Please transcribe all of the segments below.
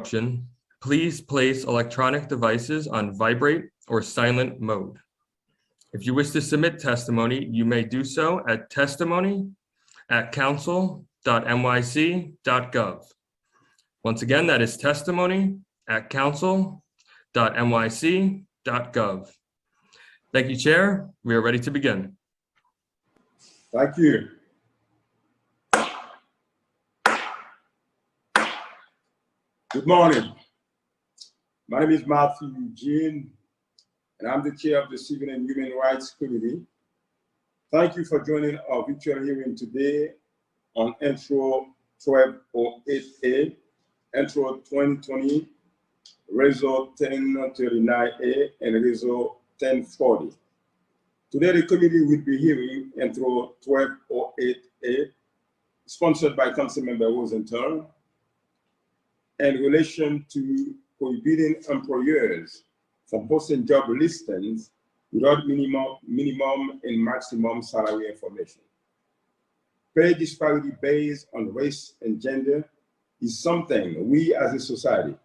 interruption, please place electronic devices on vibrate or silent mode. If you wish to submit testimony, you may do so at testimony@council.nyc.gov. Once again, that is testimony@council.nyc.gov. Thank you, Chair. We are ready to begin. Thank you. Good morning. My name is Matthew Eugene, and I'm the chair of the Civil and Human Rights Committee. Thank you for joining our virtual hearing today on Intro 1208A, Intro 2020, Result 1039A, and Result 1040. Today, the committee will be hearing Intro 1208A, sponsored by Councilmember Rosenthal, in relation to prohibiting employers from posting job listings without minimum and maximum salary information. Pay disparity based on race and gender is something we as a society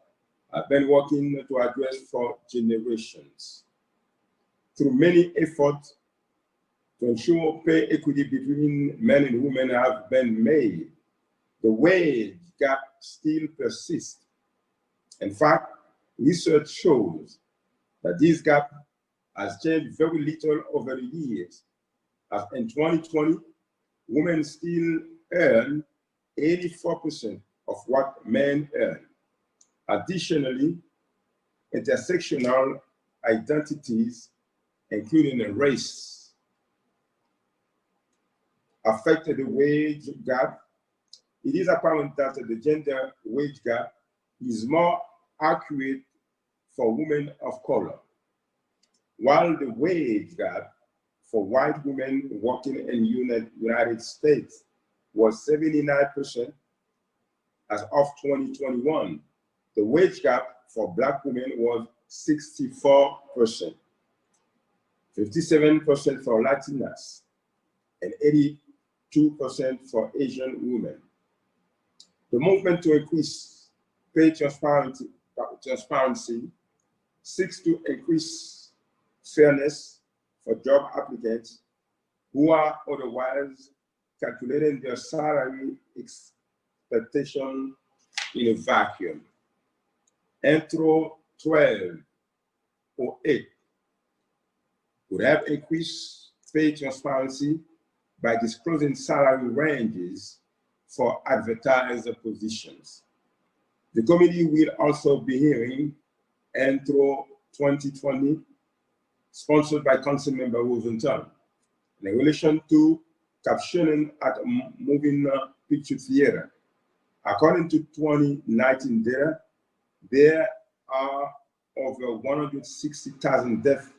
have been working to address for generations. Through many efforts to ensure pay equity between men and women have been made, the wage gap still persists. In fact, research shows that this gap has changed very little over the years, as in 2020, women still earn 84% of what men earn. Additionally, intersectional identities, including race, affected the wage gap. It is apparent that the gender wage gap is more accurate for women of color, while the wage gap for white women working in the United States was 79% as of 2021. The wage gap for Black women was 64%, 57% for Latinas, and 82% for Asian women. The movement to increase pay transparency seeks to increase fairness for job applicants who are otherwise calculating their salary expectation in a vacuum. Intro 1208 would have increased pay transparency by disclosing salary ranges for advertised positions. The committee will also be hearing Intro 2020, sponsored by Councilmember Rosenthal, in relation to captioning at a moving picture theater. According to 2019 data, there are over 160,000 deaf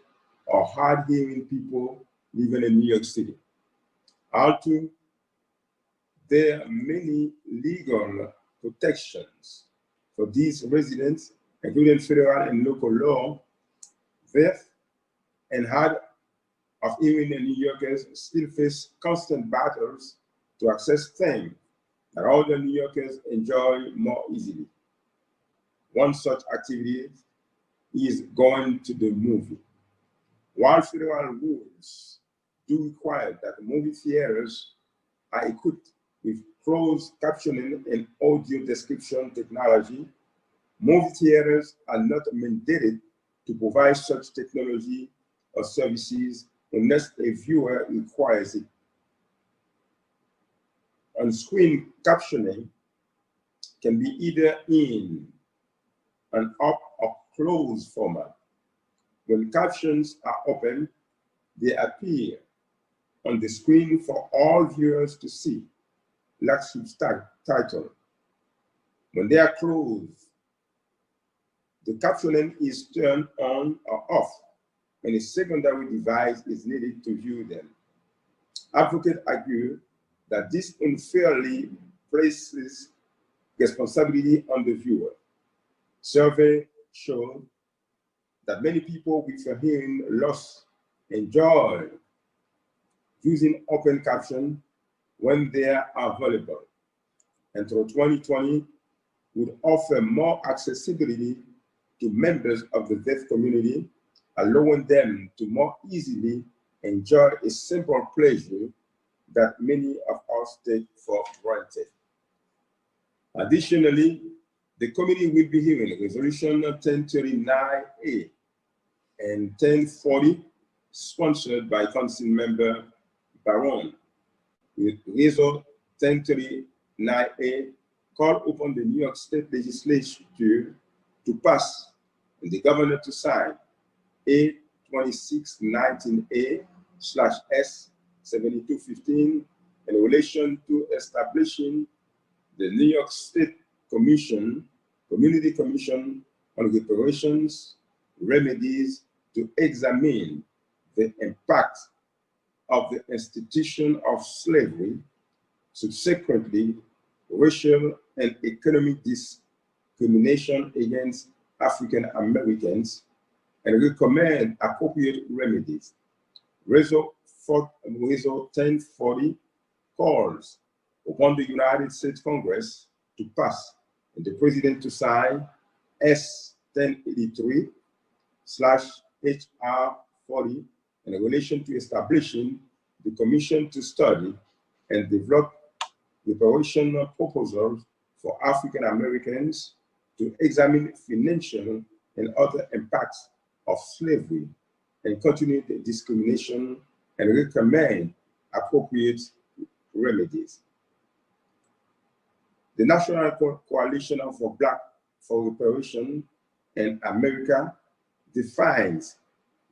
or hard-hearing people living in New York City. Although there are many legal protections for these residents, including federal and local law, deaf and hard of hearing New Yorkers still face constant battles to access things that older New Yorkers enjoy more easily. One such activity is going to the movie. While federal rules do require that movie theaters are equipped with closed captioning and audio description technology, movie theaters are not mandated to provide such technology or services unless a viewer requires it. On-screen captioning can be either in an up or closed format. When captions are open, they appear on the screen for all viewers to see, like subtitle. When they are closed, the captioning is turned on or off, and a secondary device is needed to view them. Advocates argue that this unfairly places responsibility on the viewer. Survey showed that many people with a hearing loss enjoy using open caption when they are available. Until 2020 would offer more accessibility to members of the deaf community, allowing them to more easily enjoy a simple pleasure that many of us take for granted. Additionally, the committee will be hearing Resolution 1039A and 1040, sponsored by Council Member Baron, with Resolution 1039A call upon the New York State Legislature to pass and the governor to sign A 2619A/S7215 in relation to establishing the New York State Community Commission on Reparations, Remedies to examine the impact of the institution of slavery, subsequently racial and economic discrimination against African Americans, and recommend appropriate remedies. Resolution 1040 calls upon the United States Congress to pass and the President to sign S 1083/HR 40 in relation to establishing the Commission to study and develop reparation proposals for African Americans to examine financial and other impacts of slavery and continued discrimination and recommend appropriate remedies. The National Coalition for Black for Reparation in America defines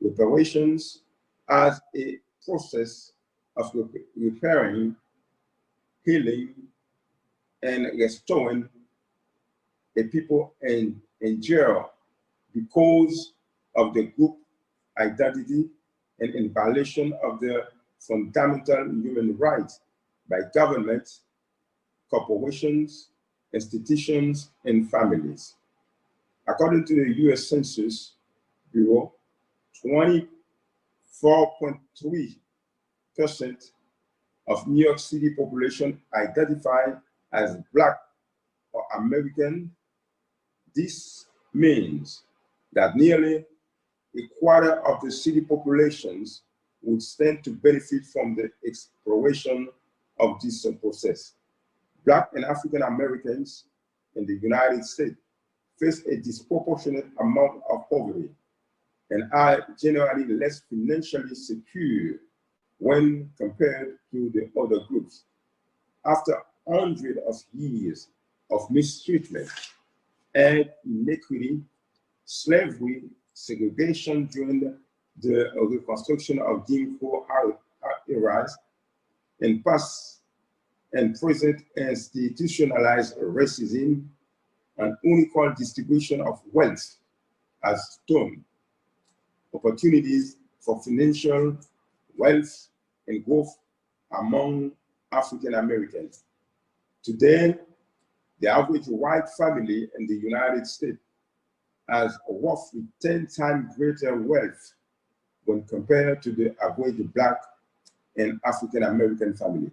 reparations as a process of repairing, healing, and restoring a people injured because of the group identity and in violation of their fundamental human rights by governments, corporations, institutions, and families. According to the U.S. Census Bureau, 24.3% of New York City population identified as Black or American. This means that nearly a quarter of the city populations would stand to benefit from the exploration of this process. Black and African Americans in the United States face a disproportionate amount of poverty and are generally less financially secure when compared to the other groups. After hundreds of years of mistreatment and inequity, slavery, segregation during the reconstruction of Jim Crow eras, and past and present institutionalized racism and unequal distribution of wealth as termed opportunities for financial wealth and growth among African Americans. Today, the average white family in the United States has roughly 10 times greater wealth when compared to the average Black and African American family.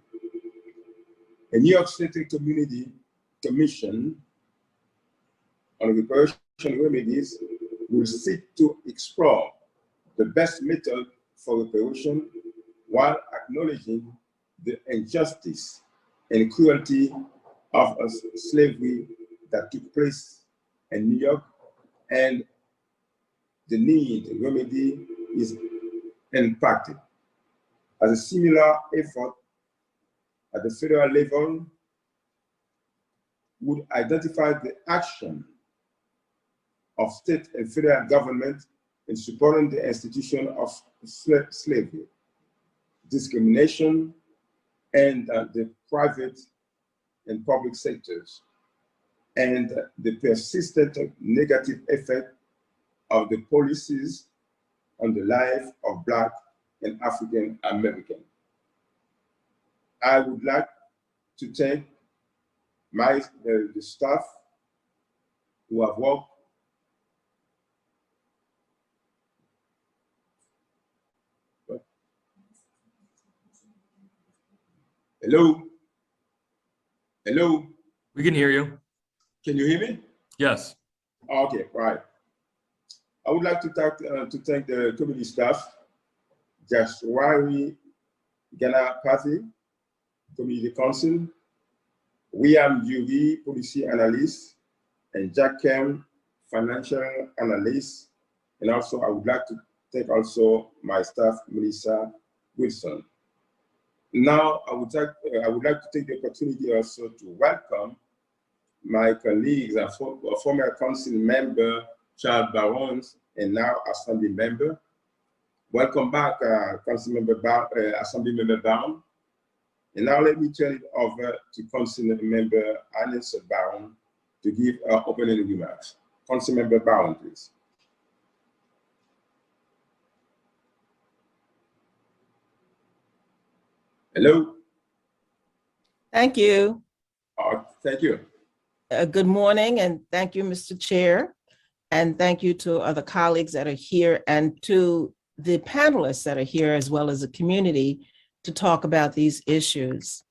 A New York State Community Commission on Reparation Remedies will seek to explore the best method for reparation while acknowledging the injustice and cruelty of slavery that took place in New York, and the need to remedy is impacted. As a similar effort at the federal level would identify the action of state and federal government in supporting the institution of slavery, discrimination, and the private and public sectors, and the persistent negative effect of the policies on the life of Black and African American. I would like to thank the staff who have worked Hello? Hello? We can hear you. Can you hear me? Yes. Okay, right. I would like to thank the committee staff, Joshua Ganapathy, Community Council, William Yugi, Policy Analyst, and Jack Kem, Financial Analyst. And also, I would like to thank also my staff, Melissa Wilson. Now, I would like to take the opportunity also to welcome my colleagues, a former council member, Charles Barons, and now Assembly member. Welcome back, Assembly member Baron. And now let me turn it over to Council member Agnes Baron to give her opening remarks. Council member Baron, please. Hello. Thank you. Thank you. Good morning, and thank you, Mr. Chair. And thank you to other colleagues that are here and to the panelists that are here, as well as the community, to talk about these issues.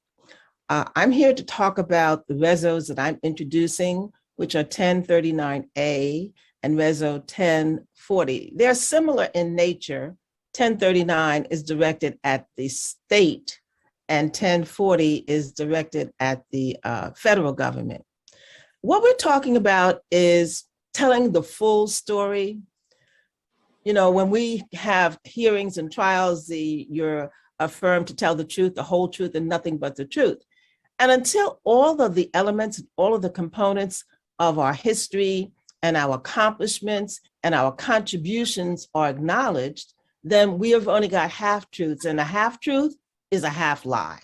I'm here to talk about the resos that I'm introducing, which are 1039A and Reso 1040. They're similar in nature. 1039 is directed at the state, and 1040 is directed at the federal government. What we're talking about is telling the full story. You know, when we have hearings and trials, you're affirmed to tell the truth, the whole truth, and nothing but the truth. And until all of the elements, all of the components of our history and our accomplishments and our contributions are acknowledged, then we have only got half-truths, and a half-truth is a half-lie.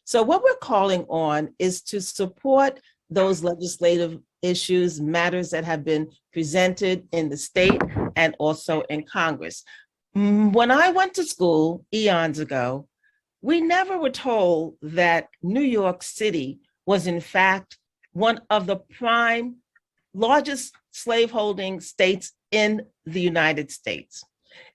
So what we're calling on is to support those legislative issues, matters that have been presented in the state and also in Congress. When I went to school eons ago, we never were told that New York City was in fact one of the prime largest slaveholding states in the United States.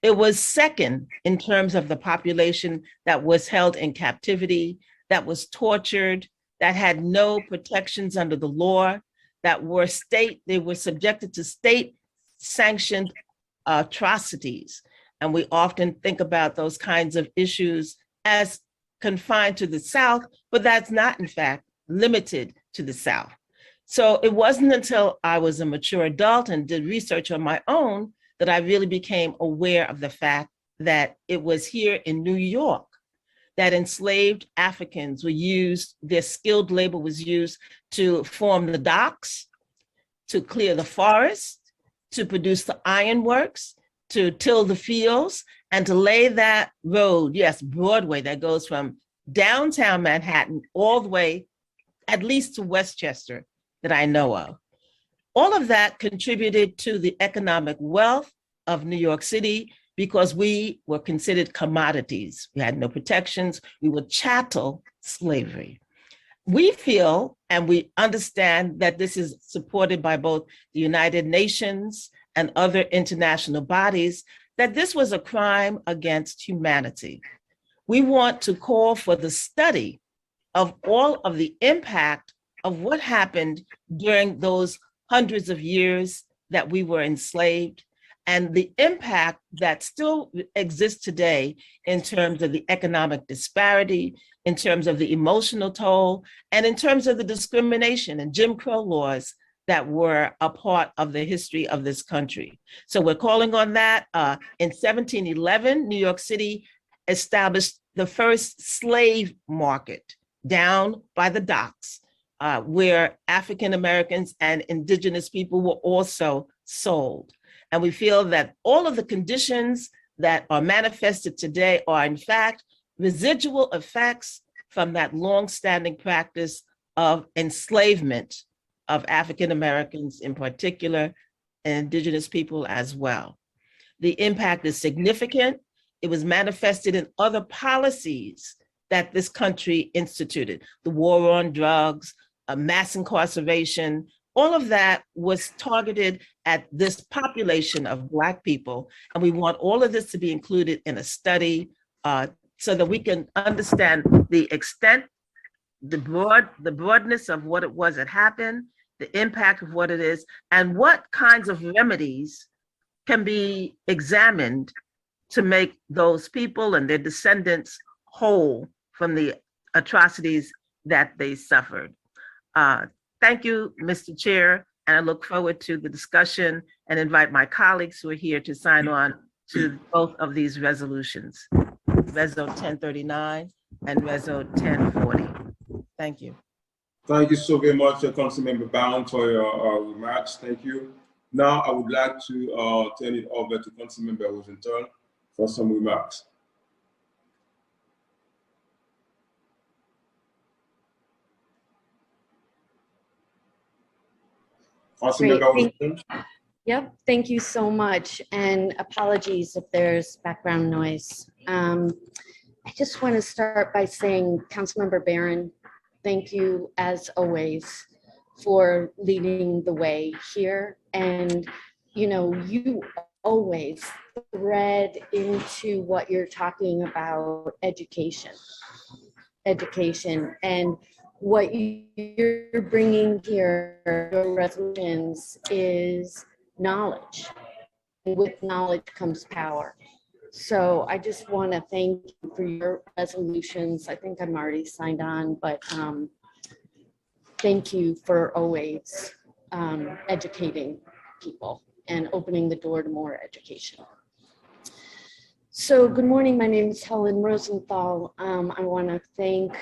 It was second in terms of the population that was held in captivity, that was tortured, that had no protections under the law, that were they were subjected to state-sanctioned atrocities. And we often think about those kinds of issues as confined to the South, but that's not in fact limited to the South. So it wasn't until I was a mature adult and did research on my own that I really became aware of the fact that it was here in New York that enslaved Africans were used, their skilled labor was used to form the docks, to clear the forest, to produce the ironworks, to till the fields, and to lay that road, yes, Broadway, that goes from downtown Manhattan all the way at least to Westchester that I know of. All of that contributed to the economic wealth of New York City because we were considered commodities. We had no protections. We were chattel slavery. We feel and we understand that this is supported by both the United Nations and other international bodies, that this was a crime against humanity. We want to call for the study of all of the impact of what happened during those hundreds of years that we were enslaved, and the impact that still exists today in terms of the economic disparity, in terms of the emotional toll, and in terms of the discrimination and Jim Crow laws that were a part of the history of this country. So we're calling on that. In 1711, New York City established the first slave market down by the docks, where African Americans and indigenous people were also sold. And we feel that all of the conditions that are manifested today are in fact residual effects from that longstanding practice of enslavement of African Americans in particular, and indigenous people as well. The impact is significant. It was manifested in other policies that this country instituted, the war on drugs, mass incarceration. All of that was targeted at this population of Black people. And we want all of this to be included in a study so that we can understand the extent, the broadness of what it was that happened, the impact of what it is, and what kinds of remedies can be examined to make those people and their descendants whole from the atrocities that they suffered. Thank you, Mr. Chair, and I look forward to the discussion and invite my colleagues who are here to sign on to both of these resolutions, Reso 1039 and Reso 1040. Thank you. Thank you so very much, Councilmember Bound, for your remarks. Thank you. Now, I would like to turn it over to Councilmember Rosenthal for some remarks. Yep, thank you so much, and apologies if there's background noise. I just want to start by saying, Councilmember Barron, thank you as always for leading the way here. And you always thread into what you're talking about education, and what you're bringing here, your resolutions, is knowledge. And with knowledge comes power. So I just want to thank you for your resolutions. I think I'm already signed on, but thank you for always educating people and opening the door to more education. So good morning, my name is Helen Rosenthal. I want to thank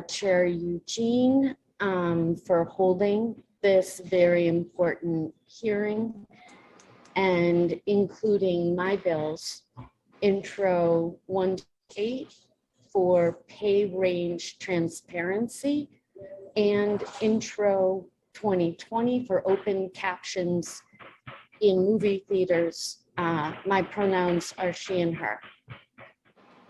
Chair Eugene for holding this very important hearing and including my bills, Intro 1 to 8 for pay range transparency and Intro 2020 for open captions in movie theaters. My pronouns are she and her.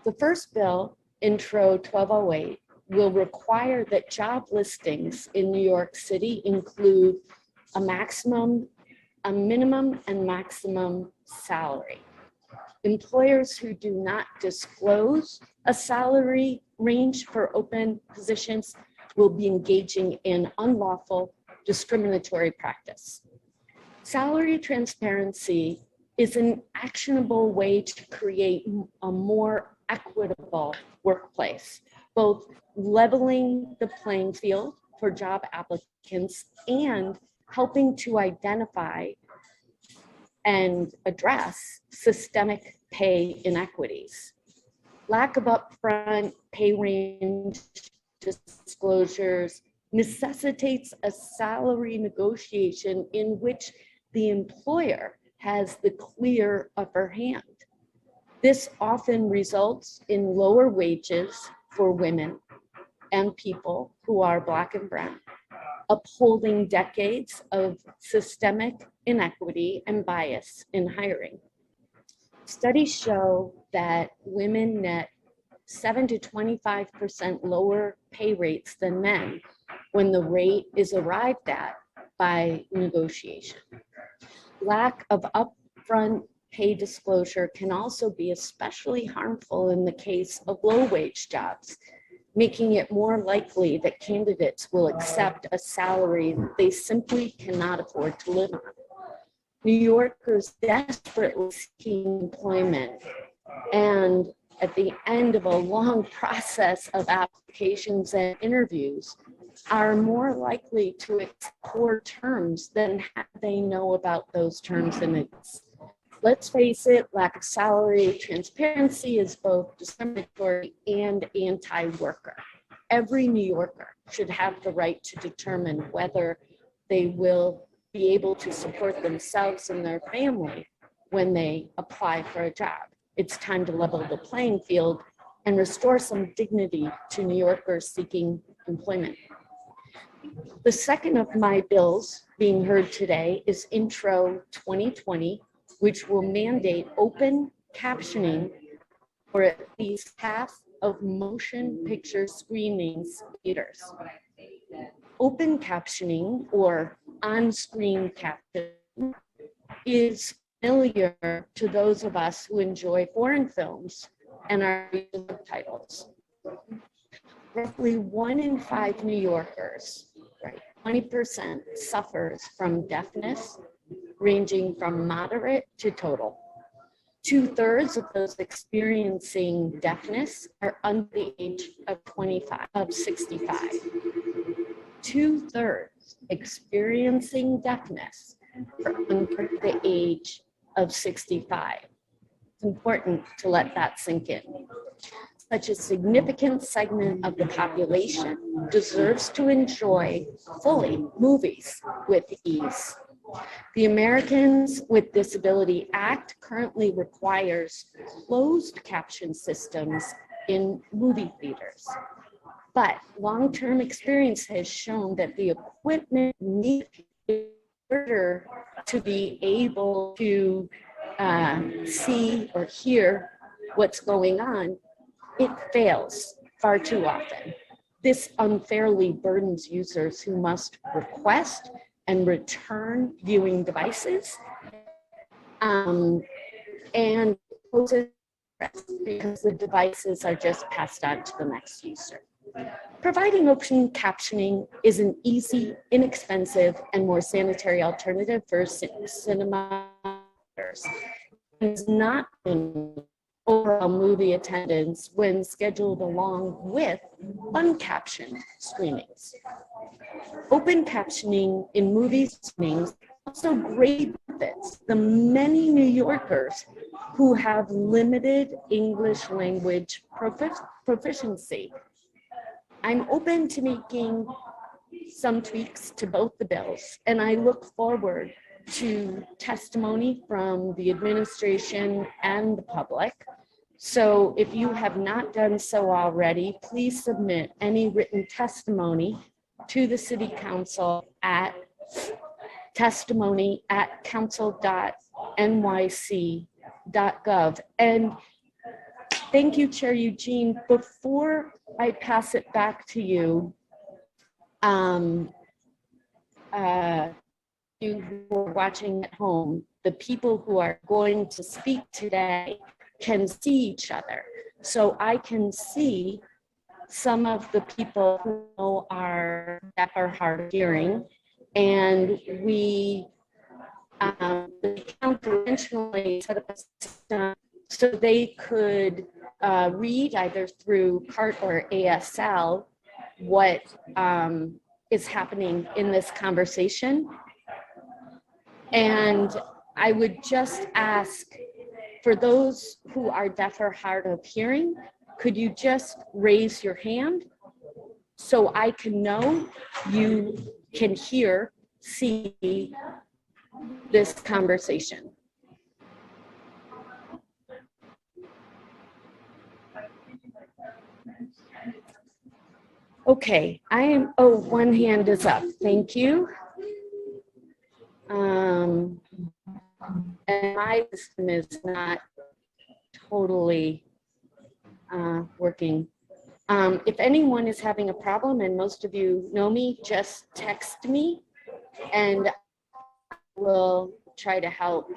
The first bill, Intro 1208, will require that job listings in New York City include a minimum and maximum salary. Employers who do not disclose a salary range for open positions will be engaging in unlawful discriminatory practice. Salary transparency is an actionable way to create a more equitable workplace, both leveling the playing field for job applicants and helping to identify and address systemic pay inequities. Lack of upfront pay range disclosures necessitates a salary negotiation in which the employer has the clear upper hand. This often results in lower wages for women and people who are Black and brown, upholding decades of systemic inequity and bias in hiring. Studies show that women net 7 to 25% lower pay rates than men when the rate is arrived at by negotiation. Lack of upfront pay disclosure can also be especially harmful in the case of low-wage jobs, making it more likely that candidates will accept a salary they simply cannot afford to live on. New Yorkers desperately seeking employment, and at the end of a long process of applications and interviews, are more likely to explore terms than they know about those terms and it's. Let's face it, lack of salary transparency is both discriminatory and anti-worker. Every New Yorker should have the right to determine whether they will be able to support themselves and their family when they apply for a job. It's time to level the playing field and restore some dignity to New Yorkers seeking employment. The second of my bills being heard today is Intro 2020, which will mandate open captioning for at least half of motion picture screenings theaters. Open captioning, or on-screen captioning, is familiar to those of us who enjoy foreign films and our subtitles. Roughly 1 in 5 New Yorkers, right, 20% suffers from deafness ranging from moderate to total. 2/3 of those experiencing deafness are under the age of 65. 2/3 experiencing deafness are under the age of 65. It's important to let that sink in. Such a significant segment of the population deserves to enjoy fully movies with ease. The Americans with Disability Act currently requires closed caption systems in movie theaters. But long-term experience has shown that the equipment needed in order to be able to see or hear what's going on, it fails far too often. This unfairly burdens users who must request and return viewing devices, and poses risk because the devices are just passed on to the next user. Providing open captioning is an easy, inexpensive, and more sanitary alternative for cinema. It's not overall movie attendance when scheduled along with uncaptioned screenings. Open captioning in movie screenings also great benefits the many New Yorkers who have limited English language proficiency. I'm open to making some tweaks to both the bills, and I look forward to testimony from the administration and the public. So if you have not done so already, please submit any written testimony to the City Council at testimony@council.nyc.gov. And thank you, Chair Eugene. Before I pass it back to you, you who are watching at home, the people who are going to speak today can see each other. So I can see some of the people who are deaf or hard of hearing, and we intentionally set up a system so they could read either through CART or ASL what is happening in this conversation. And I would just ask, for those who are deaf or hard of hearing, could you just raise your hand so I can know you can hear, see this conversation? Okay, one hand is up, thank you. And my system is not totally working. If anyone is having a problem, and most of you know me, just text me and we'll try to help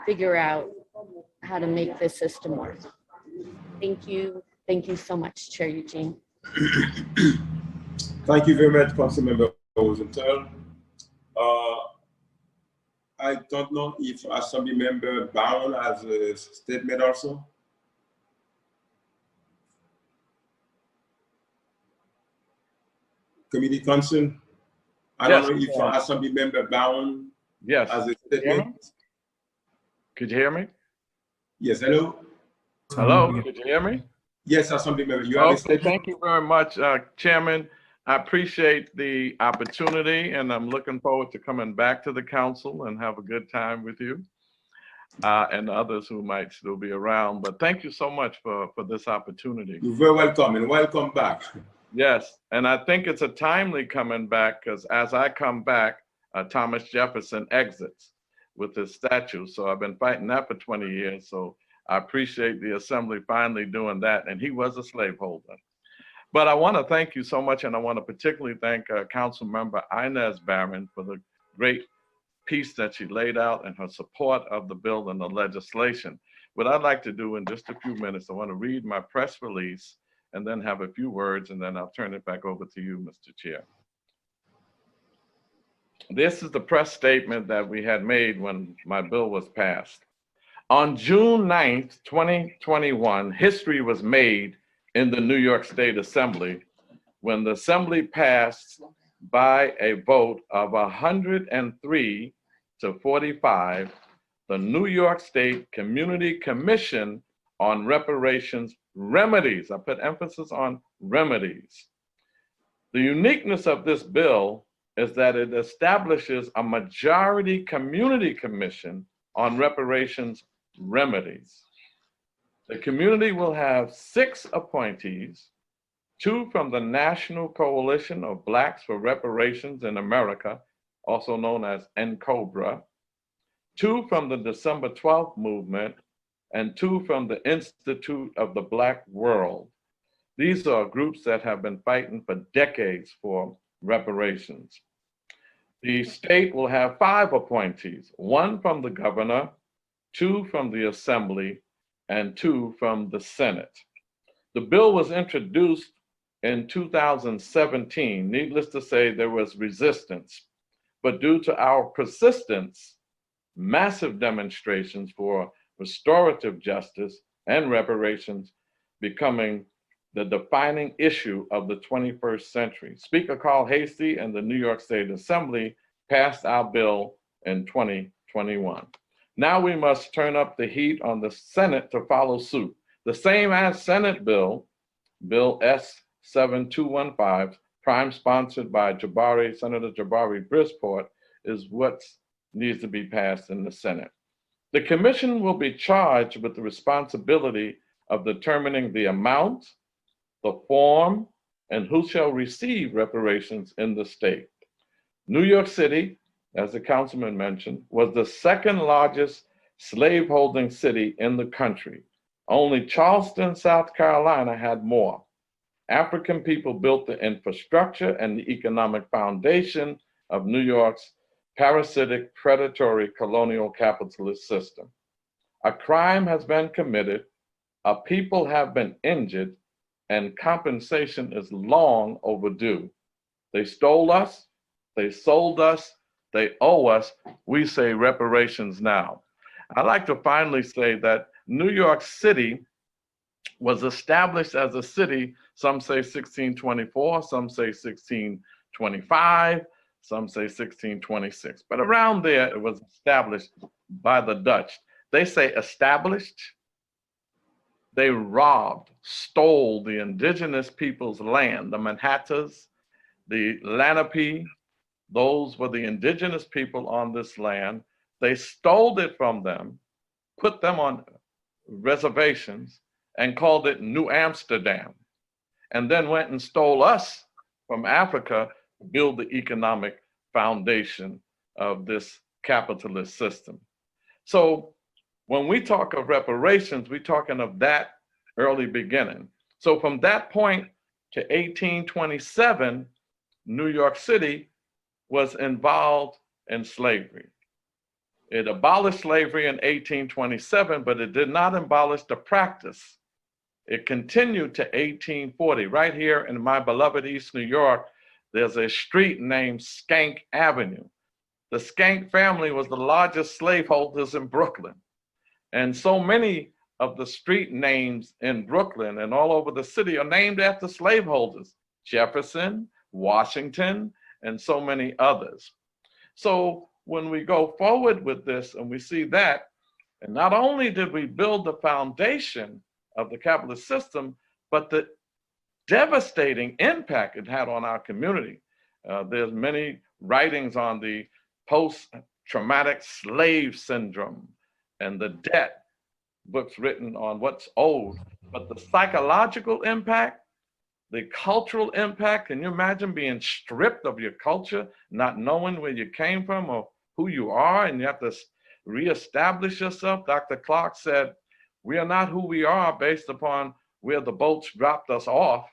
figure out how to make this system work. Thank you. Thank you so much, Chair Eugene. Thank you very much, Councilmember Rosenthal. I don't know if Assembly Member Brown has a statement also. Committee Council. I don't know if Assembly Member Brown has a statement. Could you hear me? Yes, hello. Hello, could you hear me? Yes, Assembly Member, you have a statement. Thank you very much, Chairman. I appreciate the opportunity, and I'm looking forward to coming back to the council and have a good time with you and others who might still be around. But thank you so much for this opportunity. You're very welcome, and welcome back. Yes, and I think it's a timely coming back, because as I come back, Thomas Jefferson exits with his statue. So I've been fighting that for 20 years. So I appreciate the Assembly finally doing that. And he was a slaveholder. But I want to thank you so much, and I want to particularly thank Council Member Inez Barron for the great piece that she laid out and her support of the bill and the legislation. What I'd like to do in just a few minutes, I want to read my press release and then have a few words, and then I'll turn it back over to you, Mr. Chair. This is the press statement that we had made when my bill was passed. On June 9th, 2021, history was made in the New York State Assembly when the Assembly passed by a vote of 103 to 45 the New York State Community Commission on Reparations Remedies. I put emphasis on remedies. The uniqueness of this bill is that it establishes a majority community commission on reparations remedies. The community will have 6 appointees, 2 from the National Coalition of Blacks for Reparations in America, also known as NCOBRA, 2 from the December 12th movement, and 2 from the Institute of the Black World. These are groups that have been fighting for decades for reparations. The state will have 5 appointees, 1 from the governor, 2 from the assembly, and 2 from the Senate. The bill was introduced in 2017. Needless to say, there was resistance, but due to our persistence, massive demonstrations for restorative justice and reparations becoming the defining issue of the 21st century. Speaker Carl Hastie and the New York State Assembly passed our bill in 2021. Now we must turn up the heat on the Senate to follow suit. The same as Senate bill, Bill S-7215, prime sponsored by Senator Jabari Brisport, is what needs to be passed in the Senate. The commission will be charged with the responsibility of determining the amount, the form, and who shall receive reparations in the state. New York City, as the councilman mentioned, was the 2nd largest slaveholding city in the country. Only Charleston, South Carolina had more. African people built the infrastructure and the economic foundation of New York's parasitic, predatory, colonial capitalist system. A crime has been committed, a people have been injured, and compensation is long overdue. They stole us, they sold us, they owe us. We say reparations now. I'd like to finally say that New York City was established as a city, some say 1624, some say 1625, some say 1626, but around there it was established by the Dutch. They say established. They robbed, stole the indigenous people's land, the Manhattans, the Lenape. Those were the indigenous people on this land. They stole it from them, put them on reservations, and called it New Amsterdam, and then went and stole us from Africa to build the economic foundation of this capitalist system. So when we talk of reparations, we're talking of that early beginning. So from that point to 1827, New York City was involved in slavery. It abolished slavery in 1827, but it did not abolish the practice. It continued to 1840. Right here in my beloved East New York, there's a street named Skank Avenue. The Skank family was the largest slaveholders in Brooklyn. And so many of the street names in Brooklyn and all over the city are named after slaveholders: Jefferson, Washington, and so many others. So when we go forward with this and we see that, and not only did we build the foundation of the capitalist system, but the devastating impact it had on our community. There's many writings on the post-traumatic slave syndrome and the debt, books written on what's owed, but the psychological impact, the cultural impact. Can you imagine being stripped of your culture, not knowing where you came from or who you are, and you have to reestablish yourself? Dr. Clark said, we are not who we are based upon where the boats dropped us off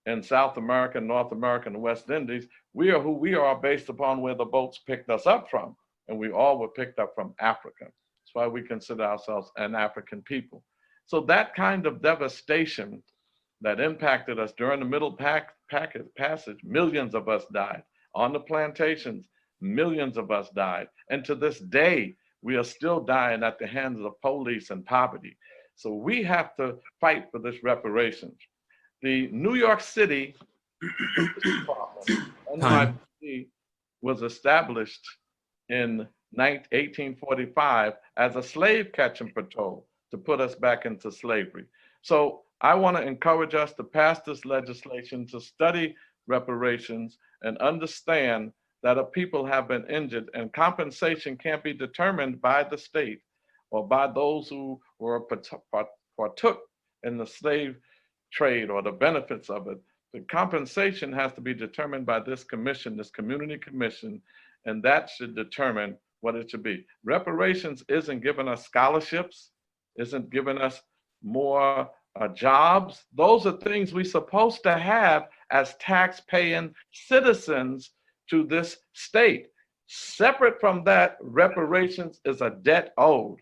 in South America, North America, and the West Indies. We are who we are based upon where the boats picked us up from, and we all were picked up from Africa. That's why we consider ourselves an African people. So that kind of devastation that impacted us during the Middle Passage, millions of us died on the plantations. millions of us died. And to this day, we are still dying at the hands of police and poverty. So we have to fight for this reparations. The New York City NYPD was established in 1845 as a slave catching patrol to put us back into slavery. So I want to encourage us to pass this legislation, to study reparations and understand that a people have been injured, and compensation can't be determined by the state or by those who were partook in the slave trade or the benefits of it. The compensation has to be determined by this commission, this community commission, and that should determine what it should be. Reparations isn't giving us scholarships, isn't giving us more jobs. Those are things we're supposed to have as tax-paying citizens to this state. Separate from that, reparations is a debt owed.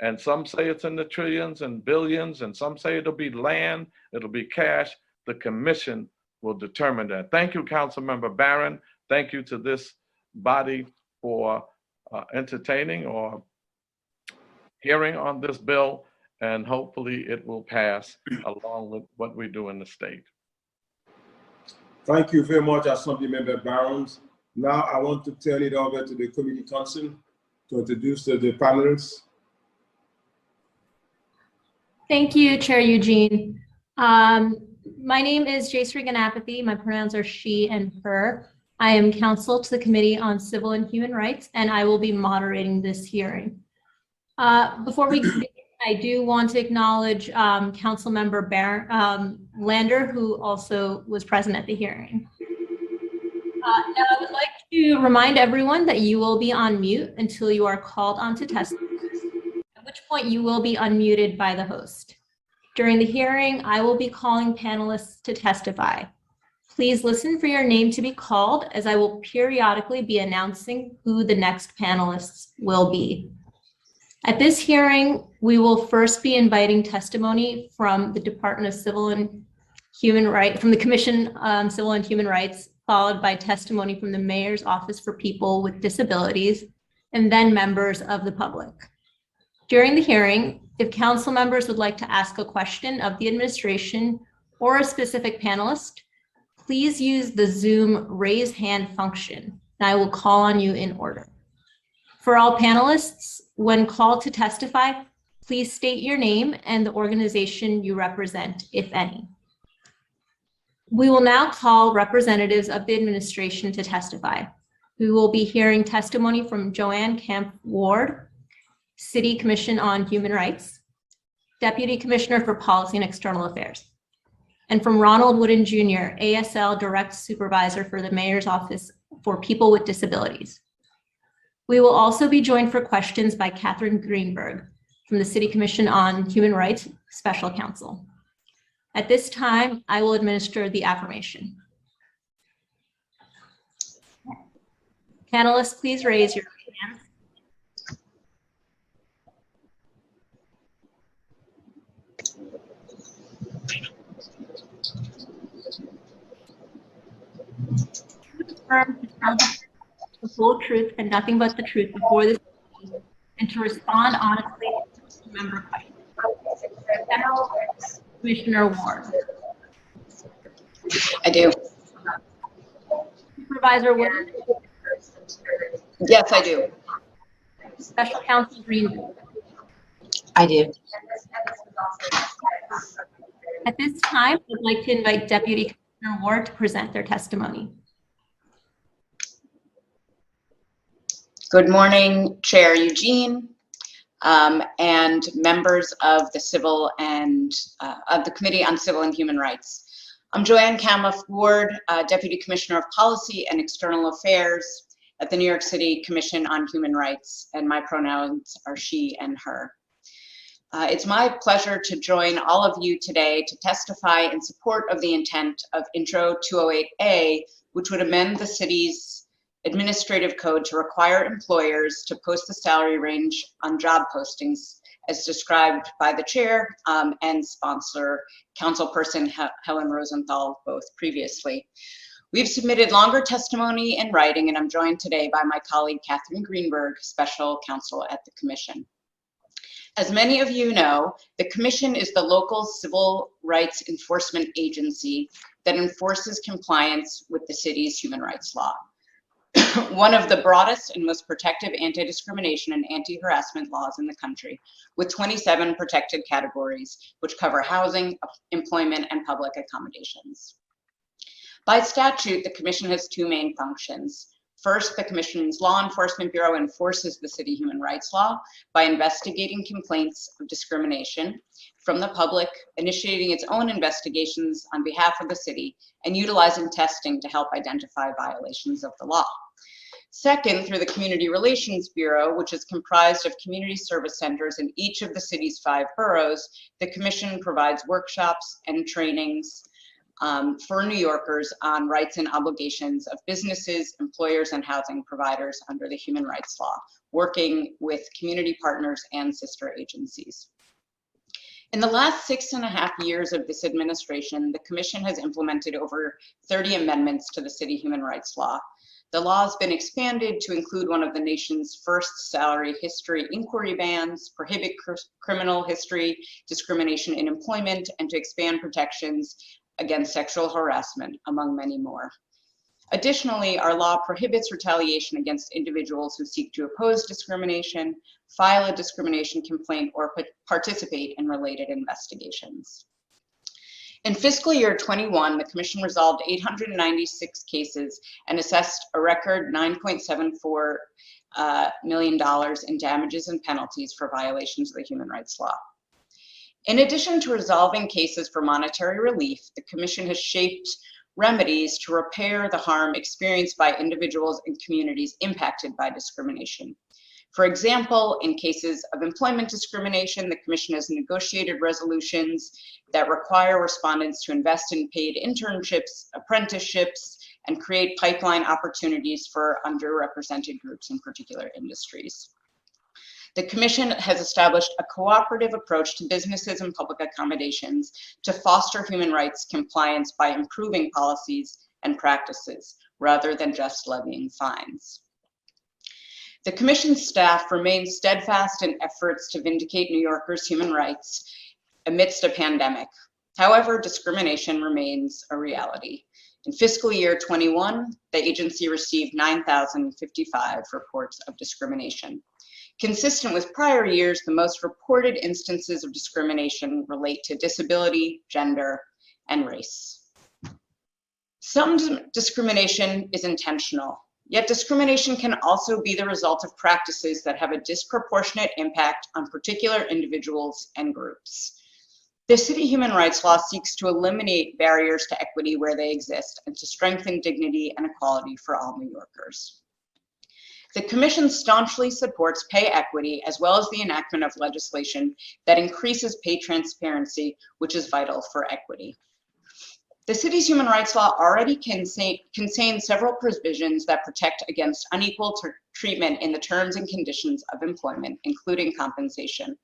And some say it's in the trillions and billions, and some say it'll be land, it'll be cash. The commission will determine that. Thank you, Councilmember Barron. Thank you to this body for entertaining or hearing on this bill, and hopefully it will pass along with what we do in the state. Thank you very much, Assemblymember Barnes. Now I want to turn it over to the Committee Council to introduce the panelists. Thank you, Chair Eugene. My name is Jaysri Ganapathy. My pronouns are she and her. I am counsel to the Committee on Civil and Human Rights, and I will be moderating this hearing. Before we begin, I do want to acknowledge Councilmember Lander, who also was present at the hearing. Now, I would like to remind everyone that you will be on mute until you are called on to testify, at which point you will be unmuted by the host. During the hearing, I will be calling panelists to testify. Please listen for your name to be called, as I will periodically be announcing who the next panelists will be. At this hearing, we will first be inviting testimony from the Department of Civil and Human Rights, from the Commission on Civil and Human Rights, followed by testimony from the Mayor's Office for People with Disabilities, and then members of the public. During the hearing, if council members would like to ask a question of the administration or a specific panelist, please use the Zoom raise hand function, and I will call on you in order. For all panelists, when called to testify, please state your name and the organization you represent, if any. We will now call representatives of the administration to testify. We will be hearing testimony from Joanne Camp Ward, City Commission on Human Rights, Deputy Commissioner for Policy and External Affairs, and from Ronald Wooden Jr., ASL Direct Supervisor for the Mayor's Office for People with Disabilities. We will also be joined for questions by Catherine Greenberg from the City Commission on Human Rights Special Counsel. At this time, I will administer the affirmation. Panelists, please raise your hands. Affirm to tell the full truth and nothing but the truth before this meeting, and to respond honestly to member questions. General Commissioner Ward. I do. Supervisor Wood. Yes, I do. Special Counsel Greenberg. I do. At this time, I'd like to invite Deputy Commissioner Ward to present their testimony. Good morning, Chair Eugene, and members of the Civil and of the Committee on Civil and Human Rights. I'm Joanne Camiff Ward, Deputy Commissioner of Policy and External Affairs at the New York City Commission on Human Rights, and my pronouns are she and her. It's my pleasure to join all of you today to testify in support of the intent of Intro 208A, which would amend the city's administrative code to require employers to post the salary range on job postings as described by the chair and sponsor, councilperson Helen Rosenthal, both previously. We've submitted longer testimony in writing, and I'm joined today by my colleague, Catherine Greenberg, Special Counsel at the Commission. As many of you know, the Commission is the local civil rights enforcement agency that enforces compliance with the city's human rights law. One of the broadest and most protective anti-discrimination and anti-harassment laws in the country, with 27 protected categories, which cover housing, employment, and public accommodations. By statute, the Commission has two main functions. First, the Commission's Law Enforcement Bureau enforces the city human rights law by investigating complaints of discrimination from the public, initiating its own investigations on behalf of the city, and utilizing testing to help identify violations of the law. Second, through the Community Relations Bureau, which is comprised of community service centers in each of the city's 5 boroughs, the Commission provides workshops and trainings for New Yorkers on rights and obligations of businesses, employers, and housing providers under the human rights law, working with community partners and sister agencies. In the last 6.5 years of this administration, the Commission has implemented over 30 amendments to the city human rights law. The law has been expanded to include one of the nation's first salary history inquiry bans, prohibit criminal history discrimination in employment, and to expand protections against sexual harassment, among many more. Additionally, our law prohibits retaliation against individuals who seek to oppose discrimination, file a discrimination complaint, or participate in related investigations. In fiscal year 21, the Commission resolved 896 cases and assessed a record $9.74 million in damages and penalties for violations of the human rights law. In addition to resolving cases for monetary relief, the Commission has shaped remedies to repair the harm experienced by individuals and communities impacted by discrimination. For example, in cases of employment discrimination, the Commission has negotiated resolutions that require respondents to invest in paid internships, apprenticeships, and create pipeline opportunities for underrepresented groups in particular industries. The Commission has established a cooperative approach to businesses and public accommodations to foster human rights compliance by improving policies and practices rather than just levying fines. The Commission's staff remains steadfast in efforts to vindicate New Yorkers' human rights amidst a pandemic. However, discrimination remains a reality. In fiscal year 21, the agency received 9,055 reports of discrimination. Consistent with prior years, the most reported instances of discrimination relate to disability, gender, and race. Some discrimination is intentional, yet discrimination can also be the result of practices that have a disproportionate impact on particular individuals and groups. The city human rights law seeks to eliminate barriers to equity where they exist and to strengthen dignity and equality for all New Yorkers. The Commission staunchly supports pay equity as well as the enactment of legislation that increases pay transparency, which is vital for equity. The city's human rights law already contains several provisions that protect against unequal treatment in the terms and conditions of employment, including compensation.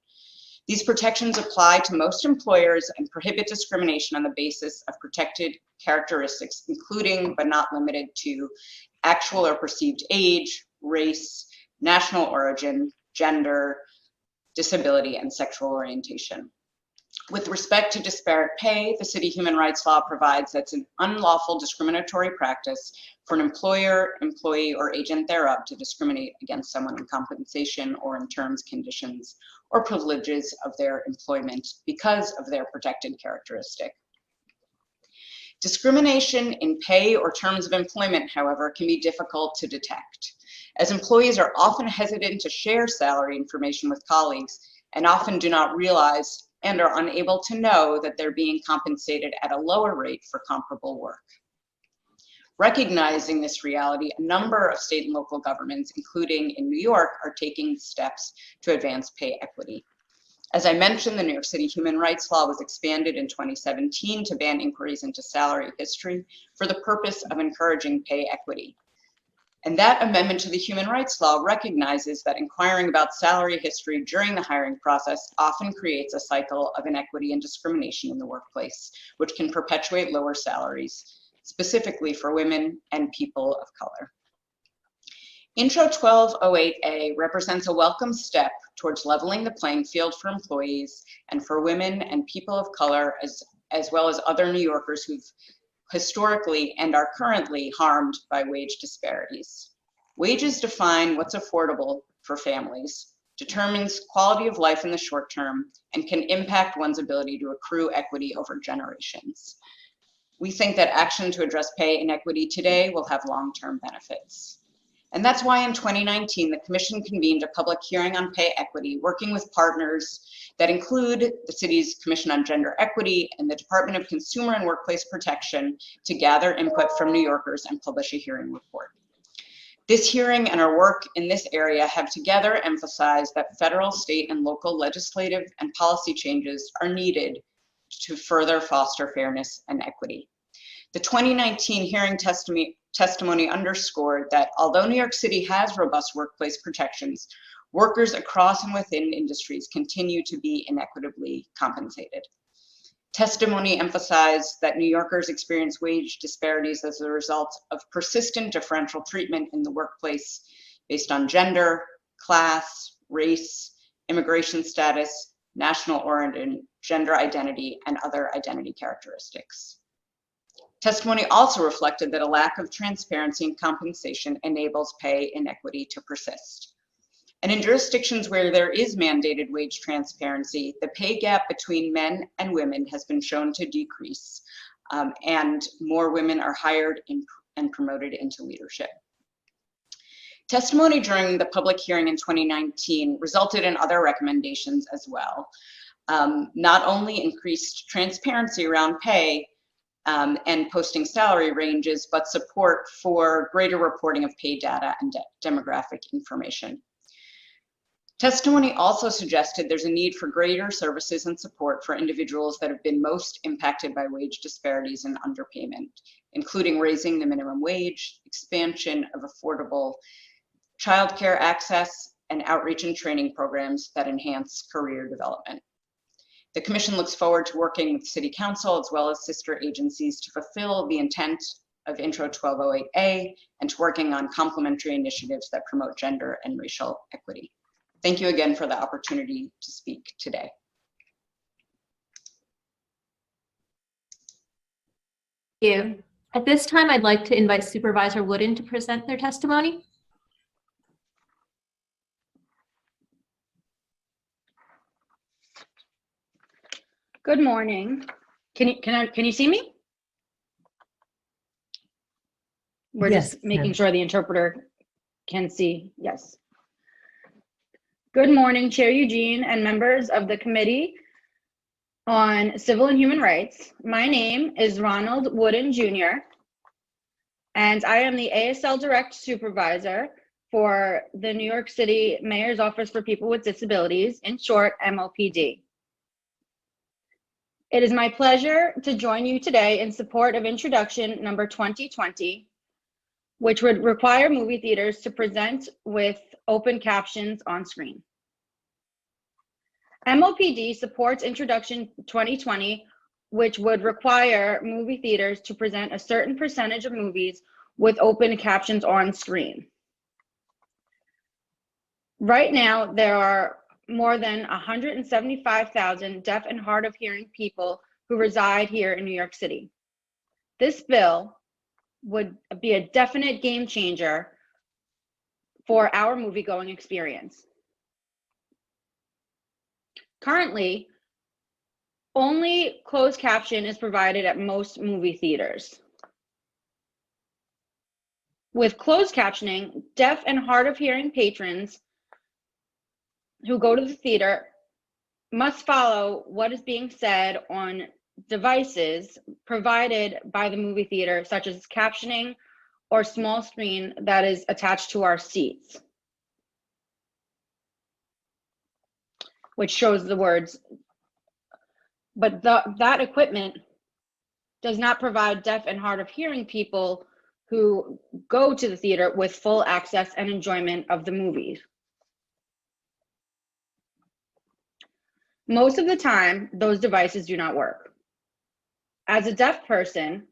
These protections apply to most employers and prohibit discrimination on the basis of protected characteristics, including but not limited to actual or perceived age, race, national origin, gender, disability, and sexual orientation. With respect to disparate pay, the city human rights law provides that it's an unlawful discriminatory practice for an employer, employee, or agent thereof to discriminate against someone in compensation or in terms, conditions, or privileges of their employment because of their protected characteristic. Discrimination in pay or terms of employment, however, can be difficult to detect, as employees are often hesitant to share salary information with colleagues and often do not realize and are unable to know that they're being compensated at a lower rate for comparable work. Recognizing this reality, a number of state and local governments, including in New York, are taking steps to advance pay equity. As I mentioned, the New York City human rights law was expanded in 2017 to ban inquiries into salary history for the purpose of encouraging pay equity. And that amendment to the human rights law recognizes that inquiring about salary history during the hiring process often creates a cycle of inequity and discrimination in the workplace, which can perpetuate lower salaries specifically for women and people of color. Intro 1208A represents a welcome step towards leveling the playing field for employees and for women and people of color, as well as other New Yorkers who've historically and are currently harmed by wage disparities. Wages define what's affordable for families, determines quality of life in the short term, and can impact one's ability to accrue equity over generations. We think that action to address pay inequity today will have long-term benefits. And that's why in 2019, the Commission convened a public hearing on pay equity, working with partners that include the city's Commission on Gender Equity and the Department of Consumer and Workplace Protection to gather input from New Yorkers and publish a hearing report. This hearing and our work in this area have together emphasized that federal, state, and local legislative and policy changes are needed to further foster fairness and equity. The 2019 hearing testimony underscored that although New York City has robust workplace protections, workers across and within industries continue to be inequitably compensated. Testimony emphasized that New Yorkers experience wage disparities as a result of persistent differential treatment in the workplace based on gender, class, race, immigration status, national origin, gender identity, and other identity characteristics. Testimony also reflected that a lack of transparency in compensation enables pay inequity to persist. And in jurisdictions where there is mandated wage transparency, the pay gap between men and women has been shown to decrease, and more women are hired and promoted into leadership. Testimony during the public hearing in 2019 resulted in other recommendations as well. Not only increased transparency around pay, and posting salary ranges, but support for greater reporting of pay data and demographic information. Testimony also suggested there's a need for greater services and support for individuals that have been most impacted by wage disparities and underpayment, including raising the minimum wage, expansion of affordable childcare access, and outreach and training programs that enhance career development. The Commission looks forward to working with City Council as well as sister agencies to fulfill the intent of Intro 1208A and to working on complementary initiatives that promote gender and racial equity. Thank you again for the opportunity to speak today. Thank you. At this time, I'd like to invite Supervisor Wooden to present their testimony. Good morning. Can you see me? We're just making sure the interpreter can see. Yes. Good morning, Chair Eugene and members of the Committee on Civil and Human Rights. My name is Ronald Wooden Jr., and I am the ASL Direct Supervisor for the New York City Mayor's Office for People with Disabilities, in short, MOPD. It is my pleasure to join you today in support of introduction number 2020, which would require movie theaters to present with open captions on screen. MOPD supports introduction 2020, which would require movie theaters to present a certain percentage of movies with open captions on screen. Right now, there are more than 175,000 deaf and hard of hearing people who reside here in New York City. This bill would be a definite game changer for our movie-going experience. Currently, only closed caption is provided at most movie theaters. With closed captioning, deaf and hard of hearing patrons who go to the theater must follow what is being said on devices provided by the movie theater, such as captioning or small screen that is attached to our seats, which shows the words. But that equipment does not provide deaf and hard of hearing people who go to the theater with full access and enjoyment of the movies. Most of the time, those devices do not work. As a deaf person,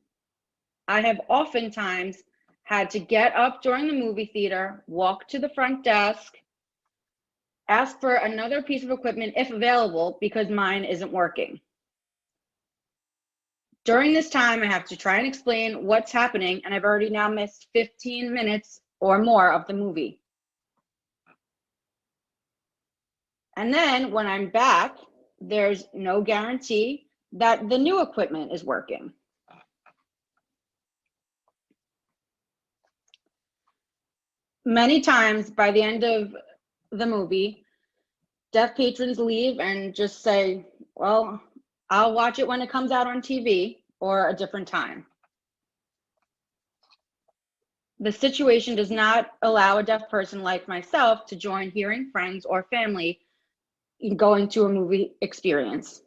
I have oftentimes had to get up during the movie theater, walk to the front desk, ask for another piece of equipment if available because mine isn't working. During this time, I have to try and explain what's happening, and I've already now missed 15 minutes or more of the movie. And then when I'm back, there's no guarantee that the new equipment is working. Many times by the end of the movie, deaf patrons leave and just say, well, I'll watch it when it comes out on TV or a different time. The situation does not allow a deaf person like myself to join hearing friends or family in going to a movie experience.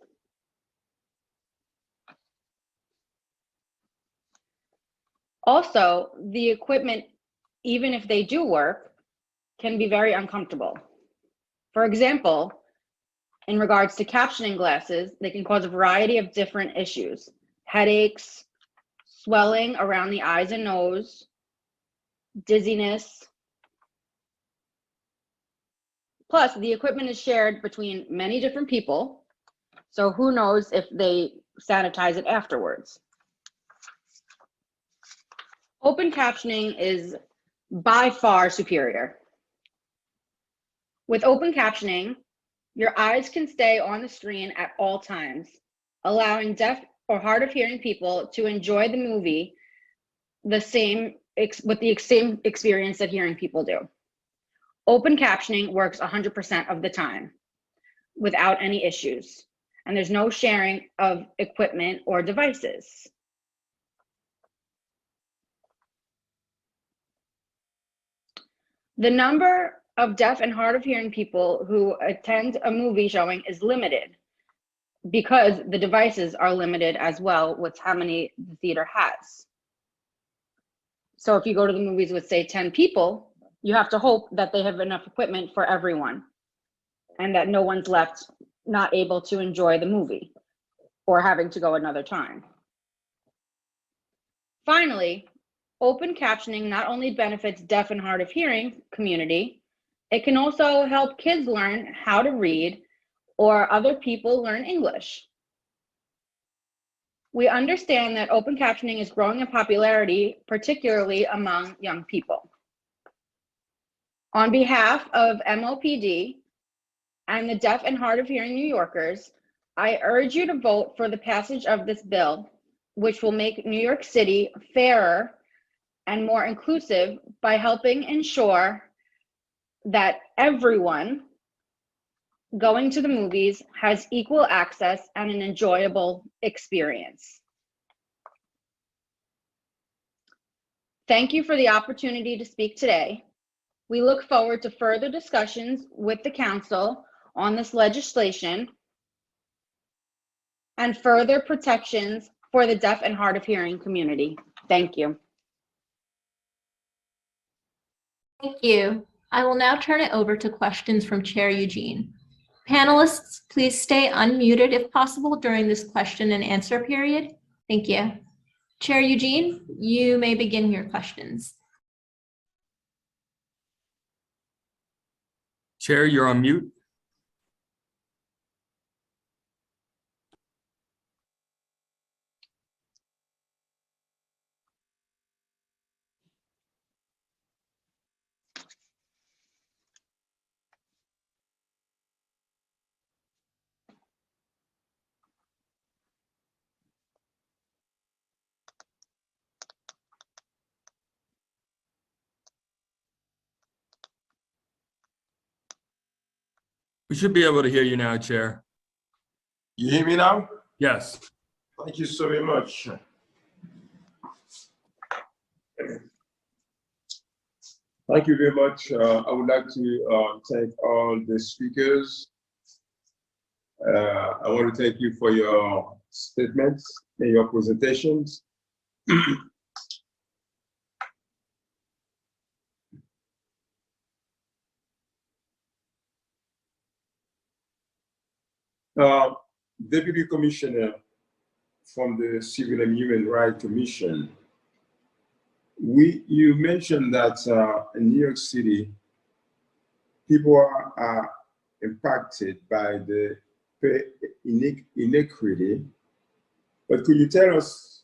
Also, the equipment, even if they do work, can be very uncomfortable. For example, in regards to captioning glasses, they can cause a variety of different issues: headaches, swelling around the eyes and nose, dizziness. Plus, the equipment is shared between many different people, so who knows if they sanitize it afterwards. Open captioning is by far superior. With open captioning, your eyes can stay on the screen at all times, allowing deaf or hard of hearing people to enjoy the movie with the same experience that hearing people do. Open captioning works 100% of the time without any issues, and there's no sharing of equipment or devices. The number of deaf and hard of hearing people who attend a movie showing is limited because the devices are limited as well with how many the theater has. So if you go to the movies with, say, 10 people, you have to hope that they have enough equipment for everyone and that no one's left not able to enjoy the movie or having to go another time. Finally, open captioning not only benefits deaf and hard of hearing community, it can also help kids learn how to read or other people learn English. We understand that open captioning is growing in popularity, particularly among young people. On behalf of MOPD and the deaf and hard of hearing New Yorkers, I urge you to vote for the passage of this bill, which will make New York City fairer and more inclusive by helping ensure that everyone going to the movies has equal access and an enjoyable experience. Thank you for the opportunity to speak today. We look forward to further discussions with the council on this legislation and further protections for the deaf and hard of hearing community. Thank you. Thank you. I will now turn it over to questions from Chair Eugene. Panelists, please stay unmuted if possible during this question and answer period. Thank you. Chair Eugene, you may begin your questions. Chair, you're on mute. We should be able to hear you now, Chair. You hear me now? Yes. Thank you so very much. Thank you very much. I would like to thank all the speakers. I want to thank you for your statements and your presentations. Deputy Commissioner from the Civil and Human Rights Commission, You mentioned that in New York City, people are impacted by the pay inequity. But could you tell us,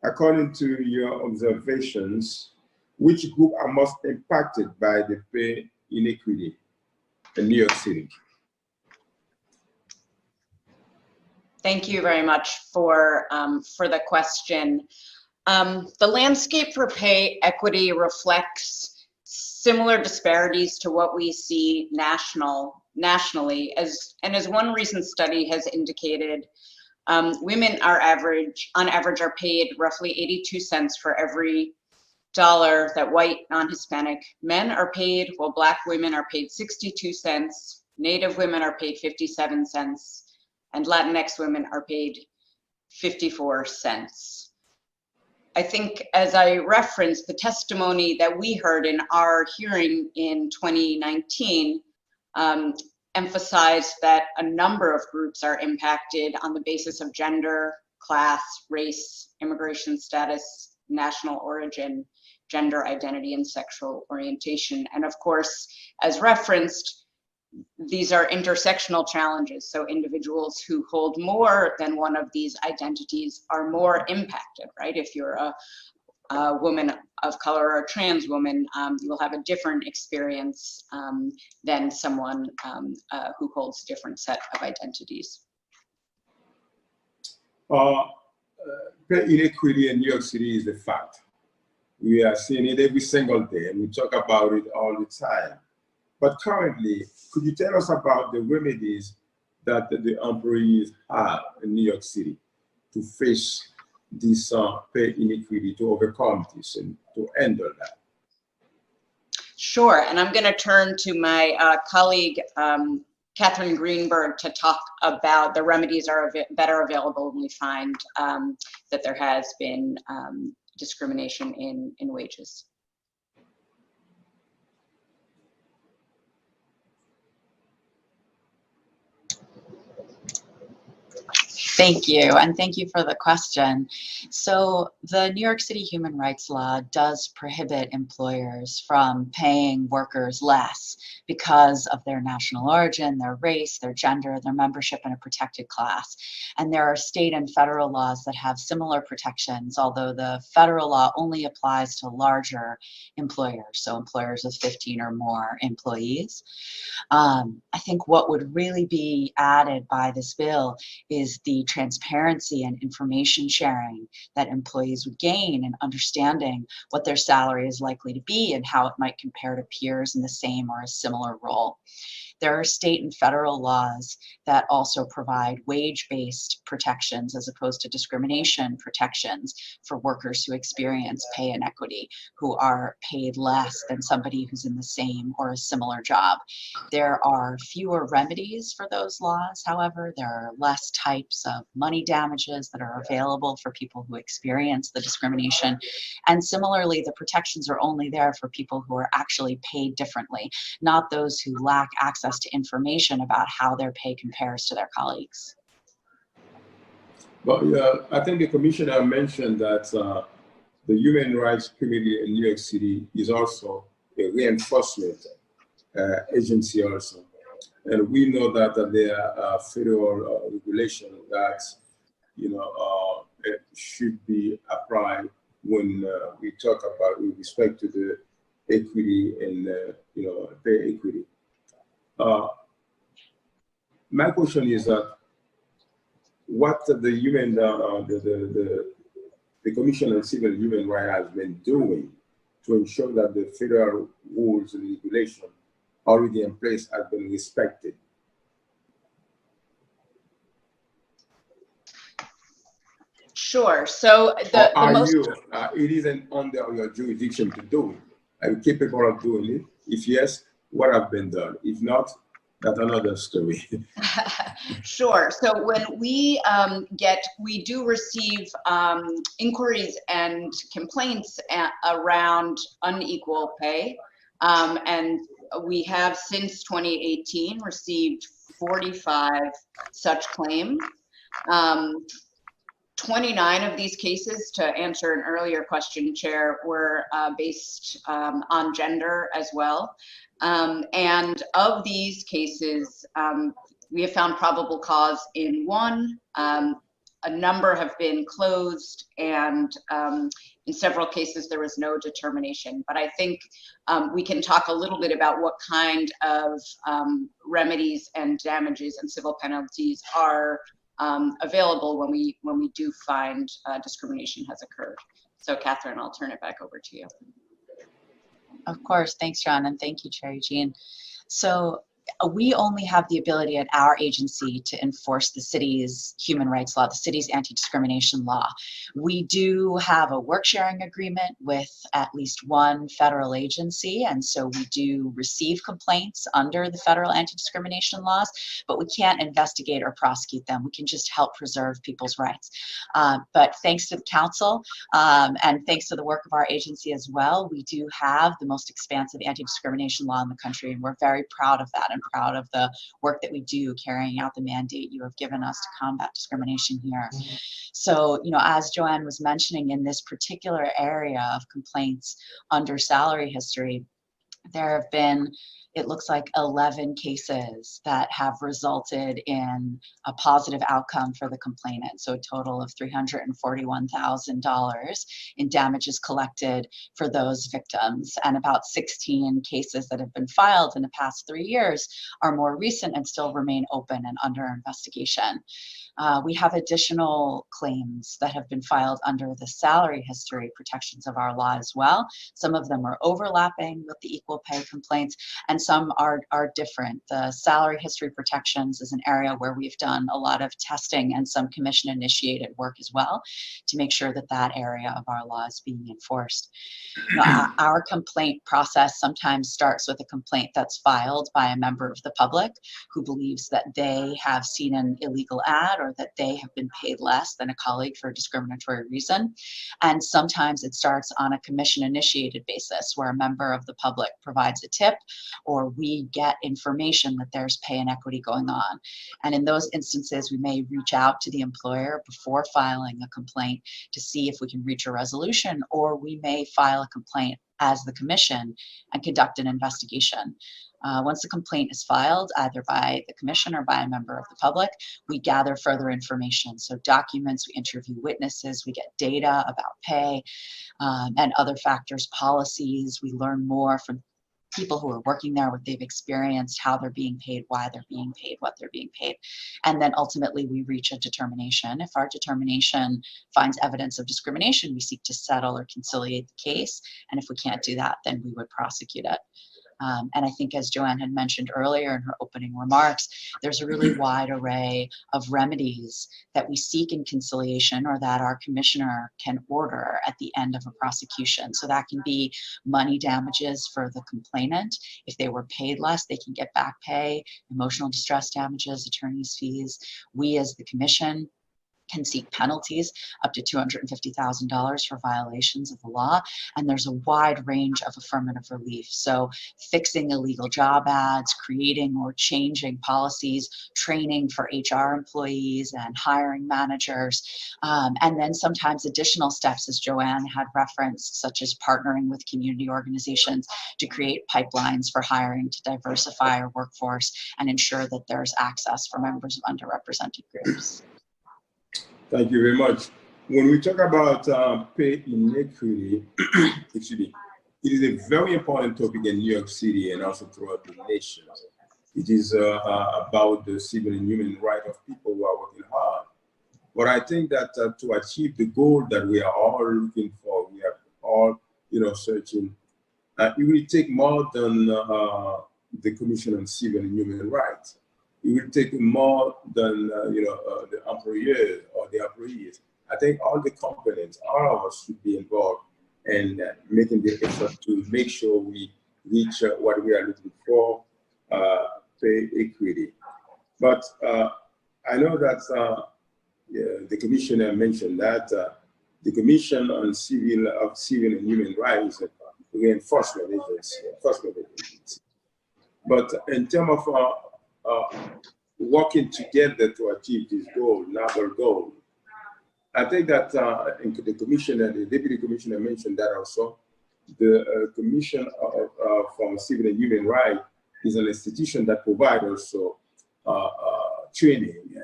according to your observations, which group are most impacted by the pay inequity in New York City? Thank you very much for the question. The landscape for pay equity reflects similar disparities to what we see nationally. As one recent study has indicated, women on average are paid roughly 82 cents for every dollar that white non-Hispanic men are paid, while Black women are paid 62 cents, Native women are paid 57 cents, and Latinx women are paid 54 cents. I think, as I referenced, the testimony that we heard in our hearing in 2019 emphasized that a number of groups are impacted on the basis of gender, class, race, immigration status, national origin, gender identity, and sexual orientation. And of course, as referenced, these are intersectional challenges. So individuals who hold more than one of these identities are more impacted, right? If you're a woman of color or a trans woman, you will have a different experience than someone who holds a different set of identities. Pay inequity in New York City is a fact. We are seeing it every single day, and we talk about it all the time. But currently, could you tell us about the remedies that the employees have in New York City to face this pay inequity, to overcome this and to handle that? Sure, and I'm going to turn to my colleague, Catherine Greenberg, to talk about the remedies that are available when we find that there has been discrimination in wages. Thank you, and thank you for the question. So the New York City Human Rights Law does prohibit employers from paying workers less because of their national origin, their race, their gender, their membership in a protected class. And there are state and federal laws that have similar protections, although the federal law only applies to larger employers, so employers of 15 or more employees. I think what would really be added by this bill is the transparency and information sharing that employees would gain in understanding what their salary is likely to be and how it might compare to peers in the same or a similar role. There are state and federal laws that also provide wage-based protections as opposed to discrimination protections for workers who experience pay inequity, who are paid less than somebody who's in the same or a similar job. There are fewer remedies for those laws, however. There are less types of money damages that are available for people who experience the discrimination. And similarly, the protections are only there for people who are actually paid differently, not those who lack access to information about how their pay compares to their colleagues. Well, I think the commissioner mentioned that the Human Rights Committee in New York City is also a reinforcement agency also. And we know that there are federal regulations that, it should be applied when we talk about with respect to the equity and, pay equity. My question is that what the Commission on Civil and Human Rights has been doing to ensure that the federal rules and regulations already in place have been respected. Sure. So it isn't under your jurisdiction to do it. Are you capable of doing it? If yes, what have been done? If not, that's another story. Sure. So when we do receive inquiries and complaints around unequal pay, and we have since 2018 received 45 such claims. 29 of these cases, to answer an earlier question, Chair, were based on gender as well. And of these cases, we have found probable cause in one. A number have been closed, and in several cases there was no determination. But I think we can talk a little bit about what kind of remedies and damages and civil penalties are available when we do find discrimination has occurred. So Catherine, I'll turn it back over to you. Of course, thanks, John, and thank you, Chair Eugene. So we only have the ability at our agency to enforce the city's human rights law, the city's anti-discrimination law. We do have a work sharing agreement with at least one federal agency, and so we do receive complaints under the federal anti-discrimination laws, but we can't investigate or prosecute them. We can just help preserve people's rights. But thanks to the council and thanks to the work of our agency as well, we do have the most expansive anti-discrimination law in the country, and we're very proud of that and proud of the work that we do carrying out the mandate you have given us to combat discrimination here. So, you know, as Joanne was mentioning, in this particular area of complaints under salary history, there have been, it looks like 11 cases that have resulted in a positive outcome for the complainant. So a total of $341,000 in damages collected for those victims. And about 16 cases that have been filed in the past 3 years are more recent and still remain open and under investigation. We have additional claims that have been filed under the salary history protections of our law as well. Some of them are overlapping with the equal pay complaints, and some are different. The salary history protections is an area where we've done a lot of testing and some commission initiated work as well to make sure that that area of our law is being enforced. Now, our complaint process sometimes starts with a complaint that's filed by a member of the public who believes that they have seen an illegal ad or that they have been paid less than a colleague for a discriminatory reason. And sometimes it starts on a commission initiated basis where a member of the public provides a tip or we get information that there's pay inequity going on. And in those instances, we may reach out to the employer before filing a complaint to see if we can reach a resolution, or we may file a complaint as the commission and conduct an investigation. Once the complaint is filed, either by the commission or by a member of the public, we gather further information. So documents, we interview witnesses, we get data about pay and other factors, policies. We learn more from people who are working there, what they've experienced, how they're being paid, why they're being paid, what they're being paid. And then ultimately we reach a determination. If our determination finds evidence of discrimination, we seek to settle or conciliate the case. And if we can't do that, then we would prosecute it. And I think, as Joanne had mentioned earlier in her opening remarks, there's a really wide array of remedies that we seek in conciliation or that our commissioner can order at the end of a prosecution. So that can be money damages for the complainant. If they were paid less, they can get back pay, emotional distress damages, attorney's fees. We as the commission can seek penalties up to $250,000 for violations of the law. And there's a wide range of affirmative relief. So fixing illegal job ads, creating or changing policies, training for HR employees and hiring managers. And then sometimes additional steps, as Joanne had referenced, such as partnering with community organizations to create pipelines for hiring to diversify our workforce and ensure that there's access for members of underrepresented groups. Thank you very much. When we talk about pay inequity, excuse me, it is a very important topic in New York City and also throughout the nation. It is about the civil and human rights of people who are working hard. But I think that to achieve the goal that we are all looking for, we are all, searching, it will take more than the Commission on Civil and Human Rights. It will take more than the employers or the employees. I think all the components, all of us should be involved in making the effort to make sure we reach what we are looking for, pay equity. But I know that the commissioner mentioned that the Commission on Civil and Human Rights is the enforcement agency. But in terms of working together to achieve this goal, novel goal, I think that the commissioner, the deputy commissioner mentioned that also. The Commission for Civil and Human Rights is an institution that provides also training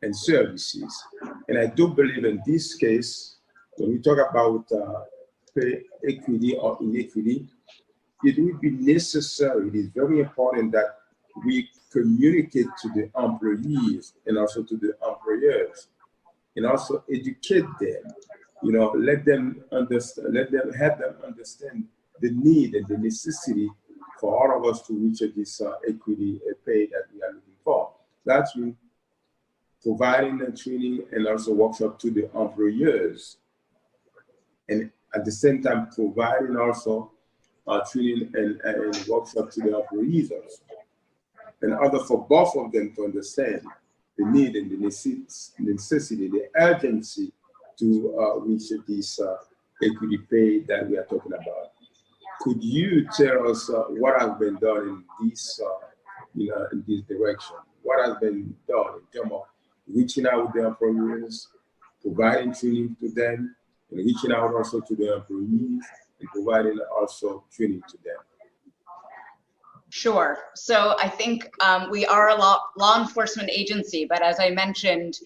and services. And I do believe in this case, when we talk about pay equity or inequity, it would be necessary, it is very important that we communicate to the employees and also to the employers, and also educate them, let them understand, have them understand the need and the necessity for all of us to reach this equity pay that we are looking for. That's mean providing the training and also workshop to the employers, and at the same time providing also training and workshop to the employees also, in order for both of them to understand the need and the necessity, the urgency to reach this equity pay that we are talking about. Could you tell us what has been done in this, in this direction? What has been done in terms of reaching out to the employers, providing training to them, and reaching out also to the employees, and providing also training to them? Sure. So I think we are a law enforcement agency, but as I mentioned,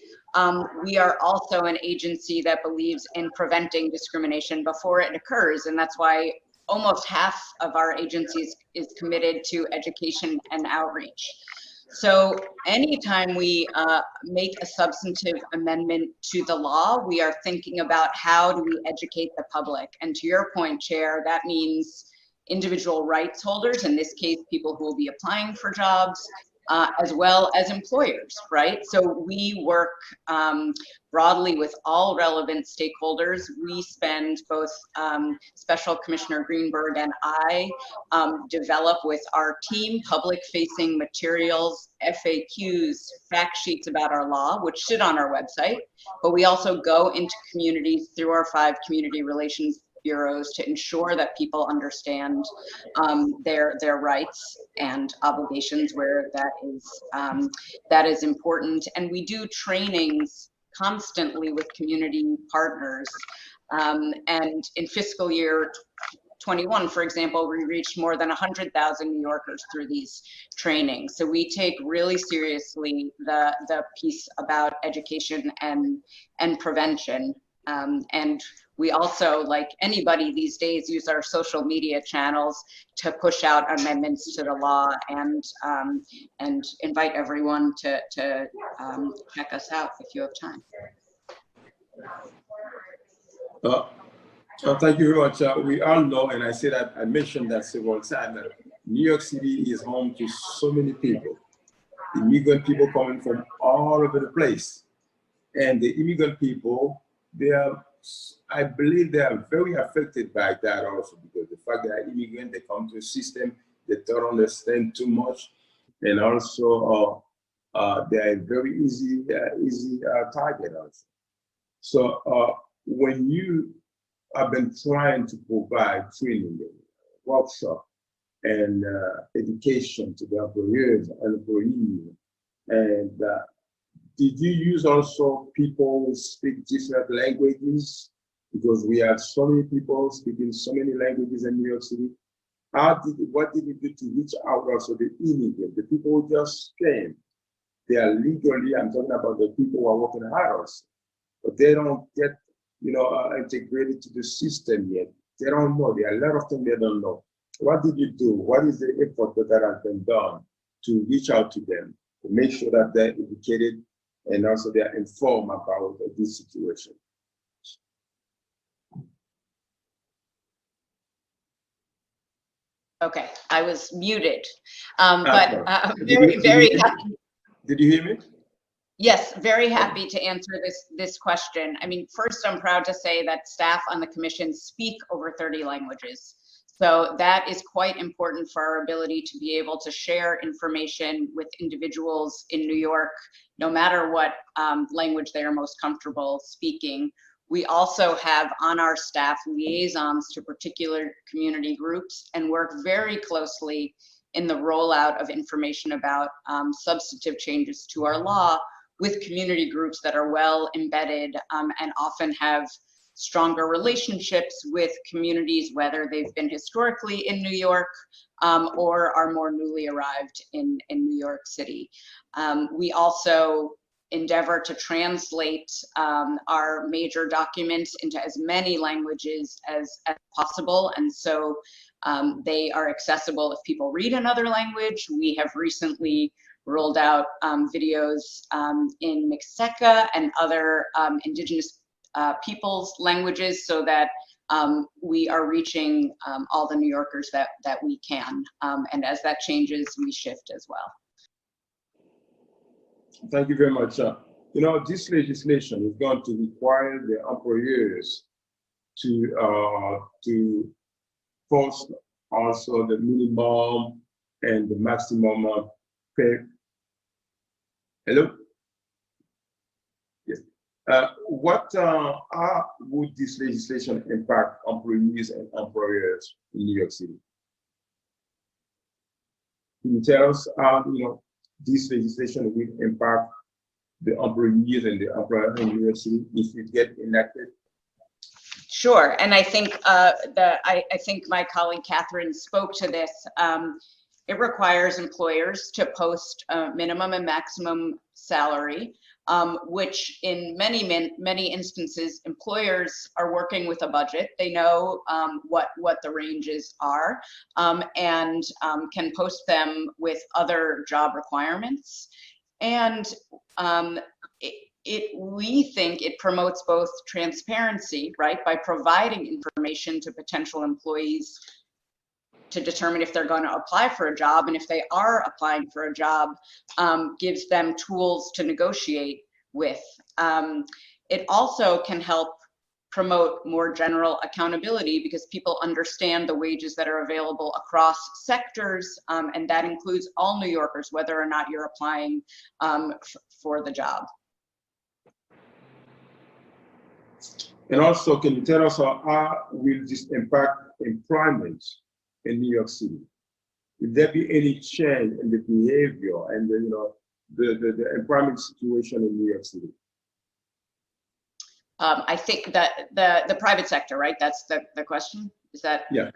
we are also an agency that believes in preventing discrimination before it occurs. And that's why almost half of our agencies is committed to education and outreach. So anytime we make a substantive amendment to the law, we are thinking about how do we educate the public. And to your point, Chair, that means individual rights holders, in this case, people who will be applying for jobs, as well as employers, right? So we work broadly with all relevant stakeholders. We spend, both Special Commissioner Greenberg and I develop with our team public-facing materials, FAQs, fact sheets about our law, which sit on our website, but we also go into communities through our 5 community relations bureaus to ensure that people understand their rights and obligations where that is important. And we do trainings constantly with community partners. And in fiscal year 21, for example, we reached more than 100,000 New Yorkers through these trainings. So we take really seriously the piece about education and prevention. And we also, like anybody these days, use our social media channels to push out amendments to the law, and invite everyone to check us out if you have time. Thank you very much. We all know, and I mentioned that several times, that New York City is home to so many people. Immigrant people coming from all over the place. And the immigrant people, I believe they are very affected by that also, because the fact that they're immigrant, they come to a system, they don't understand too much, and also they are very easy target also. So when you have been trying to provide training, workshop, and education to the employers and employees, and did you use also people who speak different languages? Because we have so many people speaking so many languages in New York City. What did you do to reach out also the immigrants, the people who just came? They are legally, I'm talking about the people who are working hard also, but they don't get, integrated to the system yet. They don't know. There are a lot of things they don't know. What did you do? What is the effort that has been done to reach out to them, to make sure that they're educated and also they're informed about this situation? Okay, I was muted, but very happy. Did you hear me? Yes, very happy to answer this question. I mean, first, I'm proud to say that staff on the commission speak over 30 languages. So that is quite important for our ability to be able to share information with individuals in New York, no matter what language they are most comfortable speaking. We also have on our staff liaisons to particular community groups and work very closely in the rollout of information about substantive changes to our law with community groups that are well embedded and often have stronger relationships with communities, whether they've been historically in New York or are more newly arrived in New York City. We also endeavor to translate our major documents into as many languages as possible. And so they are accessible if people read another language. We have recently rolled out videos in Mixteca and other indigenous people's languages so that we are reaching all the New Yorkers that we can. And as that changes, we shift as well. Thank you very much. You know, this legislation is going to require the employers to post also the minimum and the maximum pay. Hello? Yes. How would this legislation impact employees and employers in New York City? Can you tell us how, you know, this legislation will impact the employees and the employers in New York City if it gets enacted? Sure, and I think I think my colleague Catherine spoke to this. It requires employers to post a minimum and maximum salary, which in many instances, employers are working with a budget. They know what the ranges are and can post them with other job requirements. And we think it promotes both transparency, right, by providing information to potential employees to determine if they're going to apply for a job, and if they are applying for a job, gives them tools to negotiate with. It also can help promote more general accountability because people understand the wages that are available across sectors, and that includes all New Yorkers, whether or not you're applying for the job. And also, can you tell us how will this impact employment in New York City? Will there be any change in the behavior and the employment situation in New York City? I think that the private sector, right? That's the question. Is that? Yeah.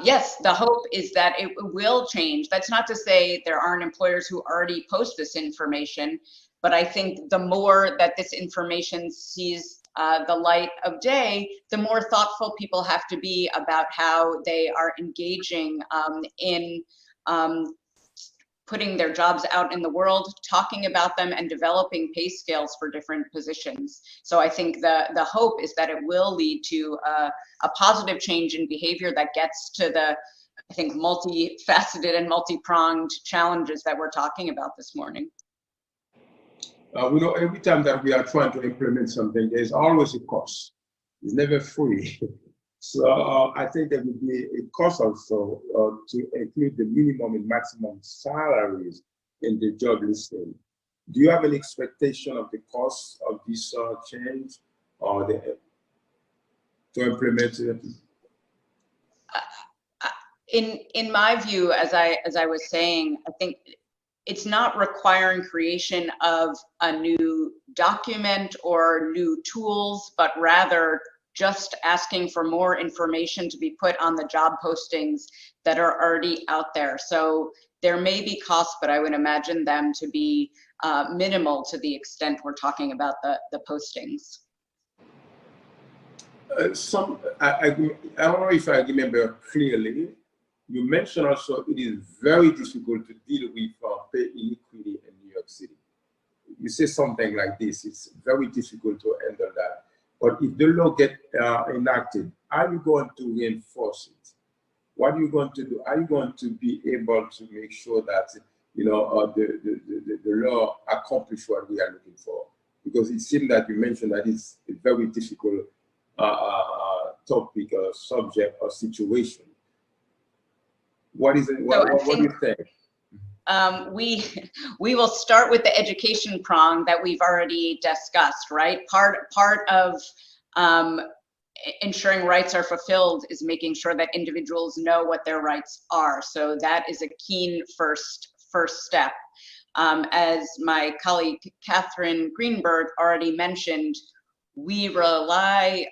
Yes, the hope is that it will change. That's not to say there aren't employers who already post this information, but I think the more that this information sees the light of day, the more thoughtful people have to be about how they are engaging in putting their jobs out in the world, talking about them, and developing pay scales for different positions. So I think the hope is that it will lead to a positive change in behavior that gets to the, I think, multifaceted and multi-pronged challenges that we're talking about this morning. We know every time that we are trying to implement something, there's always a cost. It's never free. So I think there will be a cost also to include the minimum and maximum salaries in the job listing. Do you have an expectation of the cost of this change or to implement it? In my view, as I was saying, I think it's not requiring creation of a new document or new tools, but rather just asking for more information to be put on the job postings that are already out there. So there may be costs, but I would imagine them to be minimal to the extent we're talking about the postings. I don't know if I remember clearly. You mentioned also it is very difficult to deal with pay inequity in New York City. You say something like this, it's very difficult to handle that. But if the law gets enacted, are you going to reinforce it? What are you going to do? Are you going to be able to make sure that the law accomplishes what we are looking for? Because it seems that you mentioned that it's a very difficult topic or subject or situation. What is it? What do you think? We will start with the education prong that we've already discussed, right? Part of ensuring rights are fulfilled is making sure that individuals know what their rights are. So that is a keen first step. As my colleague Catherine Greenberg already mentioned, we rely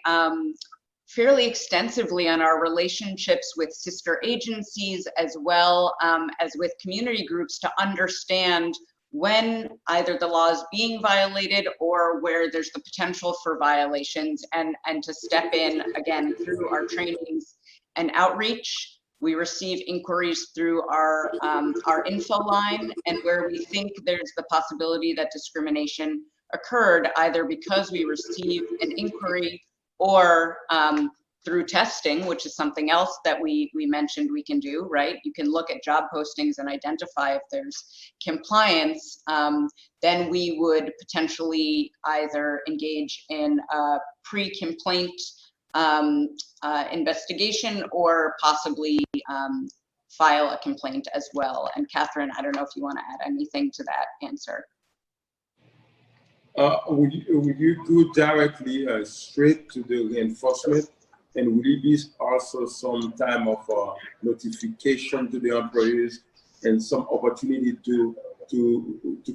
fairly extensively on our relationships with sister agencies as well as with community groups to understand when either the law is being violated or where there's the potential for violations, and to step in again through our trainings and outreach. We receive inquiries through our info line, and where we think there's the possibility that discrimination occurred, either because we receive an inquiry or through testing, which is something else that we mentioned we can do, right? You can look at job postings and identify if there's compliance. Then we would potentially either engage in a pre-complaint investigation or possibly file a complaint as well. And Catherine, I don't know if you want to add anything to that answer. Would you go directly straight to the reinforcement? And will it be also some time of notification to the employees and some opportunity to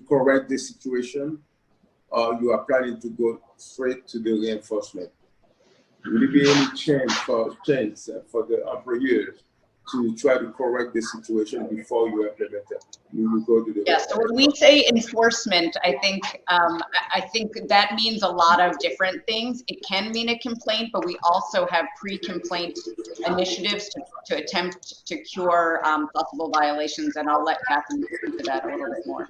correct the situation? Or you are planning to go straight to the reinforcement? Will there be any chance for the employers to try to correct the situation before you implement it? You will go to the Yes. So when we say enforcement, I think that means a lot of different things. It can mean a complaint, but we also have pre-complaint initiatives to attempt to cure possible violations. And I'll let Catherine speak to that a little bit more.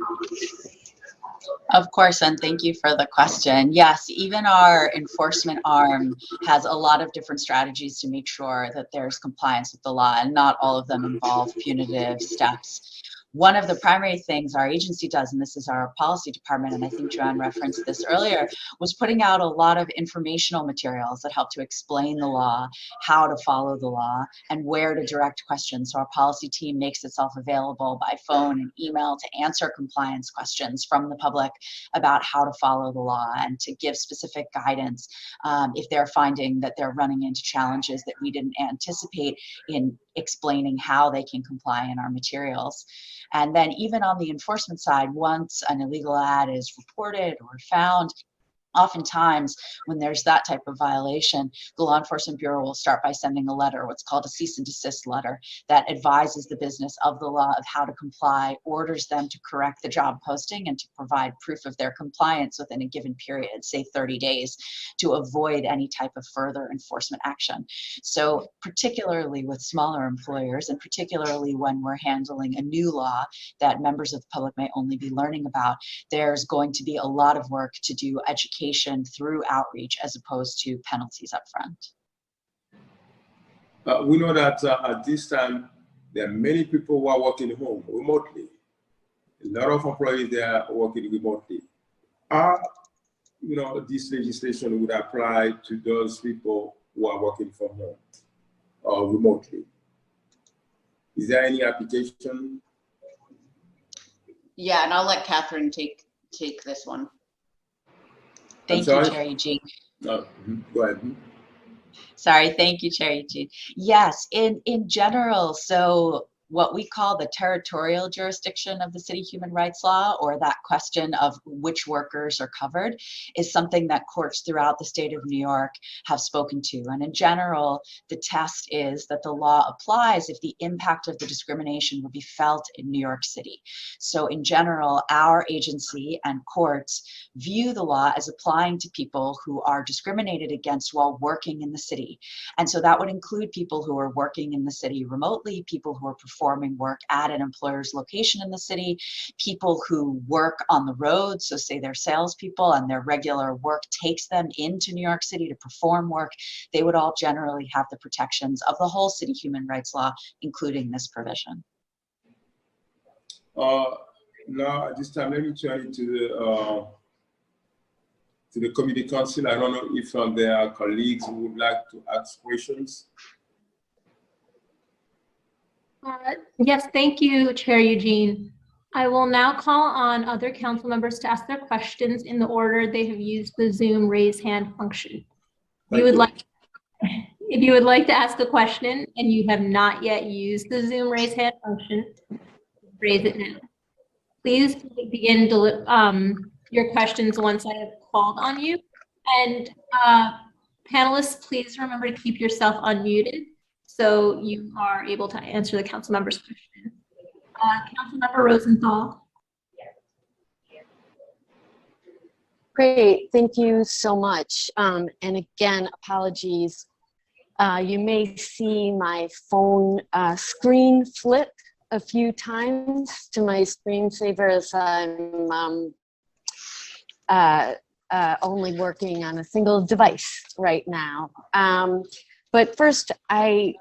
Of course, and thank you for the question. Yes, even our enforcement arm has a lot of different strategies to make sure that there's compliance with the law, and not all of them involve punitive steps. One of the primary things our agency does, and this is our policy department, and I think Joanne referenced this earlier, was putting out a lot of informational materials that help to explain the law, how to follow the law, and where to direct questions. So our policy team makes itself available by phone and email to answer compliance questions from the public about how to follow the law and to give specific guidance if they're finding that they're running into challenges that we didn't anticipate in explaining how they can comply in our materials. And then even on the enforcement side, once an illegal ad is reported or found, oftentimes when there's that type of violation, the Law Enforcement Bureau will start by sending a letter, what's called a cease and desist letter, that advises the business of the law of how to comply, orders them to correct the job posting and to provide proof of their compliance within a given period, say 30 days, to avoid any type of further enforcement action. So particularly with smaller employers, and particularly when we're handling a new law that members of the public may only be learning about, there's going to be a lot of work to do education through outreach as opposed to penalties up front. We know that at this time, there are many people who are working home remotely. A lot of employees, they are working remotely. This legislation would apply to those people who are working from home or remotely. Is there any application? Yeah, and I'll let Catherine take this one. Thank you, Chair Eugene. Go ahead. Sorry, thank you, Chair Eugene. Yes, in general, so what we call the territorial jurisdiction of the city human rights law, or that question of which workers are covered, is something that courts throughout the state of New York have spoken to. And in general, the test is that the law applies if the impact of the discrimination will be felt in New York City. So in general, our agency and courts view the law as applying to people who are discriminated against while working in the city. And so that would include people who are working in the city remotely, people who are performing work at an employer's location in the city, people who work on the road, so say they're salespeople and their regular work takes them into New York City to perform work. They would all generally have the protections of the whole city human rights law, including this provision. Now, at this time, let me turn to the Community Council. I don't know if there are colleagues who would like to ask questions. Yes, thank you, Chair Eugene. I will now call on other council members to ask their questions in the order they have used the Zoom raise hand function. If you would like to ask a question and you have not yet used the Zoom raise hand function, raise it now. Please begin your questions once I have called on you. And panelists, please remember to keep yourself unmuted so you are able to answer the council member's question. Councilmember Rosenthal. Great, thank you so much. And again, apologies. You may see my phone screen flip a few times to my screensaver as I'm only working on a single device right now. But first, I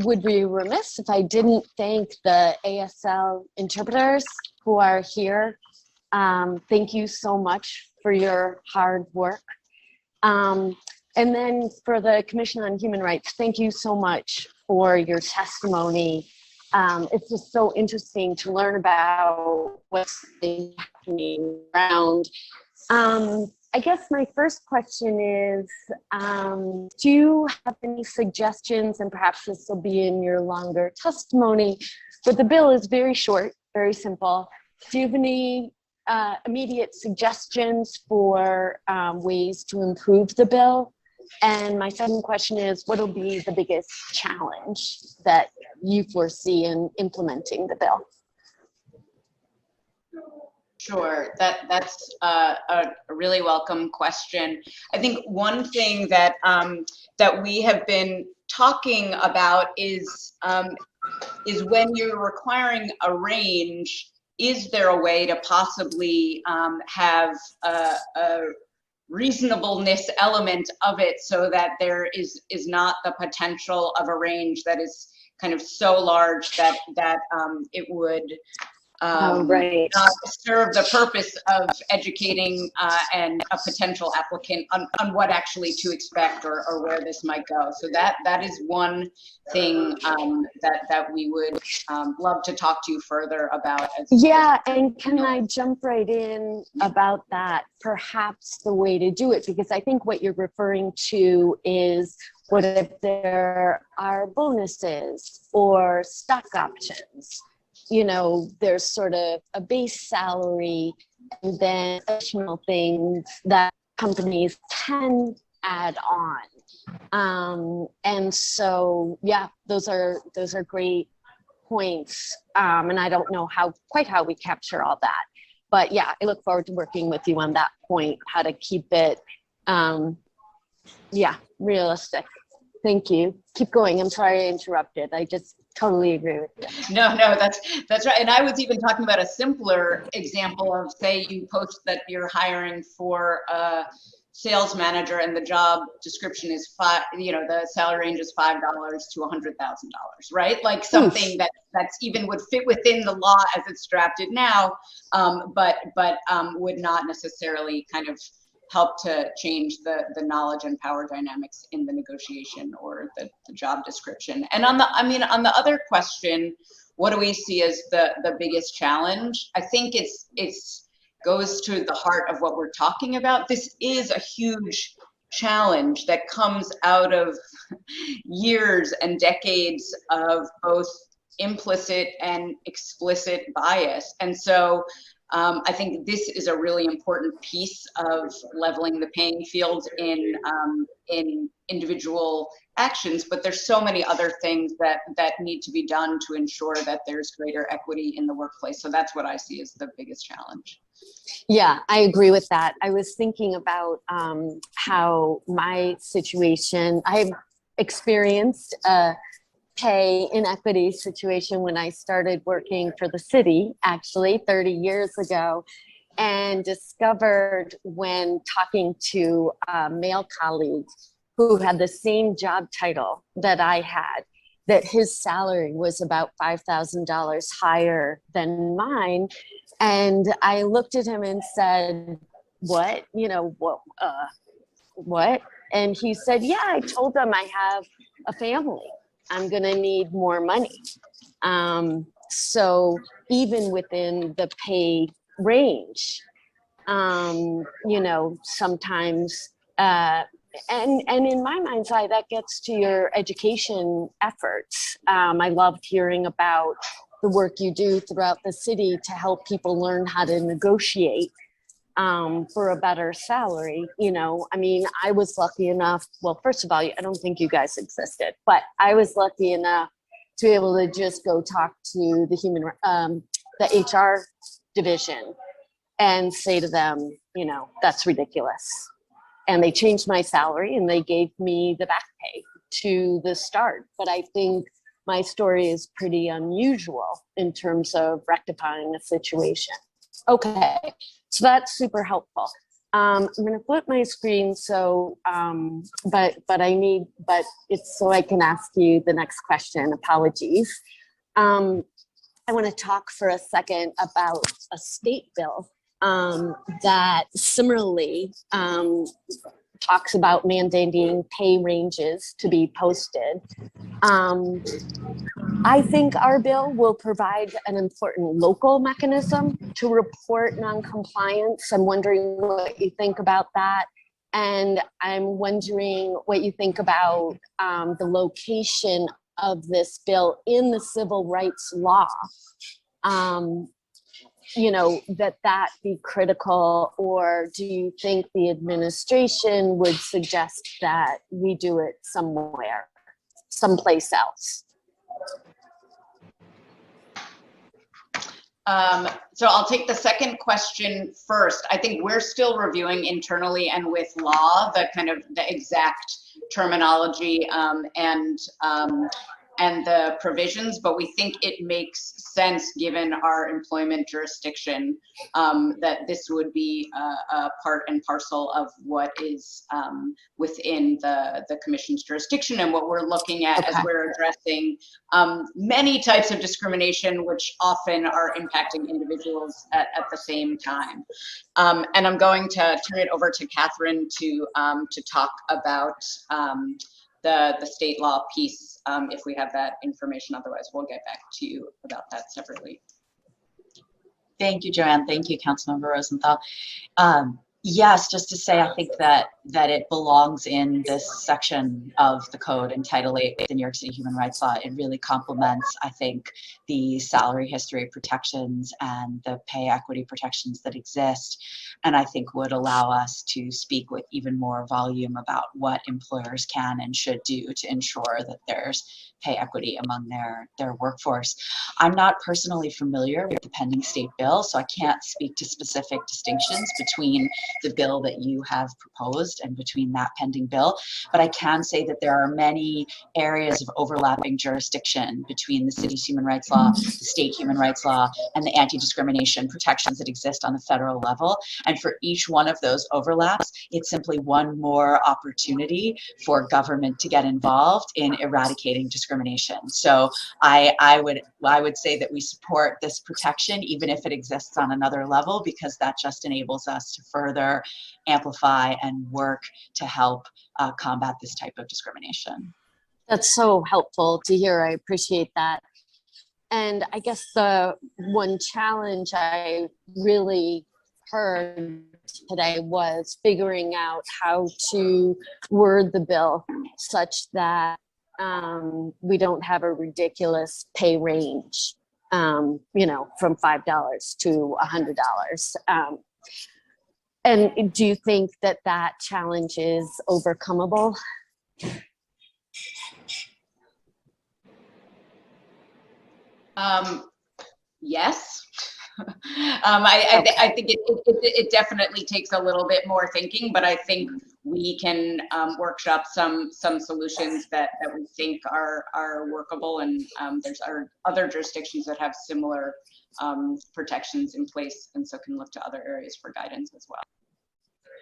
would be remiss if I didn't thank the ASL interpreters who are here. Thank you so much for your hard work. And then for the Commission on Human Rights, thank you so much for your testimony. It's just so interesting to learn about what's happening around. I guess my first question is, do you have any suggestions, and perhaps this will be in your longer testimony, but the bill is very short, very simple. Do you have any immediate suggestions for ways to improve the bill? And my second question is, what will be the biggest challenge that you foresee in implementing the bill? Sure, that's a really welcome question. I think one thing that that we have been talking about is when you're requiring a range, is there a way to possibly have a reasonableness element of it so that there is not the potential of a range that is kind of so large that it would Right. serve the purpose of educating and a potential applicant on what actually to expect or where this might go. So that is one thing that we would love to talk to you further about. Yeah, and can I jump right in about that? Perhaps the way to do it, because I think what you're referring to is, what if there are bonuses or stock options? You know, there's sort of a base salary and then additional things that companies can add on. And so, yeah, those are great points. And I don't know quite how we capture all that. But yeah, I look forward to working with you on that point, how to keep it, realistic. Thank you. Keep going. I'm sorry I interrupted. I just totally agree with you. No, that's right. And I was even talking about a simpler example of, say you post that you're hiring for a sales manager and the job description is the salary range is $5 to $100,000, right? Like something that's even would fit within the law as it's drafted now, but would not necessarily kind of help to change the knowledge and power dynamics in the negotiation or the job description. And on the other question, what do we see as the biggest challenge? I think it's goes to the heart of what we're talking about. This is a huge challenge that comes out of years and decades of both implicit and explicit bias. And so I think this is a really important piece of leveling the paying field in individual actions, but there's so many other things that need to be done to ensure that there's greater equity in the workplace. So that's what I see as the biggest challenge. Yeah, I agree with that. I was thinking about how my situation, I've experienced a pay inequity situation when I started working for the city, actually 30 years ago, and discovered when talking to a male colleague who had the same job title that I had, that his salary was about $5,000 higher than mine. And I looked at him and said, what? What? And he said, yeah, I told them I have a family. I'm going to need more money. So even within the pay range, sometimes, and in my mind's eye, that gets to your education efforts. I loved hearing about the work you do throughout the city to help people learn how to negotiate for a better salary. You know, I mean, I was lucky enough, well, first of all, I don't think you guys existed, but I was lucky enough to be able to just go talk to the HR division and say to them, you know, that's ridiculous. And they changed my salary and they gave me the back pay to the start. But I think my story is pretty unusual in terms of rectifying a situation. Okay, so that's super helpful. I'm going to flip my screen, so but it's so I can ask you the next question. Apologies. I want to talk for a second about a state bill that similarly talks about mandating pay ranges to be posted. I think our bill will provide an important local mechanism to report noncompliance. I'm wondering what you think about that. And I'm wondering what you think about the location of this bill in the civil rights law. You know, that be critical, or do you think the administration would suggest that we do it somewhere, someplace else? So I'll take the second question first. I think we're still reviewing internally and with law the kind of the exact terminology and the provisions, but we think it makes sense given our employment jurisdiction that this would be a part and parcel of what is within the commission's jurisdiction and what we're looking at as we're addressing many types of discrimination, which often are impacting individuals at the same time. And I'm going to turn it over to Catherine to talk about the state law piece, if we have that information. Otherwise, we'll get back to you about that separately. Thank you, Joanne. Thank you, Councilmember Rosenthal. Yes, just to say, I think that it belongs in this section of the code in Title 8 of the New York City Human Rights Law. It really complements, I think, the salary history protections and the pay equity protections that exist, and I think would allow us to speak with even more volume about what employers can and should do to ensure that there's pay equity among their workforce. I'm not personally familiar with the pending state bill, so I can't speak to specific distinctions between the bill that you have proposed and between that pending bill, but I can say that there are many areas of overlapping jurisdiction between the city's human rights law, the state human rights law, and the anti-discrimination protections that exist on the federal level. And for each one of those overlaps, it's simply one more opportunity for government to get involved in eradicating discrimination. So I would say that we support this protection, even if it exists on another level, because that just enables us to further amplify and work to help combat this type of discrimination. That's so helpful to hear. I appreciate that. And I guess the one challenge I really heard today was figuring out how to word the bill such that we don't have a ridiculous pay range, you know, from $5 to $100. And do you think that challenge is overcomable? Yes. I think it definitely takes a little bit more thinking, but I think we can workshop some solutions that we think are workable, and there's other jurisdictions that have similar protections in place, and so can look to other areas for guidance as well.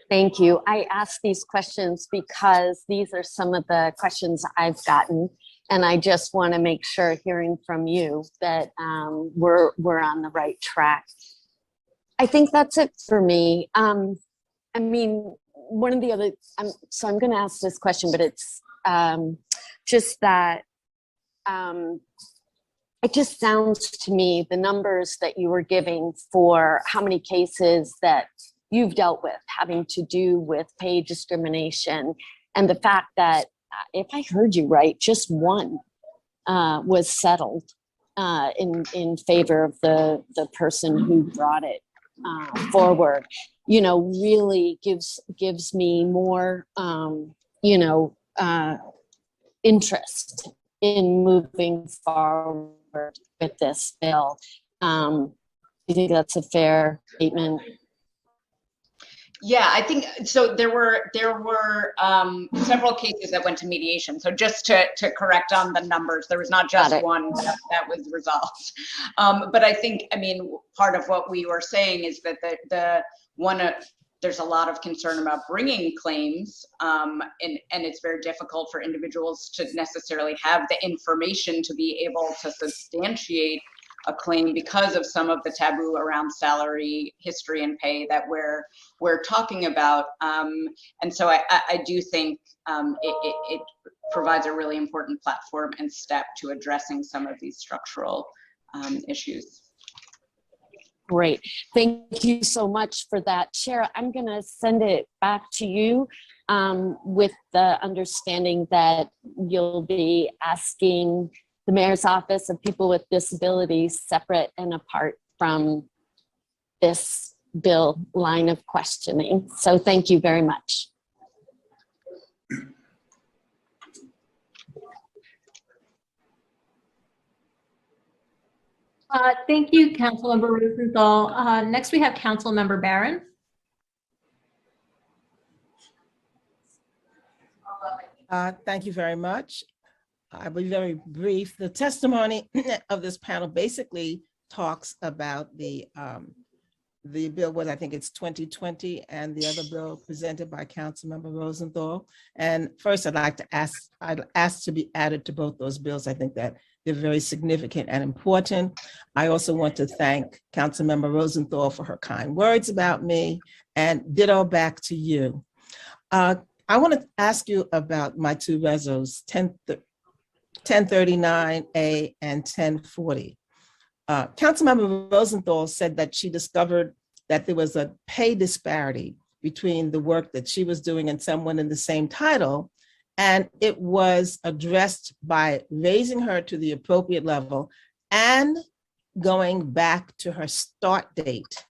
Thank you. I ask these questions because these are some of the questions I've gotten, and I just want to make sure, hearing from you, that we're on the right track. I think that's it for me. I mean, one of the other, so I'm going to ask this question, but it's just that it just sounds to me, the numbers that you were giving for how many cases that you've dealt with having to do with pay discrimination, and the fact that, if I heard you right, just one was settled. in favor of the person who brought it forward, you know, really gives me more, you know, interest in moving forward with this bill. I think that's a fair statement. Yeah, I think so. There were several cases that went to mediation. So just to correct on the numbers, there was not just one that was resolved. But I think, I mean, part of what we were saying is that there's a lot of concern about bringing claims, and it's very difficult for individuals to necessarily have the information to be able to substantiate a claim because of some of the taboo around salary, history, and pay that we're talking about. And so I do think it provides a really important platform and step to addressing some of these structural issues. Great. Thank you so much for that, Chair. I'm going to send it back to you with the understanding that you'll be asking the Mayor's Office of People with Disabilities separate and apart from this bill line of questioning. So thank you very much. Thank you, Councilmember Rosenthal. Next, we have Councilmember Barron. Thank you very much. I'll be very brief. The testimony of this panel basically talks about the bill, what I think it's 2020, and the other bill presented by Councilmember Rosenthal. And first, I'd ask to be added to both those bills. I think that they're very significant and important. I also want to thank Councilmember Rosenthal for her kind words about me, and ditto back to you. I want to ask you about my two resos, 1039A and 1040. Councilmember Rosenthal said that she discovered that there was a pay disparity between the work that she was doing and someone in the same title, and it was addressed by raising her to the appropriate level and going back to her start date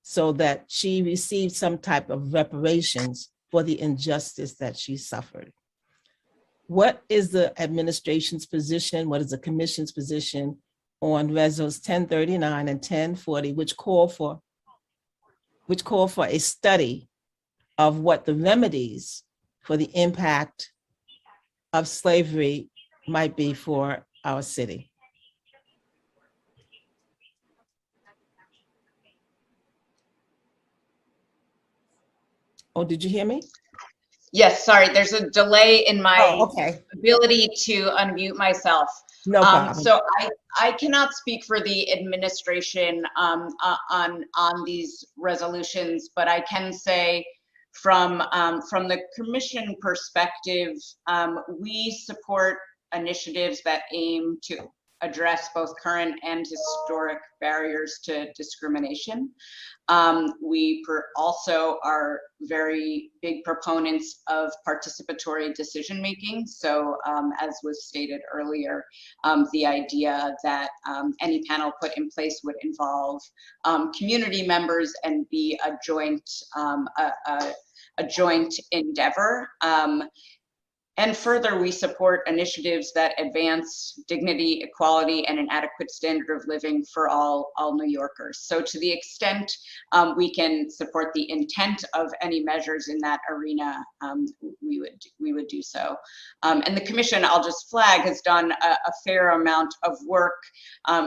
so that she received some type of reparations for the injustice that she suffered. What is the administration's position? What is the commission's position on Resos 1039 and 1040, which call for a study of what the remedies for the impact of slavery might be for our city? Oh, did you hear me? Yes, sorry, there's a delay in my okay. ability to unmute myself. No problem. So I cannot speak for the administration on these resolutions, but I can say from the commission perspective, we support initiatives that aim to address both current and historic barriers to discrimination. We also are very big proponents of participatory decision-making. So as was stated earlier, the idea that any panel put in place would involve community members and be a joint endeavor. And further, we support initiatives that advance dignity, equality, and an adequate standard of living for all New Yorkers. So to the extent we can support the intent of any measures in that arena, we would do so. And the commission, I'll just flag, has done a fair amount of work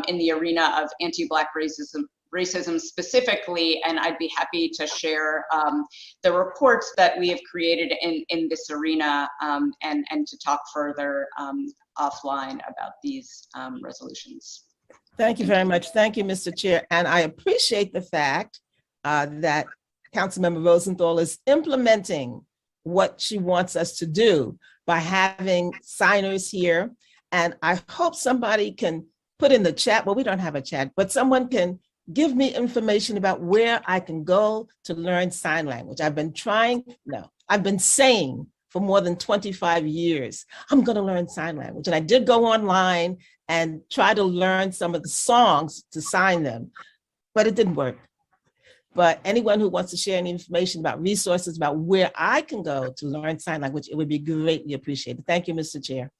in the arena of anti-Black racism specifically, and I'd be happy to share the reports that we have created in this arena and to talk further offline about these resolutions. Thank you very much. Thank you, Mr. Chair. And I appreciate the fact that Councilmember Rosenthal is implementing what she wants us to do by having signers here. And I hope somebody can put in the chat, well, we don't have a chat, but someone can give me information about where I can go to learn sign language. I've been saying for more than 25 years. I'm going to learn sign language. And I did go online and try to learn some of the songs to sign them, but it didn't work. But anyone who wants to share any information about resources about where I can go to learn sign language, it would be greatly appreciated. Thank you, Mr. Chair.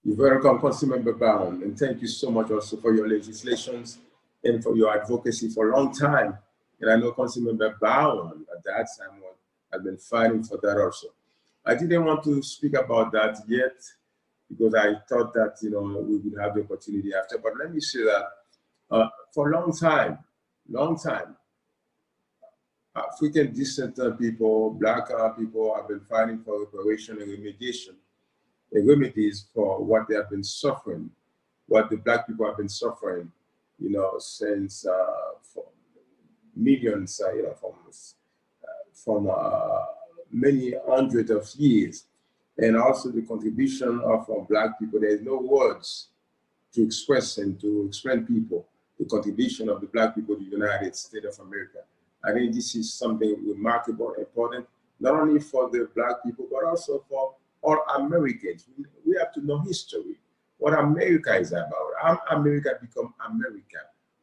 You're welcome, Councilmember Brown, and thank you so much also for your legislations and for your advocacy for a long time. And I know Councilmember Brown at that time had been fighting for that also. I didn't want to speak about that yet because I thought that we would have the opportunity after. But let me say that for a long time, African descent people, Black people have been fighting for reparation and remediation. Remedies for what they have been suffering, what the Black people have been suffering, since for millions, from many hundreds of years, and also the contribution of Black people. There is no words to express and to explain people the contribution of the Black people to the United States of America. I think this is something remarkable, important, not only for the Black people, but also for all Americans. We have to know history, what America is about, how America become America,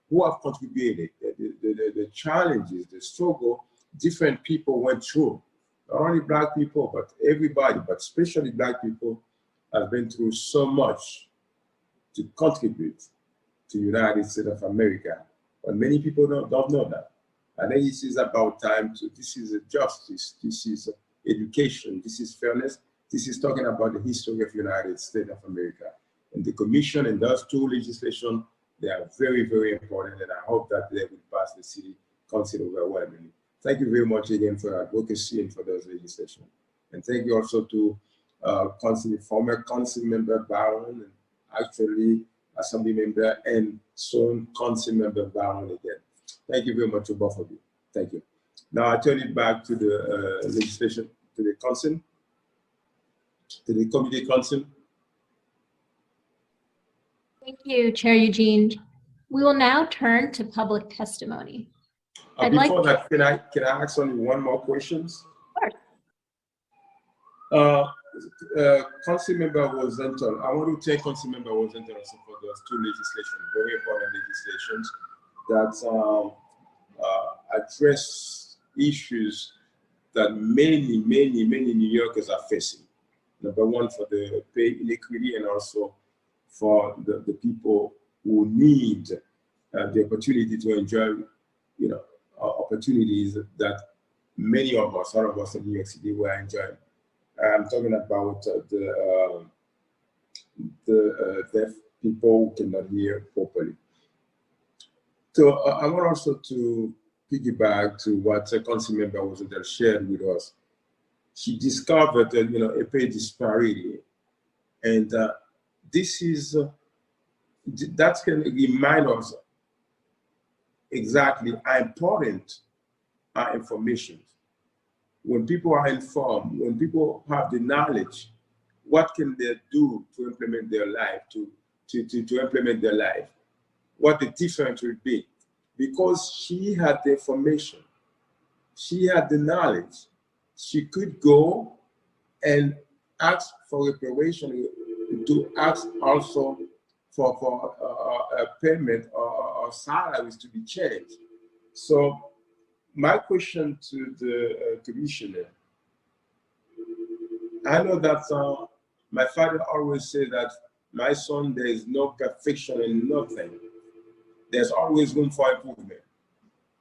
who have contributed, the challenges, the struggle different people went through. Not only Black people, but everybody, but especially Black people have been through so much to contribute to the United States of America. But many people don't know that. I think this is about time this is justice, this is education, this is fairness. This is talking about the history of the United States of America. And the commission and those two legislation, they are very, very important. And I hope that they will pass the city council overwhelmingly. Thank you very much again for your advocacy and for those legislation. And thank you also to former council member Brown, and actually assembly member and soon council member Brown again. Thank you very much to both of you. Thank you. Now I turn it back to the legislation, to the council. To the committee council. Thank you, Chair Eugene. We will now turn to public testimony. Before that, can I ask only one more question? Sure. Councilmember Rosenthal, I want to thank Councilmember Rosenthal also for those two legislations, very important legislations that address issues that many New Yorkers are facing. Number one, for the pay inequity, and also for the people who need the opportunity to enjoy, opportunities that many of us, all of us in New York City, were enjoying. I'm talking about the deaf people who cannot hear properly. So I want also to piggyback to what Councilmember Rosenthal shared with us. She discovered a pay disparity, and that can remind us exactly how important our information. When people are informed, when people have the knowledge, what can they do to implement their life, to implement their life? What the difference will be? Because she had the information, she had the knowledge, she could go and ask for reparation, to ask also for a payment or salaries to be changed. So my question to the commissioner, I know that my father always said that, my son, there is no perfection in nothing. There's always room for improvement.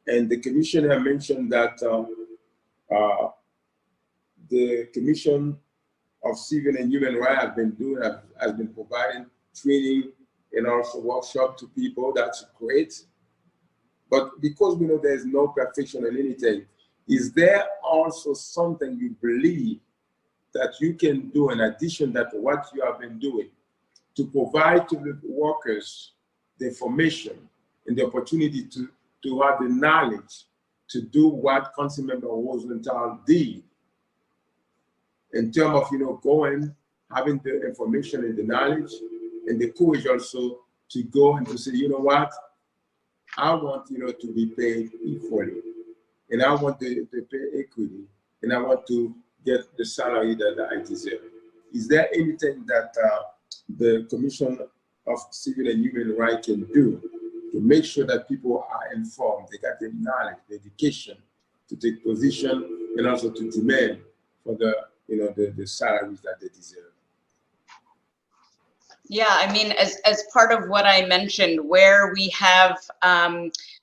And the commissioner mentioned that the Commission of Civil and Human Rights has been providing training and also workshop to people. That's great. But because we know there's no perfection in anything, is there also something you believe that you can do in addition to what you have been doing to provide to the workers the information and the opportunity to have the knowledge to do what Councilmember Rosenthal did in terms of going, having the information and the knowledge and the courage also to go and to say, you know what, I want to be paid equally, and I want to pay equity, and I want to get the salary that I deserve. Is there anything that the Commission of Civil and Human Rights can do to make sure that people are informed, they got the knowledge, the education to take position, and also to demand for the salaries that they deserve? Yeah, I mean, as part of what I mentioned, where we have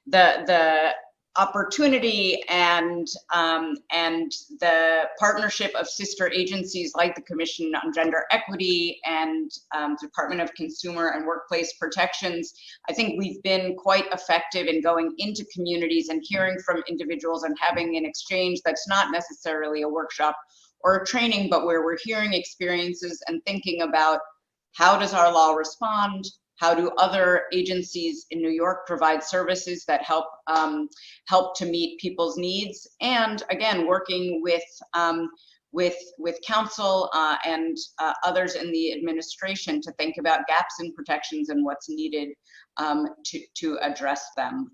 the opportunity and the partnership of sister agencies like the Commission on Gender Equity and Department of Consumer and Workplace Protections, I think we've been quite effective in going into communities and hearing from individuals and having an exchange that's not necessarily a workshop or a training, but where we're hearing experiences and thinking about how does our law respond? How do other agencies in New York provide services that help to meet people's needs? And again, working with counsel and others in the administration to think about gaps in protections and what's needed to address them.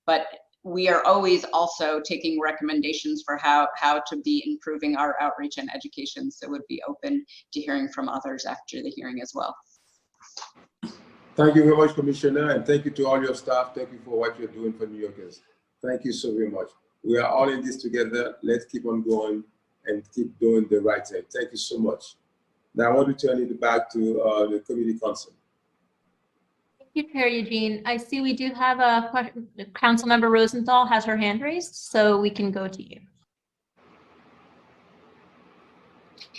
But we are always also taking recommendations for how to be improving our outreach and education. So would be open to hearing from others after the hearing as well. Thank you very much, Commissioner, and thank you to all your staff. Thank you for what you're doing for New Yorkers. Thank you so very much. We are all in this together. Let's keep on going and keep doing the right thing. Thank you so much. Now I want to turn it back to the Community Council. Thank you, Chair Eugene. I see we do have a question. Councilmember Rosenthal has her hand raised, so we can go to you.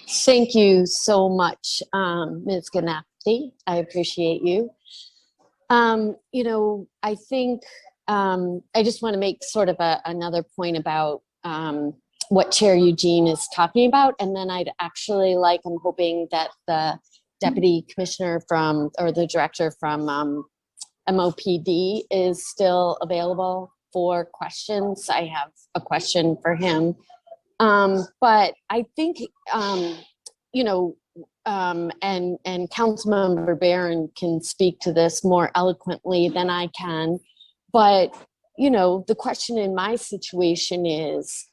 Thank you so much, Ms. Ganapti. I appreciate you. You know, I think I just want to make sort of another point about what Chair Eugene is talking about, and then I'd actually I'm hoping that the Deputy Commissioner or the Director from MOPD is still available for questions. I have a question for him. But I think, you know, and Councilmember Barron can speak to this more eloquently than I can. But, you know, the question in my situation is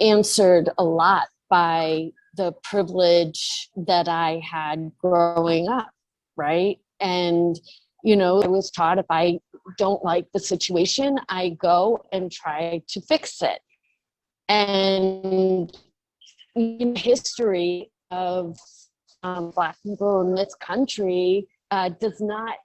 answered a lot by the privilege that I had growing up, right? And, you know, I was taught if I don't like the situation, I go and try to fix it. And in history of Black people in this country does not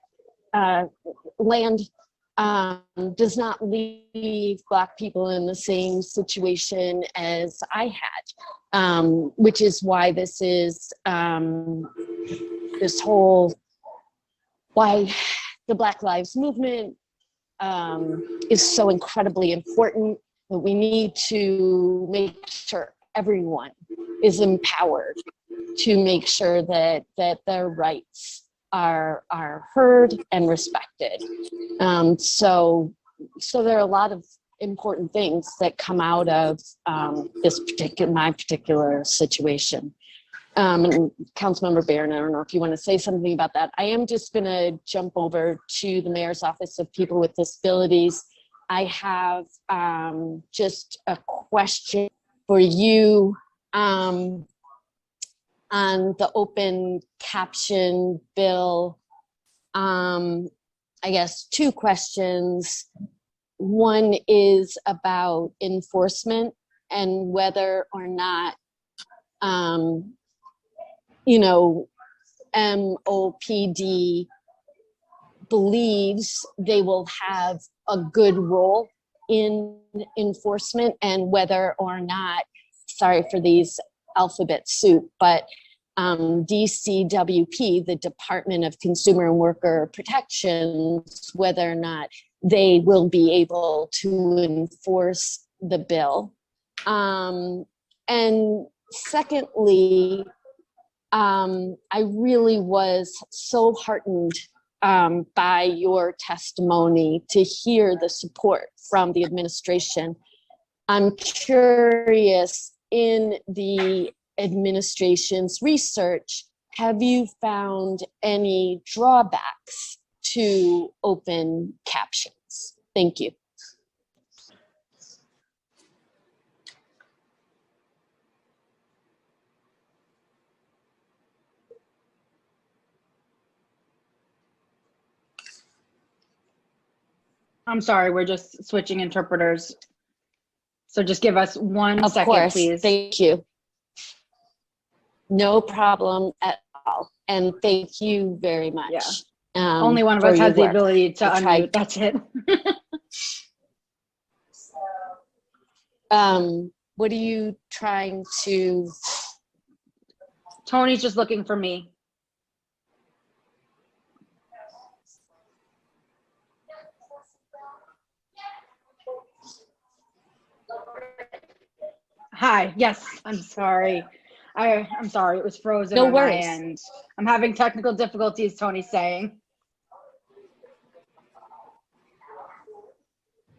leave Black people in the same situation as I had, which is why this is why the Black Lives Movement is so incredibly important. That we need to make sure everyone is empowered to make sure that their rights are heard and respected. So there are a lot of important things that come out of my particular situation. And Councilmember Barron, I don't know if you want to say something about that. I am just going to jump over to the Mayor's Office of People with Disabilities. I have just a question for you on the open caption bill. I guess two questions. One is about enforcement and whether or not, you know, MOPD believes they will have a good role in enforcement, and whether or not, sorry for these alphabet soup, but DCWP, the Department of Consumer and Worker Protections, whether or not they will be able to enforce the bill. And secondly, I really was so heartened by your testimony to hear the support from the administration. I'm curious, in the administration's research, have you found any drawbacks to open captions? Thank you. I'm sorry, we're just switching interpreters. So just give us 1 Of second, course, please. thank you. No problem at all. And thank you very much. Yeah. Only one of for us your has the work. ability to I tried. unmute, that's it. What are you trying to? Tony's just looking for me. Hi, yes, I'm sorry. I'm sorry, it was frozen No on worries. my end. I'm having technical difficulties, Tony's saying.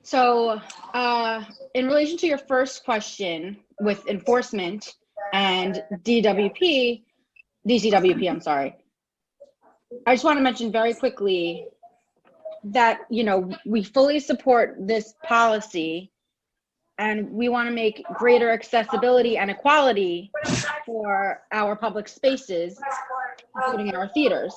So, in relation to your first question with enforcement and DCWP, I'm sorry. I just want to mention very quickly that, you know, we fully support this policy and we want to make greater accessibility and equality for our public spaces, including our theaters.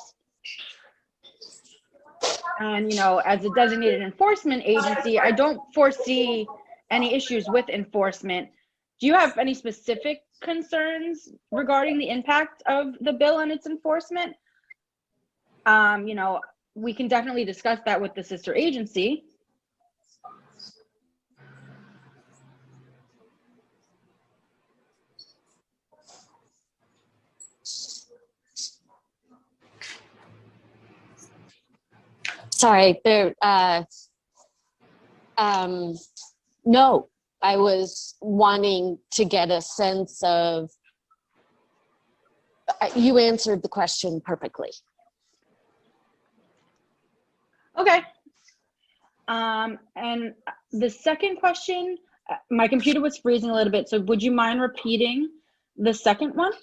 And, you know, as a designated enforcement agency, I don't foresee any issues with enforcement. Do you have any specific concerns regarding the impact of the bill and its enforcement? You know, we can definitely discuss that with the sister agency. Sorry, no, I was wanting to get a sense of, you answered the question perfectly. Okay. And the second question, my computer was freezing a little bit, so would you mind repeating the second one?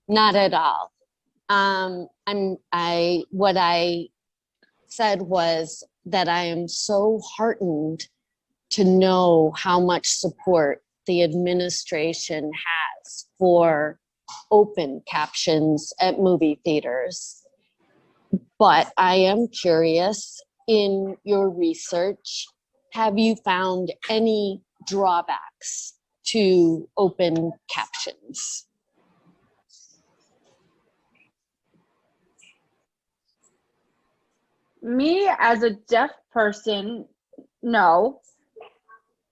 Not at all. What I said was that I am so heartened to know how much support the administration has for open captions at movie theaters. But I am curious, in your research, have you found any drawbacks to open captions? Me as a deaf person, no.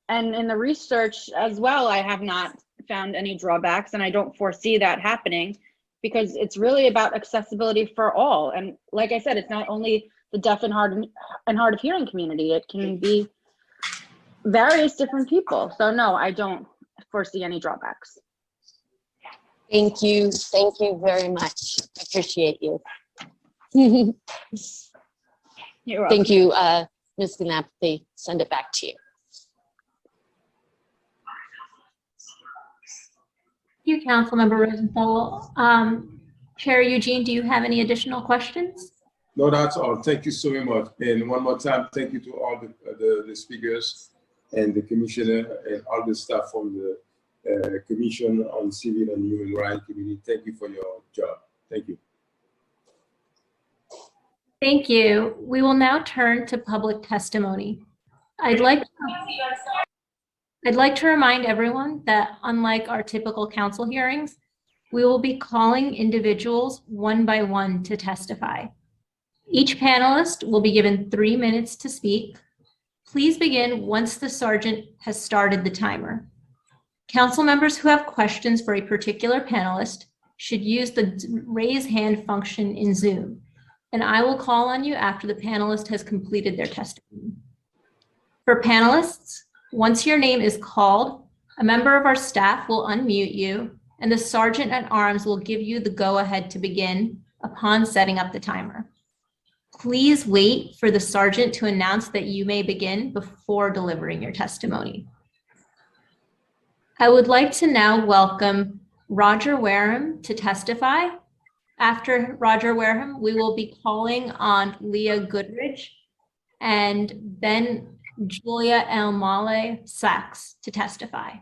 And in the research as well, I have not found any drawbacks, and I don't foresee that happening because it's really about accessibility for all. And like I said, it's not only the deaf and hard of hearing community, it can be various different people. So no, I don't foresee any drawbacks. Thank you very much. I appreciate you. You're welcome. Thank you, Ms. Ganapathy. Send it back to you. Thank you, Councilmember Rosenthal. Chair Eugene, do you have any additional questions? No, that's all. Thank you so much. And one more time, thank you to all the speakers and the commissioner and all the staff from the Commission on Civil and Human Rights Committee. Thank you for your job. Thank you. Thank you. We will now turn to public testimony. I'd like to remind everyone that unlike our typical council hearings, we will be calling individuals one by one to testify. Each panelist will be given 3 minutes to speak. Please begin once the sergeant has started the timer. Council members who have questions for a particular panelist should use the raise hand function in Zoom, and I will call on you after the panelist has completed their testimony. For panelists, once your name is called, a member of our staff will unmute you, and the sergeant at arms will give you the go-ahead to begin upon setting up the timer. Please wait for the sergeant to announce that you may begin before delivering your testimony. I would like to now welcome Roger Wareham to testify. After Roger Wareham, we will be calling on Leah Goodridge and then Julia Elmale Sachs to testify.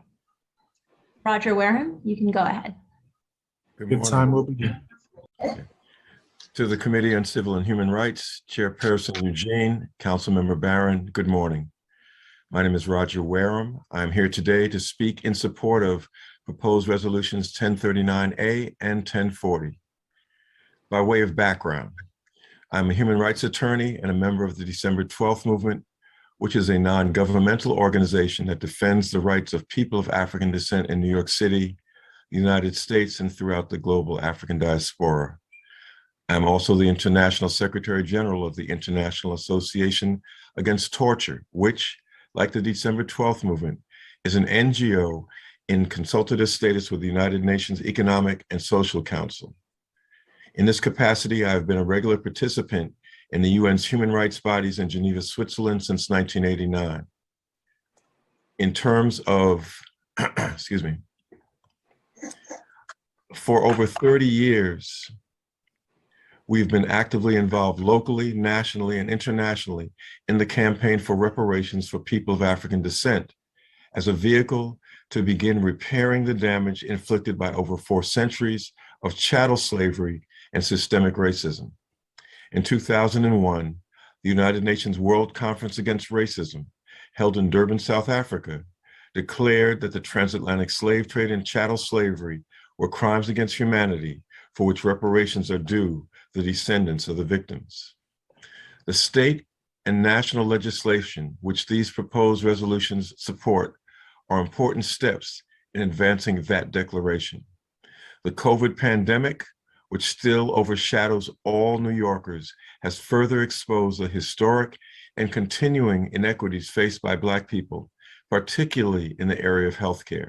Roger Wareham, you can go ahead. Good time will begin. To the Committee on Civil and Human Rights, Chairperson Eugene, Councilmember Barron, good morning. My name is Roger Wareham. I'm here today to speak in support of proposed resolutions 1039A and 1040. By way of background, I'm a human rights attorney and a member of the December 12th Movement, which is a non-governmental organization that defends the rights of people of African descent in New York City, the United States, and throughout the global African diaspora. I'm also the International Secretary General of the International Association Against Torture, which, like the December 12th Movement, is an NGO in consultative status with the United Nations Economic and Social Council. In this capacity, I have been a regular participant in the UN's human rights bodies in Geneva, Switzerland since 1989. In terms of, excuse me, for over 30 years, we've been actively involved locally, nationally, and internationally in the campaign for reparations for people of African descent as a vehicle to begin repairing the damage inflicted by over 4 centuries of chattel slavery and systemic racism. In 2001, the United Nations World Conference Against Racism, held in Durban, South Africa, declared that the transatlantic slave trade and chattel slavery were crimes against humanity for which reparations are due the descendants of the victims. The state and national legislation which these proposed resolutions support are important steps in advancing that declaration. The COVID pandemic, which still overshadows all New Yorkers, has further exposed the historic and continuing inequities faced by Black people, particularly in the area of healthcare.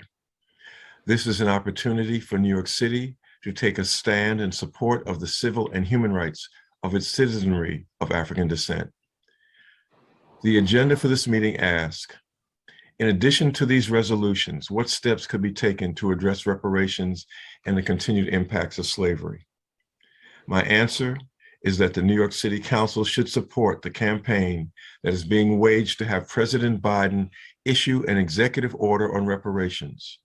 This is an opportunity for New York City to take a stand in support of the civil and human rights of its citizenry of African descent. The agenda for this meeting asks, in addition to these resolutions, what steps could be taken to address reparations and the continued impacts of slavery? My answer is that the New York City Council should support the campaign that is being waged to have President Biden issue an executive order on reparations.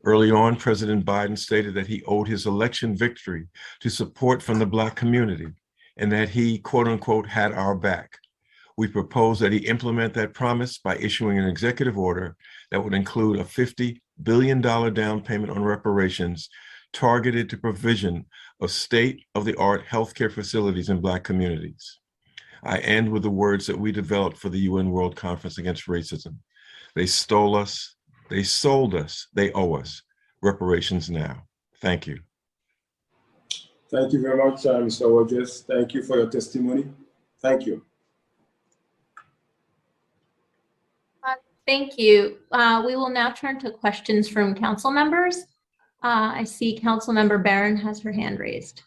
Early on, President Biden stated that he owed his election victory to support from the Black community and that he, quote unquote, had our back. We propose that he implement that promise by issuing an executive order that would include a $50 billion down payment on reparations targeted to provision of state-of-the-art healthcare facilities in Black communities. I end with the words that we developed for the UN World Conference Against Racism. They stole us, they sold us, they owe us. Reparations now. Thank you. Thank you very much, Mr. Rogers. Thank you for your testimony. Thank you. Thank you. We will now turn to questions from council members. I see Councilmember Barron has her hand raised.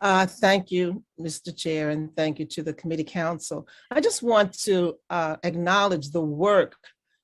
Thank you, Mr. Chair, and thank you to the committee council. I just want to acknowledge the work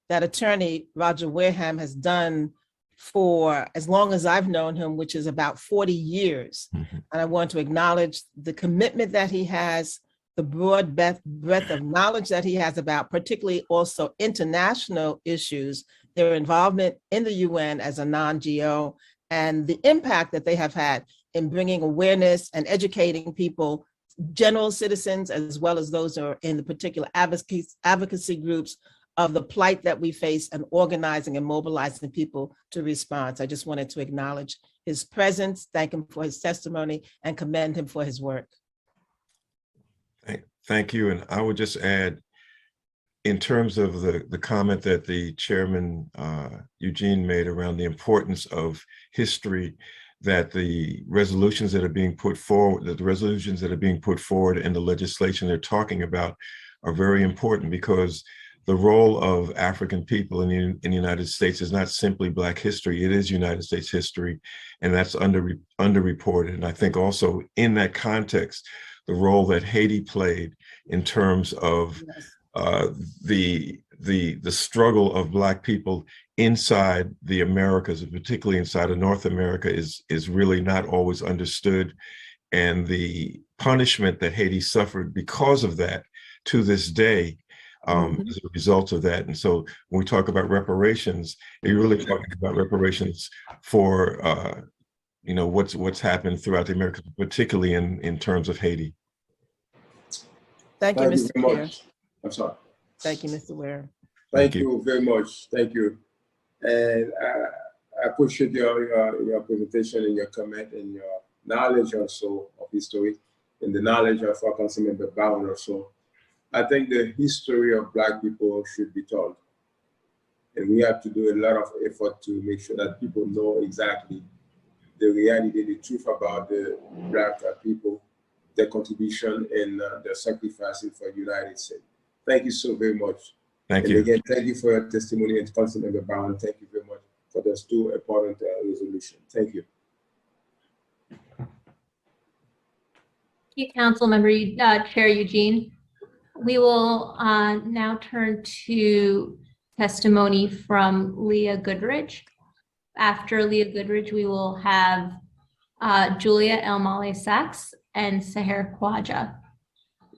that Attorney Roger Wareham has done for as long as I've known him, which is about 40 years. Mm-hmm. And I want to acknowledge the commitment that he has, the broad breadth of knowledge that he has about particularly also international issues, their involvement in the UN as a non-GO, and the impact that they have had in bringing awareness and educating people, general citizens, as well as those who are in the particular advocacy groups of the plight that we face and organizing and mobilizing people to respond. So I just wanted to acknowledge his presence, thank him for his testimony, and commend him for his work. Thank you. And I would just add, in terms of the comment that the chairman, Eugene, made around the importance of history, that the resolutions that are being put forward, and the legislation they're talking about are very important, because the role of African people in the United States is not simply Black history, it is United States history, and that's underreported. And I think also in that context, the role that Haiti played in terms of the struggle of Black people inside the Americas, and particularly inside of North America, is really not always understood. And the punishment that Haiti suffered because of that to this day as a result of that. And so when we talk about reparations, you're really talking about reparations for what's happened throughout the Americas, particularly in terms of Haiti. Thank you, Thank you Mr. very Chair. much. I'm sorry. Thank you, Mr. Ware. Thank you very much. Thank you. And I appreciate your presentation and your comment and your knowledge also of history and the knowledge of our Councilmember Brown also. I think the history of Black people should be told. And we have to do a lot of effort to make sure that people know exactly the reality, the truth about the Black people, their contribution and their sacrifices for the United States. Thank you so very much. Thank and you. Again, thank you for your testimony, and Councilmember Brown, thank you very much for those two important resolutions. Thank you. Thank you, Councilmember Chair Eugene. We will now turn to testimony from Leah Goodrich. After Leah Goodrich, we will have Julia Elmale Sachs and Seher Khwaja.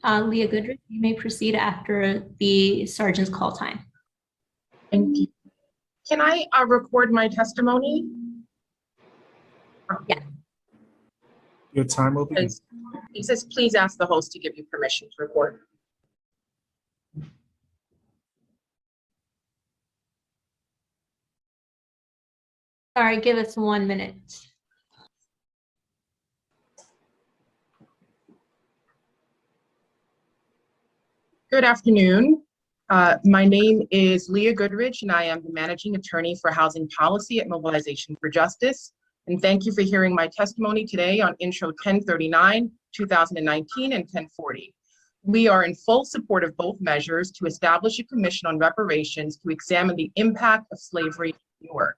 Leah Goodrich, you may proceed after the sergeant's call time. Thank you. Can I record my testimony? Yeah. Your time will begin. He says, please ask the host to give you permission to record. Sorry, give us 1 minute. Good afternoon. My name is Leah Goodrich, and I am the Managing Attorney for Housing Policy at Mobilization for Justice. And thank you for hearing my testimony today on Intro 1039, 2019, and 1040. We are in full support of both measures to establish a commission on reparations to examine the impact of slavery in New York.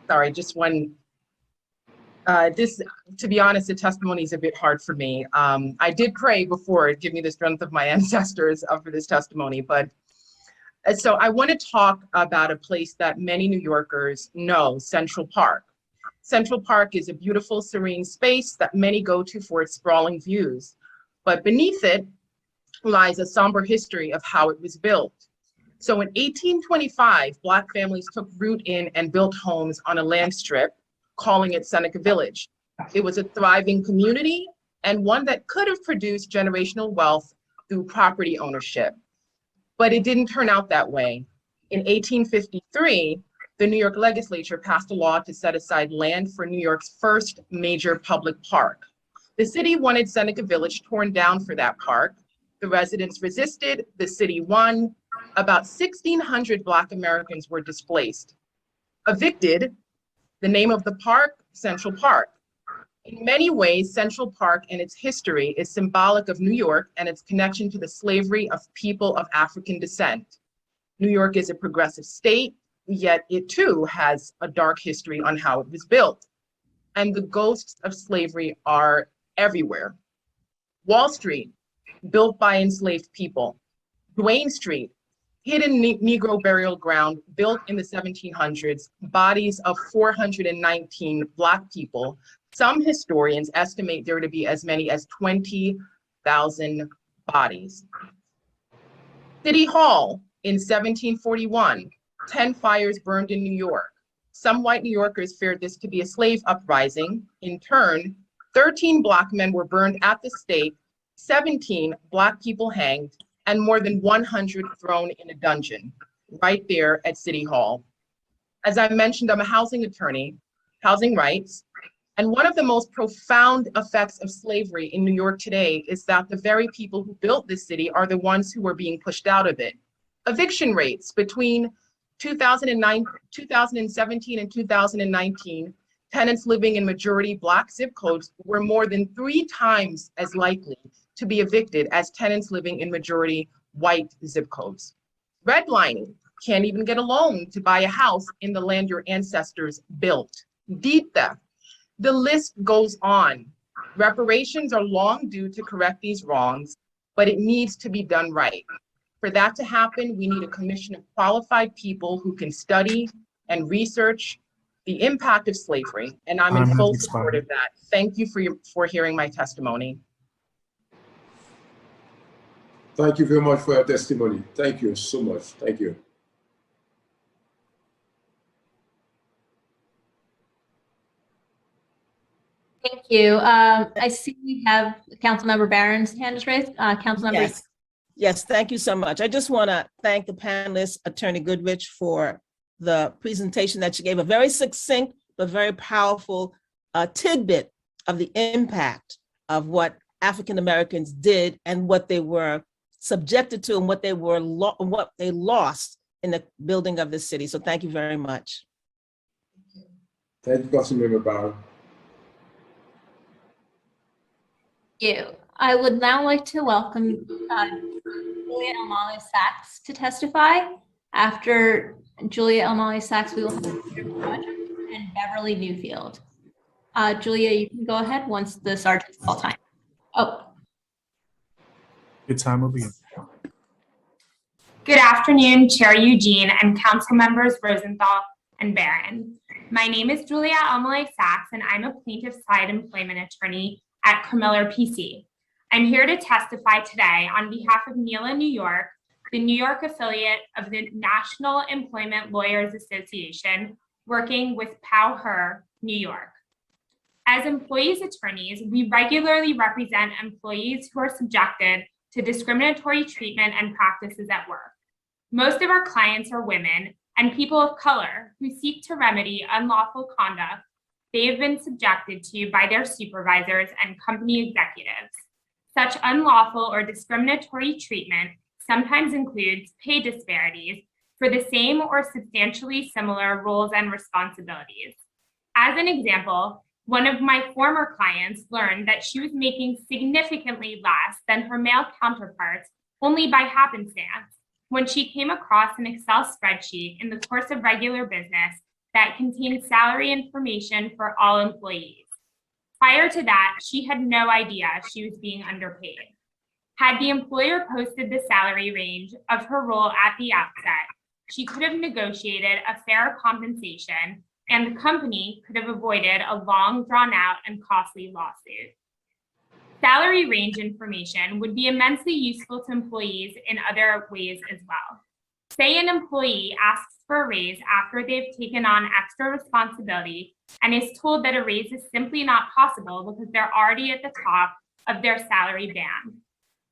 Sorry, just one. To be honest, the testimony is a bit hard for me. I did pray before, give me the strength of my ancestors for this testimony, but so I want to talk about a place that many New Yorkers know, Central Park. Central Park is a beautiful, serene space that many go to for its sprawling views, but beneath it lies a somber history of how it was built. So in 1825, Black families took root in and built homes on a land strip, calling it Seneca Village. It was a thriving community and one that could have produced generational wealth through property ownership. But it didn't turn out that way. In 1853, the New York legislature passed a law to set aside land for New York's first major public park. The city wanted Seneca Village torn down for that park. The residents resisted, the city won. About 1,600 Black Americans were displaced. Evicted, the name of the park, Central Park. In many ways, Central Park and its history is symbolic of New York and its connection to the slavery of people of African descent. New York is a progressive state, yet it too has a dark history on how it was built. And the ghosts of slavery are everywhere. Wall Street, built by enslaved people. Duane Street, hidden Negro burial ground built in the 1700s, bodies of 419 Black people. Some historians estimate there to be as many as 20,000 bodies. City Hall in 1741, 10 fires burned in New York. Some white New Yorkers feared this to be a slave uprising. In turn, 13 Black men were burned at the stake, 17 Black people hanged, and more than 100 thrown in a dungeon, right there at City Hall. As I mentioned, I'm a housing attorney, housing rights, and one of the most profound effects of slavery in New York today is that the very people who built this city are the ones who are being pushed out of it. Eviction rates between 2017 and 2019, tenants living in majority Black zip codes were more than 3 times as likely to be evicted as tenants living in majority white zip codes. Redlining, can't even get a loan to buy a house in the land your ancestors built. Deed theft, the list goes on. Reparations are long due to correct these wrongs, but it needs to be done right. For that to happen, we need a commission of qualified people who can study and research the impact of slavery, and I'm in full support of that. Thank you for hearing my testimony. Thank you very much for your testimony. Thank you so much. Thank you. you. I see we have Councilmember Barron's hand is raised. Councilmember. Yes. Yes, thank you so much. I just want to thank the panelists, Attorney Goodrich, for the presentation that you gave, a very succinct but very powerful tidbit of the impact of what African Americans did and what they were subjected to and what they were what they lost in the building of the city. So thank you very much. Thank you, Councilmember Brown. Thank you. I would now like to welcome Julia Elmali-Sachs to testify. After Julia Elmali-Sachs, we will have Peter Roger and Beverly Newfield. Julia, you can go ahead once the sergeant's call time. Oh. Your time will begin. Good afternoon, Chair Eugene and Council Members Rosenthal and Barron. My name is Julia Elmali-Sachs, and I'm a plaintiff side employment attorney at Cremiller PC. I'm here to testify today on behalf of NELA New York, the New York affiliate of the National Employment Lawyers Association, working with PowHer New York. As employees attorneys, we regularly represent employees who are subjected to discriminatory treatment and practices at work. Most of our clients are women and people of color who seek to remedy unlawful conduct they have been subjected to by their supervisors and company executives. Such unlawful or discriminatory treatment sometimes includes pay disparities for the same or substantially similar roles and responsibilities. As an example, one of my former clients learned that she was making significantly less than her male counterparts only by happenstance when she came across an Excel spreadsheet in the course of regular business that contained salary information for all employees. Prior to that, she had no idea she was being underpaid. Had the employer posted the salary range of her role at the outset, she could have negotiated a fair compensation, and the company could have avoided a long, drawn-out and costly lawsuit. Salary range information would be immensely useful to employees in other ways as well. Say an employee asks for a raise after they've taken on extra responsibility and is told that a raise is simply not possible because they're already at the top of their salary band.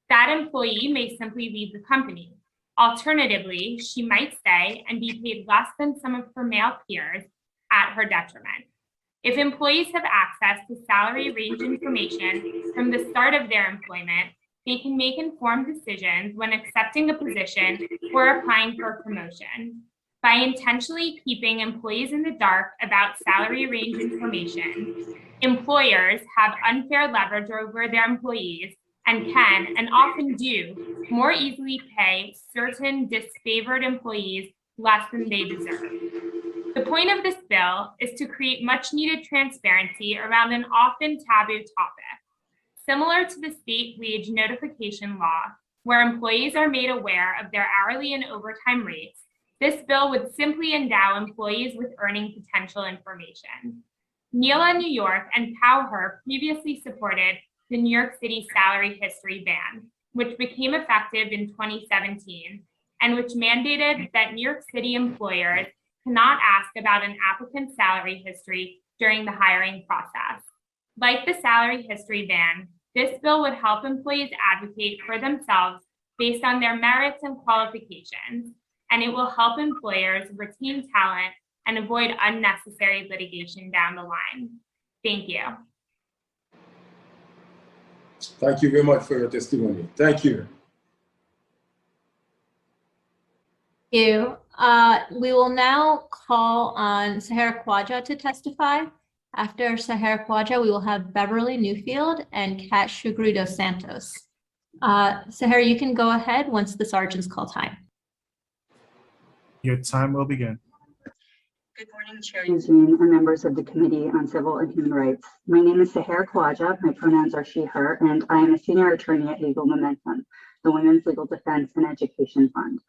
That employee may simply leave the company. Alternatively, she might stay and be paid less than some of her male peers at her detriment. If employees have access to salary range information from the start of their employment, they can make informed decisions when accepting a position or applying for a promotion. By intentionally keeping employees in the dark about salary range information, employers have unfair leverage over their employees and can, and often do, more easily pay certain disfavored employees less than they deserve. The point of this bill is to create much needed transparency around an often taboo topic. Similar to the state wage notification law, where employees are made aware of their hourly and overtime rates, this bill would simply endow employees with earning potential information. NELA New York and PowHer previously supported the New York City salary history ban, which became effective in 2017, and which mandated that New York City employers cannot ask about an applicant's salary history during the hiring process. Like the salary history ban, this bill would help employees advocate for themselves based on their merits and qualifications, and it will help employers retain talent and avoid unnecessary litigation down the line. Thank you. Thank you very much for your testimony. Thank you. Thank you. We will now call on Sahara Khwaja to testify. After Sahara Khwaja, we will have Beverly Newfield and Kat Shugru Santos. Sahara, you can go ahead once the sergeant's call time. Your time will begin. Good morning, Chair Eugene and members of the Committee on Civil and Human Rights. My name is Sahara Khwaja. My pronouns are she, her, and I am a senior attorney at Legal Momentum, the Women's Legal Defense and Education Fund.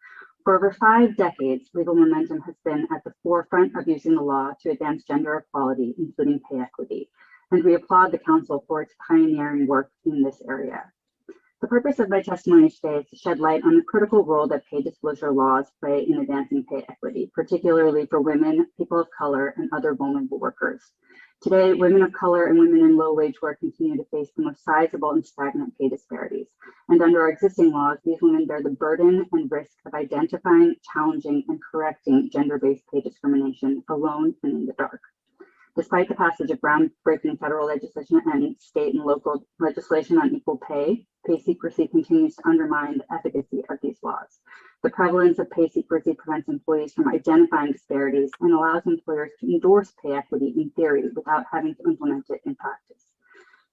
For over 5 decades, Legal Momentum has been at the forefront of using the law to advance gender equality, including pay equity, and we applaud the Council for its pioneering work in this area. The purpose of my testimony today is to shed light on the critical role that pay disclosure laws play in advancing pay equity, particularly for women, people of color, and other vulnerable workers. Today, women of color and women in low-wage work continue to face the most sizable and stagnant pay disparities. And under our existing laws, these women bear the burden and risk of identifying, challenging, and correcting gender-based pay discrimination alone and in the dark. Despite the passage of groundbreaking federal legislation and state and local legislation on equal pay secrecy continues to undermine the efficacy of these laws. The prevalence of pay secrecy prevents employees from identifying disparities and allows employers to endorse pay equity in theory without having to implement it in practice.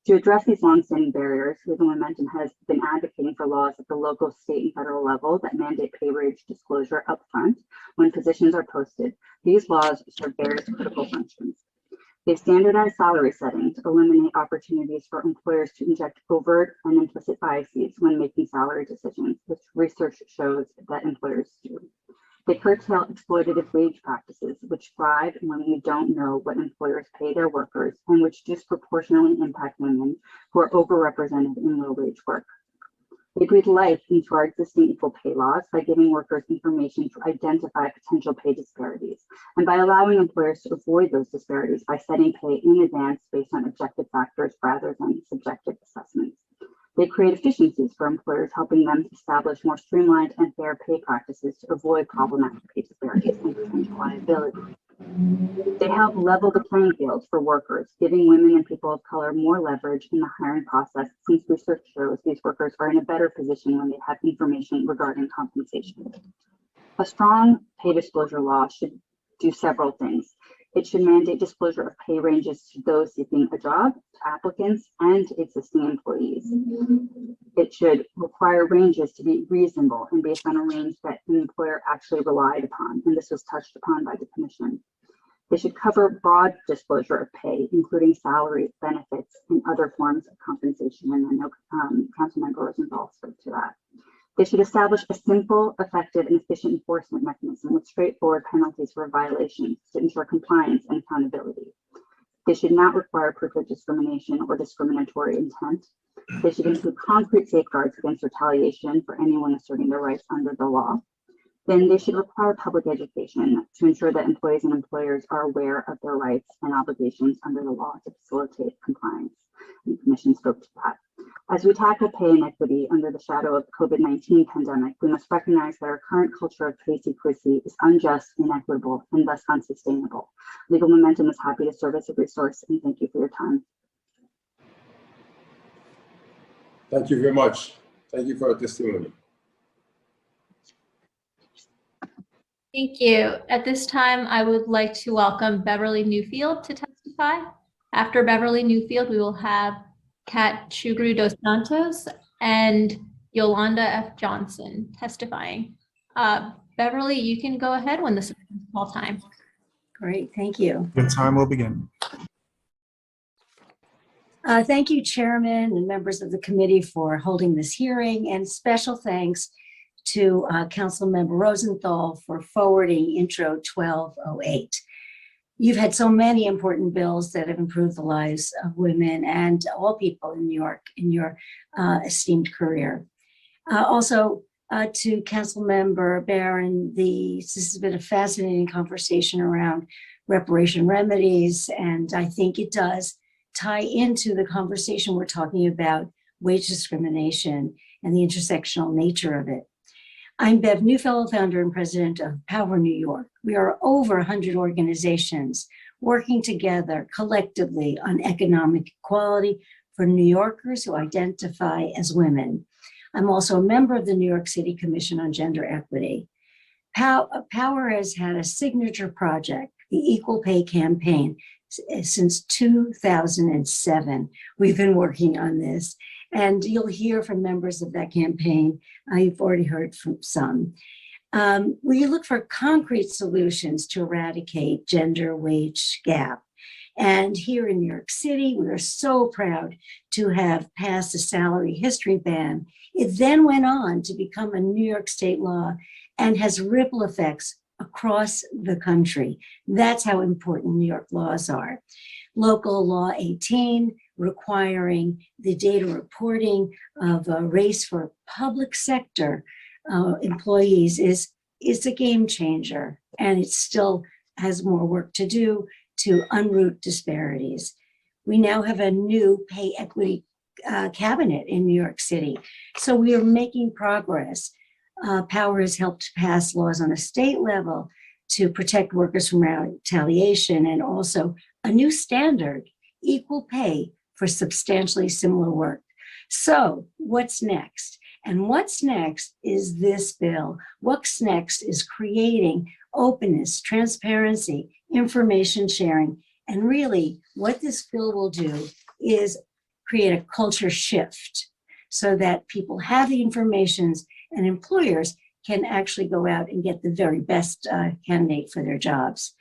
To address these longstanding barriers, Legal Momentum has been advocating for laws at the local, state, and federal level that mandate pay range disclosure upfront when positions are posted. These laws serve various critical functions. They standardize salary settings, eliminate opportunities for employers to inject overt and implicit biases when making salary decisions, which research shows that employers do. They curtail exploitative wage practices, which thrive when we don't know what employers pay their workers and which disproportionately impact women who are overrepresented in low-wage work. They breathe life into our existing equal pay laws by giving workers information to identify potential pay disparities and by allowing employers to avoid those disparities by setting pay in advance based on objective factors rather than subjective assessments. They create efficiencies for employers, helping them establish more streamlined and fair pay practices to avoid problematic pay disparities and potential liability. They help level the playing field for workers, giving women and people of color more leverage in the hiring process, since research shows these workers are in a better position when they have information regarding compensation. A strong pay disclosure law should do several things. It should mandate disclosure of pay ranges to those seeking a job, to applicants, and to existing employees. It should require ranges to be reasonable and based on a range that an employer actually relied upon, and this was touched upon by the Commission. They should cover broad disclosure of pay, including salary, benefits, and other forms of compensation, and I know Councilmember Rosenthal spoke to that. They should establish a simple, effective, and efficient enforcement mechanism with straightforward penalties for violations to ensure compliance and accountability. They should not require proof of discrimination or discriminatory intent. They should include concrete safeguards against retaliation for anyone asserting their rights under the law. Then they should require public education to ensure that employees and employers are aware of their rights and obligations under the law to facilitate compliance. And the Commission spoke to that. As we tackle pay inequity under the shadow of the COVID-19 pandemic, we must recognize that our current culture of pay secrecy is unjust, inequitable, and thus unsustainable. Legal Momentum is happy to serve as a resource, and thank you for your time. Thank you very much. Thank you for your testimony. Thank you. At this time, I would like to welcome Beverly Newfield to testify. After Beverly Newfield, we will have Kat Chugru dos Santos and Yolanda F. Johnson testifying. Beverly, you can go ahead when this is call time. Great, thank you. Your time will begin. Thank you, Chairman and members of the committee for holding this hearing, and special thanks to Councilmember Rosenthal for forwarding Intro 1208. You've had so many important bills that have improved the lives of women and all people in New York in your esteemed career. Also, to Councilmember Barron, this has been a fascinating conversation around reparation remedies, and I think it does tie into the conversation we're talking about wage discrimination and the intersectional nature of it. I'm Bev Newfellow, founder and president of Power New York. We are over 100 organizations working together collectively on economic equality for New Yorkers who identify as women. I'm also a member of the New York City Commission on Gender Equity. Power has had a signature project, the Equal Pay Campaign, since 2007. We've been working on this, and you'll hear from members of that campaign. You've already heard from some. We look for concrete solutions to eradicate gender wage gap. And here in New York City, we are so proud to have passed a salary history ban. It then went on to become a New York state law and has ripple effects across the country. That's how important New York laws are. Local Law 18, requiring the data reporting of race for public sector employees is a game changer, and it still has more work to do to unroot disparities. We now have a new pay equity cabinet in New York City. So we are making progress. Power has helped pass laws on a state level to protect workers from retaliation, and also a new standard, equal pay for substantially similar work. So what's next? And what's next is this bill. What's next is creating openness, transparency, information sharing. And really what this bill will do is create a culture shift so that people have the information and employers can actually go out and get the very best candidate for their jobs.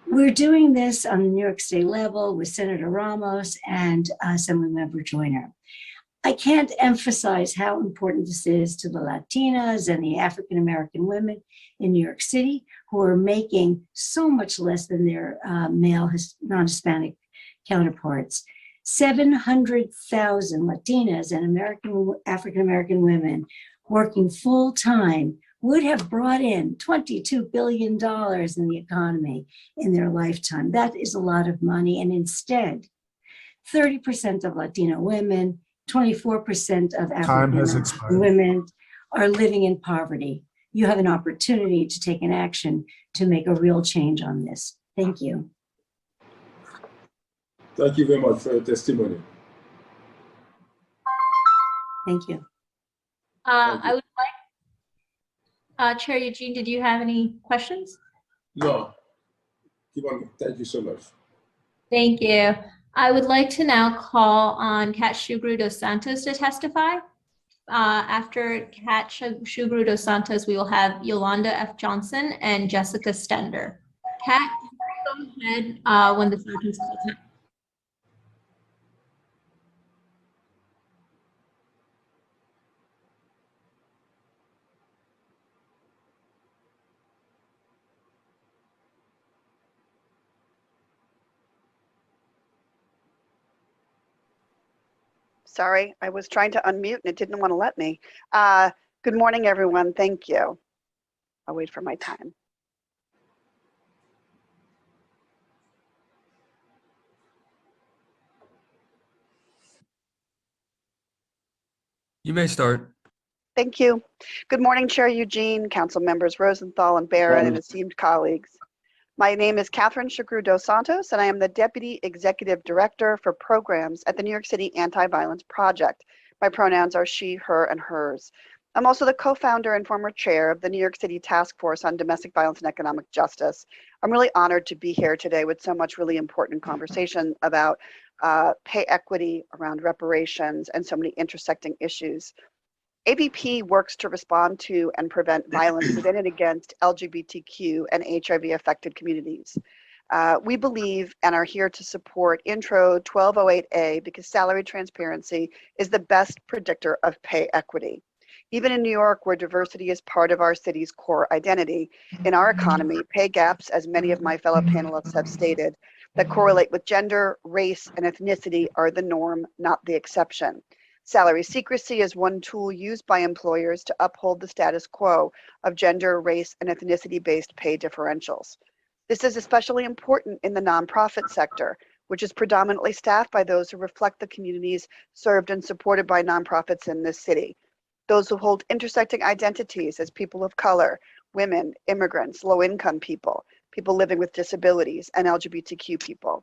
We're doing this on the New York State level with Senator Ramos and Assemblymember Joyner. I can't emphasize how important this is to the Latinas and the African-American women in New York City who are making so much less than their male non-Hispanic counterparts. 700,000 Latinas and African-American women working full-time would have brought in $22 billion in the economy in their lifetime. That is a lot of money. And instead, 30% of Latino women, 24% of African women are living in poverty. You have an opportunity to take an action to make a real change on this. Thank you. Thank you very much for your testimony. Thank you. I would like, Chair Eugene, did you have any questions? No. Keep on. Thank you so much. Thank you. I would like to now call on Kat Shugru dos Santos to testify. After Kat Shugru dos Santos, we will have Yolanda F. Johnson and Jessica Stender. Kat, go ahead when the sergeant's call time. Sorry, I was trying to unmute and it didn't want to let me. Good morning, everyone. Thank you. I'll wait for my time. You may start. Thank you. Good morning, Chair Eugene, Council members Rosenthal and Barron, and esteemed colleagues. My name is Catherine Shagru dos Santos, and I am the Deputy Executive Director for Programs at the New York City Anti-Violence Project. My pronouns are she, her, and hers. I'm also the co-founder and former chair of the New York City Task Force on Domestic Violence and Economic Justice. I'm really honored to be here today with so much really important conversation about pay equity, around reparations, and so many intersecting issues. AVP works to respond to and prevent violence within and against LGBTQ and HIV-affected communities. We believe and are here to support Intro 1208A because salary transparency is the best predictor of pay equity. Even in New York, where diversity is part of our city's core identity, in our economy, pay gaps, as many of my fellow panelists have stated, that correlate with gender, race, and ethnicity are the norm, not the exception. Salary secrecy is one tool used by employers to uphold the status quo of gender, race, and ethnicity-based pay differentials. This is especially important in the nonprofit sector, which is predominantly staffed by those who reflect the communities served and supported by nonprofits in this city. Those who hold intersecting identities as people of color, women, immigrants, low-income people, people living with disabilities, and LGBTQ people.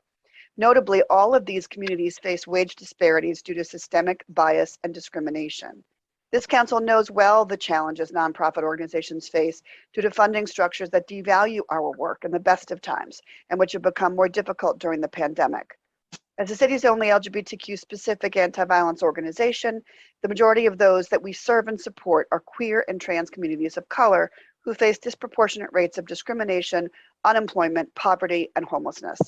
Notably, all of these communities face wage disparities due to systemic bias and discrimination. This council knows well the challenges nonprofit organizations face due to funding structures that devalue our work in the best of times and which have become more difficult during the pandemic. As the city's only LGBTQ-specific anti-violence organization, the majority of those that we serve and support are queer and trans communities of color who face disproportionate rates of discrimination, unemployment, poverty, and homelessness.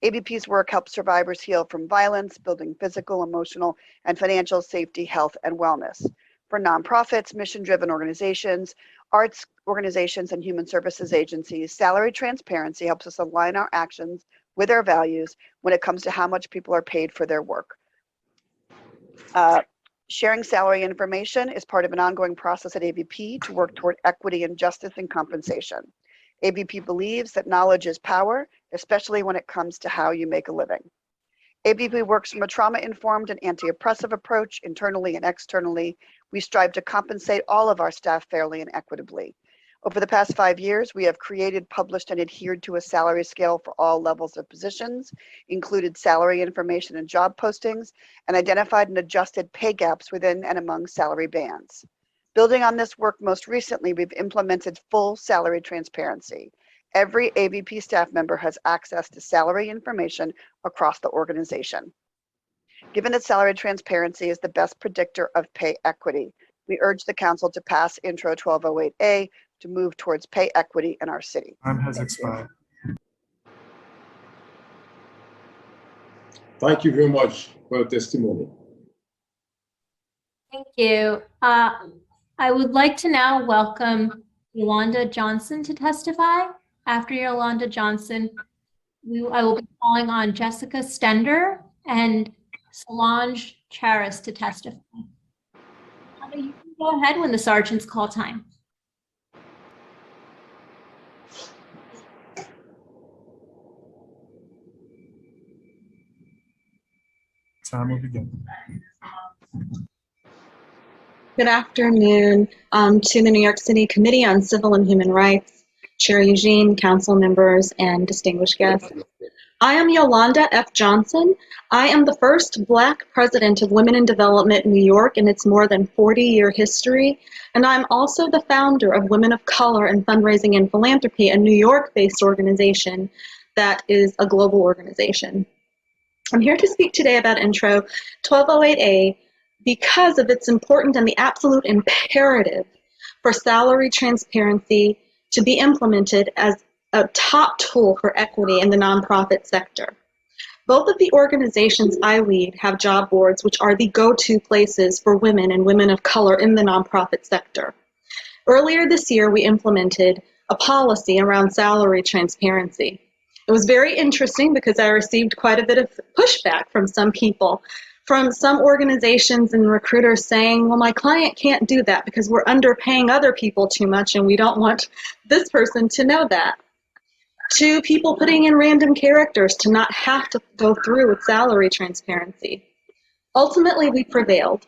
AVP's work helps survivors heal from violence, building physical, emotional, and financial safety, health, and wellness. For nonprofits, mission-driven organizations, arts organizations, and human services agencies, salary transparency helps us align our actions with our values when it comes to how much people are paid for their work. Sharing salary information is part of an ongoing process at AVP to work toward equity and justice in compensation. AVP believes that knowledge is power, especially when it comes to how you make a living. ABP works from a trauma-informed and anti-oppressive approach internally and externally. We strive to compensate all of our staff fairly and equitably. Over the past 5 years, we have created, published, and adhered to a salary scale for all levels of positions, included salary information and job postings, and identified and adjusted pay gaps within and among salary bands. Building on this work, most recently, we've implemented full salary transparency. Every AVP staff member has access to salary information across the organization. Given that salary transparency is the best predictor of pay equity, we urge the council to pass Intro 1208A to move towards pay equity in our city. Time has expired. Thank you very much for your testimony. Thank you. I would like to now welcome Yolanda Johnson to testify. After Yolanda Johnson, I will be calling on Jessica Stender and Solange Charis to testify. Yolanda, you can go ahead when the sergeants call time. Time will begin. Good afternoon to the New York City Committee on Civil and Human Rights, Chair Eugene, council members, and distinguished guests. I am Yolanda F. Johnson. I am the first Black president of Women in Development New York in its more than 40-year history, and I'm also the founder of Women of Color in Fundraising and Philanthropy, a New York-based organization that is a global organization. I'm here to speak today about Intro 1208A because of its important and the absolute imperative for salary transparency to be implemented as a top tool for equity in the nonprofit sector. Both of the organizations I lead have job boards, which are the go-to places for women and women of color in the nonprofit sector. Earlier this year, we implemented a policy around salary transparency. It was very interesting because I received quite a bit of pushback from some people, from some organizations and recruiters saying, well, my client can't do that because we're underpaying other people too much and we don't want this person to know that. To people putting in random characters to not have to go through with salary transparency. Ultimately, we prevailed.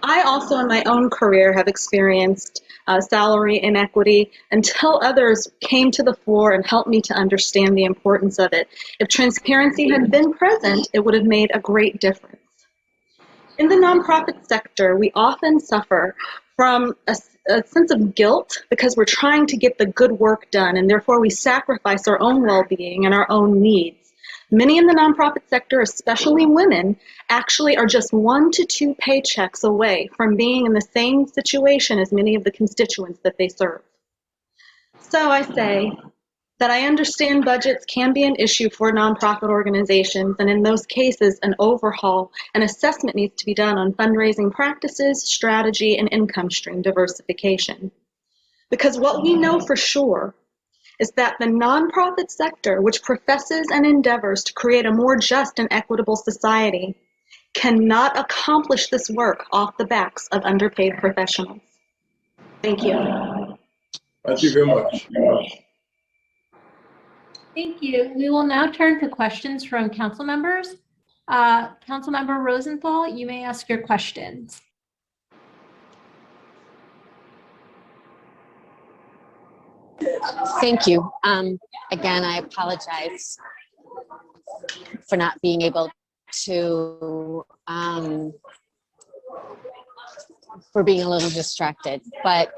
I also in my own career have experienced salary inequity until others came to the fore and helped me to understand the importance of it. If transparency had been present, it would have made a great difference. In the nonprofit sector, we often suffer from a sense of guilt because we're trying to get the good work done, and therefore we sacrifice our own well-being and our own needs. Many in the nonprofit sector, especially women, actually are just 1 to 2 paychecks away from being in the same situation as many of the constituents that they serve. So I say that I understand budgets can be an issue for nonprofit organizations, and in those cases, an overhaul and assessment needs to be done on fundraising practices, strategy, and income stream diversification. Because what we know for sure is that the nonprofit sector, which professes and endeavors to create a more just and equitable society, cannot accomplish this work off the backs of underpaid professionals. Thank you. Thank you very much. Thank you. We will now turn to questions from council members. Councilmember Rosenthal, you may ask your questions. Thank you. Again, I apologize for not being able to, for being a little distracted, but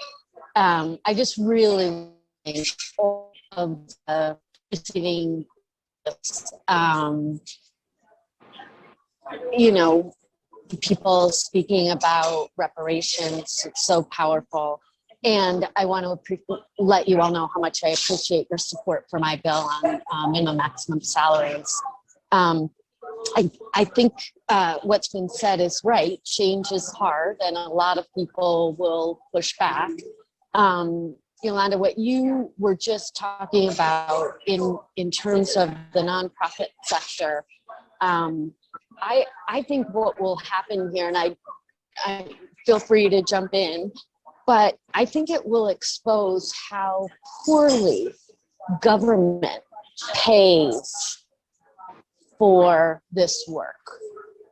I just really of receiving you know, people speaking about reparations, it's so powerful. And I want to let you all know how much I appreciate your support for my bill on minimum maximum salaries. I think what's been said is right. Change is hard and a lot of people will push back. Yolanda, what you were just talking about in terms of the nonprofit sector, I think what will happen here, and I feel free to jump in, but I think it will expose how poorly government pays for this work.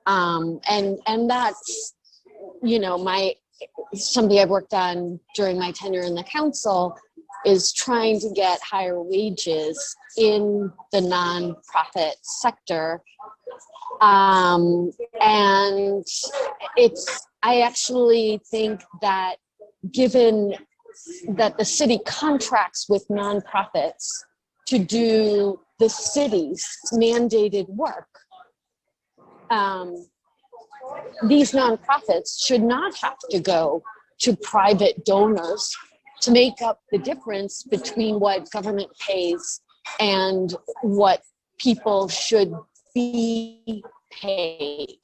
And that's, you know, something I've worked on during my tenure in the council is trying to get higher wages in the nonprofit sector. And I actually think that given that the city contracts with nonprofits to do the city's mandated work, these nonprofits should not have to go to private donors to make up the difference between what government pays and what people should be paid.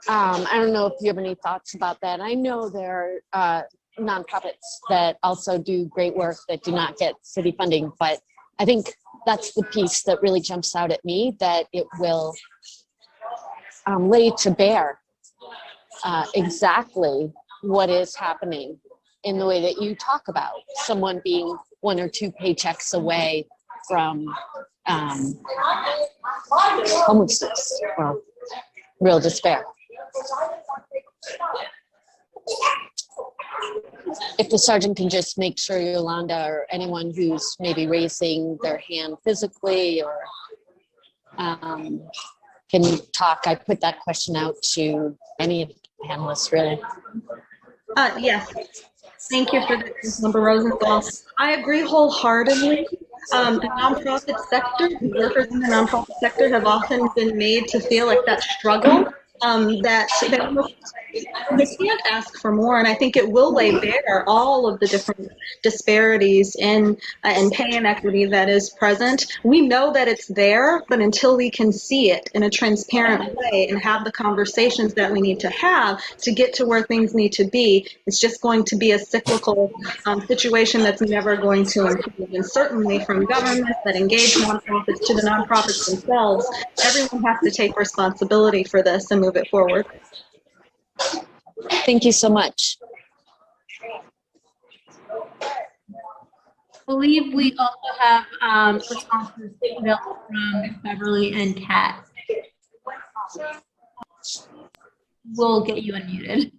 I don't know if you have any thoughts about that. I know there are nonprofits that also do great work that do not get city funding, but I think that's the piece that really jumps out at me, that it will lay to bear exactly what is happening in the way that you talk about someone being 1 or 2 paychecks away from homelessness or real despair. If the sergeant can just make sure Yolanda or anyone who's maybe raising their hand physically or can talk, I put that question out to any of the panelists, really. Yes, thank you for that, Member Rosenthal. I agree wholeheartedly. The nonprofit sector, the workers in the nonprofit sector have often been made to feel like that struggle, that they can't ask for more, and I think it will lay bare all of the different disparities in pay inequity that is present. We know that it's there, but until we can see it in a transparent way and have the conversations that we need to have to get to where things need to be, it's just going to be a cyclical situation that's never going to improve. And certainly from governments that engage nonprofits to the nonprofits themselves, everyone has to take responsibility for this and move it forward. Thank you so much. I believe we also have responses from Beverly and Kat. We'll get you unmuted.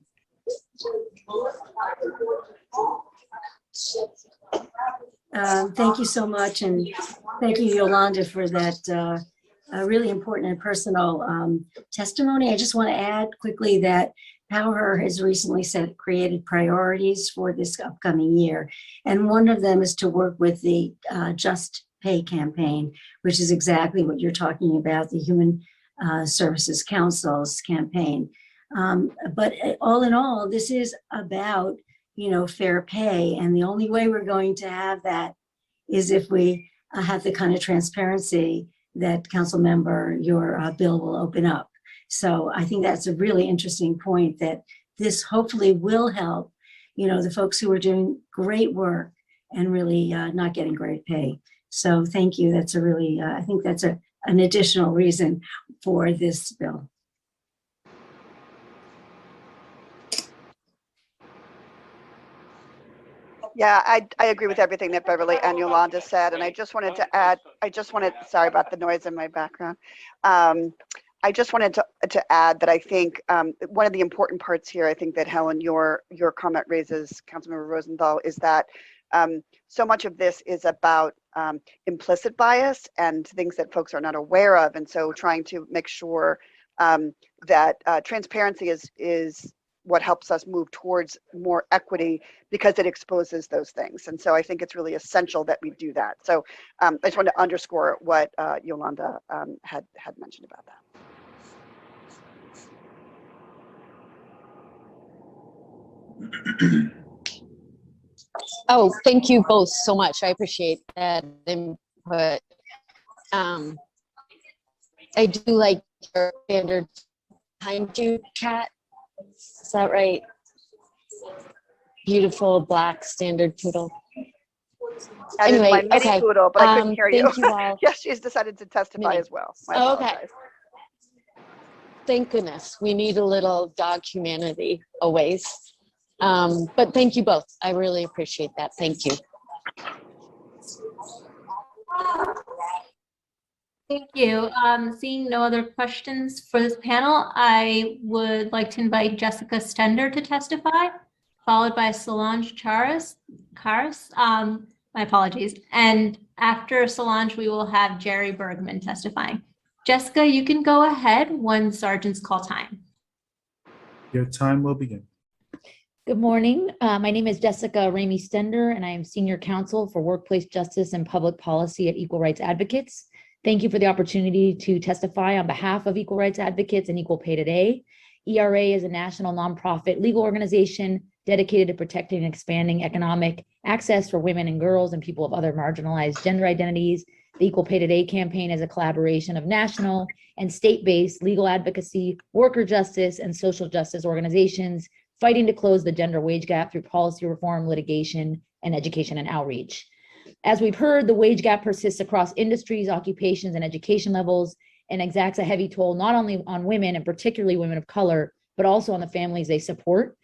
Thank you so much, and thank you, Yolanda, for that really important and personal testimony. I just want to add quickly that Power has recently created priorities for this upcoming year, and one of them is to work with the Just Pay campaign, which is exactly what you're talking about, the Human Services Council's campaign. But all in all, this is about, you know, fair pay, and the only way we're going to have that is if we have the kind of transparency that Council Member, your bill will open up. So I think that's a really interesting point, that this hopefully will help, you know, the folks who are doing great work and really not getting great pay. So thank you. That's a really, I think that's an additional reason for this bill. Yeah, I agree with everything that Beverly and Yolanda said, and I just wanted to add, sorry about the noise in my background. I just wanted to add that I think one of the important parts here, I think that Helen, your comment raises, Councilmember Rosenthal, is that so much of this is about implicit bias and things that folks are not aware of, and so trying to make sure that transparency is what helps us move towards more equity, because it exposes those things. And so I think it's really essential that we do that. So I just wanted to underscore what Yolanda had mentioned about that. Oh, thank you both so much. I appreciate that input. I do like your standard behind you, Kat. Is that right? Beautiful black standard poodle. That is my mini poodle, but I couldn't hear you. Thank you all. Yes, she's decided to testify as well. Okay. Thank goodness. We need a little dog humanity always. But thank you both. I really appreciate that. Thank you. Thank you. Seeing no other questions for this panel, I would like to invite Jessica Stender to testify, followed by Solange Karas. My apologies. And after Solange, we will have Jerry Bergman testifying. Jessica, you can go ahead when sergeants call time. Your time will begin. Good morning. My name is Jessica Ramey Stender, and I am Senior Counsel for Workplace Justice and Public Policy at Equal Rights Advocates. Thank you for the opportunity to testify on behalf of Equal Rights Advocates and Equal Pay Today. ERA is a national nonprofit legal organization dedicated to protecting and expanding economic access for women and girls and people of other marginalized gender identities. The Equal Pay Today campaign is a collaboration of national and state-based legal advocacy, worker justice, and social justice organizations fighting to close the gender wage gap through policy reform, litigation, and education and outreach. As we've heard, the wage gap persists across industries, occupations, and education levels, and exacts a heavy toll not only on women, and particularly women of color, but also on the families they support.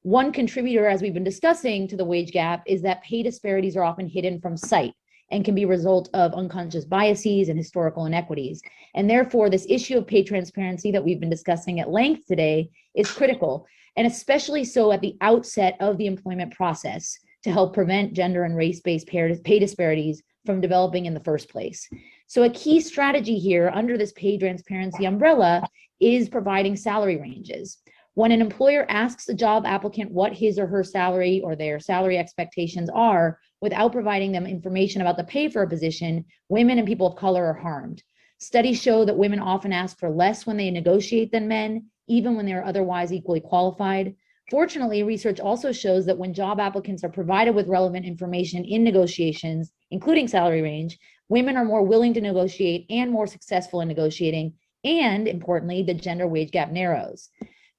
One contributor, as we've been discussing, to the wage gap is that pay disparities are often hidden from sight and can be a result of unconscious biases and historical inequities. And therefore, this issue of pay transparency that we've been discussing at length today is critical, and especially so at the outset of the employment process to help prevent gender and race-based pay disparities from developing in the first place. So a key strategy here under this pay transparency umbrella is providing salary ranges. When an employer asks a job applicant what his or her salary or their salary expectations are without providing them information about the pay for a position, women and people of color are harmed. Studies show that women often ask for less when they negotiate than men, even when they're otherwise equally qualified. Fortunately, research also shows that when job applicants are provided with relevant information in negotiations, including salary range, women are more willing to negotiate and more successful in negotiating, and importantly, the gender wage gap narrows.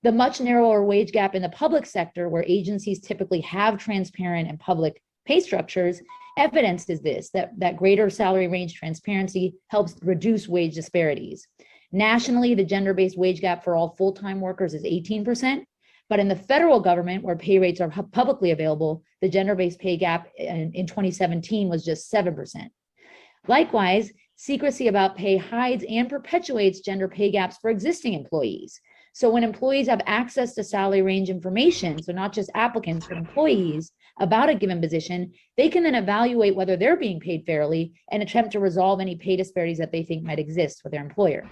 The much narrower wage gap in the public sector, where agencies typically have transparent and public pay structures, evidence is this, that greater salary range transparency helps reduce wage disparities. Nationally, the gender-based wage gap for all full-time workers is 18%, but in the federal government, where pay rates are publicly available, the gender-based pay gap in 2017 was just 7%. Likewise, secrecy about pay hides and perpetuates gender pay gaps for existing employees. So when employees have access to salary range information, so not just applicants, but employees about a given position, they can then evaluate whether they're being paid fairly and attempt to resolve any pay disparities that they think might exist with their employer.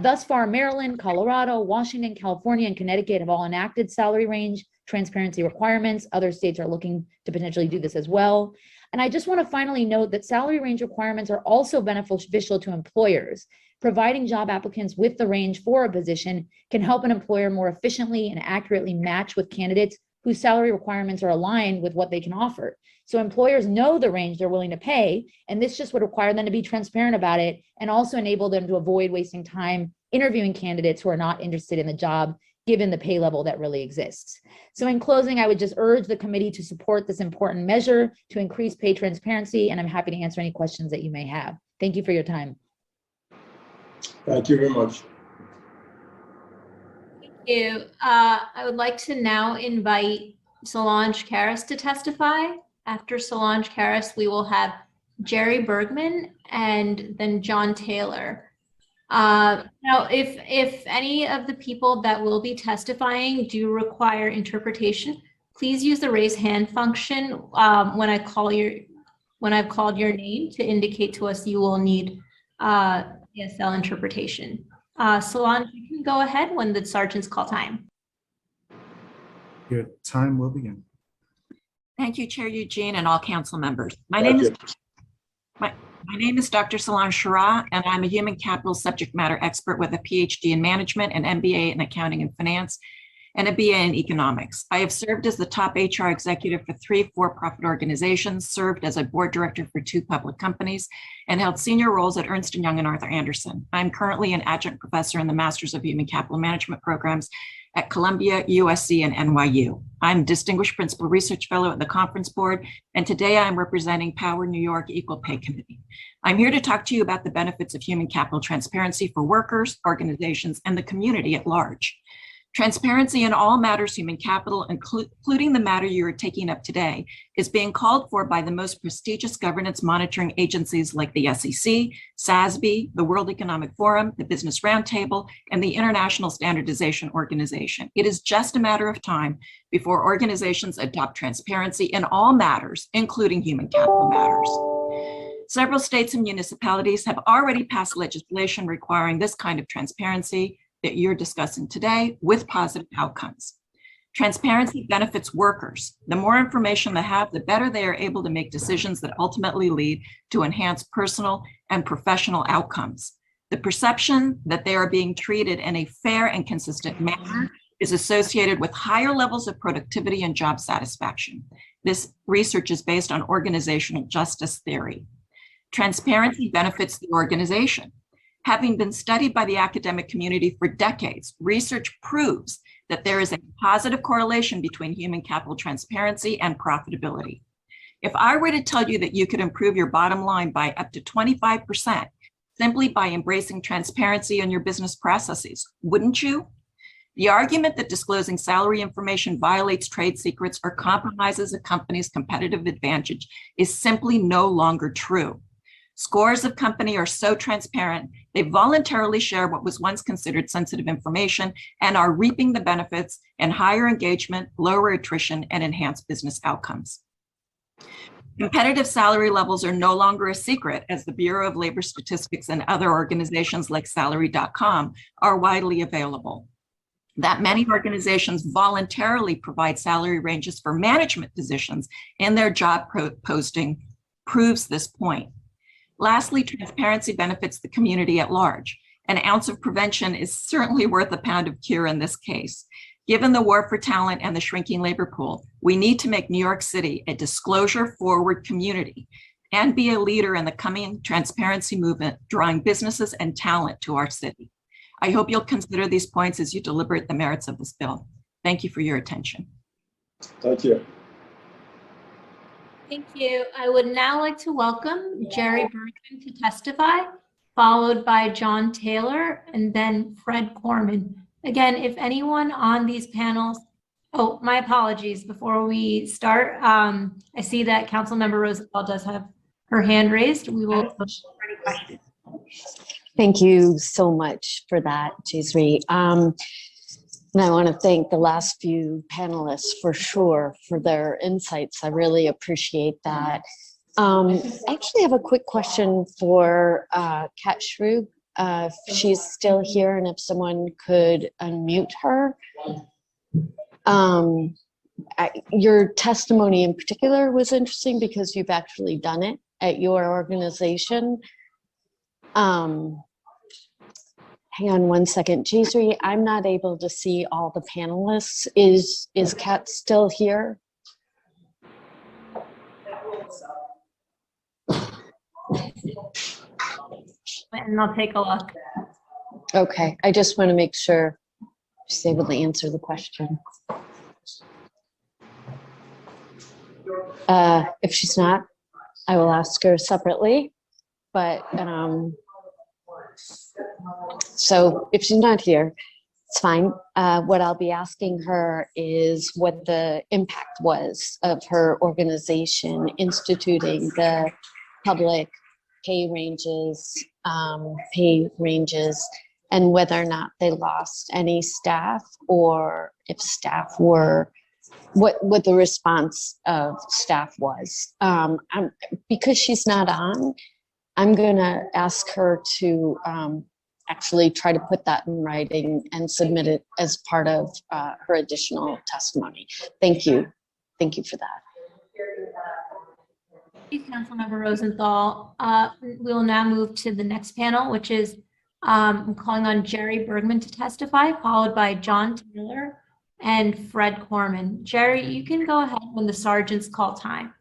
Thus far, Maryland, Colorado, Washington, California, and Connecticut have all enacted salary range transparency requirements. Other states are looking to potentially do this as well. And I just want to finally note that salary range requirements are also beneficial to employers. Providing job applicants with the range for a position can help an employer more efficiently and accurately match with candidates whose salary requirements are aligned with what they can offer. So employers know the range they're willing to pay, and this just would require them to be transparent about it and also enable them to avoid wasting time interviewing candidates who are not interested in the job, given the pay level that really exists. So in closing, I would just urge the committee to support this important measure to increase pay transparency, and I'm happy to answer any questions that you may have. Thank you for your time. Thank you very much. Thank you. I would like to now invite Solange Karas to testify. After Solange Karas, we will have Jerry Bergman and then John Taylor. Now, if any of the people that will be testifying do require interpretation, please use the raise hand function when I've called your name to indicate to us you will need ESL interpretation. Solange, you can go ahead when the sergeants call time. Your time will begin. Thank you, Chair Eugene and all council members. My name is Dr. Solange Shara, and I'm a human capital subject matter expert with a PhD in management, an MBA in accounting and finance, and a BA in economics. I have served as the top HR executive for 3 for-profit organizations, served as a board director for 2 public companies, and held senior roles at Ernst & Young and Arthur Andersen. I'm currently an adjunct professor in the Masters of Human Capital Management programs at Columbia, USC, and NYU. I'm Distinguished Principal Research Fellow at the Conference Board, and today I'm representing Power New York Equal Pay Committee. I'm here to talk to you about the benefits of human capital transparency for workers, organizations, and the community at large. Transparency in all matters human capital, including the matter you are taking up today, is being called for by the most prestigious governance monitoring agencies like the SEC, SASB, the World Economic Forum, the Business Roundtable, and the International Standardization Organization. It is just a matter of time before organizations adopt transparency in all matters, including human capital matters. Several states and municipalities have already passed legislation requiring this kind of transparency that you're discussing today with positive outcomes. Transparency benefits workers. The more information they have, the better they are able to make decisions that ultimately lead to enhanced personal and professional outcomes. The perception that they are being treated in a fair and consistent manner is associated with higher levels of productivity and job satisfaction. This research is based on organizational justice theory. Transparency benefits the organization. Having been studied by the academic community for decades, research proves that there is a positive correlation between human capital transparency and profitability. If I were to tell you that you could improve your bottom line by up to 25% simply by embracing transparency in your business processes, wouldn't you? The argument that disclosing salary information violates trade secrets or compromises a company's competitive advantage is simply no longer true. Scores of companies are so transparent, they voluntarily share what was once considered sensitive information and are reaping the benefits in higher engagement, lower attrition, and enhanced business outcomes. Competitive salary levels are no longer a secret, as the Bureau of Labor Statistics and other organizations like Salary.com are widely available. That many organizations voluntarily provide salary ranges for management positions in their job posting proves this point. Lastly, transparency benefits the community at large. An ounce of prevention is certainly worth a pound of cure in this case. Given the war for talent and the shrinking labor pool, we need to make New York City a disclosure-forward community and be a leader in the coming transparency movement, drawing businesses and talent to our city. I hope you'll consider these points as you deliberate the merits of this bill. Thank you for your attention. Thank you. Thank you. I would now like to welcome Jerry Bergman to testify, followed by John Taylor and then Fred Corman. Again, if anyone on these panels, oh, my apologies. Before we start, I see that Councilmember Rosenthal does have her hand raised. We will for any questions. Thank you so much for that, Jayshree. And I want to thank the last few panelists for sure for their insights. I really appreciate that. I actually have a quick question for Kat Shrug, if she's still here and if someone could unmute her. Your testimony in particular was interesting because you've actually done it at your organization. Hang on one second. Jayshree, I'm not able to see all the panelists. Is Kat still here? And I'll take a look. Okay, I just want to make sure she's able to answer the question. If she's not, I will ask her separately, but so if she's not here, it's fine. What I'll be asking her is what the impact was of her organization instituting the public pay ranges, and whether or not they lost any staff, or if staff were, what the response of staff was. Because she's not on, I'm gonna ask her to actually try to put that in writing and submit it as part of her additional testimony. Thank you. Thank you for that. Thank you, Councilmember Rosenthal. We will now move to the next panel, which is I'm calling on Jerry Bergman to testify, followed by John Taylor and Fred Corman. Jerry, you can go ahead when the sergeants call time.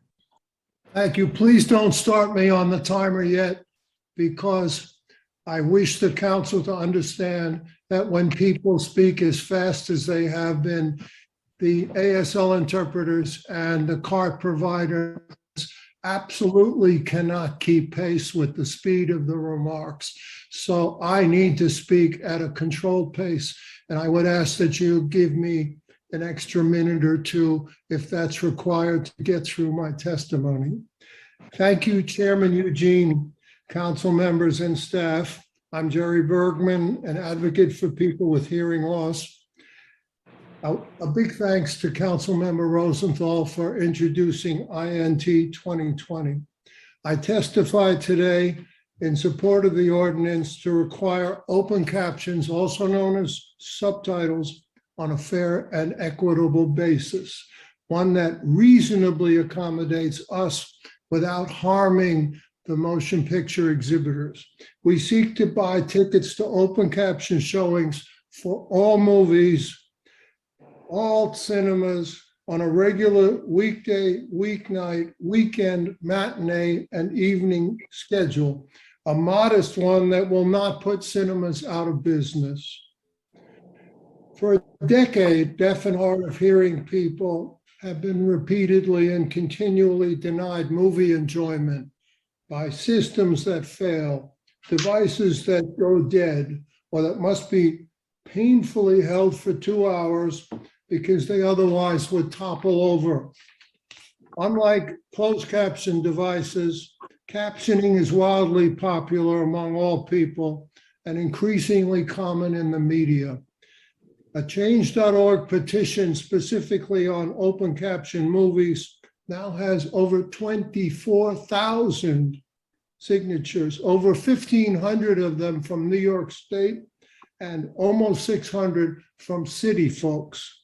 Thank you. Please don't start me on the timer yet, because I wish the council to understand that when people speak as fast as they have been, the ASL interpreters and the cart providers absolutely cannot keep pace with the speed of the remarks. So I need to speak at a controlled pace. And I would ask that you give me an extra minute or two if that's required to get through my testimony. Thank you, Chairman Eugene, council members and staff. I'm Jerry Bergman, an advocate for people with hearing loss. A big thanks to Councilmember Rosenthal for introducing INT 2020. I testified today in support of the ordinance to require open captions, also known as subtitles, on a fair and equitable basis, one that reasonably accommodates us without harming the motion picture exhibitors. We seek to buy tickets to open caption showings for all movies, all cinemas, on a regular weekday, weeknight, weekend, matinee, and evening schedule, a modest one that will not put cinemas out of business. For a decade, deaf and hard of hearing people have been repeatedly and continually denied movie enjoyment by systems that fail, devices that go dead, or that must be painfully held for 2 hours because they otherwise would topple over. Unlike closed caption devices, captioning is wildly popular among all people and increasingly common in the media. A Change.org petition specifically on open caption movies now has over 24,000 signatures, over 1,500 of them from New York State and almost 600 from city folks.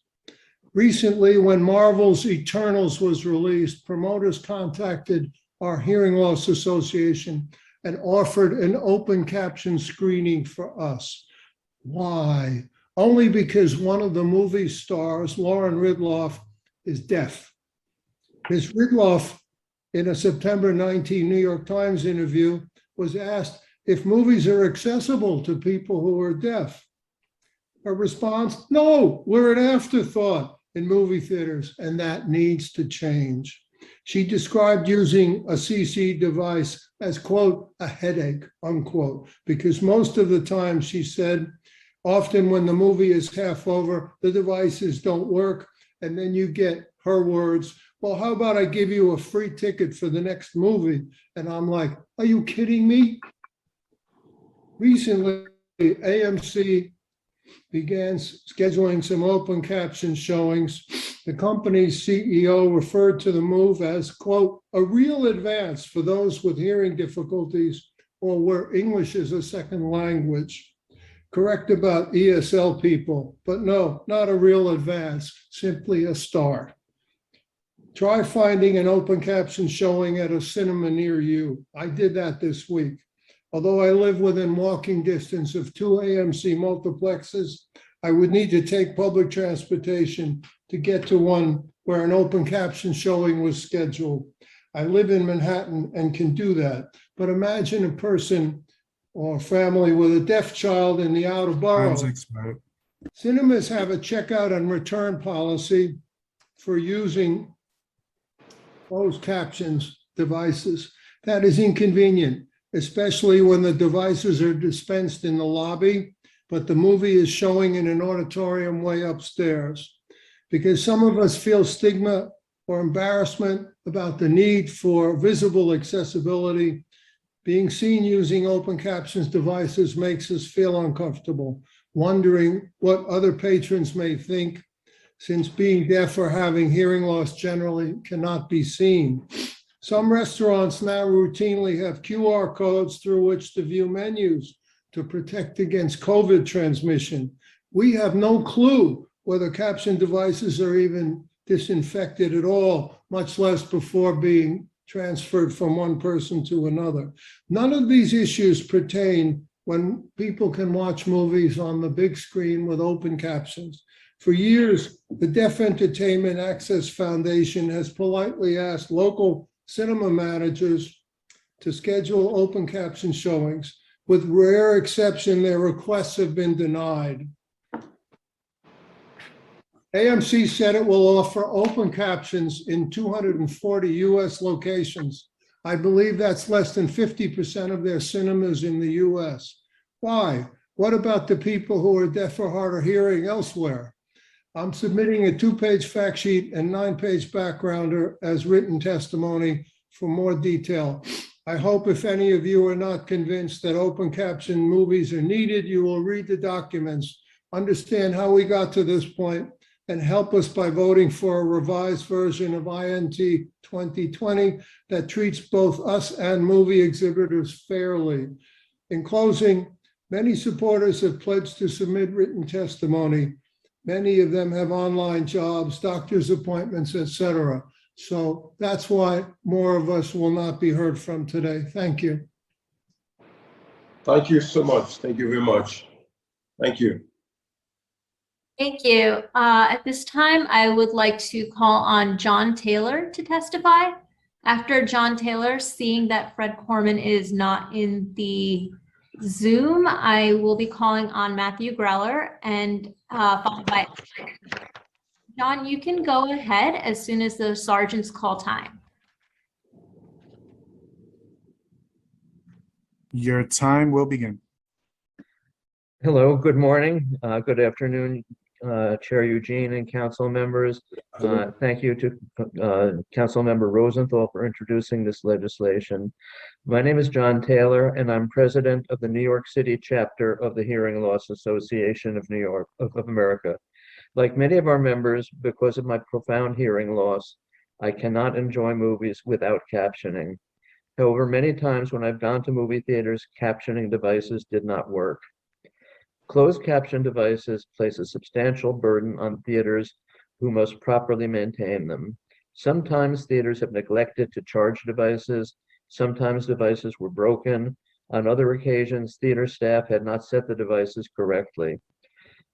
Recently, when Marvel's Eternals was released, promoters contacted our Hearing Loss Association and offered an open caption screening for us. Why? Only because one of the movie stars, Lauren Ridloff, is deaf. Ms. Ridloff, in a September 19 New York Times interview, was asked if movies are accessible to people who are deaf. Her response, no, we're an afterthought in movie theaters, and that needs to change. She described using a CC device as, quote, a headache, unquote, because most of the time, she said, often when the movie is half over, the devices don't work, and then you get her words, well, how about I give you a free ticket for the next movie? And I'm like, are you kidding me? Recently, AMC began scheduling some open caption showings. The company's CEO referred to the move as, quote, a real advance for those with hearing difficulties or where English is a second language. Correct about ESL people, but no, not a real advance, simply a start. Try finding an open caption showing at a cinema near you. I did that this week. Although I live within walking distance of 2 AMC multiplexes, I would need to take public transportation to get to one where an open caption showing was scheduled. I live in Manhattan and can do that. But imagine a person or family with a deaf child in the outer borough. Cinemas have a checkout and return policy for using closed captions devices. That is inconvenient, especially when the devices are dispensed in the lobby, but the movie is showing in an auditorium way upstairs. Because some of us feel stigma or embarrassment about the need for visible accessibility, being seen using open captions devices makes us feel uncomfortable, wondering what other patrons may think, since being deaf or having hearing loss generally cannot be seen. Some restaurants now routinely have QR codes through which to view menus to protect against COVID transmission. We have no clue whether caption devices are even disinfected at all, much less before being transferred from one person to another. None of these issues pertain when people can watch movies on the big screen with open captions. For years, the Deaf Entertainment Access Foundation has politely asked local cinema managers to schedule open caption showings. With rare exception, their requests have been denied. AMC said it will offer open captions in 240 US locations. I believe that's less than 50% of their cinemas in the US. Why? What about the people who are deaf or hard of hearing elsewhere? I'm submitting a 2-page fact sheet and 9-page backgrounder as written testimony for more detail. I hope if any of you are not convinced that open caption movies are needed, you will read the documents, understand how we got to this point, and help us by voting for a revised version of INT 2020 that treats both us and movie exhibitors fairly. In closing, many supporters have pledged to submit written testimony. Many of them have online jobs, doctor's appointments, etc. So that's why more of us will not be heard from today. Thank you. Thank you so much. Thank you very much. Thank you. Thank you. At this time, I would like to call on John Taylor to testify. After John Taylor, seeing that Fred Corman is not in the Zoom, I will be calling on Matthew Greller and followed by John. You can go ahead as soon as the sergeants call time. Your time will begin. Hello, good morning, good afternoon, Chair Eugene and council members. Thank you to Council Member Rosenthal for introducing this legislation. My name is John Taylor, and I'm president of the New York City chapter of the Hearing Loss Association of New York of America. Like many of our members, because of my profound hearing loss, I cannot enjoy movies without captioning. However, many times when I've gone to movie theaters, captioning devices did not work. Closed caption devices place a substantial burden on theaters who must properly maintain them. Sometimes theaters have neglected to charge devices. Sometimes devices were broken. On other occasions, theater staff had not set the devices correctly.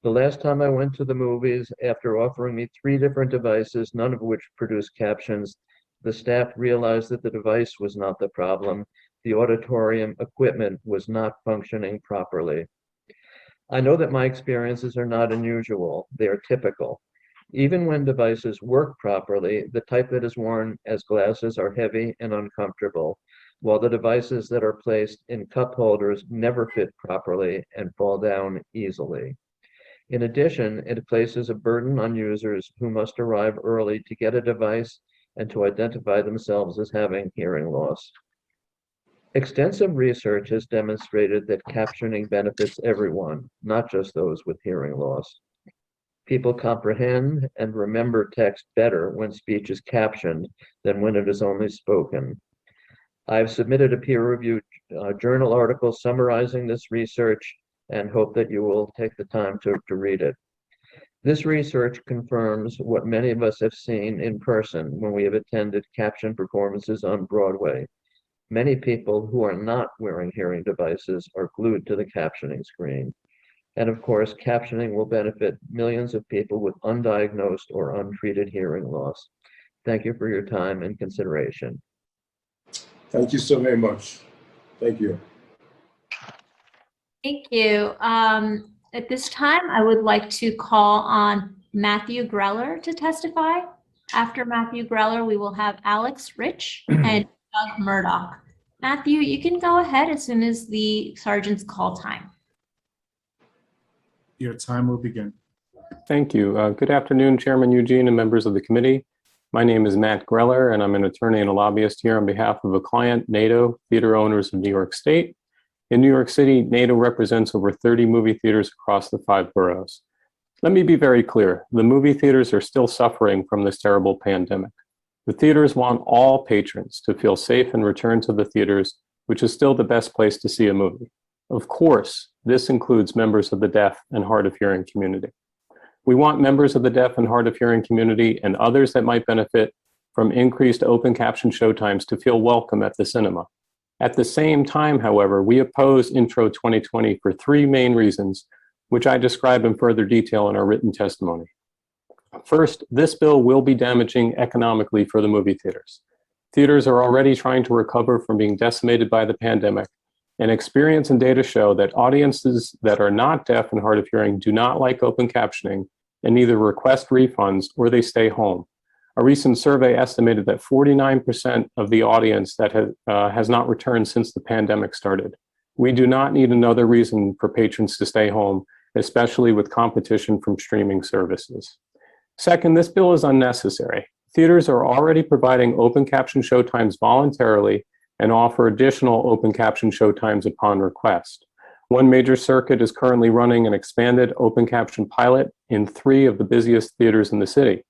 The last time I went to the movies, after offering me 3 different devices, none of which produced captions, the staff realized that the device was not the problem. The auditorium equipment was not functioning properly. I know that my experiences are not unusual, they are typical. Even when devices work properly, the type that is worn as glasses are heavy and uncomfortable, while the devices that are placed in cup holders never fit properly and fall down easily. In addition, it places a burden on users who must arrive early to get a device and to identify themselves as having hearing loss. Extensive research has demonstrated that captioning benefits everyone, not just those with hearing loss. People comprehend and remember text better when speech is captioned than when it is only spoken. I've submitted a peer-reviewed journal article summarizing this research and hope that you will take the time to read it. This research confirms what many of us have seen in person when we have attended caption performances on Broadway. Many people who are not wearing hearing devices are glued to the captioning screen. And of course, captioning will benefit millions of people with undiagnosed or untreated hearing loss. Thank you for your time and consideration. Thank you so very much. Thank you. Thank you. At this time, I would like to call on Matthew Greller to testify. After Matthew Greller, we will have Alex Rich and Doug Murdoch. Matthew, you can go ahead as soon as the sergeants call time. Your time will begin. Thank you. Good afternoon, Chairman Eugene and members of the committee. My name is Matt Greller, and I'm an attorney and a lobbyist here on behalf of a client, NATO Theater Owners of New York State. In New York City, NATO represents over 30 movie theaters across the 5 boroughs. Let me be very clear. The movie theaters are still suffering from this terrible pandemic. The theaters want all patrons to feel safe and return to the theaters, which is still the best place to see a movie. Of course, this includes members of the deaf and hard of hearing community. We want members of the deaf and hard of hearing community and others that might benefit from increased open caption showtimes to feel welcome at the cinema. At the same time, however, we oppose Intro 2020 for 3 main reasons, which I describe in further detail in our written testimony. First, this bill will be damaging economically for the movie theaters. Theaters are already trying to recover from being decimated by the pandemic, and experience and data show that audiences that are not deaf and hard of hearing do not like open captioning and either request refunds or they stay home. A recent survey estimated that 49% of the audience that has not returned since the pandemic started. We do not need another reason for patrons to stay home, especially with competition from streaming services. Second, this bill is unnecessary. Theaters are already providing open caption showtimes voluntarily and offer additional open caption showtimes upon request. One major circuit is currently running an expanded open caption pilot in 3 of the busiest theaters in the city.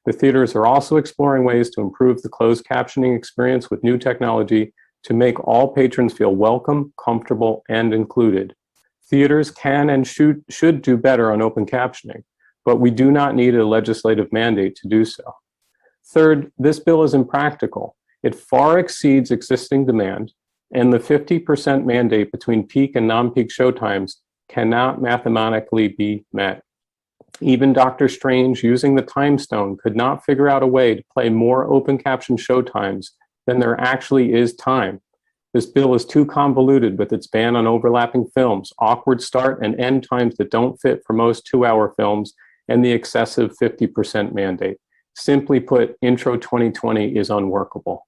The theaters are also exploring ways to improve the closed captioning experience with new technology to make all patrons feel welcome, comfortable, and included. Theaters can and should do better on open captioning, but we do not need a legislative mandate to do so. Third, this bill is impractical. It far exceeds existing demand, and the 50% mandate between peak and non-peak showtimes cannot mathematically be met. Even Dr. Strange, using the time stone, could not figure out a way to play more open caption showtimes than there actually is time. This bill is too convoluted with its ban on overlapping films, awkward start and end times that don't fit for most 2-hour films, and the excessive 50% mandate. Simply put, Intro 2020 is unworkable.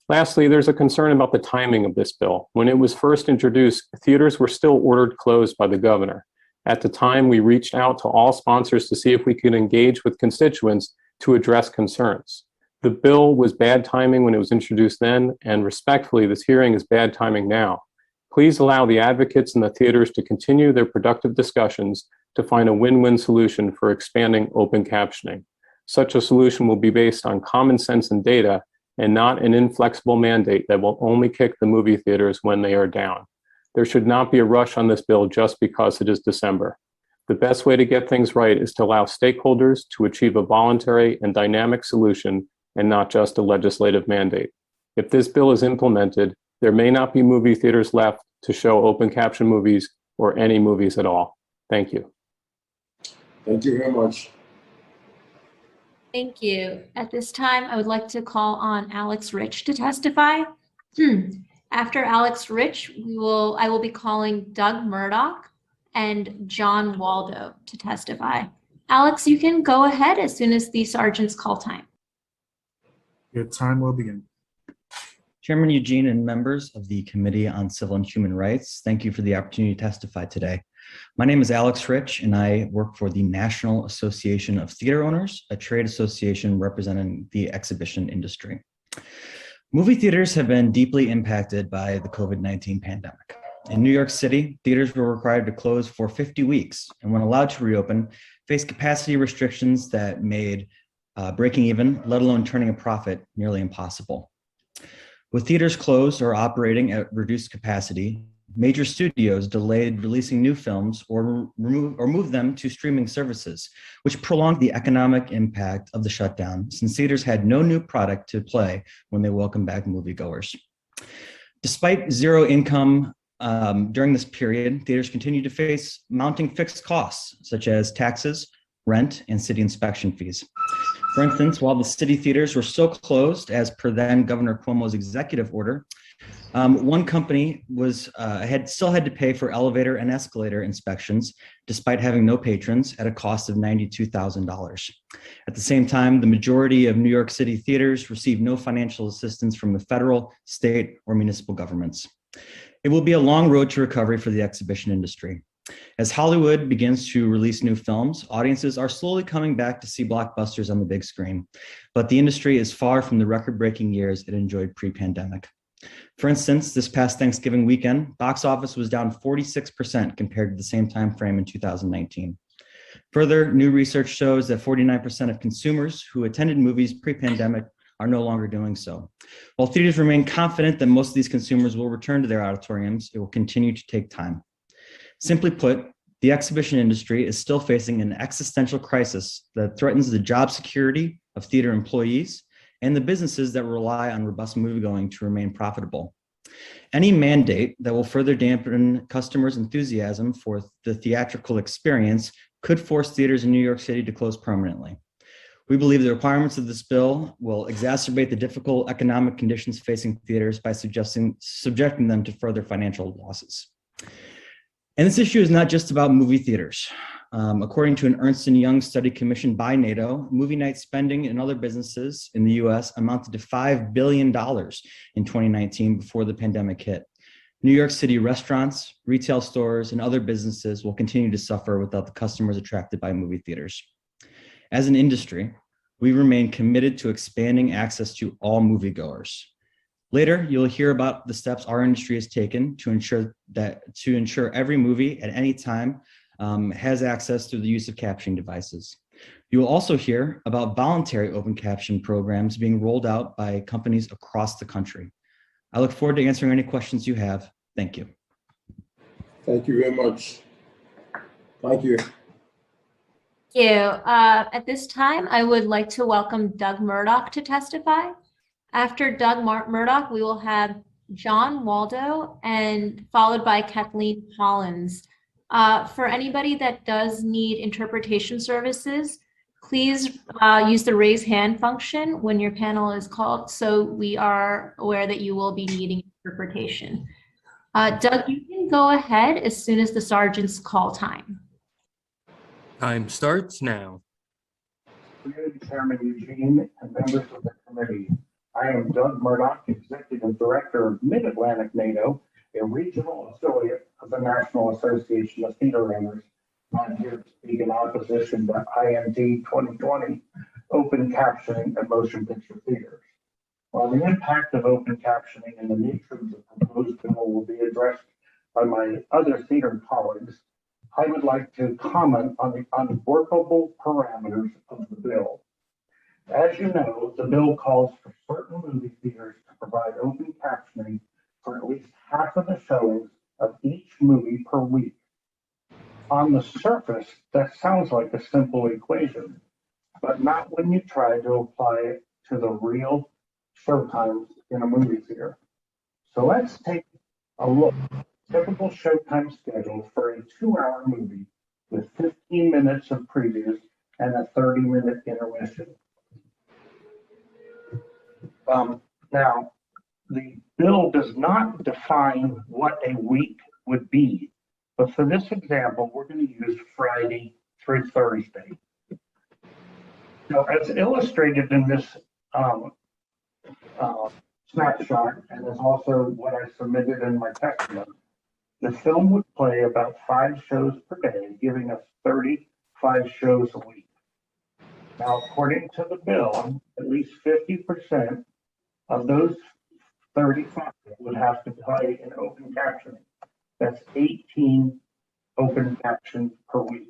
Lastly, there's a concern about the timing of this bill. When it was first introduced, theaters were still ordered closed by the governor. At the time, we reached out to all sponsors to see if we could engage with constituents to address concerns. The bill was bad timing when it was introduced then, and respectfully, this hearing is bad timing now. Please allow the advocates in the theaters to continue their productive discussions to find a win-win solution for expanding open captioning. Such a solution will be based on common sense and data, and not an inflexible mandate that will only kick the movie theaters when they are down. There should not be a rush on this bill just because it is December. The best way to get things right is to allow stakeholders to achieve a voluntary and dynamic solution and not just a legislative mandate. If this bill is implemented, there may not be movie theaters left to show open caption movies or any movies at all. Thank you. Thank you very much. Thank you. At this time, I would like to call on Alex Rich to testify. After Alex Rich, I will be calling Doug Murdoch and John Waldo to testify. Alex, you can go ahead as soon as the sergeants call time. Your time will begin. Chairman Eugene and members of the Committee on Civil and Human Rights, thank you for the opportunity to testify today. My name is Alex Rich, and I work for the National Association of Theater Owners, a trade association representing the exhibition industry. Movie theaters have been deeply impacted by the COVID-19 pandemic. In New York City, theaters were required to close for 50 weeks, and when allowed to reopen, faced capacity restrictions that made breaking even, let alone turning a profit, nearly impossible. With theaters closed or operating at reduced capacity, major studios delayed releasing new films or moved them to streaming services, which prolonged the economic impact of the shutdown since theaters had no new product to play when they welcomed back moviegoers. Despite zero income during this period, theaters continued to face mounting fixed costs such as taxes, rent, and city inspection fees. For instance, while the city theaters were still closed as per then Governor Cuomo's executive order, one company still had to pay for elevator and escalator inspections despite having no patrons at a cost of $92,000. At the same time, the majority of New York City theaters received no financial assistance from the federal, state, or municipal governments. It will be a long road to recovery for the exhibition industry. As Hollywood begins to release new films, audiences are slowly coming back to see blockbusters on the big screen, but the industry is far from the record-breaking years it enjoyed pre-pandemic. For instance, this past Thanksgiving weekend, box office was down 46% compared to the same time frame in 2019. Further, new research shows that 49% of consumers who attended movies pre-pandemic are no longer doing so. While theaters remain confident that most of these consumers will return to their auditoriums, it will continue to take time. Simply put, the exhibition industry is still facing an existential crisis that threatens the job security of theater employees and the businesses that rely on robust moviegoing to remain profitable. Any mandate that will further dampen customers' enthusiasm for the theatrical experience could force theaters in New York City to close permanently. We believe the requirements of this bill will exacerbate the difficult economic conditions facing theaters by subjecting them to further financial losses. And this issue is not just about movie theaters. According to an Ernst & Young study commissioned by NATO, movie night spending in other businesses in the US amounted to $5 billion in 2019 before the pandemic hit. New York City restaurants, retail stores, and other businesses will continue to suffer without the customers attracted by movie theaters. As an industry, we remain committed to expanding access to all moviegoers. Later, you'll hear about the steps our industry has taken to ensure every movie at any time has access through the use of captioning devices. You will also hear about voluntary open caption programs being rolled out by companies across the country. I look forward to answering any questions you have. Thank you. Thank you very much. Thank you. Thank you. At this time, I would like to welcome Doug Murdoch to testify. After Doug Murdoch, we will have John Waldo and followed by Kathleen Collins. For anybody that does need interpretation services, please use the raise hand function when your panel is called so we are aware that you will be needing interpretation. Doug, you can go ahead as soon as the sergeants call time. Time starts now. Community Chairman Eugene and members of the committee. I am Doug Murdoch, Executive Director of Mid-Atlantic NATO, a regional affiliate of the National Association of Theater Owners. I'm here to speak in opposition to IND 2020 open captioning at motion picture theaters. While the impact of open captioning and the nature of the proposed bill will be addressed by my other theater colleagues, I would like to comment on the unworkable parameters of the bill. As you know, the bill calls for certain movie theaters to provide open captioning for at least half of the showings of each movie per week. On the surface, that sounds like a simple equation, but not when you try to apply it to the real showtimes in a movie theater. So let's take a look at a typical showtime schedule for a 2-hour movie with 15 minutes of previews and a 30-minute intermission. Now, the bill does not define what a week would be, but for this example, we're going to use Friday through Thursday. Now, as illustrated in this snapshot, and is also what I submitted in my testimony, the film would play about 5 shows per day, giving us 35 shows a week. Now, according to the bill, at least 50% of those 35 would have to play in open captioning. That's 18 open captions per week.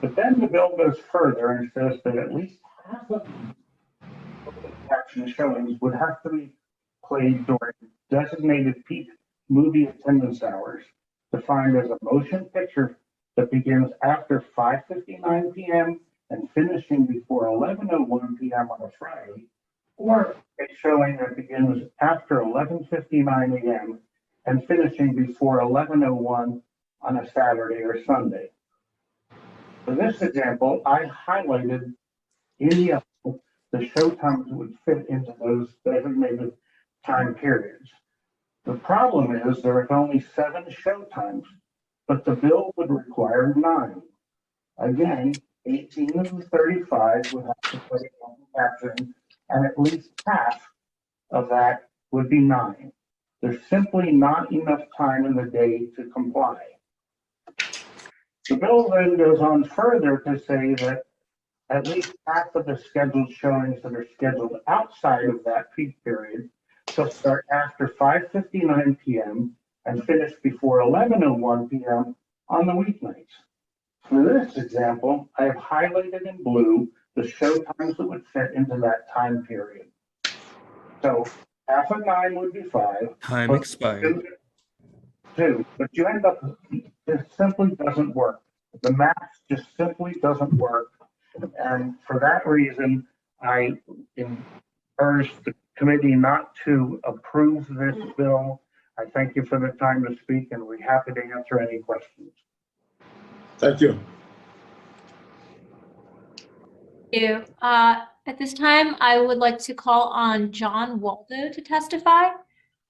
But then the bill goes further and says that at least half of the open caption showings would have to be played during designated peak movie attendance hours, defined as a motion picture that begins after 5:59 p.m. and finishing before 11:01 p.m. on a Friday, or a showing that begins after 11:59 a.m. and finishing before 11:01 on a Saturday or Sunday. For this example, I highlighted in yellow the showtimes that would fit into those designated time periods. The problem is there are only 7 showtimes, but the bill would require 9. Again, 18 of the 35 would have to play open captioning, and at least half of that would be 9. There's simply not enough time in the day to comply. The bill then goes on further to say that at least half of the scheduled showings that are scheduled outside of that peak period shall start after 5:59 p.m. and finish before 11:01 p.m. on the weeknights. For this example, I have highlighted in blue the showtimes that would fit into that time period. So half of 9 would be 5. Time expired. 2, but you end up, it simply doesn't work. The math just simply doesn't work. And for that reason, I urge the committee not to approve this bill. I thank you for the time to speak, and we're happy to answer any questions. Thank you. Thank you. At this time, I would like to call on John Waldo to testify.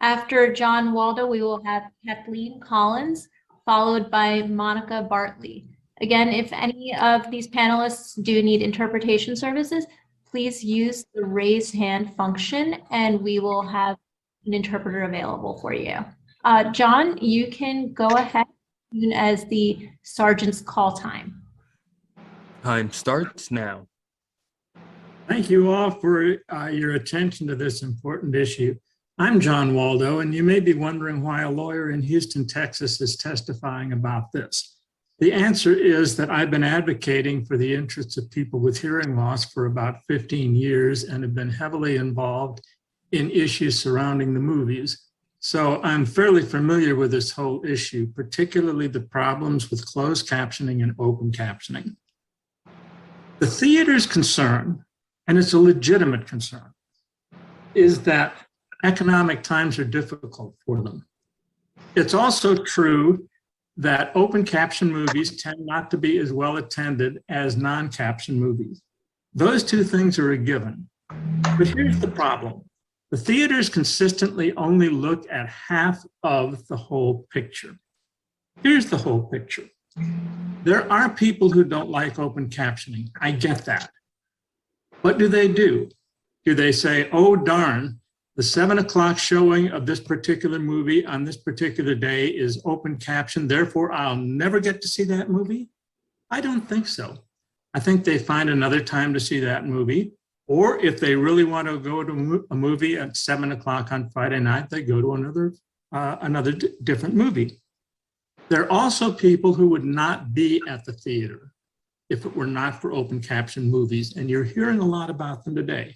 After John Waldo, we will have Kathleen Collins, followed by Monica Bartley. Again, if any of these panelists do need interpretation services, please use the raise hand function and we will have an interpreter available for you. John, you can go ahead as soon as the sergeant's call time. Time starts now. Thank you all for your attention to this important issue. I'm John Waldo, and you may be wondering why a lawyer in Houston, Texas is testifying about this. The answer is that I've been advocating for the interests of people with hearing loss for about 15 years and have been heavily involved in issues surrounding the movies. So I'm fairly familiar with this whole issue, particularly the problems with closed captioning and open captioning. The theater's concern, and it's a legitimate concern, is that economic times are difficult for them. It's also true that open caption movies tend not to be as well attended as non-caption movies. Those two things are a given. But here's the problem. The theaters consistently only look at half of the whole picture. Here's the whole picture. There are people who don't like open captioning. I get that. What do? Do they say, oh, darn, the 7 o'clock showing of this particular movie on this particular day is open caption, therefore I'll never get to see that movie? I don't think so. I think they find another time to see that movie, or if they really want to go to a movie at 7 o'clock on Friday night, they go to another different movie. There are also people who would not be at the theater if it were not for open caption movies, and you're hearing a lot about them today.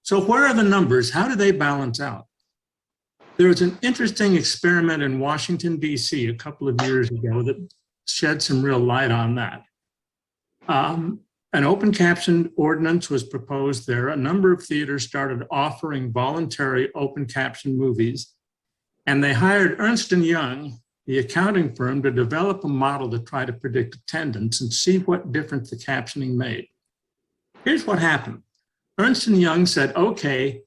So where are the numbers? How do they balance out? There was an interesting experiment in Washington, D.C. a couple of years ago that shed some real light on that. An open caption ordinance was proposed there. A number of theaters started offering voluntary open caption movies, and they hired Ernst & Young, the accounting firm, to develop a model to try to predict attendance and see what difference the captioning made. Here's what happened. Ernst & Young said, okay,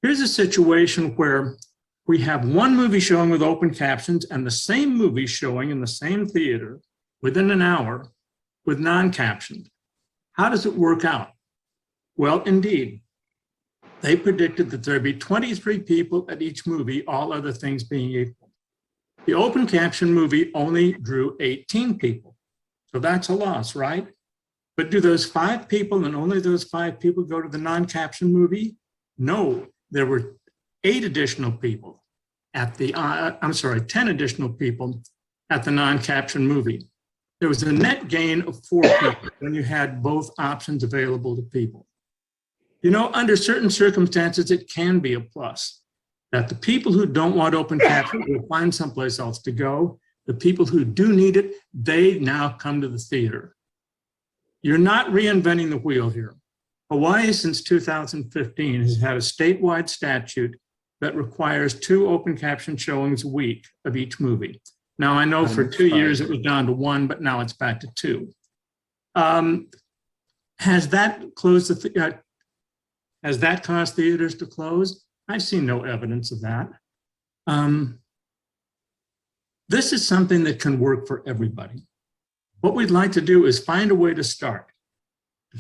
here's a situation where we have one movie showing with open captions and the same movie showing in the same theater within an hour with non-captioned. How does it work out? Well, indeed, they predicted that there'd be 23 people at each movie, all other things being equal. The open caption movie only drew 18 people. So that's a loss, right? But do those 5 people and only those 5 people go to the non-caption movie? No, there were 8 additional people at the, 10 additional people at the non-caption movie. There was a net gain of 4 people when you had both options available to people. You know, under certain circumstances, it can be a plus that the people who don't want open caption will find someplace else to go. The people who do need it, they now come to the theater. You're not reinventing the wheel here. Hawaii, since 2015, has had a statewide statute that requires 2 open caption showings a week of each movie. Now, I know for 2 years it was down to 1, but now it's back to 2. Has that caused theaters to close? I've seen no evidence of that. This is something that can work for everybody. What we'd like to do is find a way to start.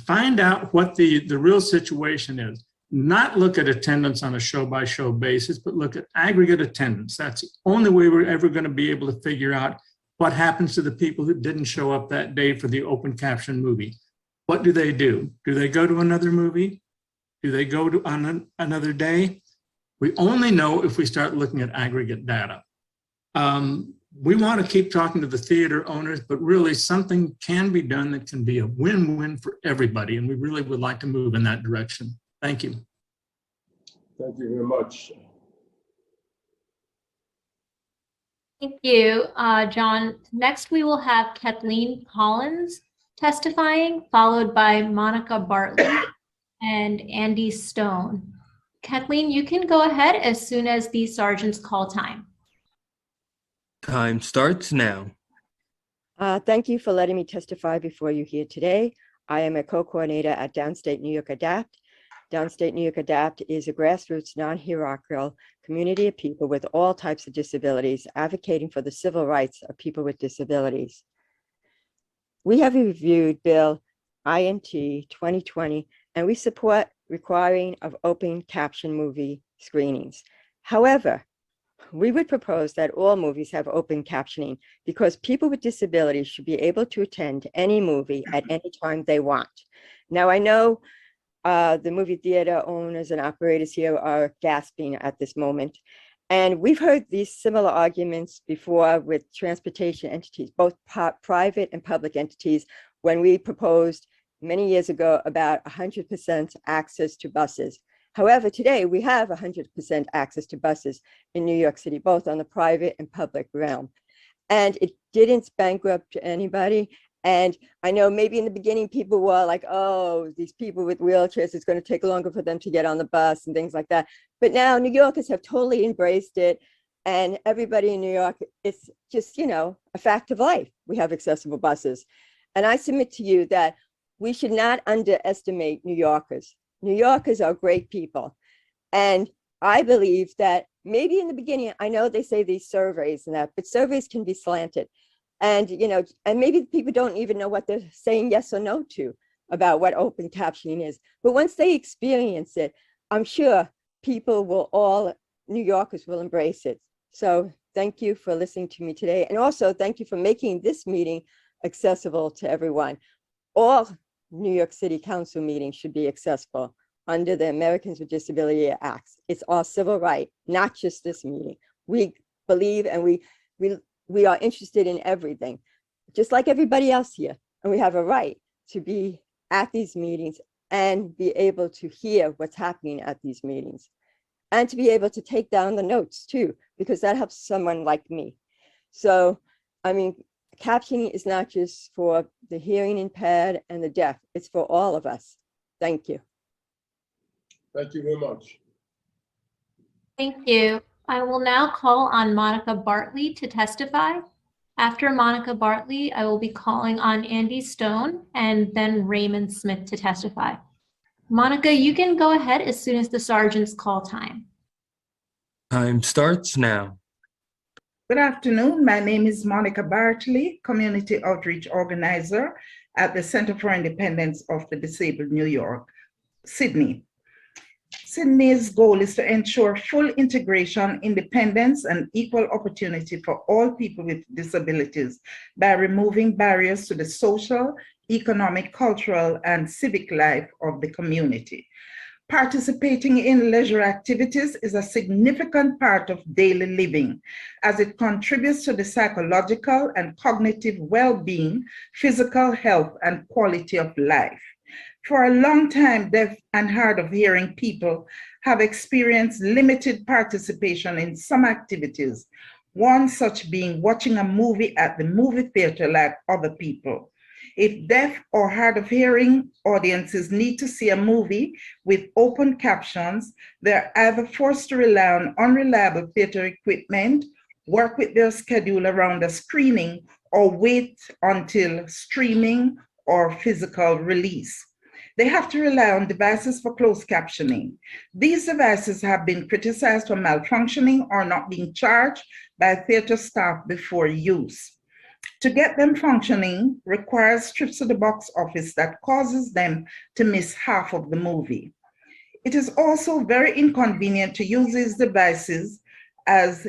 Find out what the real situation is. Not look at attendance on a show-by-show basis, but look at aggregate attendance. That's the only way we're ever going to be able to figure out what happens to the people who didn't show up that day for the open caption movie. What do? Do they go to another movie? Do they go to on another day? We only know if we start looking at aggregate data. We want to keep talking to the theater owners, but really something can be done that can be a win-win for everybody, and we really would like to move in that direction. Thank you. Thank you very much. Thank you, John. Next, we will have Kathleen Collins testifying, followed by Monica Bartley and Andy Stone. Kathleen, you can go ahead as soon as the sergeants call time. Time starts now. Thank you for letting me testify before you here today. I am a co-coordinator at Downstate New York ADAPT. Downstate New York ADAPT is a grassroots, non-hierarchical community of people with all types of disabilities, advocating for the civil rights of people with disabilities. We have reviewed Bill INT 2020, and we support requiring of open caption movie screenings. However, we would propose that all movies have open captioning because people with disabilities should be able to attend any movie at any time they want. Now, I know the movie theater owners and operators here are gasping at this moment. And we've heard these similar arguments before with transportation entities, both private and public entities, when we proposed many years ago about 100% access to buses. However, today we have 100% access to buses in New York City, both on the private and public realm. And it didn't bankrupt anybody. And I know maybe in the beginning people were like, oh, these people with wheelchairs, it's going to take longer for them to get on the bus and things like that. But now New Yorkers have totally embraced it. And everybody in New York, it's just, you know, a fact of life. We have accessible buses. And I submit to you that we should not underestimate New Yorkers. New Yorkers are great people. And I believe that maybe in the beginning, I know they say these surveys and that, but surveys can be slanted. And, you know, and maybe people don't even know what they're saying yes or no to about what open captioning is. But once they experience it, I'm sure people will New Yorkers will embrace it. So thank you for listening to me today. And also thank you for making this meeting accessible to everyone. All New York City Council meetings should be accessible under the Americans with Disability Act. It's our civil right, not just this meeting. We believe and we are interested in everything, just like everybody else here. And we have a right to be at these meetings and be able to hear what's happening at these meetings and to be able to take down the notes too, because that helps someone like me. So, I mean, captioning is not just for the hearing impaired and the deaf, it's for all of us. Thank you. Thank you very much. Thank you. I will now call on Monica Bartley to testify. After Monica Bartley, I will be calling on Andy Stone and then Raymond Smith to testify. Monica, you can go ahead as soon as the sergeants call time. Time starts now. Good afternoon. My name is Monica Bartley, Community Outreach Organizer at the Center for Independence of the Disabled, New York, Sydney. Sydney's goal is to ensure full integration, independence, and equal opportunity for all people with disabilities by removing barriers to the social, economic, cultural, and civic life of the community. Participating in leisure activities is a significant part of daily living as it contributes to the psychological and cognitive well-being, physical health, and quality of life. For a long time, deaf and hard of hearing people have experienced limited participation in some activities, one such being watching a movie at the movie theater like other people. If deaf or hard of hearing audiences need to see a movie with open captions, they're either forced to rely on unreliable theater equipment, work with their schedule around a screening, or wait until streaming or physical release. They have to rely on devices for closed captioning. These devices have been criticized for malfunctioning or not being charged by theater staff before use. To get them functioning requires trips to the box office that causes them to miss half of the movie. It is also very inconvenient to use these devices as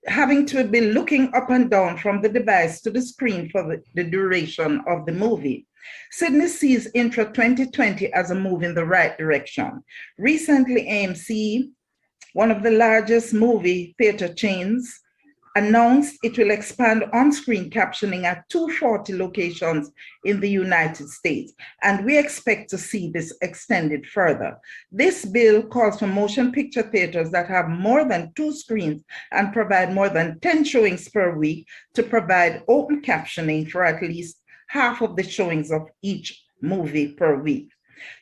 having to be looking up and down from the device to the screen for the duration of the movie. Sydney sees Intro 2020 as a move in the right direction. Recently, AMC, one of the largest movie theater chains, announced it will expand on-screen captioning at 240 locations in the United States, and we expect to see this extended further. This bill calls for motion picture theaters that have more than 2 screens and provide more than 10 showings per week to provide open captioning for at least half of the showings of each movie per week.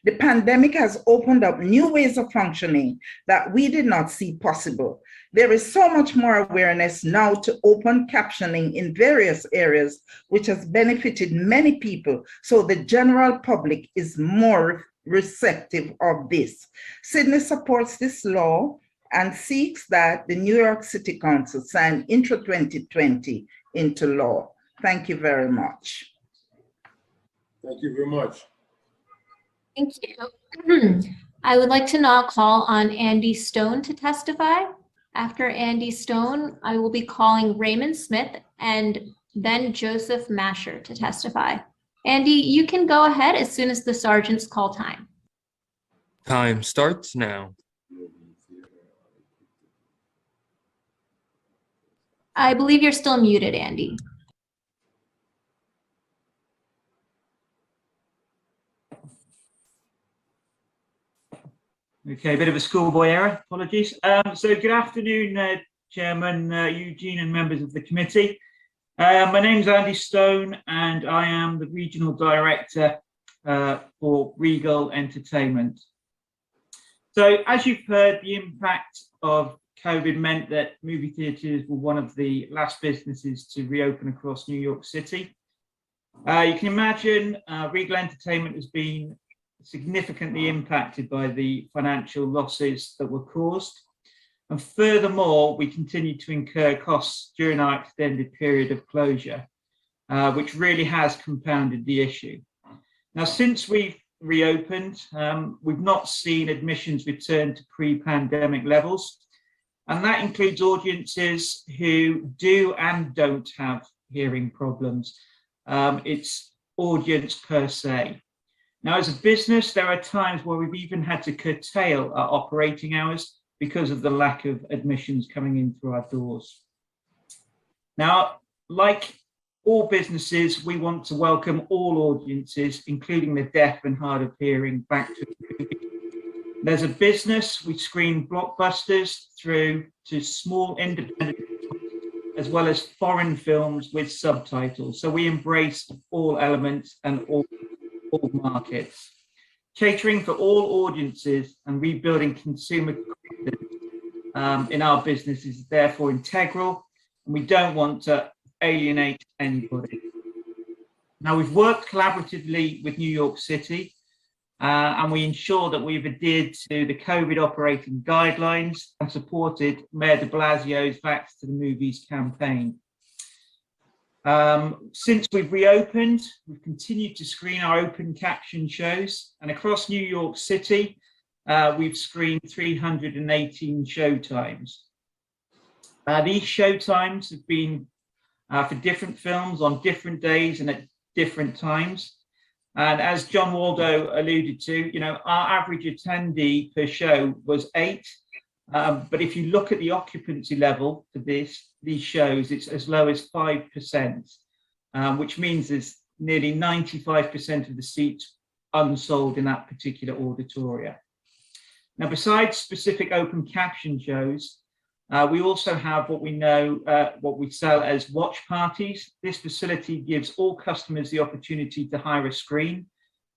The pandemic has opened up new ways of functioning that we did not see possible. There is so much more awareness now to open captioning in various areas, which has benefited many people, so the general public is more receptive of this. Sydney supports this law and seeks that the New York City Council sign Intro 2020 into law. Thank you very much. Thank you very much. Thank you. I would like to now call on Andy Stone to testify. After Andy Stone, I will be calling Raymond Smith and then Joseph Masher to testify. Andy, you can go ahead as soon as the sergeants call time. Time starts now. I believe you're still muted, Andy. Okay, a bit of a schoolboy error, apologies. So good afternoon, Chairman Eugene and members of the committee. My name is Andy Stone and I am the Regional Director for Regal Entertainment. So as you've heard, the impact of COVID meant that movie theatres were one of the last businesses to reopen across New York City. You can imagine Regal Entertainment has been significantly impacted by the financial losses that were caused. And furthermore, we continue to incur costs during our extended period of closure, which really has compounded the issue. Now, since we've reopened, we've not seen admissions return to pre-pandemic levels. And that includes audiences who do and don't have hearing problems. It's audience per se. Now, as a business, there are times where we've even had to curtail our operating hours because of the lack of admissions coming in through our doors. Now, like all businesses, we want to welcome all audiences, including the deaf and hard of hearing, back to the movie. As a business, we screen blockbusters through to small independent, as well as foreign films with subtitles. So we embrace all elements and all markets. Catering for all audiences and rebuilding consumer confidence in our business is therefore integral, and we don't want to alienate anybody. Now, we've worked collaboratively with New York City, and we ensure that we've adhered to the COVID operating guidelines and supported Mayor de Blasio's Facts to the Movies campaign. Since we've reopened, we've continued to screen our open caption shows, and across New York City, we've screened 318 showtimes. These showtimes have been for different films on different days and at different times. And as John Waldo alluded to, you know, our average attendee per show was 8. But if you look at the occupancy level for these shows, it's as low as 5%, which means there's nearly 95% of the seats unsold in that particular auditoria. Now, besides specific open caption shows, we also have what we sell as watch parties. This facility gives all customers the opportunity to hire a screen,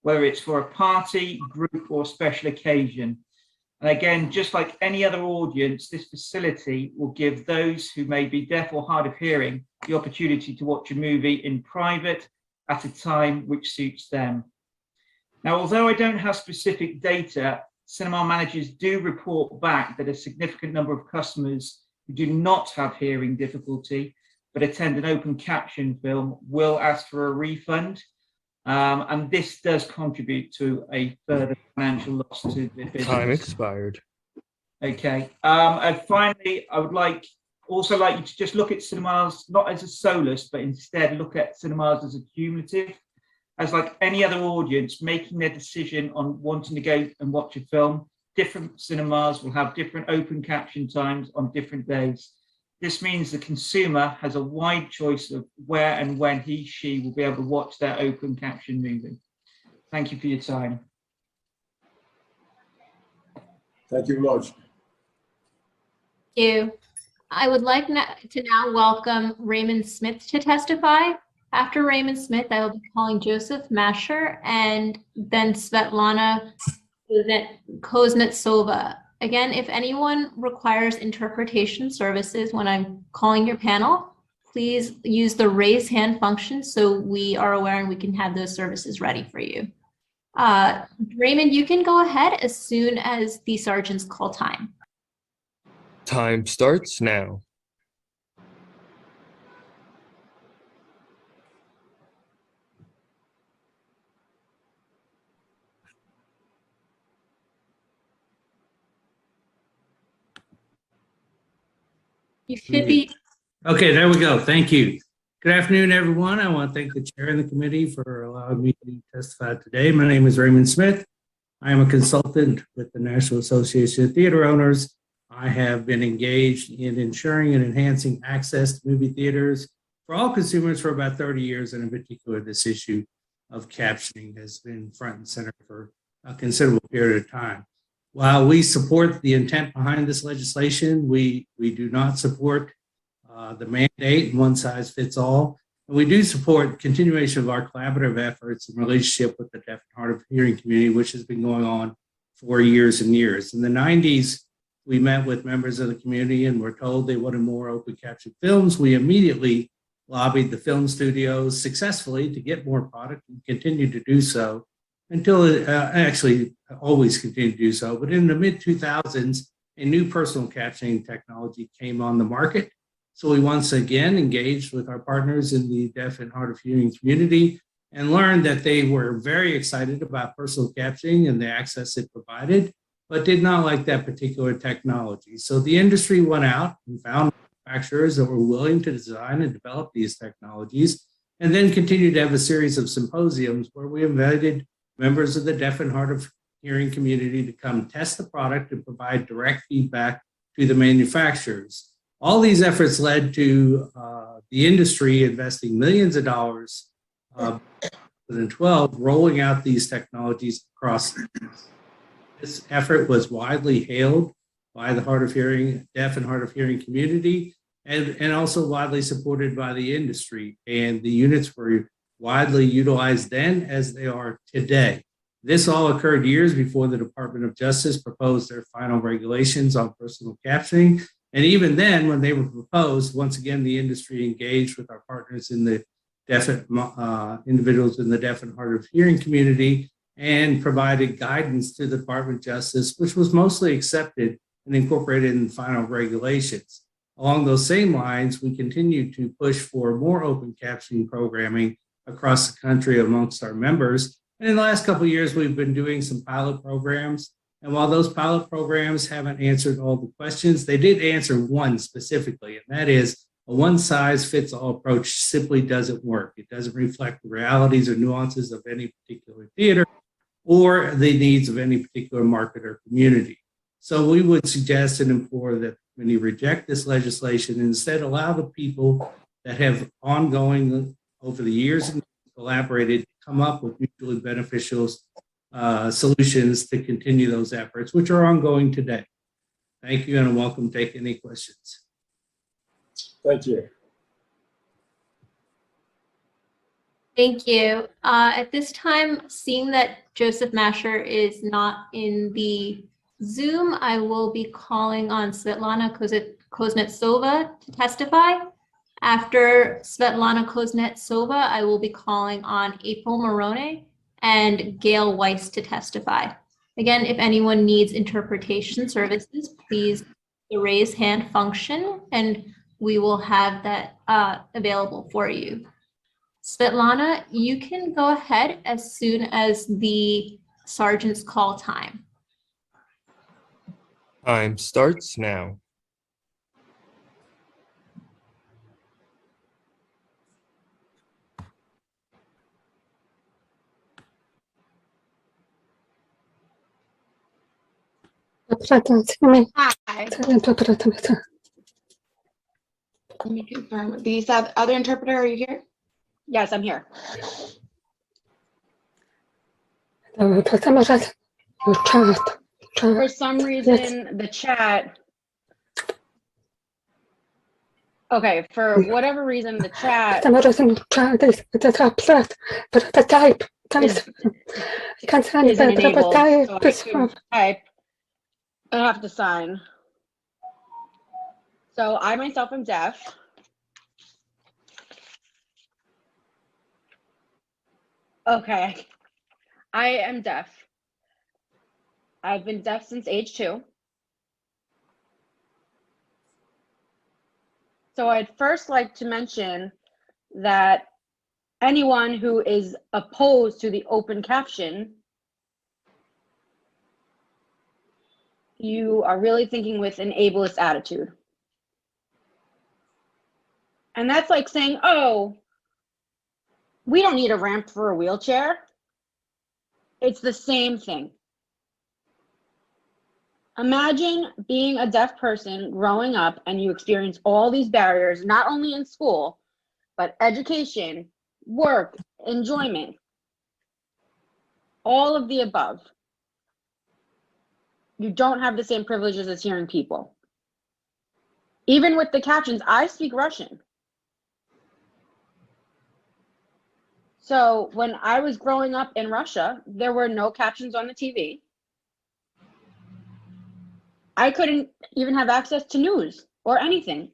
whether it's for a party, group, or special occasion. And again, just like any other audience, this facility will give those who may be deaf or hard of hearing the opportunity to watch a movie in private at a time which suits them. Now, although I don't have specific data, cinema managers do report back that a significant number of customers who do not have hearing difficulty but attend an open caption film will ask for a refund. And this does contribute to a further financial loss to the business. Time expired. Okay. And finally, I would also like you to just look at cinemas not as a solace, but instead look at cinemas as a cumulative. As like any other audience making their decision on wanting to go and watch a film, different cinemas will have different open caption times on different days. This means the consumer has a wide choice of where and when she will be able to watch their open caption movie. Thank you for your time. Thank you very much. Thank you. I would like to now welcome Raymond Smith to testify. After Raymond Smith, I will be calling Joseph Masher and then Svetlana Kuznetsova. Again, if anyone requires interpretation services when I'm calling your panel, please use the raise hand function so we are aware and we can have those services ready for you. Raymond, you can go ahead as soon as the sergeants call time. Time starts now. You should be. Okay, there we go. Thank you. Good afternoon, everyone. I want to thank the chair and the committee for allowing me to testify today. My name is Raymond Smith. I am a consultant with the National Association of Theater Owners. I have been engaged in ensuring and enhancing access to movie theaters for all consumers for about 30 years, and in particular, this issue of captioning has been front and center for a considerable period of time. While we support the intent behind this legislation, we do not support the mandate, one size fits all. And we do support continuation of our collaborative efforts in relationship with the deaf and hard of hearing community, which has been going on for years and years. In the 90s, we met with members of the community and were told they wanted more open caption films. We immediately lobbied the film studios successfully to get more product and continue to do so until it actually always continued to do so. But in the mid 2000s, a new personal captioning technology came on the market. So we once again engaged with our partners in the deaf and hard of hearing community and learned that they were very excited about personal captioning and the access it provided, but did not like that particular technology. So the industry went out and found manufacturers that were willing to design and develop these technologies, and then continued to have a series of symposiums where we invited members of the deaf and hard of hearing community to come test the product and provide direct feedback to the manufacturers. All these efforts led to the industry investing millions of dollars in 2012, rolling out these technologies across. This effort was widely hailed by the hard of hearing, deaf and hard of hearing community, and also widely supported by the industry. And the units were widely utilized then as they are today. This all occurred years before the Department of Justice proposed their final regulations on personal captioning. And even then, when they were proposed, once again, the industry engaged with our partners in the deaf individuals in the deaf and hard of hearing community and provided guidance to the Department of Justice, which was mostly accepted and incorporated in the final regulations. Along those same lines, we continue to push for more open captioning programming across the country amongst our members. And in the last couple of years, we've been doing some pilot programs. And while those pilot programs haven't answered all the questions, they did answer one specifically, and that is a one-size-fits-all approach simply doesn't work. It doesn't reflect the realities or nuances of any particular theater or the needs of any particular market or community. So we would suggest and implore that when you reject this legislation, instead allow the people that have ongoing over the years and collaborated to come up with mutually beneficial solutions to continue those efforts, which are ongoing today. Thank you, and I'm welcome to take any questions. Thank you. Thank you. At this time, seeing that Joseph Masher is not in the Zoom, I will be calling on Svetlana Kuznetsova to testify. After Svetlana Kuznetsova, I will be calling on April Morone and Gail Weiss to testify. Again, if anyone needs interpretation services, please use the raise hand function and we will have that available for you. Svetlana, you can go ahead as soon as the sergeant's call time. Time starts now. Hi. Let me confirm. These other interpreter, are you here? Yes, I'm here. For some reason, the chat. Okay, for whatever reason, the chat isn't enabled, so I couldn't type. I have to sign. So I myself am deaf. Okay, I am deaf. I've been deaf since age 2. So I'd first like to mention that anyone who is opposed to the open caption, you are really thinking with an ableist attitude. And that's like saying, oh, we don't need a ramp for a wheelchair. It's the same thing. Imagine being a deaf person growing up and you experience all these barriers, not only in school, but education, work, enjoyment, all of the above. You don't have the same privileges as hearing people. Even with the captions, I speak Russian. So when I was growing up in Russia, there were no captions on the TV. I couldn't even have access to news or anything.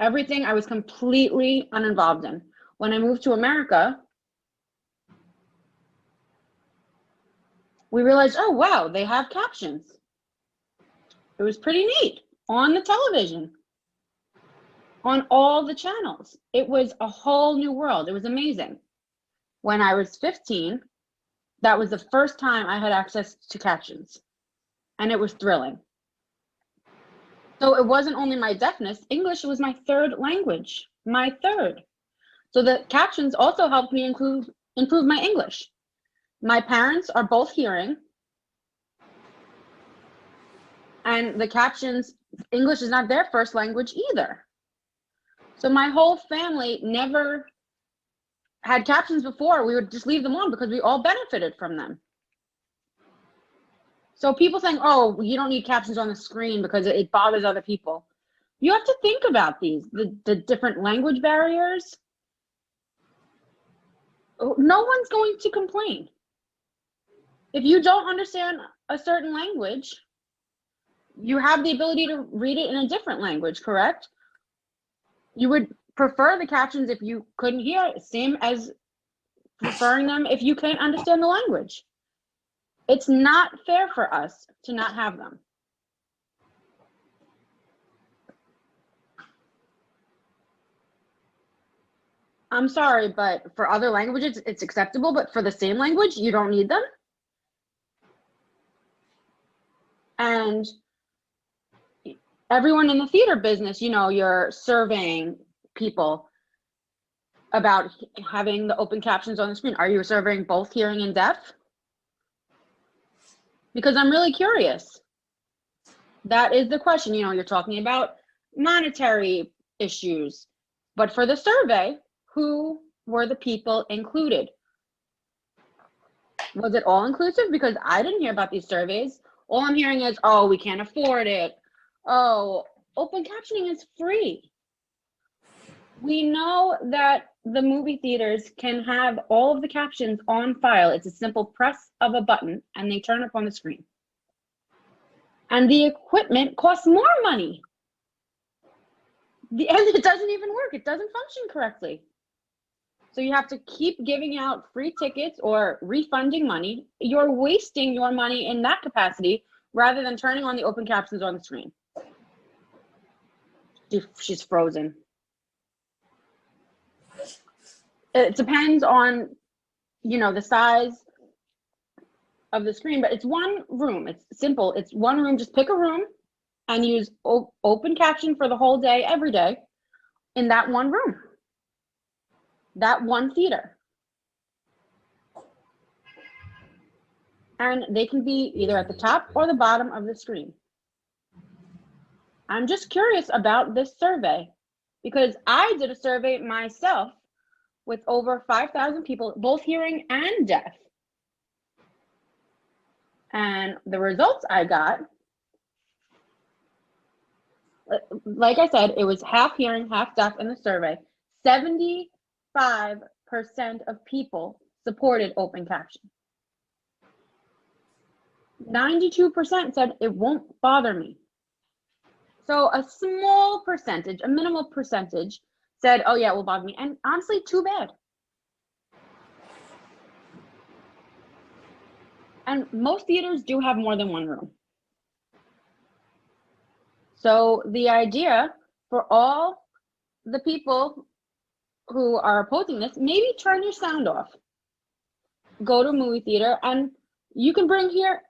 Everything I was completely uninvolved in. When I moved to America, we realized, oh, wow, they have captions. It was pretty neat on the television, on all the channels. It was a whole new world. It was amazing. When I was 15, that was the first time I had access to captions, and it was thrilling. So it wasn't only my deafness, English was my third language, my third. So the captions also helped me improve my English. My parents are both hearing, and the captions, English is not their first language either. So my whole family never had captions before. We would just leave them on because we all benefited from them. So people saying, oh, you don't need captions on the screen because it bothers other people. You have to think about these, the different language barriers. No one's going to complain. If you don't understand a certain language, you have the ability to read it in a different language, correct? You would prefer the captions if you couldn't hear, same as preferring them if you couldn't understand the language. It's not fair for us to not have them. I'm sorry, but for other languages, it's acceptable, but for the same language, you don't need them. And everyone in the theater business, you know, you're surveying people about having the open captions on the screen. Are you surveying both hearing and deaf? Because I'm really curious. That is the question. You know, you're talking about monetary issues, but for the survey, who were the people included? Was it all inclusive? Because I didn't hear about these surveys. All I'm hearing is, oh, we can't afford it. Oh, open captioning is free. We know that the movie theaters can have all of the captions on file. It's a simple press of a button and they turn up on the screen. And the equipment costs more money. And it doesn't even work. It doesn't function correctly. So you have to keep giving out free tickets or refunding money. You're wasting your money in that capacity rather than turning on the open captions on the screen. She's frozen. It depends on, you know, the size of the screen, but it's one room. It's simple. It's one room. Just pick a room and use open caption for the whole day, every day, in that one room, that one theater. And they can be either at the top or the bottom of the screen. I'm just curious about this survey because I did a survey myself with over 5,000 people, both hearing and deaf. And the results I got, like I said, it was half hearing, half deaf in the survey. 75% of people supported open caption. 92% said it won't bother me. So a small percentage, a minimal percentage said, oh yeah, it will bother me. And honestly, too bad. And most theaters do have more than one room. So the idea for all the people who are opposing this, maybe turn your sound off. Go to a movie theater and you can bring here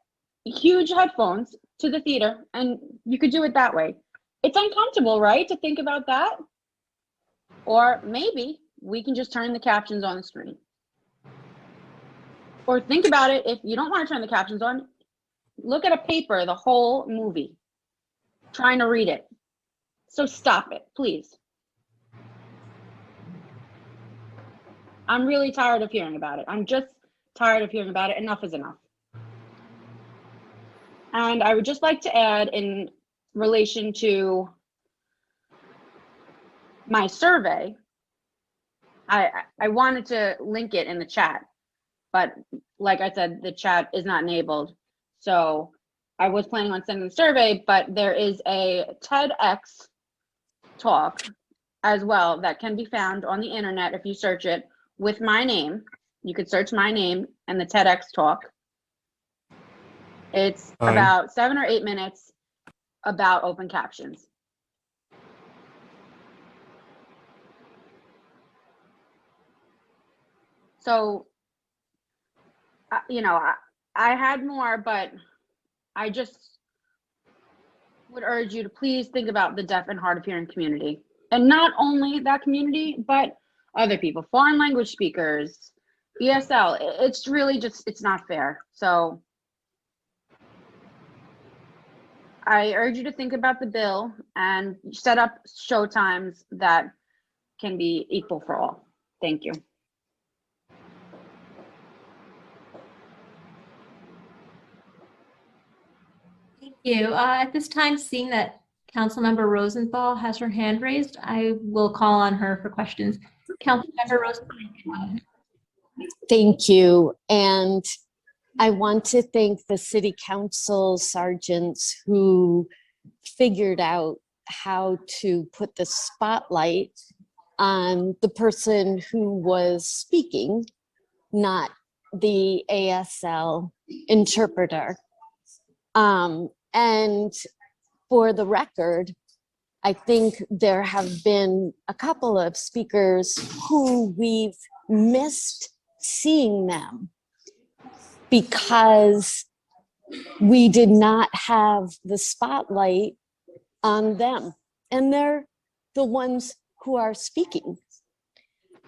huge headphones to the theater and you could do it that way. It's uncomfortable, right? To think about that. Or maybe we can just turn the captions on the screen. Or think about it, if you don't want to turn the captions on, look at a paper, the whole movie, trying to read it. So stop it, please. I'm really tired of hearing about it. I'm just tired of hearing about it. Enough is enough. And I would just like to add, in relation to my survey, I wanted to link it in the chat, but like I said, the chat is not enabled. So I was planning on sending the survey, but there is a TEDx talk as well that can be found on the internet if you search it with my name. You could search my name and the TEDx talk. It's about 7 or 8 minutes about open captions. So, you know, I had more, but I just would urge you to please think about the deaf and hard of hearing community. And not only that community, but other people, foreign language speakers, ESL. It's really just, it's not fair. So I urge you to think about the bill and set up show times that can be equal for all. Thank you. Thank you. At this time, seeing that Councilmember Rosenthal has her hand raised, I will call on her for questions. Councilmember Rosenthal. Thank you. And I want to thank the city council sergeants who figured out how to put the spotlight on the person who was speaking, not the ASL interpreter. And for the record, I think there have been a couple of speakers who we've missed seeing them because we did not have the spotlight on them. And they're the ones who are speaking.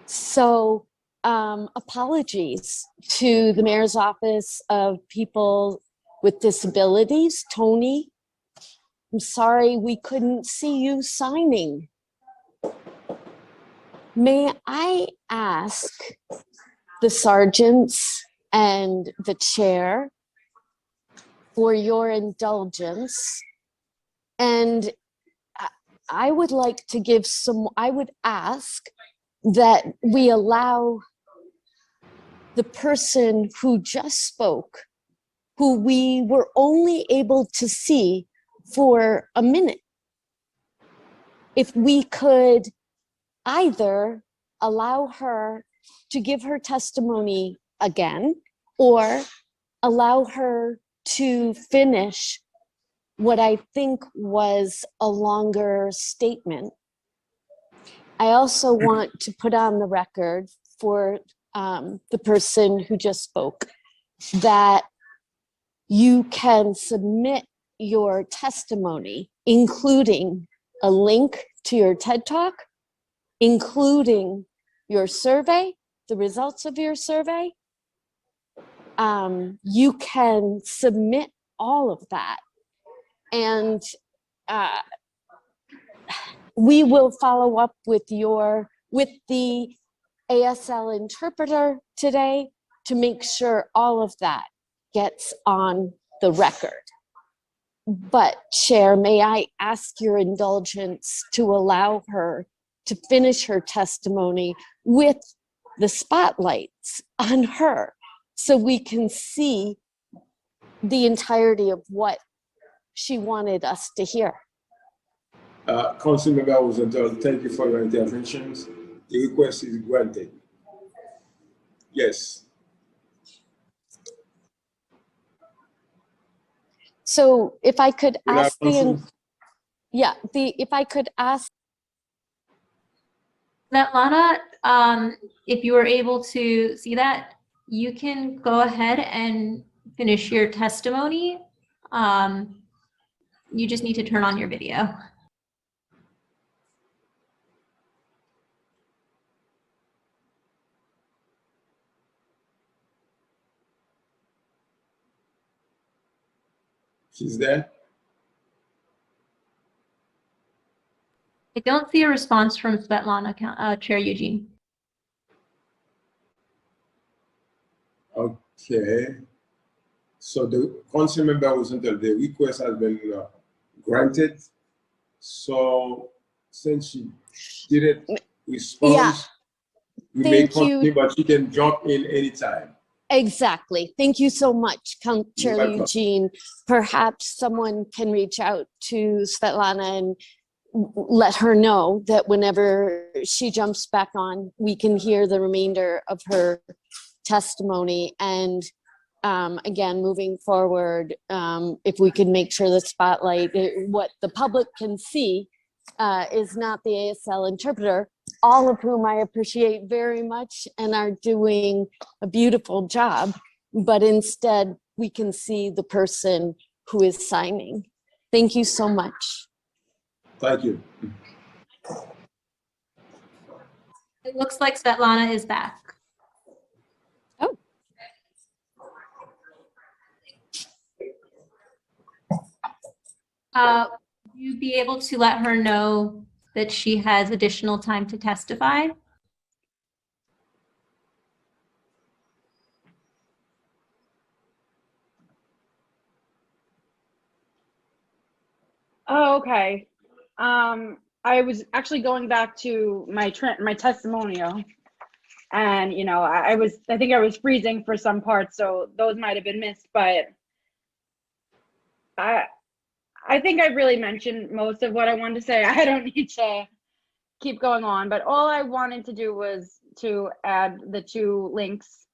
So apologies to the Mayor's Office of People with Disabilities. Tony, I'm sorry we couldn't see you signing. May I ask the sergeants and the chair for your indulgence? And I would like to give some, I would ask that we allow the person who just spoke, who we were only able to see for a minute, if we could either allow her to give her testimony again or allow her to finish what I think was a longer statement. I also want to put on the record for the person who just spoke that you can submit your testimony, including a link to your TED Talk, including your survey, the results of your survey. You can submit all of that. And we will follow up with the ASL interpreter today to make sure all of that gets on the record. But Chair, may I ask your indulgence to allow her to finish her testimony with the spotlights on her so we can see the entirety of what she wanted us to hear. Councilmember Rosenthal, thank you for your interventions. The request is granted. Yes. So if I could ask if I could ask. Svetlana, if you were able to see that, you can go ahead and finish your testimony. You just need to turn on your video. She's there? I don't see a response from Svetlana, Chair Eugene. Okay. So the council member was until the request has been granted. So since she didn't respond, Yeah. we may Thank you. continue, but she can jump in anytime. Exactly. Thank you so much, Chair welcome. Eugene. Perhaps someone can reach out to Svetlana and let her know that whenever she jumps back on, we can hear the remainder of her testimony. And again, moving forward, if we could make sure the spotlight, what the public can see is not the ASL interpreter, all of whom I appreciate very much and are doing a beautiful job, but instead we can see the person who is signing. Thank you so much. Thank you. It looks like Svetlana is back. Oh. You be able to let her know that she has additional time to testify? Oh, okay. I was actually going back to my testimonial, and I think I was freezing for some parts, so those might have been missed, but I think I really mentioned most of what I wanted to say. I don't need to keep going on, but all I wanted to do was to add the 2 links.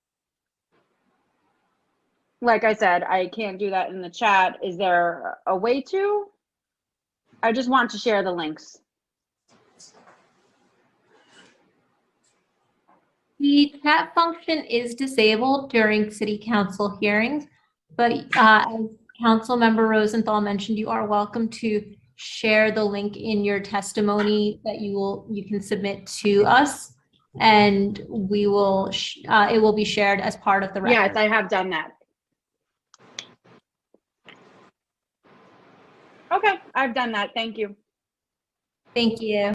Like I said, I can't do that in the chat. Is there a way to? I just want to share the links. The chat function is disabled during city council hearings, but as Councilmember Rosenthal mentioned, you are welcome to share the link in your testimony that you can submit to us, and we will it will be shared as part of the record. Yes, I have done that. Okay, I've done that. Thank you. Thank you.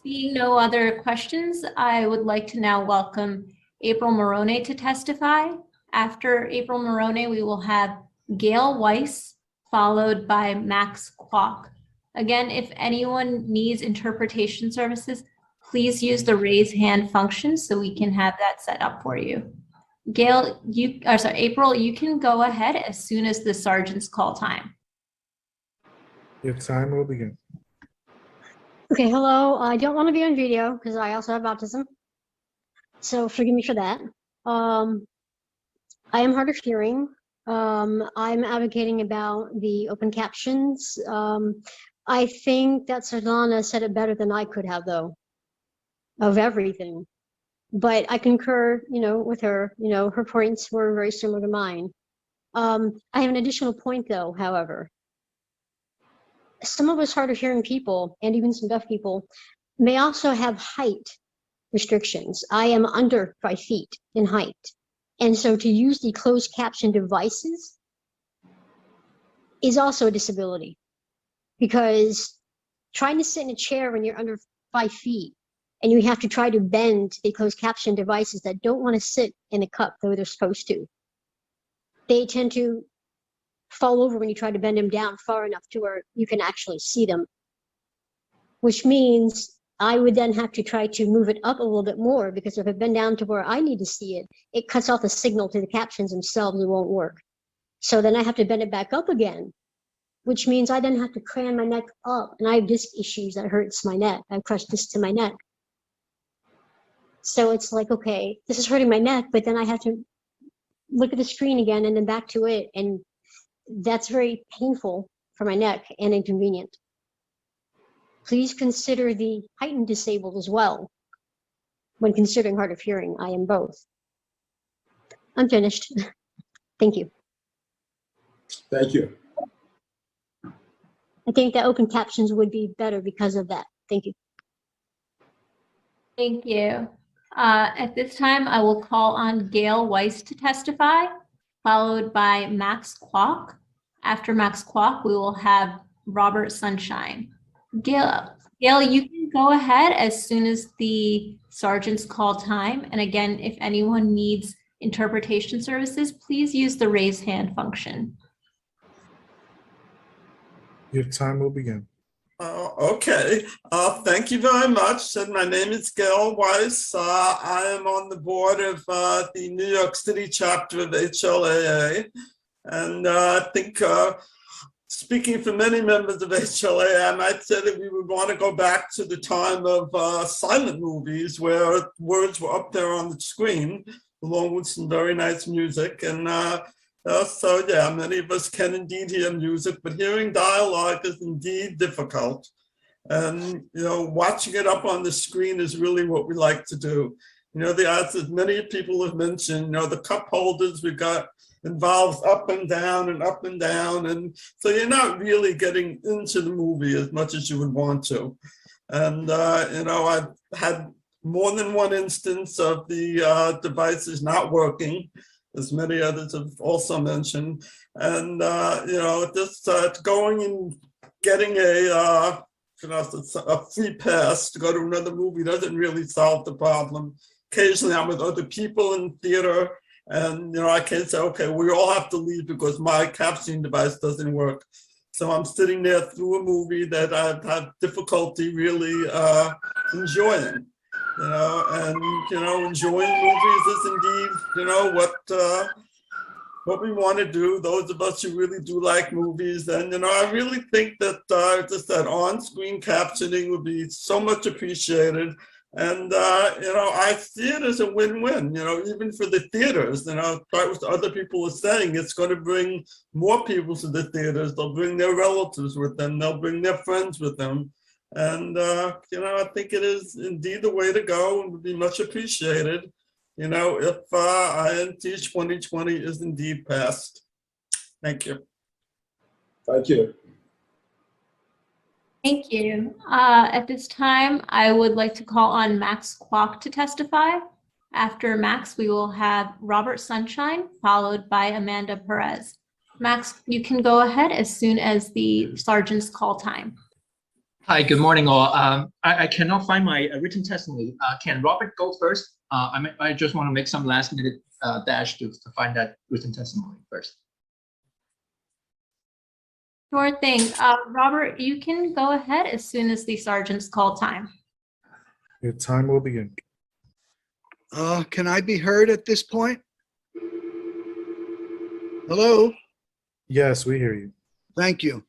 Seeing no other questions, I would like to now welcome April Morone to testify. After April Morone, we will have Gail Weiss, followed by Max Kwok. Again, if anyone needs interpretation services, please use the raise hand function so we can have that set up for you. Gail, April, you can go ahead as soon as the sergeants call time. Your time will begin. Okay, hello. I don't want to be on video because I also have autism. So forgive me for that. I am hard of hearing. I'm advocating about the open captions. I think that Svetlana said it better than I could have, though, of everything. But I concur, with her. Her points were very similar to mine. I have an additional point, though, however. Some of us hard of hearing people, and even some deaf people, may also have height restrictions. I am under 5 feet in height. And so to use the closed caption devices is also a disability, because trying to sit in a chair when you're under 5 feet and you have to try to bend the closed caption devices that don't want to sit in a cup the way they're supposed to, they tend to fall over when you try to bend them down far enough to where you can actually see them, which means I would then have to try to move it up a little bit more, because if I bend down to where I need to see it, it cuts off the signal to the captions themselves. It won't work. So then I have to bend it back up again, which means I then have to cran my neck up, and I have disc issues that hurts my neck. I have crushed disc to my neck. So it's like, okay, this is hurting my neck, but then I have to look at the screen again and then back to it. And that's very painful for my neck and inconvenient. Please consider the heightened disabled as well when considering hard of hearing. I am both. I'm finished. Thank you. Thank you. I think that open captions would be better because of that. Thank you. Thank you. At this time, I will call on Gail Weiss to testify. followed by Max Kwok. After Max Kwok, we will have Robert Sunshine. Gail, you can go ahead as soon as the sergeants call time. And again, if anyone needs interpretation services, please use the raise hand function. Your time will begin. Okay, thank you very much. And my name is Gail Weiss. I am on the board of the New York City chapter of HLAA. And I think speaking for many members of HLAA, I might say that we would want to go back to the time of silent movies where words were up there on the screen along with some very nice music. And so yeah, many of us can indeed hear music, but hearing dialogue is indeed difficult. And, you know, watching it up on the screen is really what we like to do. You know, as many people have mentioned, you know, the cup holders we got involves up and down and up and down. And so you're not really getting into the movie as much as you would want to. And, you know, I've had more than one instance of the devices not working, as many others have also mentioned. And, you know, just going and getting a free pass to go to another movie doesn't really solve the problem. Occasionally I'm with other people in theater and, you know, I can't say, okay, we all have to leave because my captioning device doesn't work. So I'm sitting there through a movie that I've had difficulty really enjoying. You know, and, you know, enjoying movies is indeed, you know, what we want to do, those of us who really do like movies. And, you know, I really think that just that on-screen captioning would be so much appreciated. And, you know, I see it as a win-win, you know, even for the theaters, you know, what other people are saying, it's going to bring more people to the theaters. They'll bring their relatives with them. They'll bring their friends with them. And, you know, I think it is indeed the way to go and would be much appreciated, you know, if INT 2020 is indeed passed. Thank you. Thank you. Thank you. At this time, I would like to call on Max Kwok to testify. After Max, we will have Robert Sunshine, followed by Amanda Perez. Max, you can go ahead as soon as the sergeants call time. Hi, good morning all. I cannot find my written testimony. Can Robert go first? I just want to make some last minute dash to find that written testimony first. Sure thing. Robert, you can go ahead as soon as the sergeants call time. Your time will begin. Can I be heard at this point? Hello? Yes, we hear you. Thank you.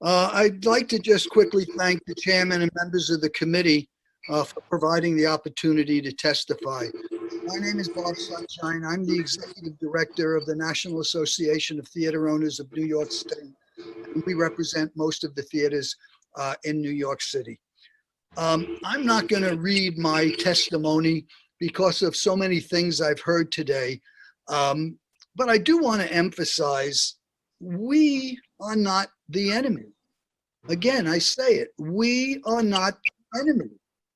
I'd like to just quickly thank the chairman and members of the committee for providing the opportunity to testify. My name is Bob Sunshine. I'm the executive director of the National Association of Theater Owners of New York State. And we represent most of the theaters in New York City. I'm not going to read my testimony because of so many things I've heard today. But I do want to emphasize, we are not the enemy. Again, I say it, we are not the enemy.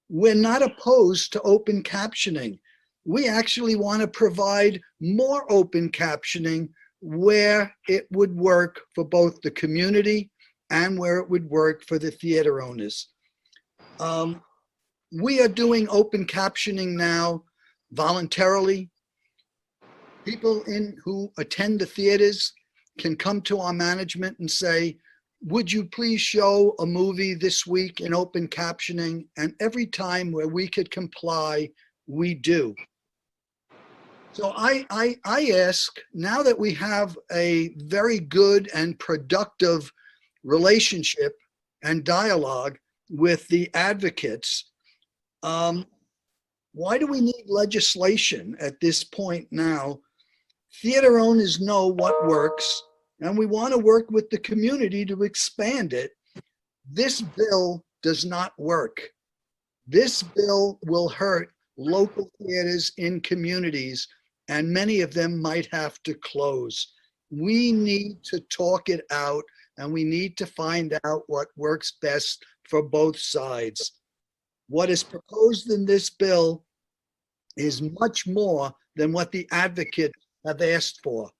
We're not opposed to open captioning. We actually want to provide more open captioning where it would work for both the community and where it would work for the theater owners. We are doing open captioning now voluntarily. People who attend the theaters can come to our management and say, would you please show a movie this week in open captioning? And every time where we could comply, we do. So I ask, now that we have a very good and productive relationship and dialogue with the advocates, why do we need legislation at this point now? Theater owners know what works, and we want to work with the community to expand it. This bill does not work. This bill will hurt local theaters in communities, and many of them might have to close. We need to talk it out, and we need to find out what works best for both sides. What is proposed in this bill is much more than what the advocates have asked for.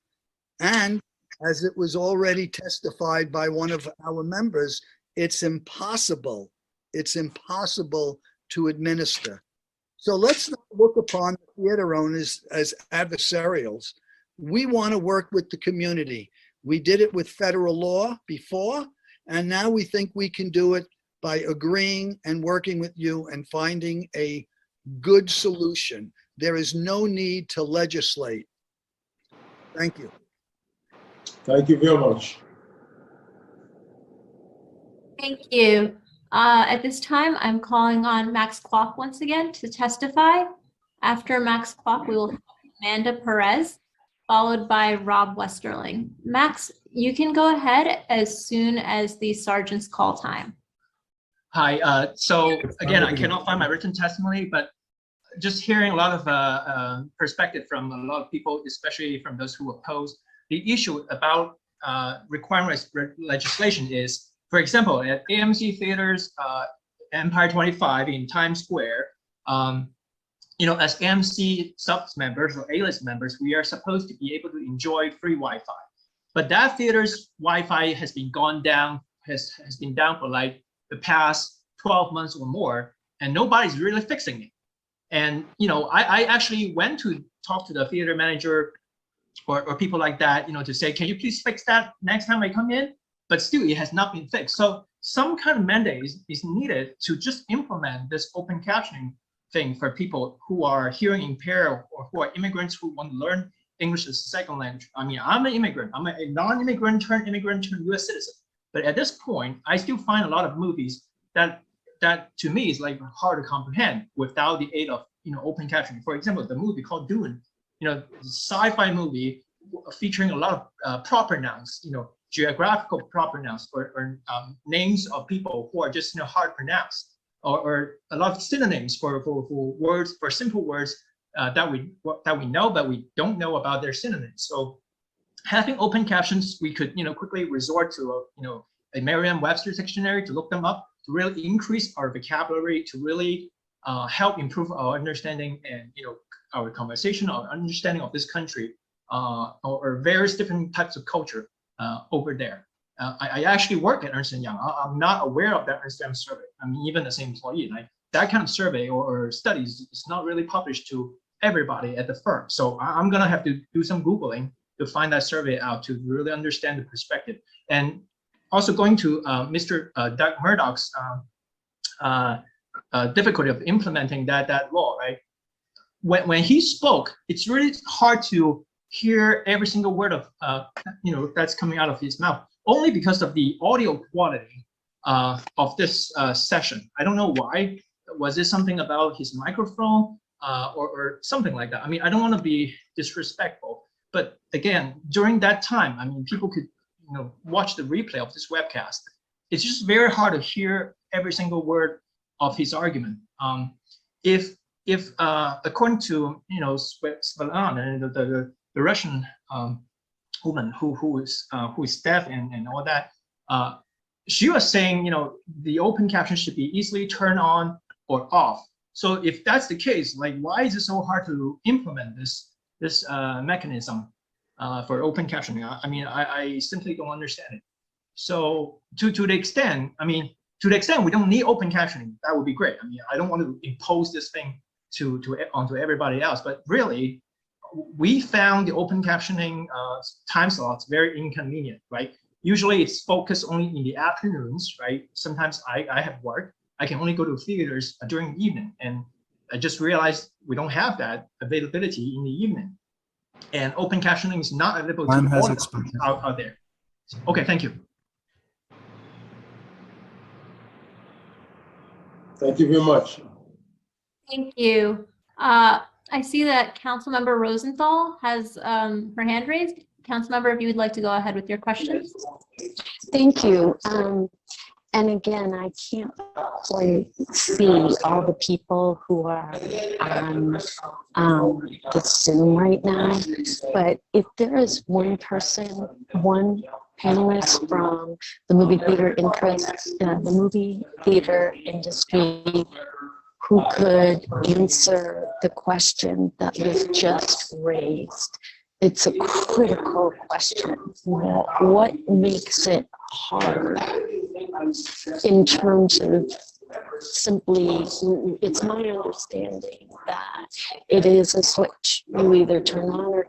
And as it was already testified by one of our members, it's impossible. It's impossible to administer. So let's not look upon the theater owners as adversarials. We want to work with the community. We did it with federal law before, and now we think we can do it by agreeing and working with you and finding a good solution. There is no need to legislate. Thank you. Thank you very much. Thank you. At this time, I'm calling on Max Kwok once again to testify. After Max Kwok, we will have Amanda Perez, followed by Rob Westerling. Max, you can go ahead as soon as the sergeants call time. Hi, so again, I cannot find my written testimony, but just hearing a lot of perspective from a lot of people, especially from those who oppose the issue about requiring legislation is, for example, at AMC Theaters, Empire 25 in Times Square, you know, as AMC subs members or A-list members, we are supposed to be able to enjoy free Wi-Fi. But that theater's Wi-Fi has been gone down, has been down for like the past 12 months or more, and nobody's really fixing it. And, you know, I actually went to talk to the theater manager or people like that, you know, to say, can you please fix that next time I come in? But still, it has not been fixed. So some kind of mandate is needed to just implement this open captioning thing for people who are hearing impaired or who are immigrants who want to learn English as a second language. I mean, I'm an immigrant. I'm a non-immigrant turned US citizen. But at this point, I still find a lot of movies that to me is like hard to comprehend without the aid of, you know, open captioning. For example, the movie called Dune, you know, sci-fi movie featuring a lot of proper nouns, you know, geographical proper nouns or names of people who are just, you know, hard to pronounce, or a lot of synonyms for words, for simple words that we know but we don't know about their synonyms. So having open captions, we could, you know, quickly resort to a Merriam-Webster dictionary to look them up, to really increase our vocabulary, to really help improve our understanding and, you know, our conversation, our understanding of this country, or various different types of culture over there. I actually work at Ernst & Young. I'm not aware of that Ernst & Young survey. I'm even the same employee. Like that kind of survey or studies is not really published to everybody at the firm. So I'm gonna have to do some Googling to find that survey out to really understand the perspective. And also going to Mr. Doug Murdoch's difficulty of implementing that law, right? When he spoke, it's really hard to hear every single word of you know, that's coming out of his mouth, only because of the audio quality of this session. I don't know why. Was it something about his microphone or something like that? I mean, I don't want to be disrespectful, but again, during that time, I mean, people could, you know, watch the replay of this webcast. It's just very hard to hear every single word of his argument. If according to, you know, Svetlana, the Russian woman who is deaf and all that, she was saying, you know, the open caption should be easily turned on or off. So if that's the case, like, why is it so hard to implement this mechanism for open captioning? I mean, I simply don't understand it. So to the extent, I mean, to the extent we don't need open captioning, that would be great. I mean, I don't want to impose this thing onto everybody else, but really, we found the open captioning time slots very inconvenient, right? Usually it's focused only in the afternoons, right? Sometimes I have work. I can only go to theaters during the evening. And I just realized we don't have that availability in the evening. And open captioning is not available to all out there. Okay, thank you. Thank you very much. Thank you. I see that Councilmember Rosenthal has her hand raised. Councilmember, if you would like to go ahead with your questions. Thank you. And again, I can't quite see all the people who are on the Zoom right now, but if there is one person, one panelist from the movie theater the movie theater industry who could answer the question that was just raised, it's a critical question. What makes it hard in terms of simply, it's my understanding that it is a switch. You either turn on or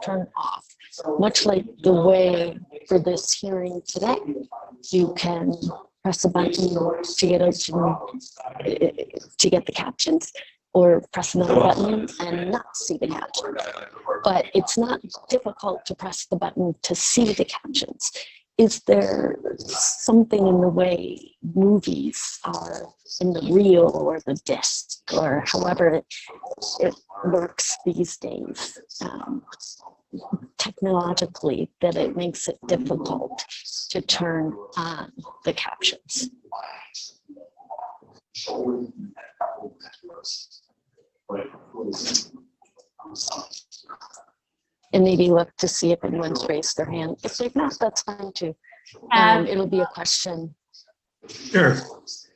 turn off. Much like the way for this hearing today, you can press a button to get the captions, or press another button and not see the captions. But it's not difficult to press the button to see the captions. Is there something in the way movies are in the reel or the disc, or however it works these days, technologically, that it makes it difficult to turn on the captions? And maybe look to see if anyone's raised their hand. If they've not, that's fine too. It'll be a question. Sure.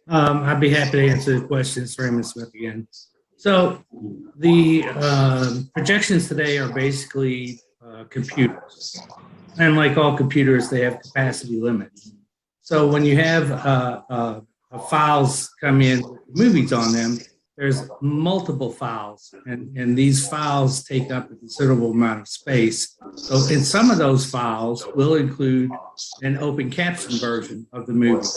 I'd be happy to answer the questions. Raymond Smith again. So the projections today are basically computers. And like all computers, they have capacity limits. So when you have files come in, movies on them, there's multiple files, and these files take up a considerable amount of space. So in some of those files will include an open caption version of the movie.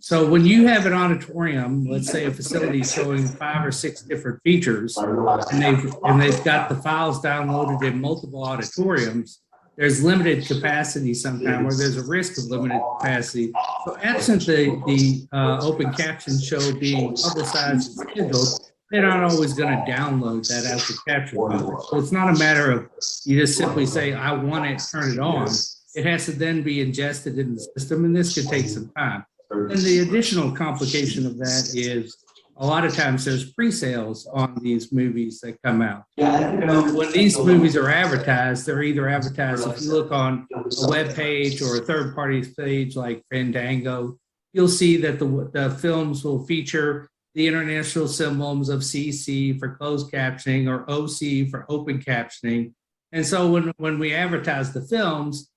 So when you have an auditorium, let's say a facility showing 5 or 6 different features, and they've got the files downloaded in multiple auditoriums, there's limited capacity sometimes, or there's a risk of limited capacity. So absent the open caption show being publicized and scheduled, they're not always going to download that open caption file. So it's not a matter of you just simply say, I want it, turn it on. It has to then be ingested in the system, and this could take some time. And the additional complication of that is a lot of times there's pre-sales on these movies that come out. When these movies are advertised, they're either advertised, if you look on a web page or a third party page like Fandango, you'll see that the films will feature the international symbols of CC for closed captioning or OC for open captioning. And so when we advertise the films,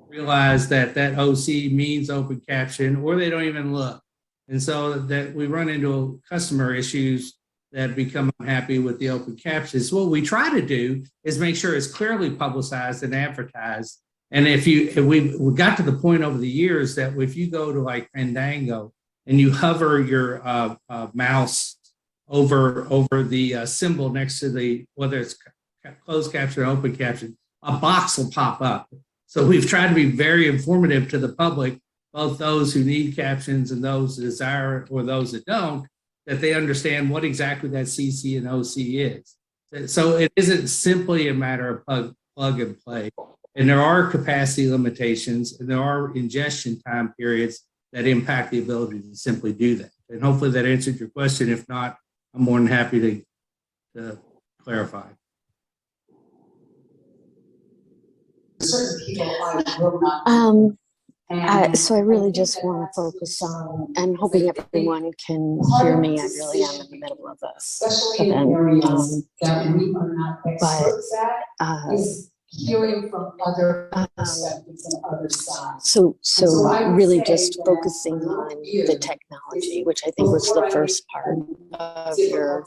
realize that OC means open caption, or they don't even look. And so that we run into customer issues that become unhappy with the open captions. What we try to do is make sure it's clearly publicized and advertised. And if we got to the point over the years that if you go to like Fandango and you hover your mouse over the symbol next to whether it's closed caption or open caption, a box will pop up. So we've tried to be very informative to the public, both those who need captions and those that desire or those that don't, that they understand what exactly that CC and OC is. So it isn't simply a matter of plug and play. And there are capacity limitations, and there are ingestion time periods that impact the ability to simply do that. And hopefully that answered your question. If not, I'm more than happy to clarify. So I really just want to focus on, I'm hoping everyone can hear me. I really am in the middle of this event. Hearing from other perspectives and other sides. So really just focusing on the technology, which I think was the first part of your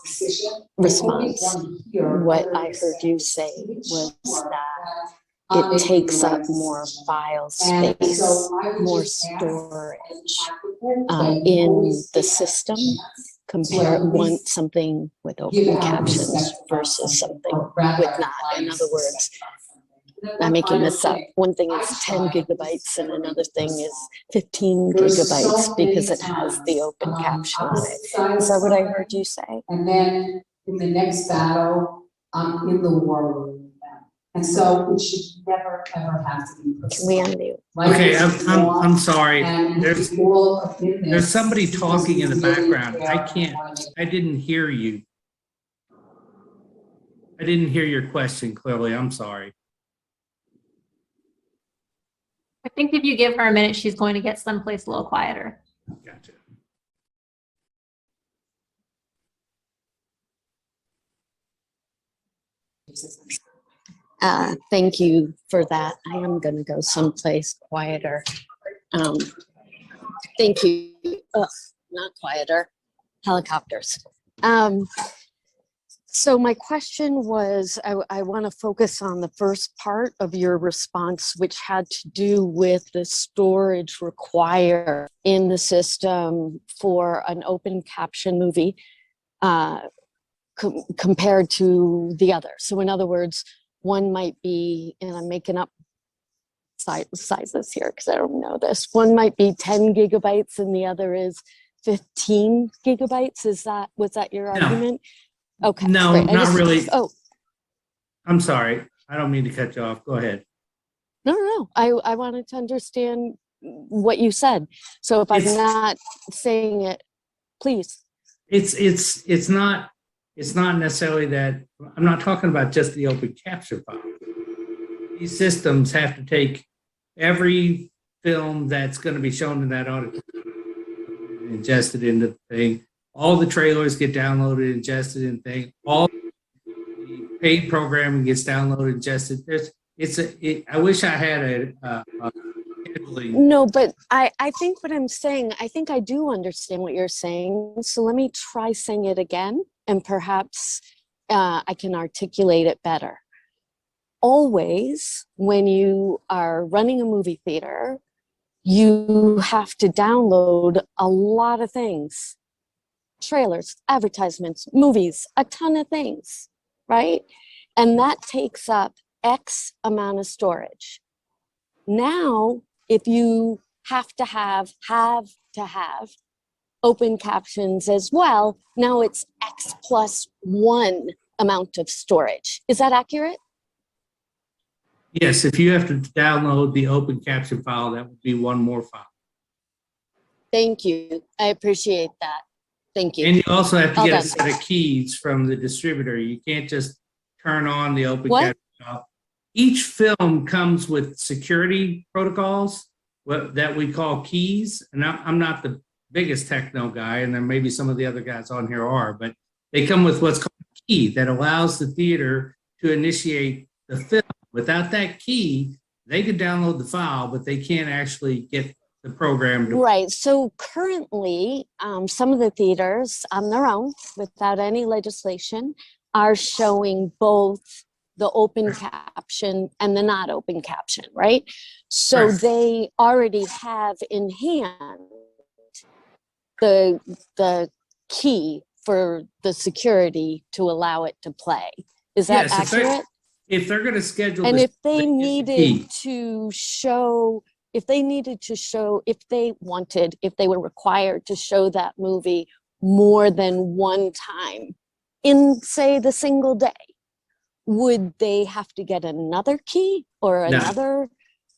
response. What I heard you say was that it takes up more file space, more storage in the system. Compare something with open captions versus something with not. In other words, I'm making this up. One thing is 10 gigabytes and another thing is 15 gigabytes because it has the open caption on it. Is that what I heard you say? And then in the next battle, I'm in the war room with them. And so it should never, ever have to be personal. Can we unmute? Okay, I'm sorry. There's somebody talking in the background. I didn't hear you. I didn't hear your question clearly. I'm sorry. I think if you give her a minute, she's going to get someplace a little quieter. Gotcha. Thank you for that. I am going to go someplace quieter. Thank you. Ugh, not quieter. Helicopters. So my question was, I want to focus on the first part of your response, which had to do with the storage required in the system for an open caption movie compared to the other. So in other words, one might be, and I'm making up sizes here because I don't know this, one might be 10 gigabytes and the other is 15 gigabytes. Was that your argument? Okay. No, great. not really. Oh, I'm sorry. I don't mean to cut you off. Go ahead. no. I wanted to understand what you said. So if I'm not saying it, please. It's not necessarily that. I'm not talking about just the open capture file. These systems have to take every film that's going to be shown in that auditorium, ingested into the thing. All the trailers get downloaded, ingested in thing. All the paid programming gets downloaded, ingested. I wish I had a scheduling. No, but I think what I'm saying, I think I do understand what you're saying. So let me try saying it again, and perhaps I can articulate it better. Always, when you are running a movie theater, you have to download a lot of things. Trailers, advertisements, movies, a ton of things, right? And that takes up X amount of storage. Now, if you have to have open captions as well, now it's X plus 1 amount of storage. Is that accurate? Yes, if you have to download the open caption file, that would be one more file. Thank you. I appreciate that. Thank you. And you also have to All get done. a set of keys from the distributor. You can't just turn on the open caption file. Each film comes with security protocols that we call keys. And I'm not the biggest techno guy, and then maybe some of the other guys on here are, but they come with what's called a key that allows the theater to initiate the film. Without that key, they could download the file, but they can't actually get the program. Right. So currently, some of the theaters on their own, without any legislation, are showing both the open caption and the not open caption, right? So they already have in hand the key for the security to allow it to play. Is that accurate? If they're going to schedule And this, if they needed to show, if they were required to show that movie more than one time in, say, the single day, would they have to get another key or another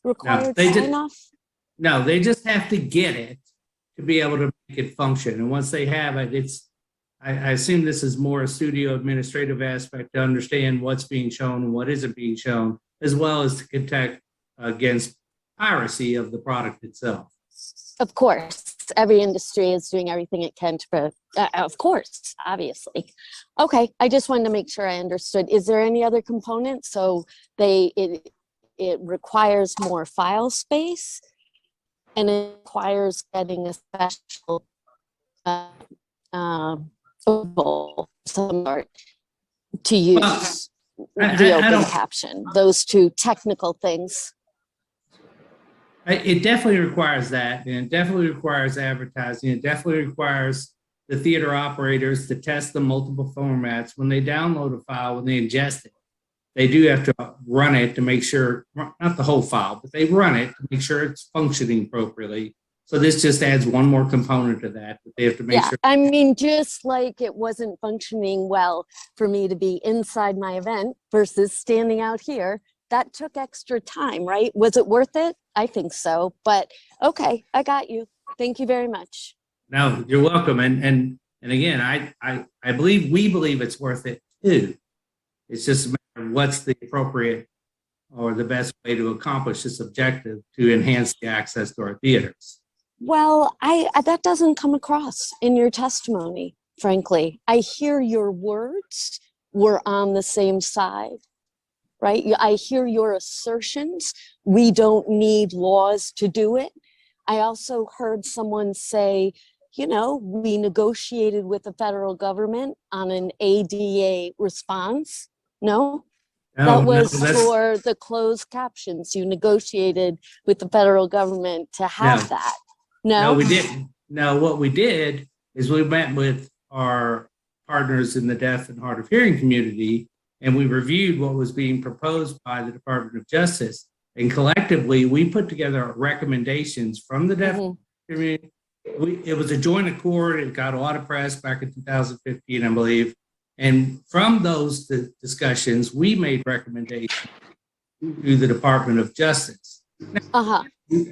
required sign off? No, they just have to get it to be able to make it function. And once they have it, I assume this is more a studio administrative aspect to understand what's being shown and what isn't being shown, as well as to protect against piracy of the product itself. Of course, every industry is doing everything it can to, of course, obviously. Okay, I just wanted to make sure I understood. Is there any other component? So it requires more file space, and it requires getting a special sort to use the open caption. Those two technical things. It definitely requires that, and it definitely requires advertising. It definitely requires the theater operators to test the multiple formats. When they download a file, when they ingest it, they do have to run it to make sure, not the whole file, but they run it to make sure it's functioning appropriately. So this just adds one more component to that they have to make sure. I mean, just like it wasn't functioning well for me to be inside my event versus standing out here, that took extra time, right? Was it worth it? I think so, but okay, I got you. Thank you very much. No, you're welcome. And again, I believe we believe it's worth it too. It's just a matter of what's the appropriate or the best way to accomplish this objective to enhance the access to our theaters. Well, that doesn't come across in your testimony, frankly. I hear your words. We're on the same side. right? I hear your assertions. We don't need laws to do it. I also heard someone say, you know, we negotiated with the federal government on an ADA response. No, that was for the closed captions. You negotiated with the federal government to have that. No, we didn't. No, what we did is we met with our partners in the deaf and hard of hearing community, and we reviewed what was being proposed by the Department of Justice. And collectively, we put together recommendations from the deaf community. It was a joint accord. It got a lot of press back in 2015, I believe. And from those discussions, we made recommendations to the Department of Justice.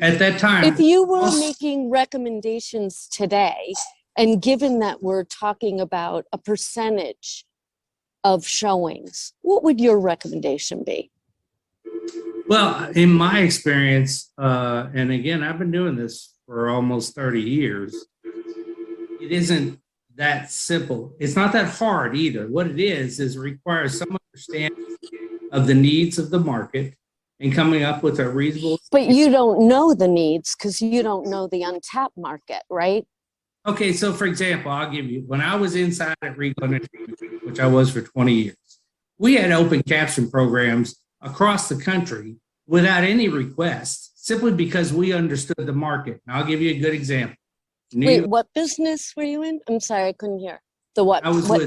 At that time, if you were making recommendations today, and given that we're talking about a percentage of showings, what would your recommendation be? Well, in my experience, and again, I've been doing this for almost 30 years, it isn't that simple. It's not that hard either. What it is it requires some understanding of the needs of the market and coming up with a reasonable. But you don't know the needs because you don't know the untapped market, right? Okay, so for example, I'll give you, when I was inside at Regal Entertainment, which I was for 20 years, we had open caption programs across the country without any requests, simply because we understood the market. And I'll give you a good example. Wait, what business were you in? I'm sorry, I couldn't hear. The what? I was what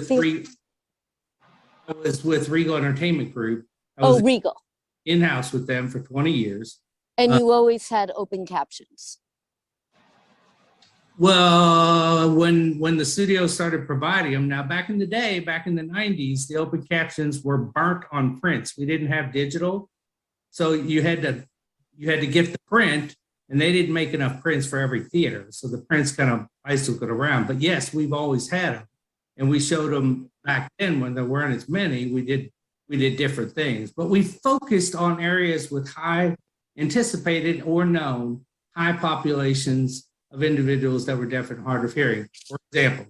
with Regal Entertainment Group. Regal. In-house with them for 20 years. And you always had open captions. Well, when the studio started providing them, now back in the day, back in the 90s, the open captions were burnt on prints. We didn't have digital. So you had to get the print, and they didn't make enough prints for every theater. So the prints kind of bicycled around. But yes, we've always had them. And we showed them back then when there weren't as many. We did different things. But we focused on areas with high anticipated or known high populations of individuals that were deaf and hard of hearing. For example,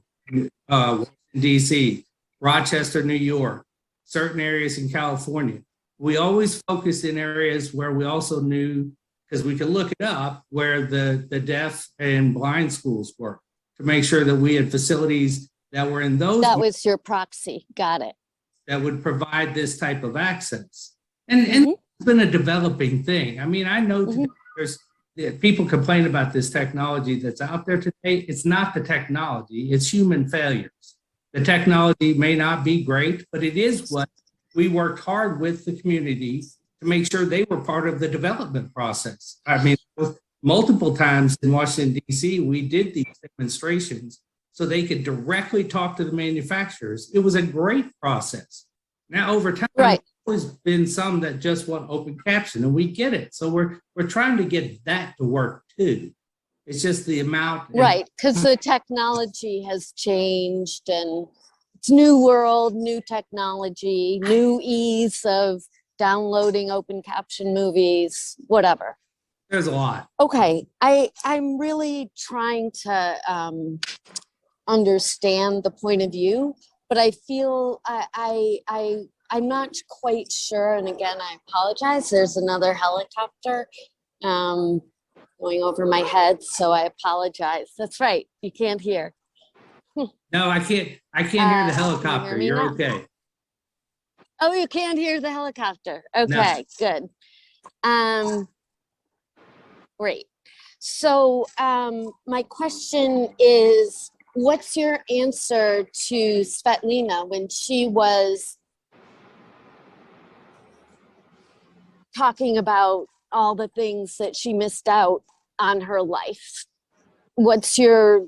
DC, Rochester, New York, certain areas in California. We always focused in areas where we also knew, because we could look it up, where the deaf and blind schools were, to make sure that we had facilities that were in those. That was your proxy. Got it. That would provide this type of access. And it's been a developing thing. I mean, I know there's people complain about this technology that's out there today. It's not the technology, it's human failures. The technology may not be great, but it is what we worked hard with the community to make sure they were part of the development process. I mean, multiple times in Washington, D.C., we did these demonstrations so they could directly talk to the manufacturers. It was a great process. Now, over time, there's always been some that just want open caption, and we get it. So we're trying to get that to work too. It's just the amount. Right, because the technology has changed, and it's new world, new technology, new ease of downloading open caption movies, whatever. There's a lot. Okay, I'm really trying to understand the point of view, but I feel I'm not quite sure. And again, I apologize. There's another helicopter going over my head, so I apologize. That's right. You can't hear. No, I can't hear the helicopter. You're okay. Oh, you can't hear the helicopter. Okay, good. Great. So my question is, what's your answer to Svetlana when she was talking about all the things that she missed out on her life? What's your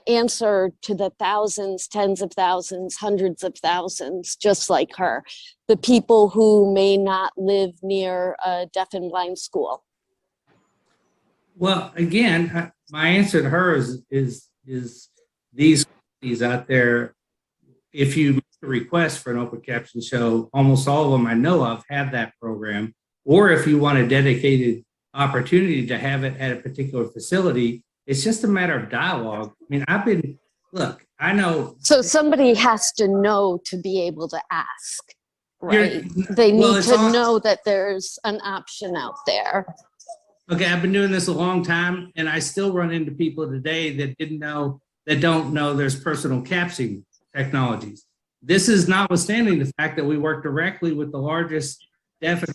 answer to the thousands, tens of thousands, hundreds of thousands, just like her, the people who may not live near a deaf and blind school? Well, again, my answer to her is these companies out there, if you make a request for an open caption show, almost all of them I know of have that program. Or if you want a dedicated opportunity to have it at a particular facility, it's just a matter of dialogue. I mean, I know. So somebody has to know to be able to ask. right? They well, need it's to all- know that there's an option out there. Okay, I've been doing this a long time, and I still run into people today that don't know there's personal captioning technologies. This is notwithstanding the fact that we work directly with the largest deaf and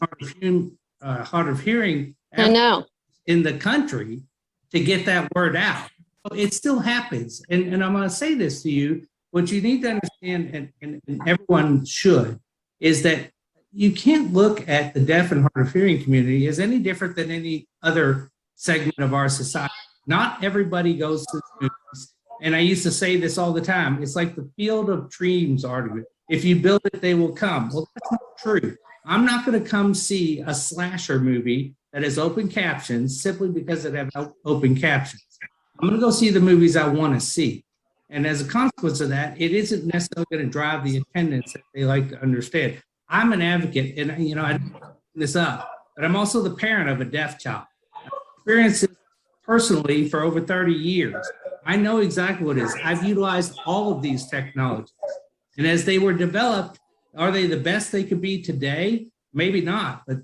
hard of hearing I know. in the country to get that word out. It still happens. And I'm going to say this to you. What you need to understand, and everyone should, is that you can't look at the deaf and hard of hearing community as any different than any other segment of our society. Not everybody goes to the movies. And I used to say this all the time. It's like the field of dreams argument. If you build it, they will come. Well, that's not true. I'm not going to come see a slasher movie that has open captions simply because it has open captions. I'm going to go see the movies I want to see. And as a consequence of that, it isn't necessarily going to drive the attendance that they like to understand. I'm an advocate, and I didn't bring this up, but I'm also the parent of a deaf child. I've experienced it personally for over 30 years. I know exactly what it is. I've utilized all of these technologies. And as they were developed, are they the best they could be today? Maybe not, but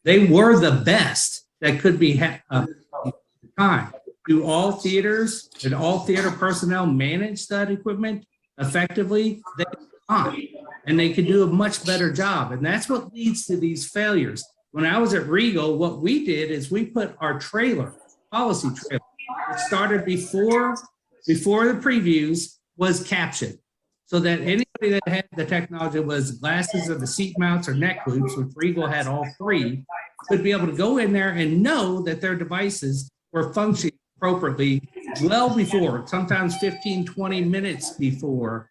they were the best that could be at the time. Do all theaters and all theater personnel manage that equipment effectively? They can't, and they could do a much better job. And that's what leads to these failures. When I was at Regal, what we did is we put our policy trailer, which started before the previews, was captioned, so that anybody that had the technology, was glasses or the seat mounts or neck loops, which Regal had all three, could be able to go in there and know that their devices were functioning appropriately well before, sometimes 15, 20 minutes before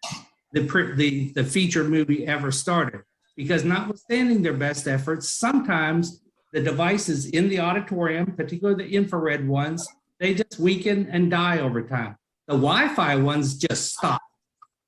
the feature movie ever started. Because notwithstanding their best efforts, sometimes the devices in the auditorium, particularly the infrared ones, they just weaken and die over time. The Wi-Fi ones just stop,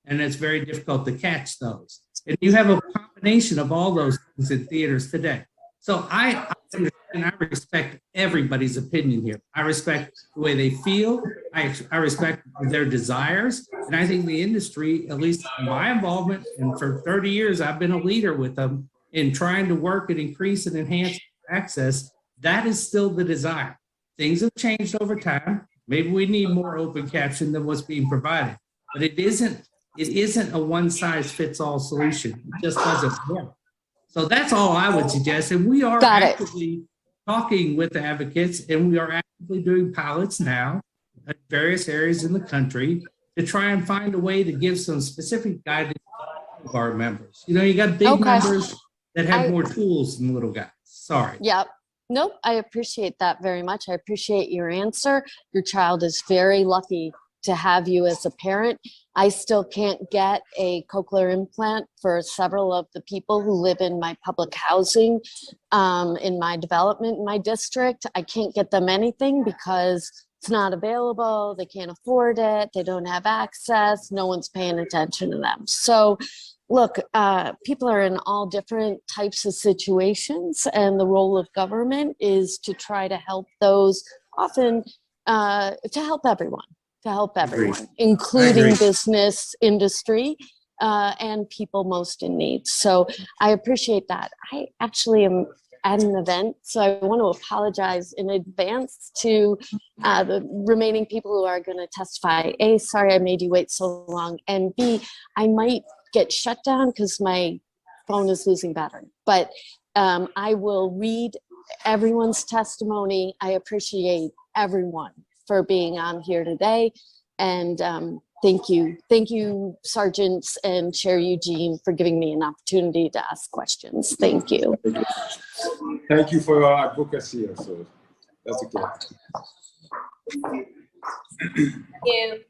and it's very difficult to catch those. And you have a combination of all those things in theaters today. So I understand, I respect everybody's opinion here. I respect the way they feel. I respect their desires. And I think the industry, at least my involvement, and for 30 years, I've been a leader with them in trying to work and increase and enhance access. That is still the desire. Things have changed over time. Maybe we need more open caption than what's being provided, but it isn't a one size fits all solution. It just doesn't work. So that's all I would suggest. And we are actively talking with advocates, and we are actively doing pilots now at various areas in the country to try and find a way to give some specific guidance to our members. You got big members that have more tools than little guys. Sorry. Yep. Nope. I appreciate that very much. I appreciate your answer. Your child is very lucky to have you as a parent. I still can't get a cochlear implant for several of the people who live in my public housing, in my development, in my district. I can't get them anything because it's not available. They can't afford it. They don't have access. No one's paying attention to them. So look, people are in all different types of situations, and the role of government is to try to help those, often to help everyone. Including business, industry, and people most in need. So I appreciate that. I actually am at an event, so I want to apologize in advance to the remaining people who are going to testify. A, sorry I made you wait so long, and B, I might get shut down because my phone is losing battery. But I will read everyone's testimony. I appreciate everyone for being on here today. And thank you, Sergeants and Chair Eugene, for giving me an opportunity to ask questions. Thank you. Thank you for your advocacy. So that's okay. Thank you.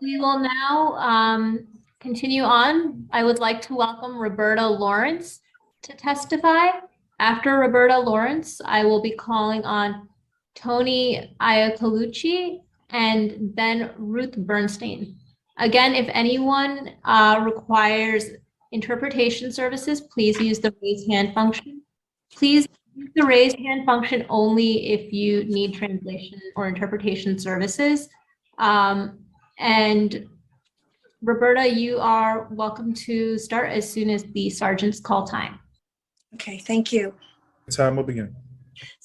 We will now continue on. I would like to welcome Roberta Lawrence to testify. After Roberta Lawrence, I will be calling on Tony Iacolucci and then Ruth Bernstein. Again, if anyone requires interpretation services, please use the raise hand function. Please use the raise hand function only if you need translation or interpretation services. And Roberta, you are welcome to start as soon as the sergeants call time. Okay, thank you. Time will begin.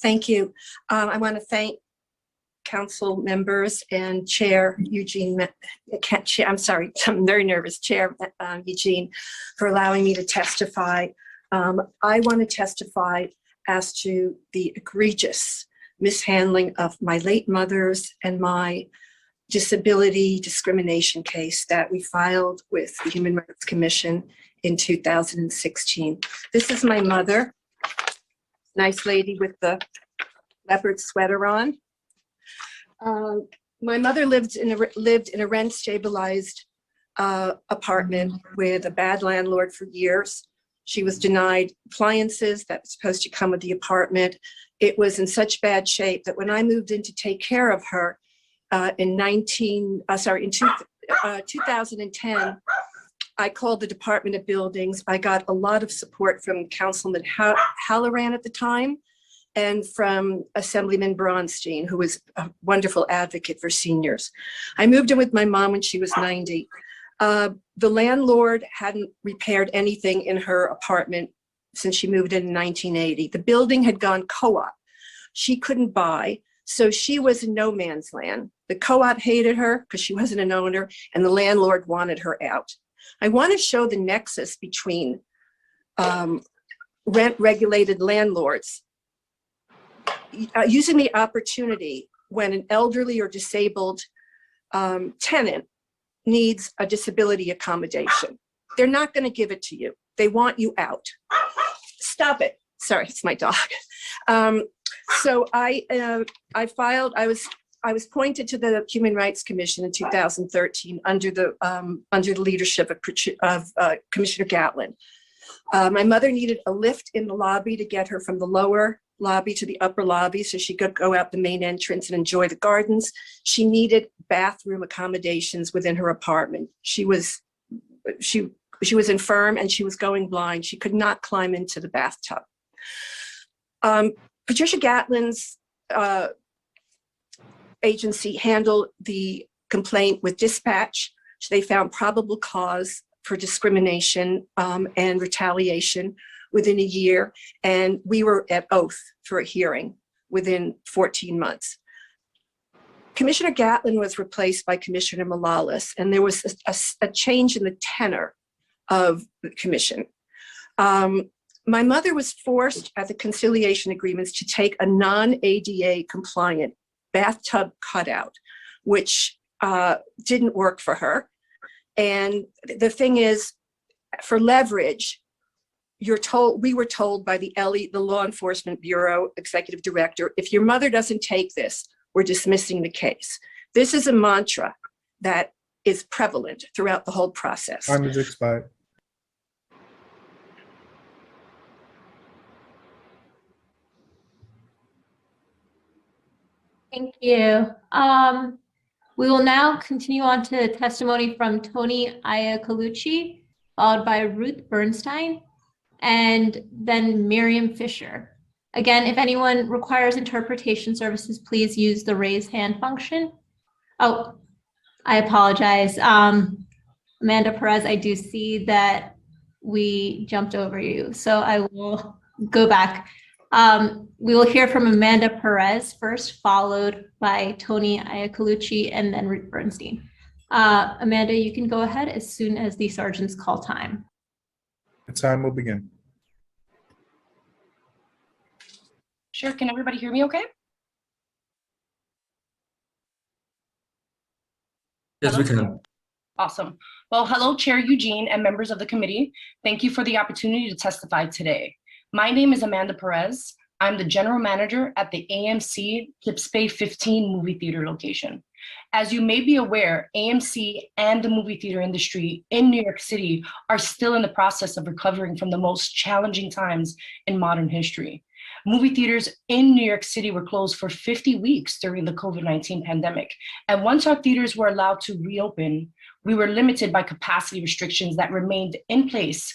Thank you. I want to thank council members and Chair Eugene, I'm sorry, I'm very nervous, Chair Eugene, for allowing me to testify. I want to testify as to the egregious mishandling of my late mother's and my disability discrimination case that we filed with the Human Rights Commission in 2016. This is my mother, nice lady with the leopard sweater on. My mother lived in a rent-stabilized apartment with a bad landlord for years. She was denied appliances that were supposed to come with the apartment. It was in such bad shape that when I moved in to take care of her in 2010, I called the Department of Buildings. I got a lot of support from Councilman Halloran at the time and from Assemblyman Braunstein, who was a wonderful advocate for seniors. I moved in with my mom when she was 90. The landlord hadn't repaired anything in her apartment since she moved in 1980. The building had gone co-op. She couldn't buy, so she was in no man's land. The co-op hated her because she wasn't an owner, and the landlord wanted her out. I want to show the nexus between rent-regulated landlords using the opportunity when an elderly or disabled tenant needs a disability accommodation. They're not going to give it to you. They want you out. Stop it. Sorry, it's my dog. So I was appointed to the Human Rights Commission in 2013 under the leadership of Commissioner Gatlin. My mother needed a lift in the lobby to get her from the lower lobby to the upper lobby so she could go out the main entrance and enjoy the gardens. She needed bathroom accommodations within her apartment. She was infirm and she was going blind. She could not climb into the bathtub. Patricia Gatlin's agency handled the complaint with dispatch. So they found probable cause for discrimination and retaliation within a year, and we were at oath for a hearing within 14 months. Commissioner Gatlin was replaced by Commissioner Morales, and there was a change in the tenor of the commission. My mother was forced at the conciliation agreements to take a non-ADA compliant bathtub cutout, which didn't work for her. And the thing is, for leverage, we were told by the Law Enforcement Bureau Executive Director, if your mother doesn't take this, we're dismissing the case. This is a mantra that is prevalent throughout the whole process. Time is expired. Thank you. We will now continue on to testimony from Tony Iacolucci, followed by Ruth Bernstein, and then Miriam Fisher. Again, if anyone requires interpretation services, please use the raise hand function. Oh, I apologize. Amanda Perez, I do see that we jumped over you, so I will go back. We will hear from Amanda Perez first, followed by Tony Iacolucci, and then Ruth Bernstein. Amanda, you can go ahead as soon as the sergeants call time. The time will begin. Sure, can everybody hear me okay? Yes, we can. Awesome. Well, hello, Chair Eugene and members of the committee. Thank you for the opportunity to testify today. My name is Amanda Perez. I'm the general manager at the AMC Kips Bay 15 movie theater location. As you may be aware, AMC and the movie theater industry in New York City are still in the process of recovering from the most challenging times in modern history. Movie theaters in New York City were closed for 50 weeks during the COVID-19 pandemic. And once our theaters were allowed to reopen, we were limited by capacity restrictions that remained in place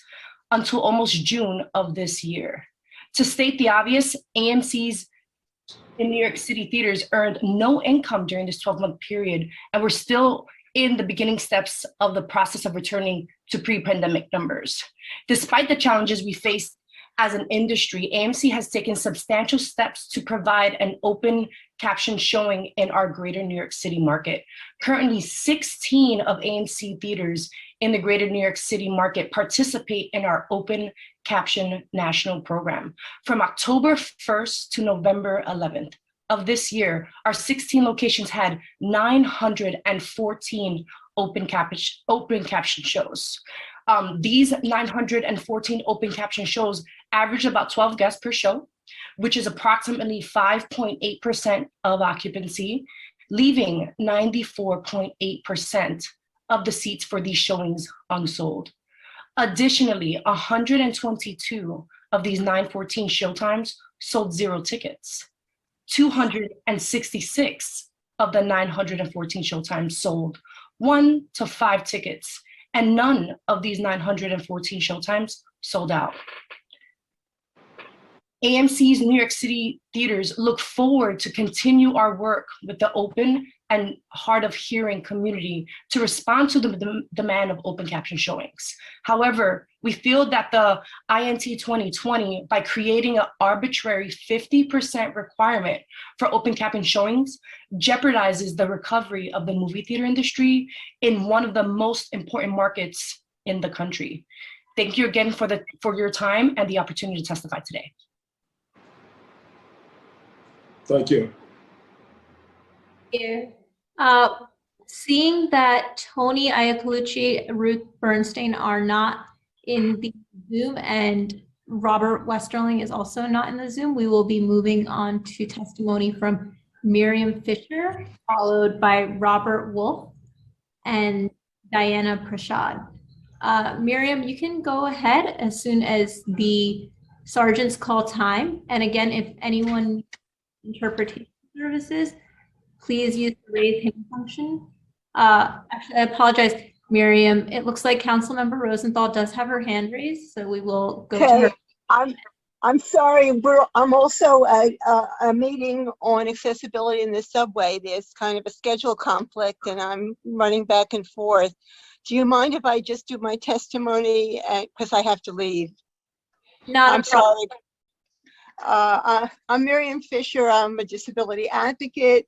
until almost June of this year. To state the obvious, AMC's in New York City theaters earned no income during this 12-month period and were still in the beginning steps of the process of returning to pre-pandemic numbers. Despite the challenges we face as an industry, AMC has taken substantial steps to provide an open caption showing in our greater New York City market. Currently, 16 of AMC theaters in the greater New York City market participate in our open caption national program. From October 1st to November 11th of this year, our 16 locations had 914 open caption shows. These 914 open caption shows average about 12 guests per show, which is approximately 5.8% of occupancy, leaving 94.8% of the seats for these showings unsold. Additionally, 122 of these 914 showtimes sold 0 tickets. 266 of the 914 showtimes sold 1 to 5 tickets, and none of these 914 showtimes sold out. AMC's New York City theaters look forward to continue our work with the open and hard of hearing community to respond to the demand of open caption showings. However, we feel that the INT 2020, by creating an arbitrary 50% requirement for open caption showings, jeopardizes the recovery of the movie theater industry in one of the most important markets in the country. Thank you again for your time and the opportunity to testify today. Thank you. Thank you. Seeing that Tony Iacolucci, Ruth Bernstein are not in the Zoom and Robert Westerling is also not in the Zoom, we will be moving on to testimony from Miriam Fisher, followed by Robert Wolf and Diana Prashad. Miriam, you can go ahead as soon as the sergeants call time. And again, if anyone interpretation services, please use the raise hand function. Actually, I apologize, Miriam. It looks like Councilmember Rosenthal does have her hand raised, so we will go to her. I'm sorry. I'm also at a meeting on accessibility in the subway. There's kind of a schedule conflict, and I'm running back and forth. Do you mind if I just do my testimony because I have to leave? I'm sorry. I'm Miriam Fisher. I'm a disability advocate.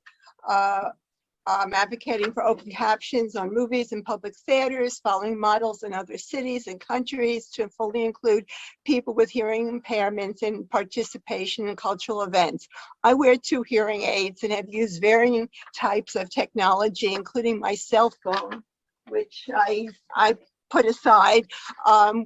I'm advocating for open captions on movies and public theaters, following models in other cities and countries to fully include people with hearing impairments and participation in cultural events. I wear 2 hearing aids and have used varying types of technology, including my cell phone, which I put aside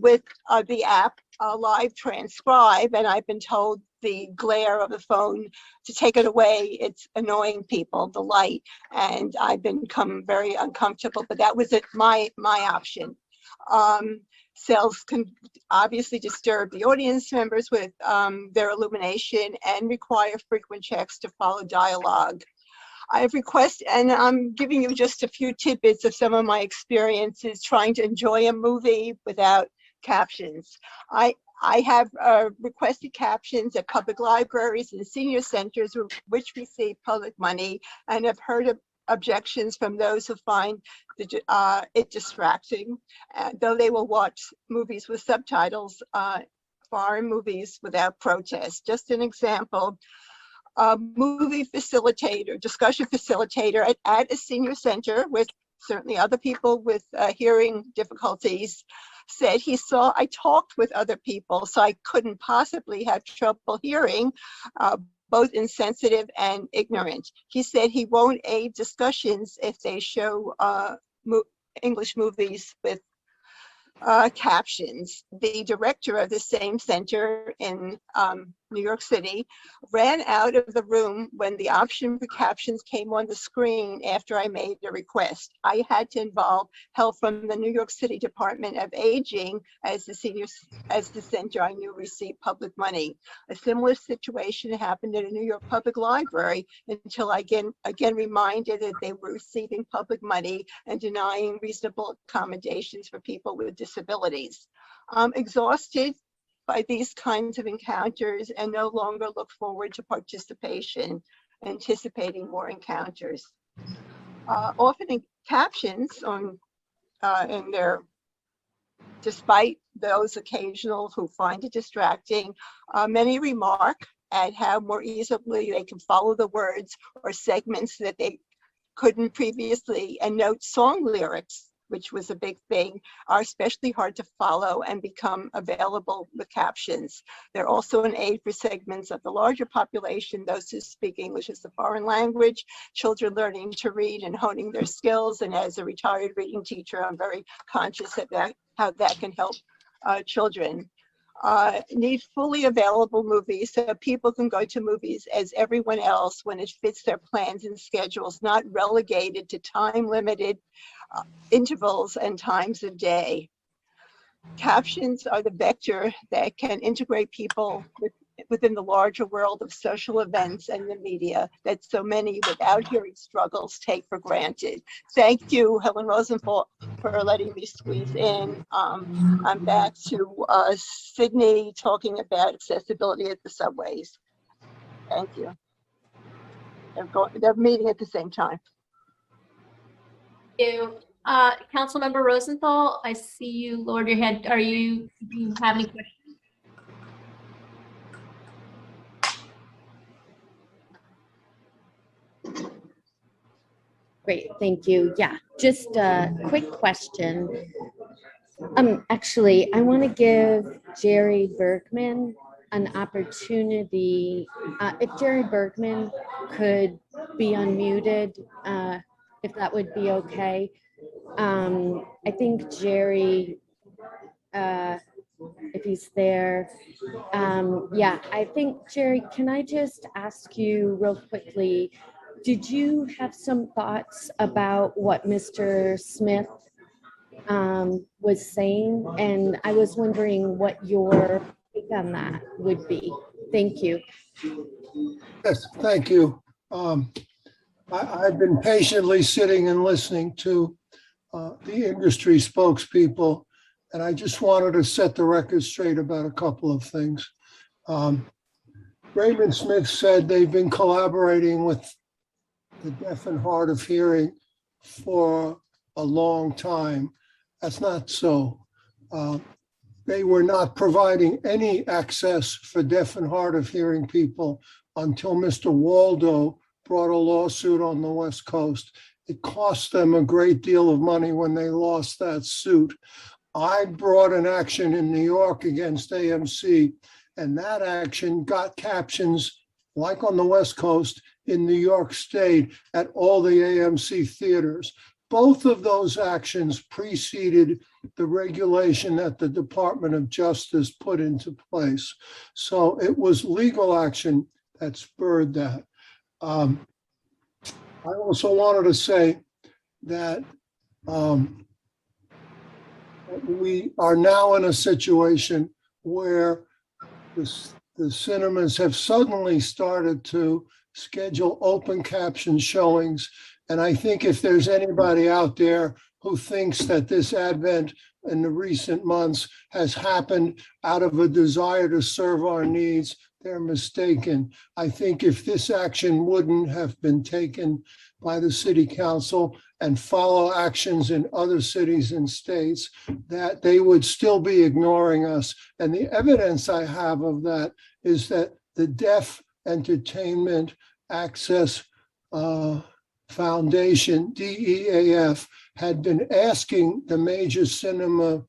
with the app Live Transcribe, and I've been told the glare of the phone to take it away. It's annoying people, the light, and I've become very uncomfortable, but that was my option. Cells can obviously disturb the audience members with their illumination and require frequent checks to follow dialogue. I've requested, and I'm giving you just a few tidbits of some of my experiences trying to enjoy a movie without captions. I have requested captions at public libraries and senior centers which receive public money, and have heard of objections from those who find it distracting, though they will watch movies with subtitles, foreign movies without protest. Just an example. A movie facilitator, discussion facilitator at a senior center with certainly other people with hearing difficulties, said he saw I talked with other people, so I couldn't possibly have trouble hearing, both insensitive and ignorant. He said he won't aid discussions if they show English movies with captions. The director of the same center in New York City ran out of the room when the option for captions came on the screen after I made a request. I had to involve help from the New York City Department of Aging as the center I knew received public money. A similar situation happened at a New York Public Library until I again reminded that they were receiving public money and denying reasonable accommodations for people with disabilities. I'm exhausted by these kinds of encounters and no longer look forward to participation, anticipating more encounters. Often captions on in their, despite those occasional who find it distracting, many remark at how more easily they can follow the words or segments that they couldn't previously, and note song lyrics, which was a big thing, are especially hard to follow and become available with captions. They're also an aid for segments of the larger population, those who speak English as a foreign language, children learning to read and honing their skills. And as a retired reading teacher, I'm very conscious of that, how that can help children. Need fully available movies so people can go to movies as everyone else when it fits their plans and schedules, not relegated to time-limited intervals and times of day. Captions are the vector that can integrate people within the larger world of social events and the media that so many without hearing struggles take for granted. Thank you, Helen Rosenthal, for letting me squeeze in. I'm back to Sydney talking about accessibility at the subways. Thank you. They're meeting at the same time. Thank you. Councilmember Rosenthal, I see you lowered your head. Do you have any questions? Great, thank you. Yeah, just a quick question. Actually, I want to give Jerry Bergman an opportunity. If Jerry Bergman could be unmuted, if that would be okay. I think Jerry, if he's there. Yeah, I think, Jerry, can I just ask you real quickly, did you have some thoughts about what Mr. Smith was saying? And I was wondering what your take on that would be. Thank you. Yes, thank you. I've been patiently sitting and listening to the industry spokespeople, and I just wanted to set the record straight about a couple of things. Raymond Smith said they've been collaborating with the deaf and hard of hearing for a long time. That's not so. They were not providing any access for deaf and hard of hearing people until Mr. Waldo brought a lawsuit on the West Coast. It cost them a great deal of money when they lost that suit. I brought an action in New York against AMC, and that action got captions like on the West Coast in New York State at all the AMC theaters. Both of those actions preceded the regulation that the Department of Justice put into place. So it was legal action that spurred that. I also wanted to say that we are now in a situation where the cinemas have suddenly started to schedule open caption showings. And I think if there's anybody out there who thinks that this advent in the recent months has happened out of a desire to serve our needs, they're mistaken. I think if this action wouldn't have been taken by the city council and follow actions in other cities and states, that they would still be ignoring us. And the evidence I have of that is that the Deaf Entertainment Access Foundation, DEAF, had been asking the major cinema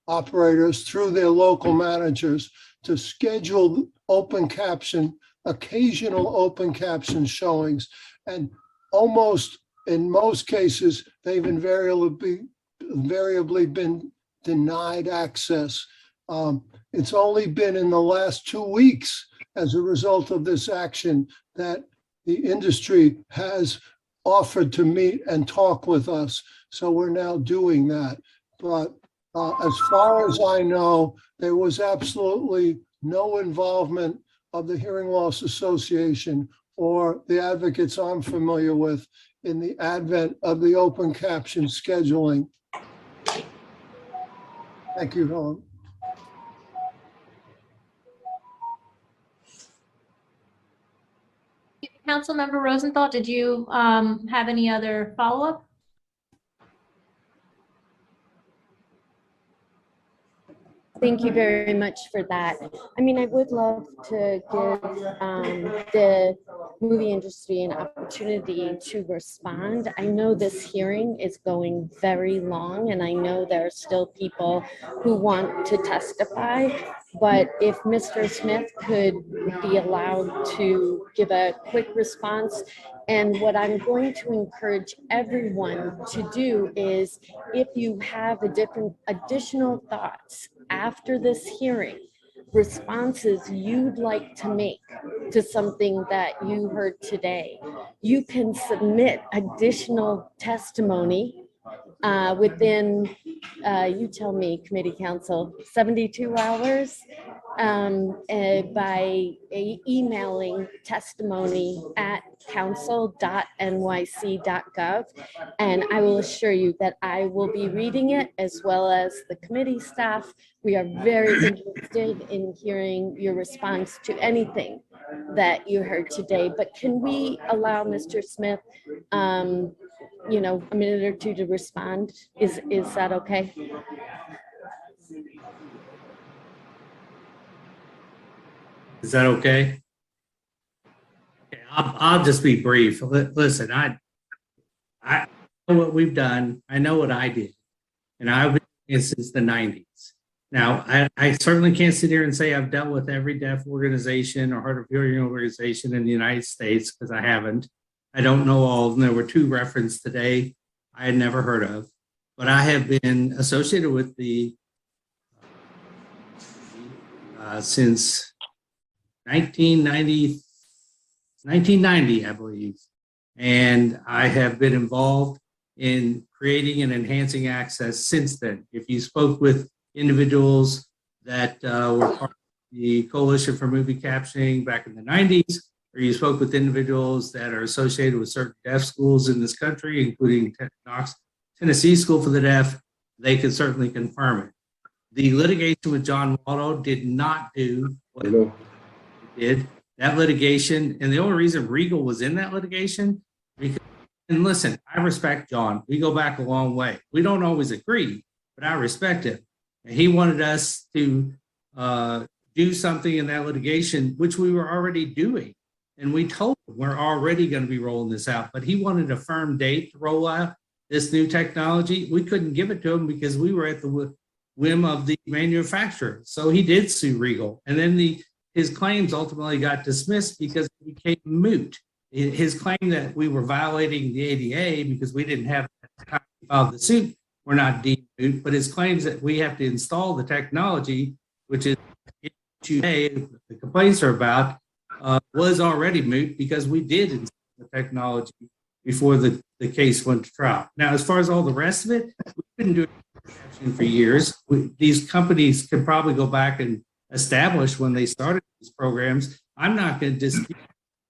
operators through their local managers to schedule open caption, occasional open caption showings. And almost in most cases, they've invariably been denied access. It's only been in the last 2 weeks as a result of this action that the industry has offered to meet and talk with us. So we're now doing that. But as far as I know, there was absolutely no involvement of the Hearing Loss Association or the advocates I'm familiar with in the advent of the open caption scheduling. Thank you, Helen. Councilmember Rosenthal, did you have any other follow-up? Thank you very much for that. I mean, I would love to give the movie industry an opportunity to respond. I know this hearing is going very long, and I know there are still people who want to testify, but if Mr. Smith could be allowed to give a quick response. And what I'm going to encourage everyone to do is, if you have additional thoughts after this hearing, responses you'd like to make to something that you heard today, you can submit additional testimony within, you tell me, Committee Council, 72 hours by emailing testimony at council.nyc.gov. And I will assure you that I will be reading it, as well as the committee staff. We are very interested in hearing your response to anything that you heard today. But can we allow Mr. Smith, you know, a minute or two to respond? Is that okay? Is that okay? Okay, I'll just be brief. Listen, I know what we've done. I know what I did, and I've been doing it since the 90s. Now, I certainly can't sit here and say I've dealt with every deaf organization or hard of hearing organization in the United States, because I haven't. I don't know all of them. There were 2 referenced today I had never heard of, but I have been associated with the since 1990, I believe. And I have been involved in creating and enhancing access since then. If you spoke with individuals that were part of the Coalition for Movie Captioning back in the 90s, or you spoke with individuals that are associated with certain deaf schools in this country, including Tennessee School for the Deaf, they could certainly confirm it. The litigation with John Waldo did not do what it did. That litigation, and the only reason Regal was in that litigation, because, and listen, I respect John. We go back a long way. We don't always agree, but I respect him. And he wanted us to do something in that litigation, which we were already doing. And we told him we're already going to be rolling this out, but he wanted a firm date to roll out this new technology. We couldn't give it to him because we were at the whim of the manufacturer. So he did sue Regal. And then his claims ultimately got dismissed because it became moot. His claim that we were violating the ADA because we didn't have the suit were not deemed moot, but his claims that we have to install the technology, which is today the complaints are about, was already moot because we did install the technology before the case went to trial. Now, as far as all the rest of it, we couldn't do it for years. These companies can probably go back and establish when they started these programs. I'm not going to dispute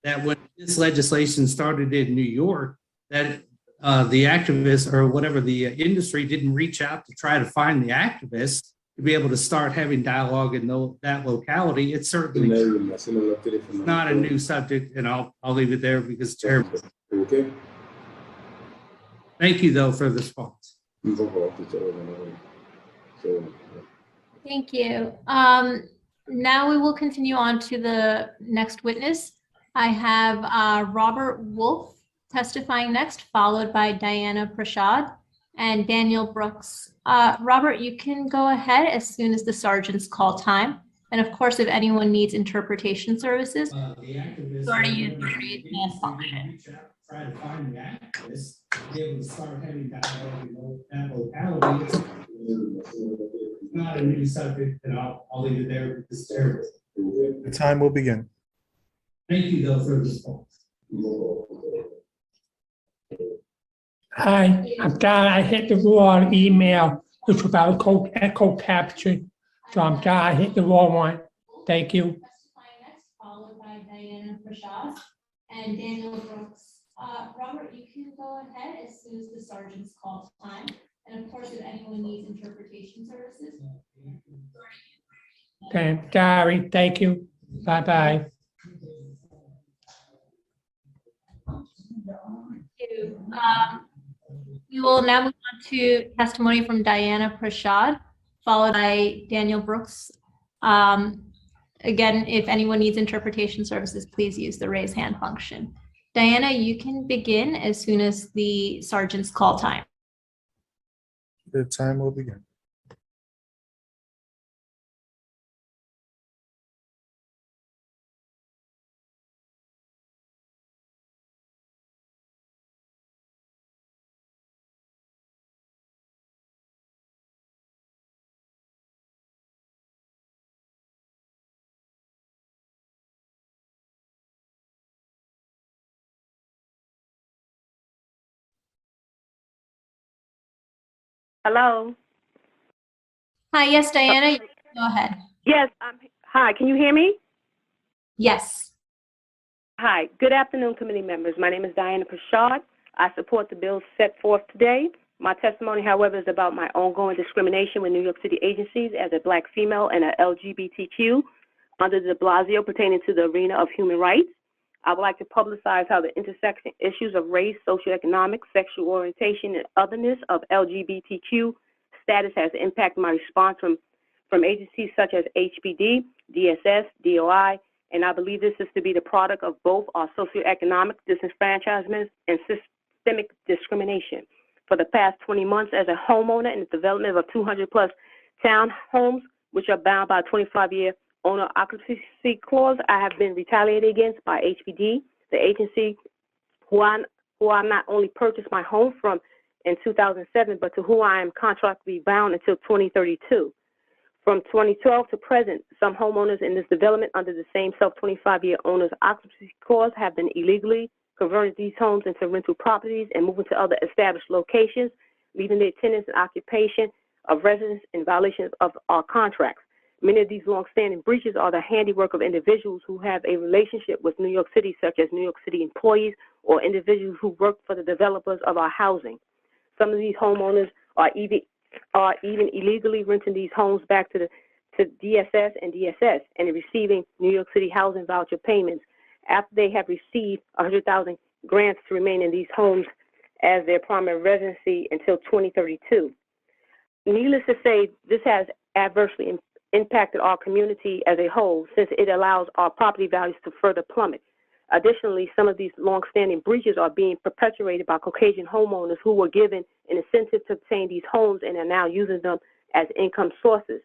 that when this legislation started in New York, that the activists or whatever the industry didn't reach out to try to find the activists to be able to start having dialogue in that locality. It's certainly not a new subject, and I'll leave it there because Chair. Okay. Thank you, though, for the response. Thank you. Now we will continue on to the next witness. I have Robert Wolf testifying next, followed by Diana Prashad and Daniel Brooks. Robert, you can go ahead as soon as the sergeants call time. And of course, if anyone needs interpretation services, already use the raise hand function. Try to find the activists to be able to start having dialogue in that locality. It's not a new subject, and I'll leave it there because Chair. The time will begin. Thank you, though, for the response. Hi, I'm Don. I hit the wrong email, which was about echo caption. So I'm Don. I hit the wrong one. Thank you. Followed by Diana Prashad and Daniel Brooks. Robert, you can go ahead as soon as the sergeants call time. And of course, if anyone needs interpretation services. Okay, sorry. Thank you. Bye-bye. you. We will now move on to testimony from Diana Prashad, followed by Daniel Brooks. Again, if anyone needs interpretation services, please use the raise hand function. Diana, you can begin as soon as the sergeant's call time. The time will begin. Hello. Hi, yes, Diana, you can go ahead. Yes. Hi. Can you hear me? Yes. Hi. Good afternoon, committee members. My name is Diana Prashad. I support the bills set forth today. My testimony, however, is about my ongoing discrimination with New York City agencies as a Black female and a LGBTQ under de Blasio pertaining to the arena of human rights. I would like to publicize how the intersection issues of race, socioeconomic, sexual orientation, and otherness of LGBTQ status has impacted my response from agencies such as HPD, DSS, DOI, and I believe this is to be the product of both our socioeconomic disenfranchisement and systemic discrimination. For the past 20 months as a homeowner in the development of 200+ townhomes, which are bound by a 25-year owner occupancy clause, I have been retaliated against by HPD, the agency who I not only purchased my home from in 2007, but to who I am contractually bound until 2032. From 2012 to present, some homeowners in this development under the same self-25-year owner's occupancy clause have been illegally converting these homes into rental properties and moving to other established locations, leaving their tenants in occupation of residents in violation of our contracts. Many of these long-standing breaches are the handiwork of individuals who have a relationship with New York City, such as New York City employees or individuals who work for the developers of our housing. Some of these homeowners are even illegally renting these homes back to DSS and DSS and receiving New York City housing voucher payments after they have received 100,000 grants to remain in these homes as their primary residency until 2032. Needless to say, this has adversely impacted our community as a whole since it allows our property values to further plummet. Additionally, some of these long-standing breaches are being perpetuated by Caucasian homeowners who were given an incentive to obtain these homes and are now using them as income sources.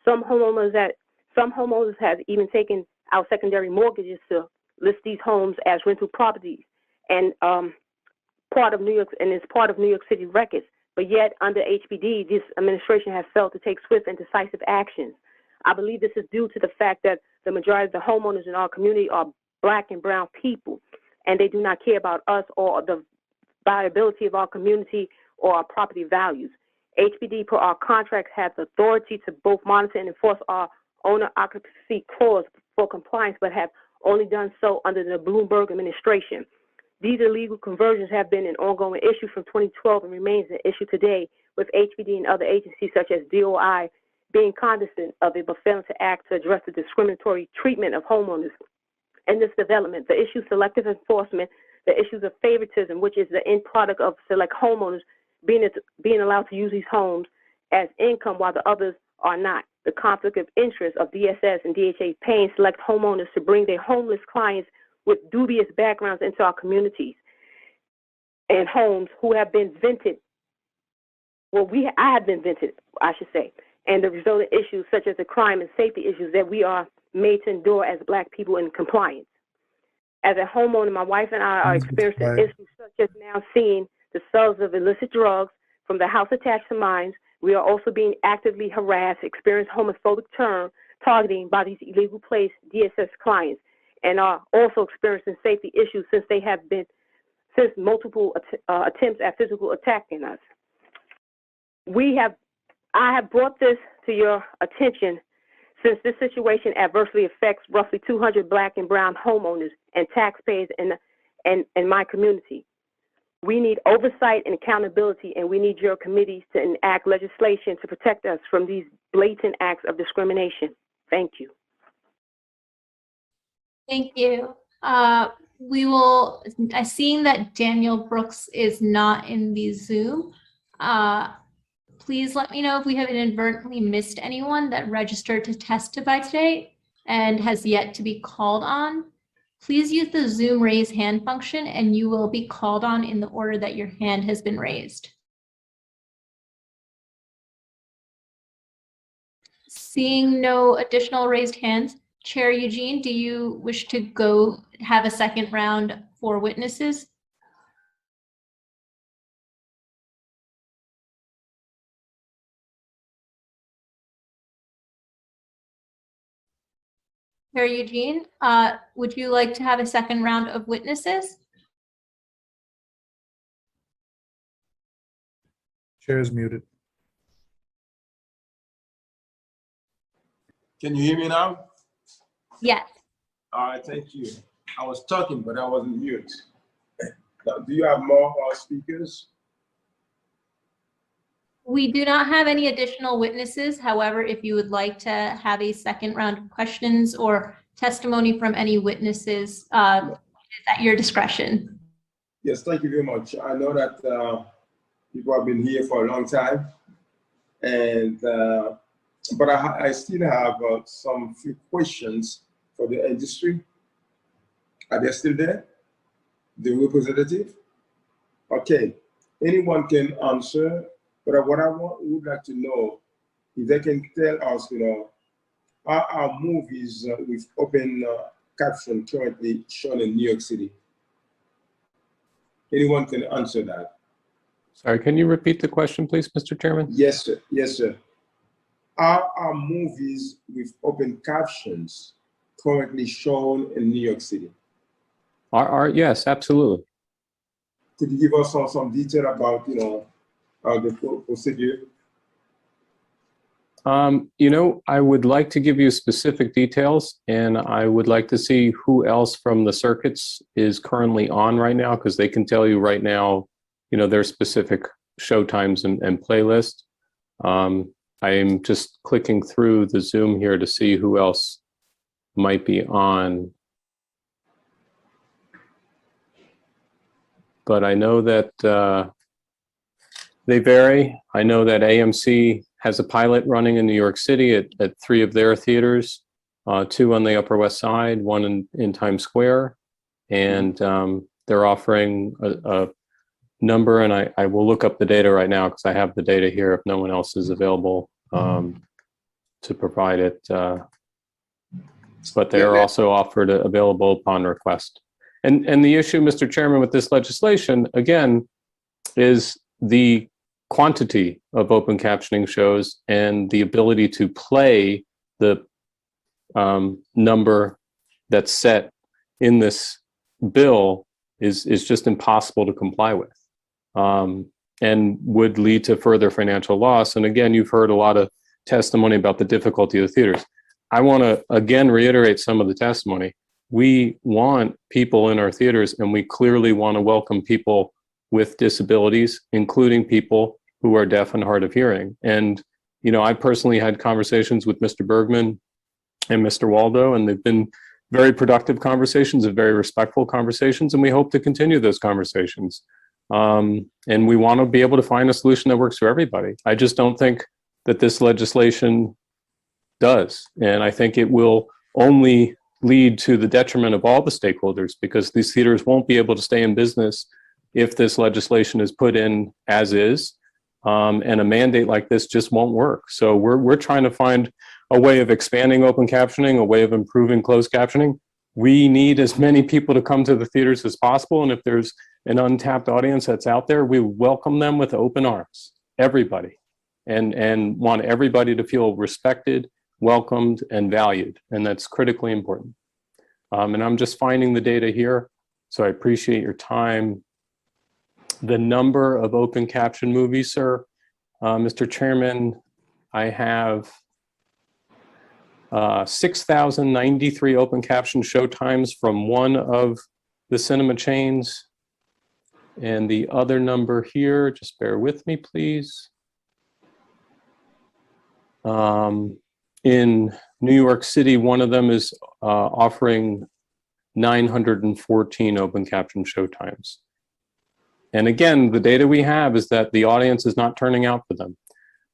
Some homeowners have even taken out secondary mortgages to list these homes as rental properties and is part of New York City records. But yet, under HPD, this administration has failed to take swift and decisive actions. I believe this is due to the fact that the majority of the homeowners in our community are Black and brown people, and they do not care about us or the viability of our community or our property values. HPD, per our contracts, has the authority to both monitor and enforce our owner occupancy clause for compliance, but have only done so under the Bloomberg administration. These illegal conversions have been an ongoing issue from 2012 and remains an issue today, with HPD and other agencies such as DOI being cognizant of it but failing to act to address the discriminatory treatment of homeowners in this development. The issue of selective enforcement, the issues of favoritism, which is the end product of select homeowners being allowed to use these homes as income while the others are not. The conflict of interest of DSS and DHA paying select homeowners to bring their homeless clients with dubious backgrounds into our communities and homes who have been vented. I have been vented, I should say, and the resulting issues such as the crime and safety issues that we are made to endure as Black people in compliance. As a homeowner, my wife and I are experiencing issues such as now seeing the sales of illicit drugs from the house attached to mine. We are also being actively harassed, experience homophobic targeting by these illegal placed DSS clients, and are also experiencing safety issues since multiple attempts at physical attacking us. I have brought this to your attention since this situation adversely affects roughly 200 Black and brown homeowners and taxpayers in my community. We need oversight and accountability, and we need your committees to enact legislation to protect us from these blatant acts of discrimination. Thank you. Thank you. We will, seeing that Daniel Brooks is not in the Zoom, please let me know if we have inadvertently missed anyone that registered to testify today and has yet to be called on. Please use the Zoom raise hand function and you will be called on in the order that your hand has been raised. Seeing no additional raised hands, Chair Eugene, do you wish to go have a second round for witnesses? Chair Eugene, would you like to have a second round of witnesses? Chair is muted. Can you hear me now? Yes. All right, thank you. I was talking, but I wasn't mute. Now, do you have more speakers? We do not have any additional witnesses. However, if you would like to have a second round of questions or testimony from any witnesses, it's at your discretion. Yes, thank you very much. I know that people have been here for a long time, and but I still have some few questions for the industry. Are they still there? The representative? Okay, anyone can answer, but what I would like to know if they can tell us, are our movies with open caption currently shown in New York City? Anyone can answer that? Sorry, can you repeat the question, please, Mr. Chairman? Yes, sir. Yes, sir. Are our movies with open captions currently shown in New York City? Yes, absolutely. Could you give us some detail about, the procedure? I would like to give you specific details, and I would like to see who else from the circuits is currently on right now, because they can tell you right now, their specific show times and playlist. I am just clicking through the Zoom here to see who else might be on. But I know that they vary. I know that AMC has a pilot running in New York City at 3 of their theaters, 2 on the Upper West Side, 1 in Times Square. And they're offering a number, and I will look up the data right now because I have the data here if no one else is available to provide it. But they are also offered available upon request. And the issue, Mr. Chairman, with this legislation, again, is the quantity of open captioning shows and the ability to play the number that's set in this bill is just impossible to comply with, and would lead to further financial loss. And again, you've heard a lot of testimony about the difficulty of the theaters. I want to again reiterate some of the testimony. We want people in our theaters, and we clearly want to welcome people with disabilities, including people who are deaf and hard of hearing. And, I personally had conversations with Mr. Bergman and Mr. Waldo, and they've been very productive conversations and very respectful conversations, and we hope to continue those conversations. And we want to be able to find a solution that works for everybody. I just don't think that this legislation does. And I think it will only lead to the detriment of all the stakeholders, because these theaters won't be able to stay in business if this legislation is put in as is, and a mandate like this just won't work. So we're trying to find a way of expanding open captioning, a way of improving closed captioning. We need as many people to come to the theaters as possible, and if there's an untapped audience that's out there, we welcome them with open arms, everybody, and want everybody to feel respected, welcomed, and valued, and that's critically important. And I'm just finding the data here, so I appreciate your time. The number of open caption movies, sir, Mr. Chairman, I have 6,093 open caption show times from one of the cinema chains. And the other number here, just bear with me, please. In New York City, one of them is offering 914 open caption showtimes. And again, the data we have is that the audience is not turning out for them.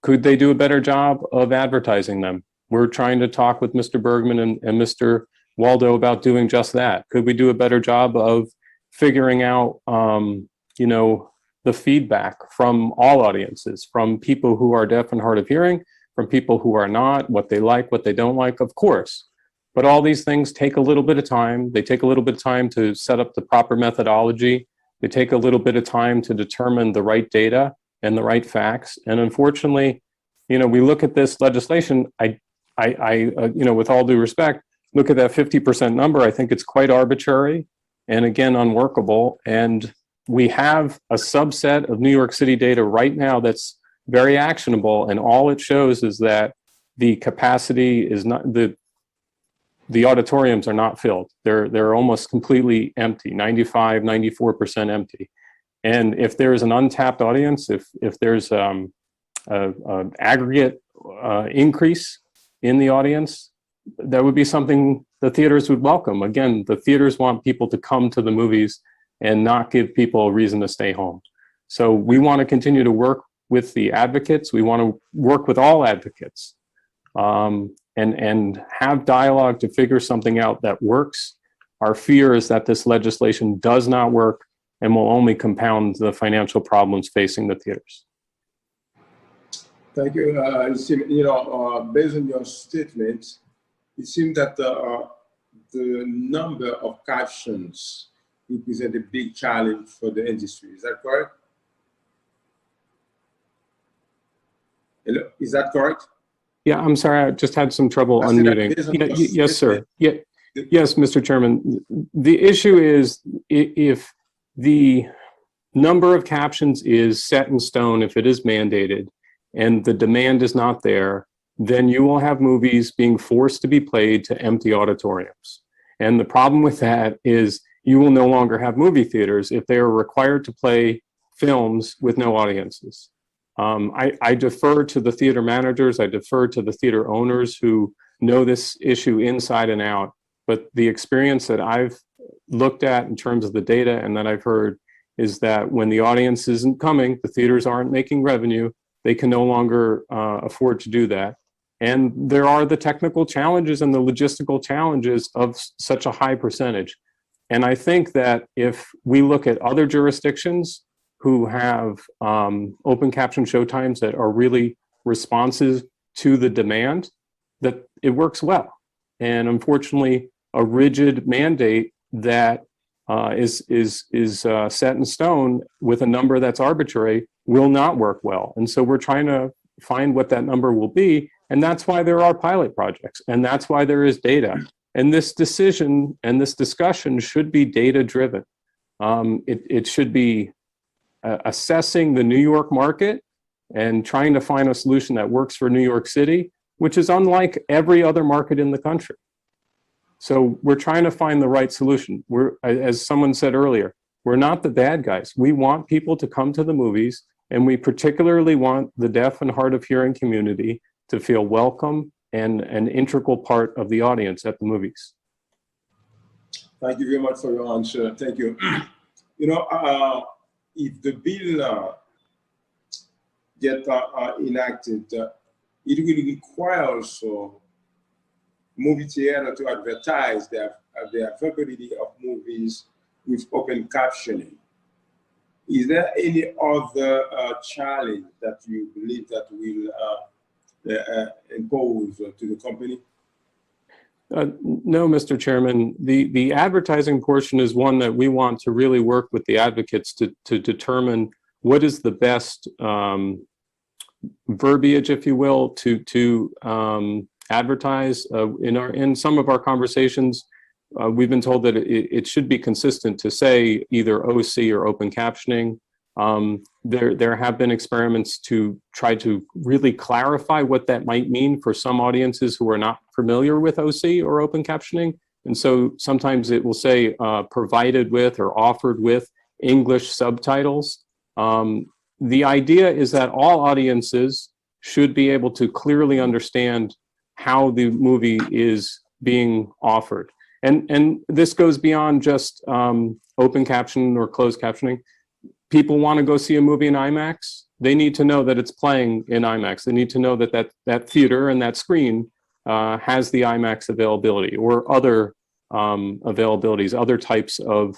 Could they do a better job of advertising them? We're trying to talk with Mr. Bergman and Mr. Waldo about doing just that. Could we do a better job of figuring out, you know, the feedback from all audiences, from people who are deaf and hard of hearing, from people who are not, what they like, what they don't like, of course. But all these things take a little bit of time. They take a little bit of time to set up the proper methodology. They take a little bit of time to determine the right data and the right facts. And unfortunately, you know, we look at this legislation, I you know, with all due respect, look at that 50% number. I think it's quite arbitrary and again, unworkable. And we have a subset of New York City data right now that's very actionable. And all it shows is that the capacity is not, the auditoriums are not filled. They're almost completely empty, 95, 94% empty. And if there's an untapped audience, if there's an aggregate increase in the audience, that would be something the theaters would welcome. Again, the theaters want people to come to the movies and not give people a reason to stay home. So we want to continue to work with the advocates. We want to work with all advocates and have dialogue to figure something out that works. Our fear is that this legislation does not work and will only compound the financial problems facing the theaters. Thank you. You know, based on your statement, it seems that the number of captions represent a big challenge for the industry. Is that correct? Hello? Is that correct? Yeah, I'm sorry, I just had some trouble unmuting. Yes, sir. Yeah, yes, Mr. Chairman. The issue is if the number of captions is set in stone, if it is mandated, and the demand is not there, then you will have movies being forced to be played to empty auditoriums. And the problem with that is you will no longer have movie theaters if they are required to play films with no audiences. I defer to the theater managers, I defer to the theater owners who know this issue inside and out, but the experience that I've looked at in terms of the data and that I've heard is that when the audience isn't coming, the theaters aren't making revenue, they can no longer afford to do that. And there are the technical challenges and the logistical challenges of such a high percentage. And I think that if we look at other jurisdictions who have open caption showtimes that are really responsive to the demand, that it works well. And unfortunately, a rigid mandate that is set in stone with a number that's arbitrary will not work well. And so we're trying to find what that number will be. And that's why there are pilot projects. And that's why there is data. And this decision and this discussion should be data driven. It should be assessing the New York market and trying to find a solution that works for New York City, which is unlike every other market in the country. So we're trying to find the right solution. We're, as someone said earlier, we're not the bad guys. We want people to come to the movies, and we particularly want the deaf and hard of hearing community to feel welcome and an integral part of the audience at the movies. Thank you very much for your answer. Thank you. You know, if the bill gets enacted, it will require also movie theater to advertise the availability of movies with open captioning. Is there any other challenge that you believe that will impose to the company? No, Mr. Chairman. The advertising portion is one that we want to really work with the advocates to determine what is the best verbiage, if you will, to advertise. In some of our conversations, we've been told that it should be consistent to say either OC or open captioning. There have been experiments to try to really clarify what that might mean for some audiences who are not familiar with OC or open captioning. And so sometimes it will say provided with or offered with English subtitles. The idea is that all audiences should be able to clearly understand how the movie is being offered. And this goes beyond just open caption or closed captioning. People want to go see a movie in IMAX. They need to know that it's playing in IMAX. They need to know that that theater and that screen has the IMAX availability or other availabilities, other types of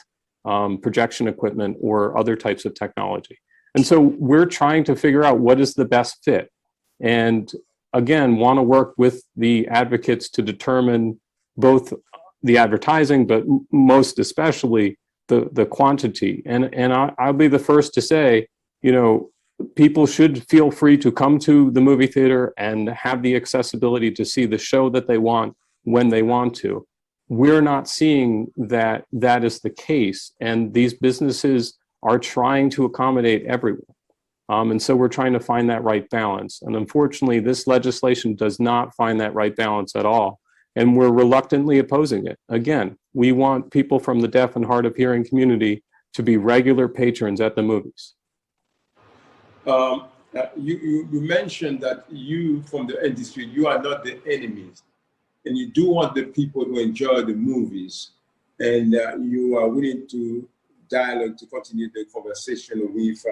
projection equipment or other types of technology. And so we're trying to figure out what is the best fit. And again, want to work with the advocates to determine both the advertising, but most especially the quantity. And I'll be the first to say, you know, people should feel free to come to the movie theater and have the accessibility to see the show that they want when they want to. We're not seeing that that is the case, and these businesses are trying to accommodate everyone. And so we're trying to find that right balance. And unfortunately, this legislation does not find that right balance at all. And we're reluctantly opposing it. Again, we want people from the deaf and hard of hearing community to be regular patrons at the movies. You mentioned that you, from the industry, you are not the enemies, and you do want the people to enjoy the movies, and you are willing to dialogue, to continue the conversation with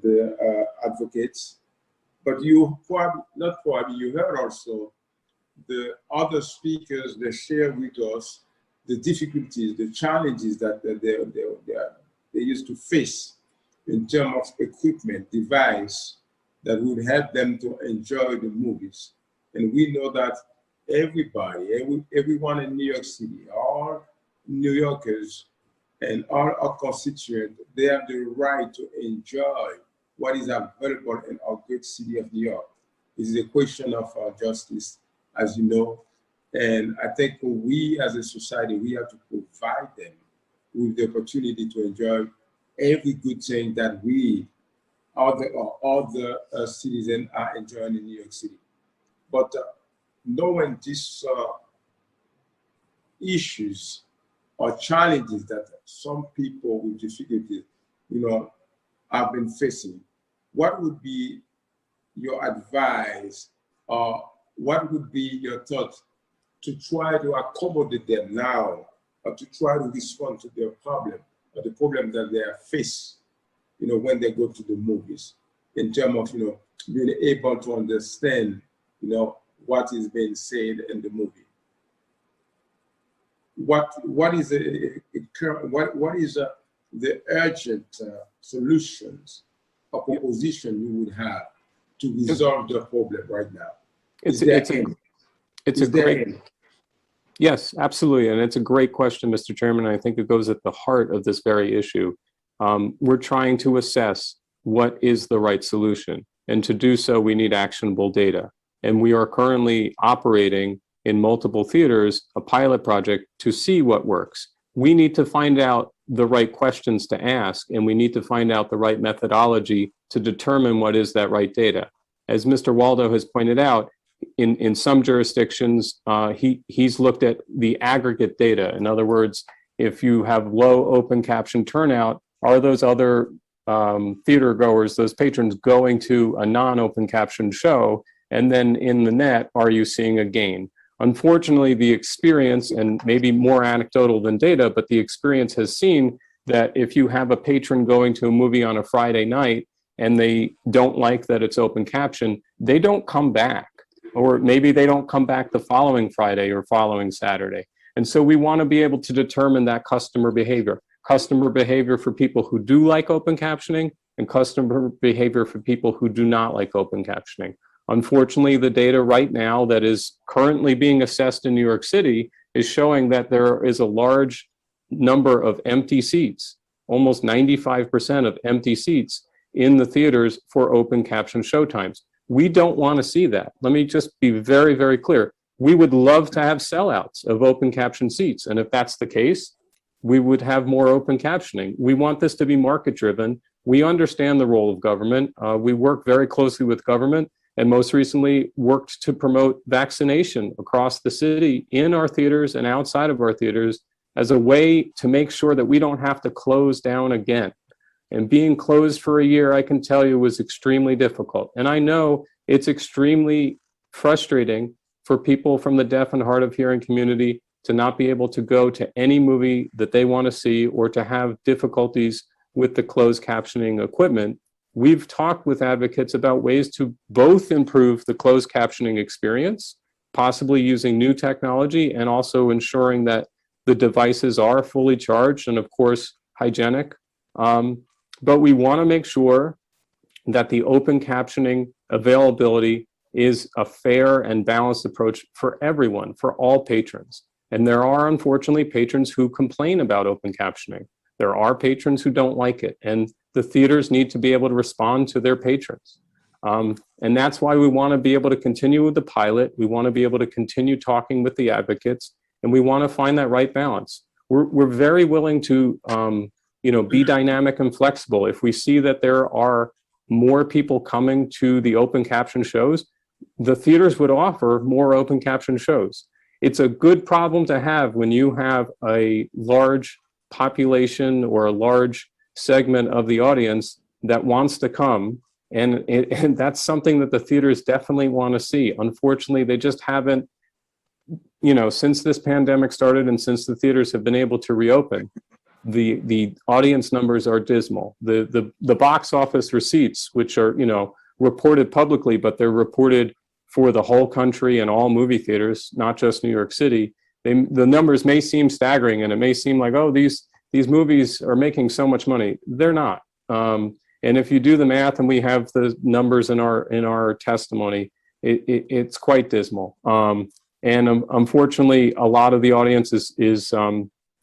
the advocates. But you you heard also the other speakers, they share with us the difficulties, the challenges that they used to face in terms of equipment, device that would help them to enjoy the movies. And we know that everyone in New York City, all New Yorkers and all our constituents, they have the right to enjoy what is available in our great city of New York. It is a question of justice, as you know. And I think we as a society, we have to provide them with the opportunity to enjoy every good thing that we, all the citizens are enjoying in New York City. But knowing these issues or challenges that some people with difficulty, have been facing, what would be your advice, or what would be your thoughts to try to accommodate them now, or to try to respond to their problem, or the problem that they are faced, when they go to the movies, in terms of, being able to understand, what is being said in the movie? What is the urgent solutions or proposition you would have to resolve the problem right now? Yes, absolutely. And it's a great question, Mr. Chairman. I think it goes at the heart of this very issue. We're trying to assess what is the right solution. And to do so, we need actionable data. And we are currently operating in multiple theaters a pilot project to see what works. We need to find out the right questions to ask, and we need to find out the right methodology to determine what is that right data. As Mr. Waldo has pointed out, in some jurisdictions, he's looked at the aggregate data. In other words, if you have low open caption turnout, are those other theater goers, those patrons, going to a non-open caption show? And then in the net, are you seeing a gain? Unfortunately, the experience, and maybe more anecdotal than data, but the experience has seen that if you have a patron going to a movie on a Friday night and they don't like that it's open caption, they don't come back. Or maybe they don't come back the following Friday or following Saturday. And so we want to be able to determine that customer behavior for people who do like open captioning, and customer behavior for people who do not like open captioning. Unfortunately, the data right now that is currently being assessed in New York City is showing that there is a large number of empty seats, almost 95% of empty seats in the theaters for open caption showtimes. We don't want to see that. Let me just be very, very clear. We would love to have sellouts of open caption seats. And if that's the case, we would have more open captioning. We want this to be market driven. We understand the role of government. We work very closely with government, and most recently worked to promote vaccination across the city in our theaters and outside of our theaters as a way to make sure that we don't have to close down again. And being closed for a year, I can tell you, was extremely difficult. And I know it's extremely frustrating for people from the deaf and hard of hearing community to not be able to go to any movie that they want to see or to have difficulties with the closed captioning equipment. We've talked with advocates about ways to both improve the closed captioning experience, possibly using new technology, and also ensuring that the devices are fully charged and, of course, hygienic. But we want to make sure that the open captioning availability is a fair and balanced approach for everyone, for all patrons. And there are, unfortunately, patrons who complain about open captioning. There are patrons who don't like it, and the theaters need to be able to respond to their patrons. And that's why we want to be able to continue with the pilot. We want to be able to continue talking with the advocates, and we want to find that right balance. We're very willing to be dynamic and flexible. If we see that there are more people coming to the open caption shows, the theaters would offer more open caption shows. It's a good problem to have when you have a large population or a large segment of the audience that wants to come, and that's something that the theaters definitely want to see. Unfortunately, they just haven't, since this pandemic started and since the theaters have been able to reopen, the audience numbers are dismal. The box office receipts, which are reported publicly, but they're reported for the whole country and all movie theaters, not just New York City, the numbers may seem staggering, and it may seem like, oh, these movies are making so much money. They're not. And if you do the math, and we have the numbers in our testimony, it's quite dismal. And unfortunately, a lot of the audience is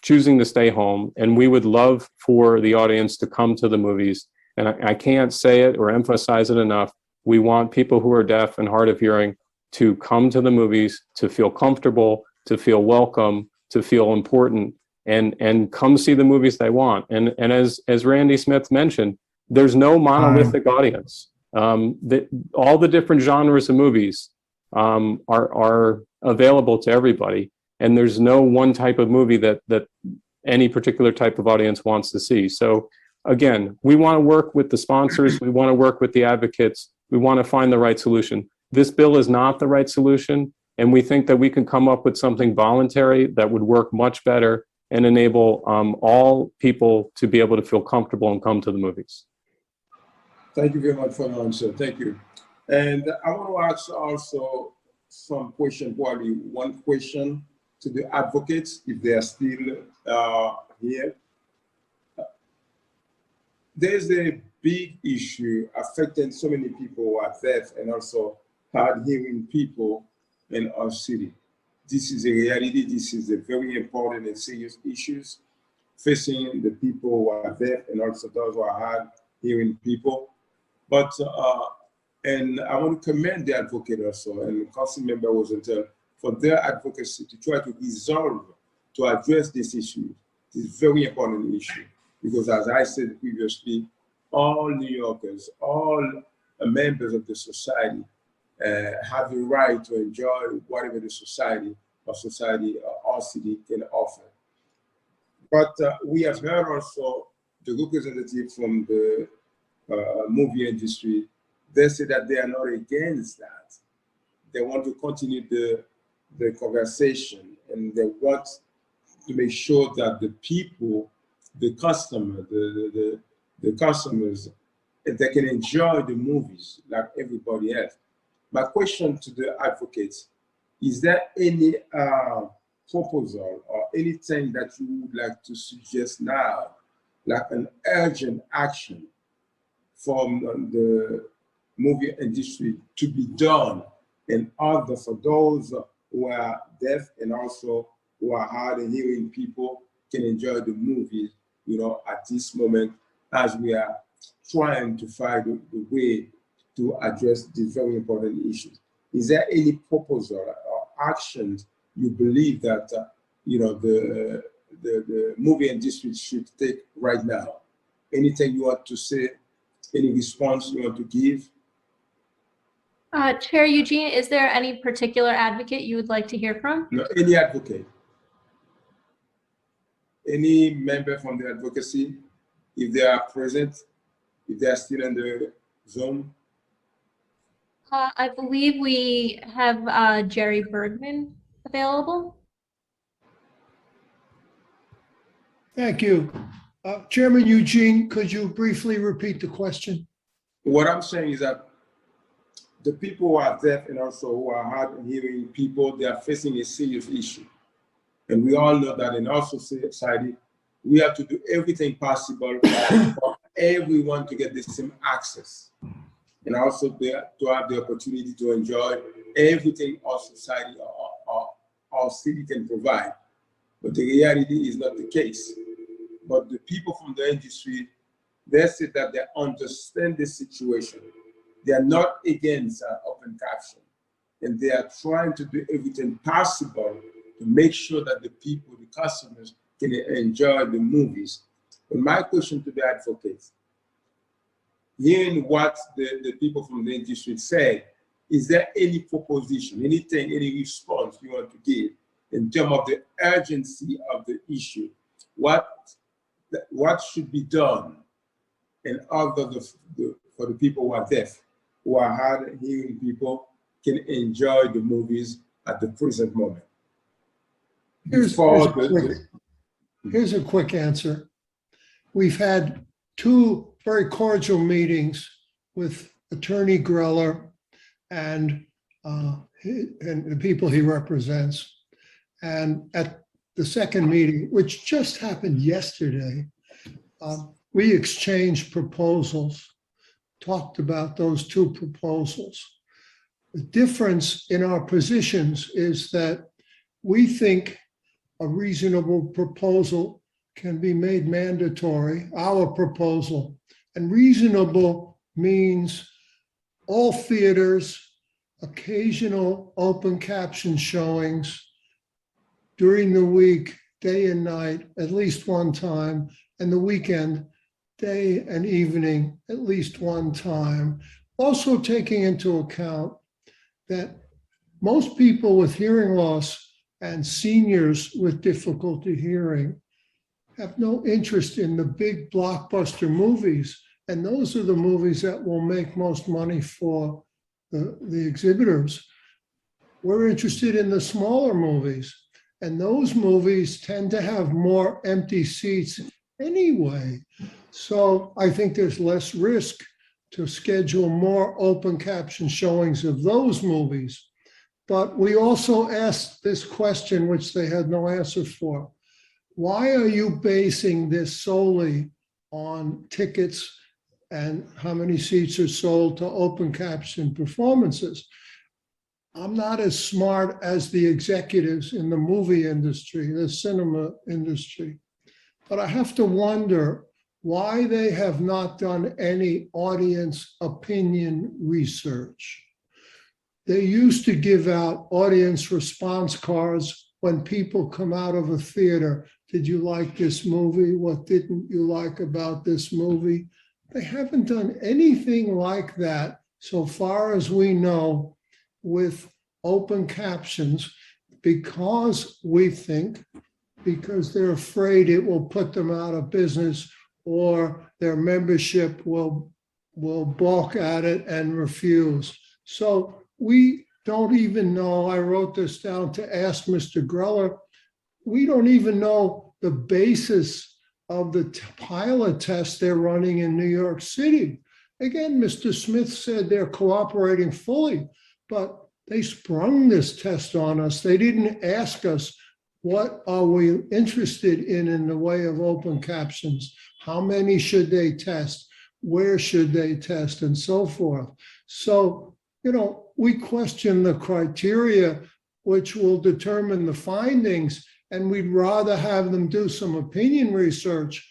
choosing to stay home, and we would love for the audience to come to the movies. And I can't say it or emphasize it enough. We want people who are deaf and hard of hearing to come to the movies, to feel comfortable, to feel welcome, to feel important, and come see the movies they want. And as Randy Smith mentioned, there's no monolithic audience. All the different genres of movies are available to everybody, and there's no one type of movie that any particular type of audience wants to see. So again, we want to work with the sponsors, we want to work with the advocates, we want to find the right solution. This bill is not the right solution, and we think that we can come up with something voluntary that would work much better and enable all people to be able to feel comfortable and come to the movies. Thank you very much for the answer. Thank you. And I want to ask also some question, probably one question to the advocates, if they are still here. There's a big issue affecting so many people who are deaf and also hard hearing people in our city. This is a reality. This is a very important and serious issues facing the people who are deaf and also those who are hard hearing people. But and I want to commend the advocate also and the council member Rosenthal for their advocacy to try to resolve, to address this issue. This very important issue, because as I said previously, all New Yorkers, all members of the society have the right to enjoy whatever the society or our city can offer. But we have heard also the representative from the movie industry. They say that they are not against that. They want to continue the conversation, and they want to make sure that the people, the customer, the customers, they can enjoy the movies like everybody else. My question to the advocates, is there any proposal or anything that you would like to suggest now, like an urgent action from the movie industry to be done in order for those who are deaf and also who are hard of hearing people can enjoy the movies, at this moment, as we are trying to find the way to address these very important issues. Is there any proposal or actions you believe that the movie industry should take right now? Anything you want to say? Any response you want to give? Chair Eugene, is there any particular advocate you would like to hear from? No, any advocate. Any member from the advocacy, if they are present, if they are still in the Zoom. I believe we have Jerry Bergman available. Thank you. Chairman Eugene, could you briefly repeat the question? What I'm saying is that the people who are deaf and also who are hard of hearing people, they are facing a serious issue. And we all know that in our society, we have to do everything possible for everyone to get the same access. And also to have the opportunity to enjoy everything our society or our city can provide. But the reality is not the case. But the people from the industry, they say that they understand the situation. They are not against open caption. And they are trying to do everything possible to make sure that the people, the customers, can enjoy the movies. But my question to the advocates, hearing what the people from the industry say, is there any proposition, anything, any response you want to give in terms of the urgency of the issue? What should be done in order for the people who are deaf, who are hard of hearing people, can enjoy the movies at the present moment? Here's a quick answer. We've had 2 very cordial meetings with Attorney Greller and the people he represents. And at the second meeting, which just happened yesterday, we exchanged proposals, talked about those 2 proposals. The difference in our positions is that we think a reasonable proposal can be made mandatory, our proposal. And reasonable means all theaters, occasional open caption showings during the week, day and night, at least one time, and the weekend, day and evening, at least one time. Also taking into account that most people with hearing loss and seniors with difficulty hearing have no interest in the big blockbuster movies. And those are the movies that will make most money for the exhibitors. We're interested in the smaller movies. And those movies tend to have more empty seats anyway. So I think there's less risk to schedule more open caption showings of those movies. But we also asked this question, which they had no answer for. Why are you basing this solely on tickets and how many seats are sold to open caption performances? I'm not as smart as the executives in the movie industry, the cinema industry, but I have to wonder why they have not done any audience opinion research. They used to give out audience response cards when people come out of a theater. Did you like this movie? What didn't you like about this movie? They haven't done anything like that, so far as we know, with open captions, because we think, because they're afraid it will put them out of business or their membership will balk at it and refuse. So we don't even know, I wrote this down to ask Mr. Greller, we don't even know the basis of the pilot test they're running in New York City. Again, Mr. Smith said they're cooperating fully, but they sprung this test on us. They didn't ask us, what are we interested in the way of open captions? How many should they test? Where should they test? And so forth. So, we question the criteria which will determine the findings, and we'd rather have them do some opinion research.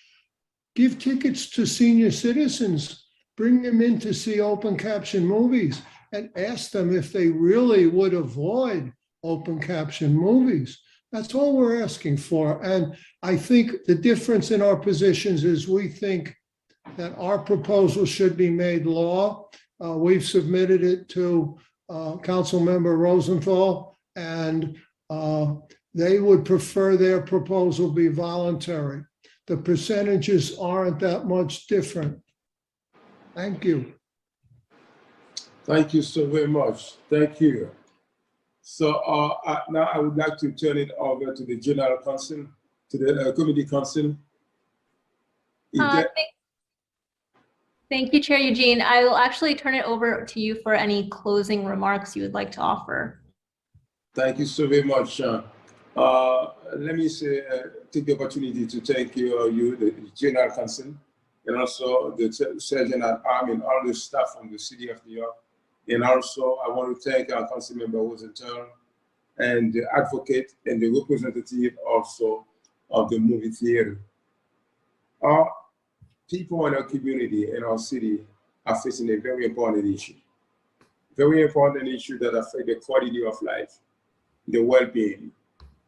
Give tickets to senior citizens, bring them in to see open caption movies, and ask them if they really would avoid open caption movies. That's all we're asking for. And I think the difference in our positions is we think that our proposal should be made law. We've submitted it to Councilmember Rosenthal, and they would prefer their proposal be voluntary. The percentages aren't that much different. Thank you. Thank you so very much. Thank you. So now I would like to turn it over to the General Counsel, to the Committee Counsel, Thank you, Chair Eugene. I will actually turn it over to you for any closing remarks you would like to offer. Thank you so very much. Let me say, take the opportunity to thank you, the General Counsel, and also the Surgeon at Arm and all the staff from the City of New York. And also, I want to thank our Council Member Rosenthal and the advocate and the representative also of the movie theater. Our people in our community, in our city, are facing a very important issue. Very important issue that affects the quality of life, the well-being.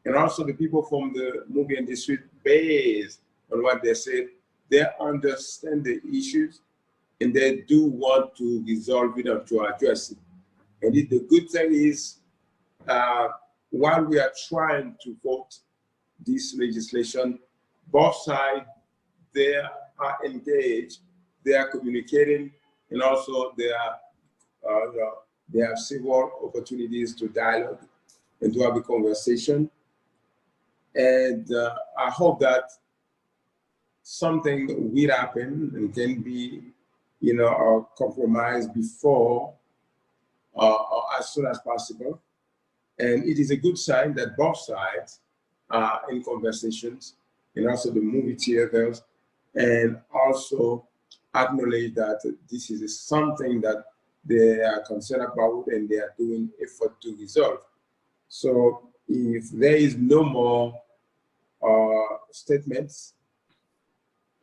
And also the people from the movie industry, based on what they said, they understand the issues and they do want to resolve it or to address it. And the good thing is, while we are trying to vote this legislation, both sides, they are engaged, they are communicating, and also they have several opportunities to dialogue and to have a conversation. And I hope that something will happen and can be, a compromise before or as soon as possible. And it is a good sign that both sides are in conversations, and also the movie theaters, and also acknowledge that this is something that they are concerned about and they are doing effort to resolve. So if there is no more statements,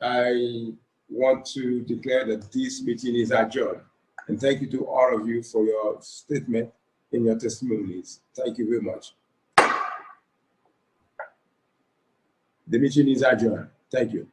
I want to declare that this meeting is adjourned. And thank you to all of you for your statement and your testimonies. Thank you very much. The meeting is adjourned. Thank you.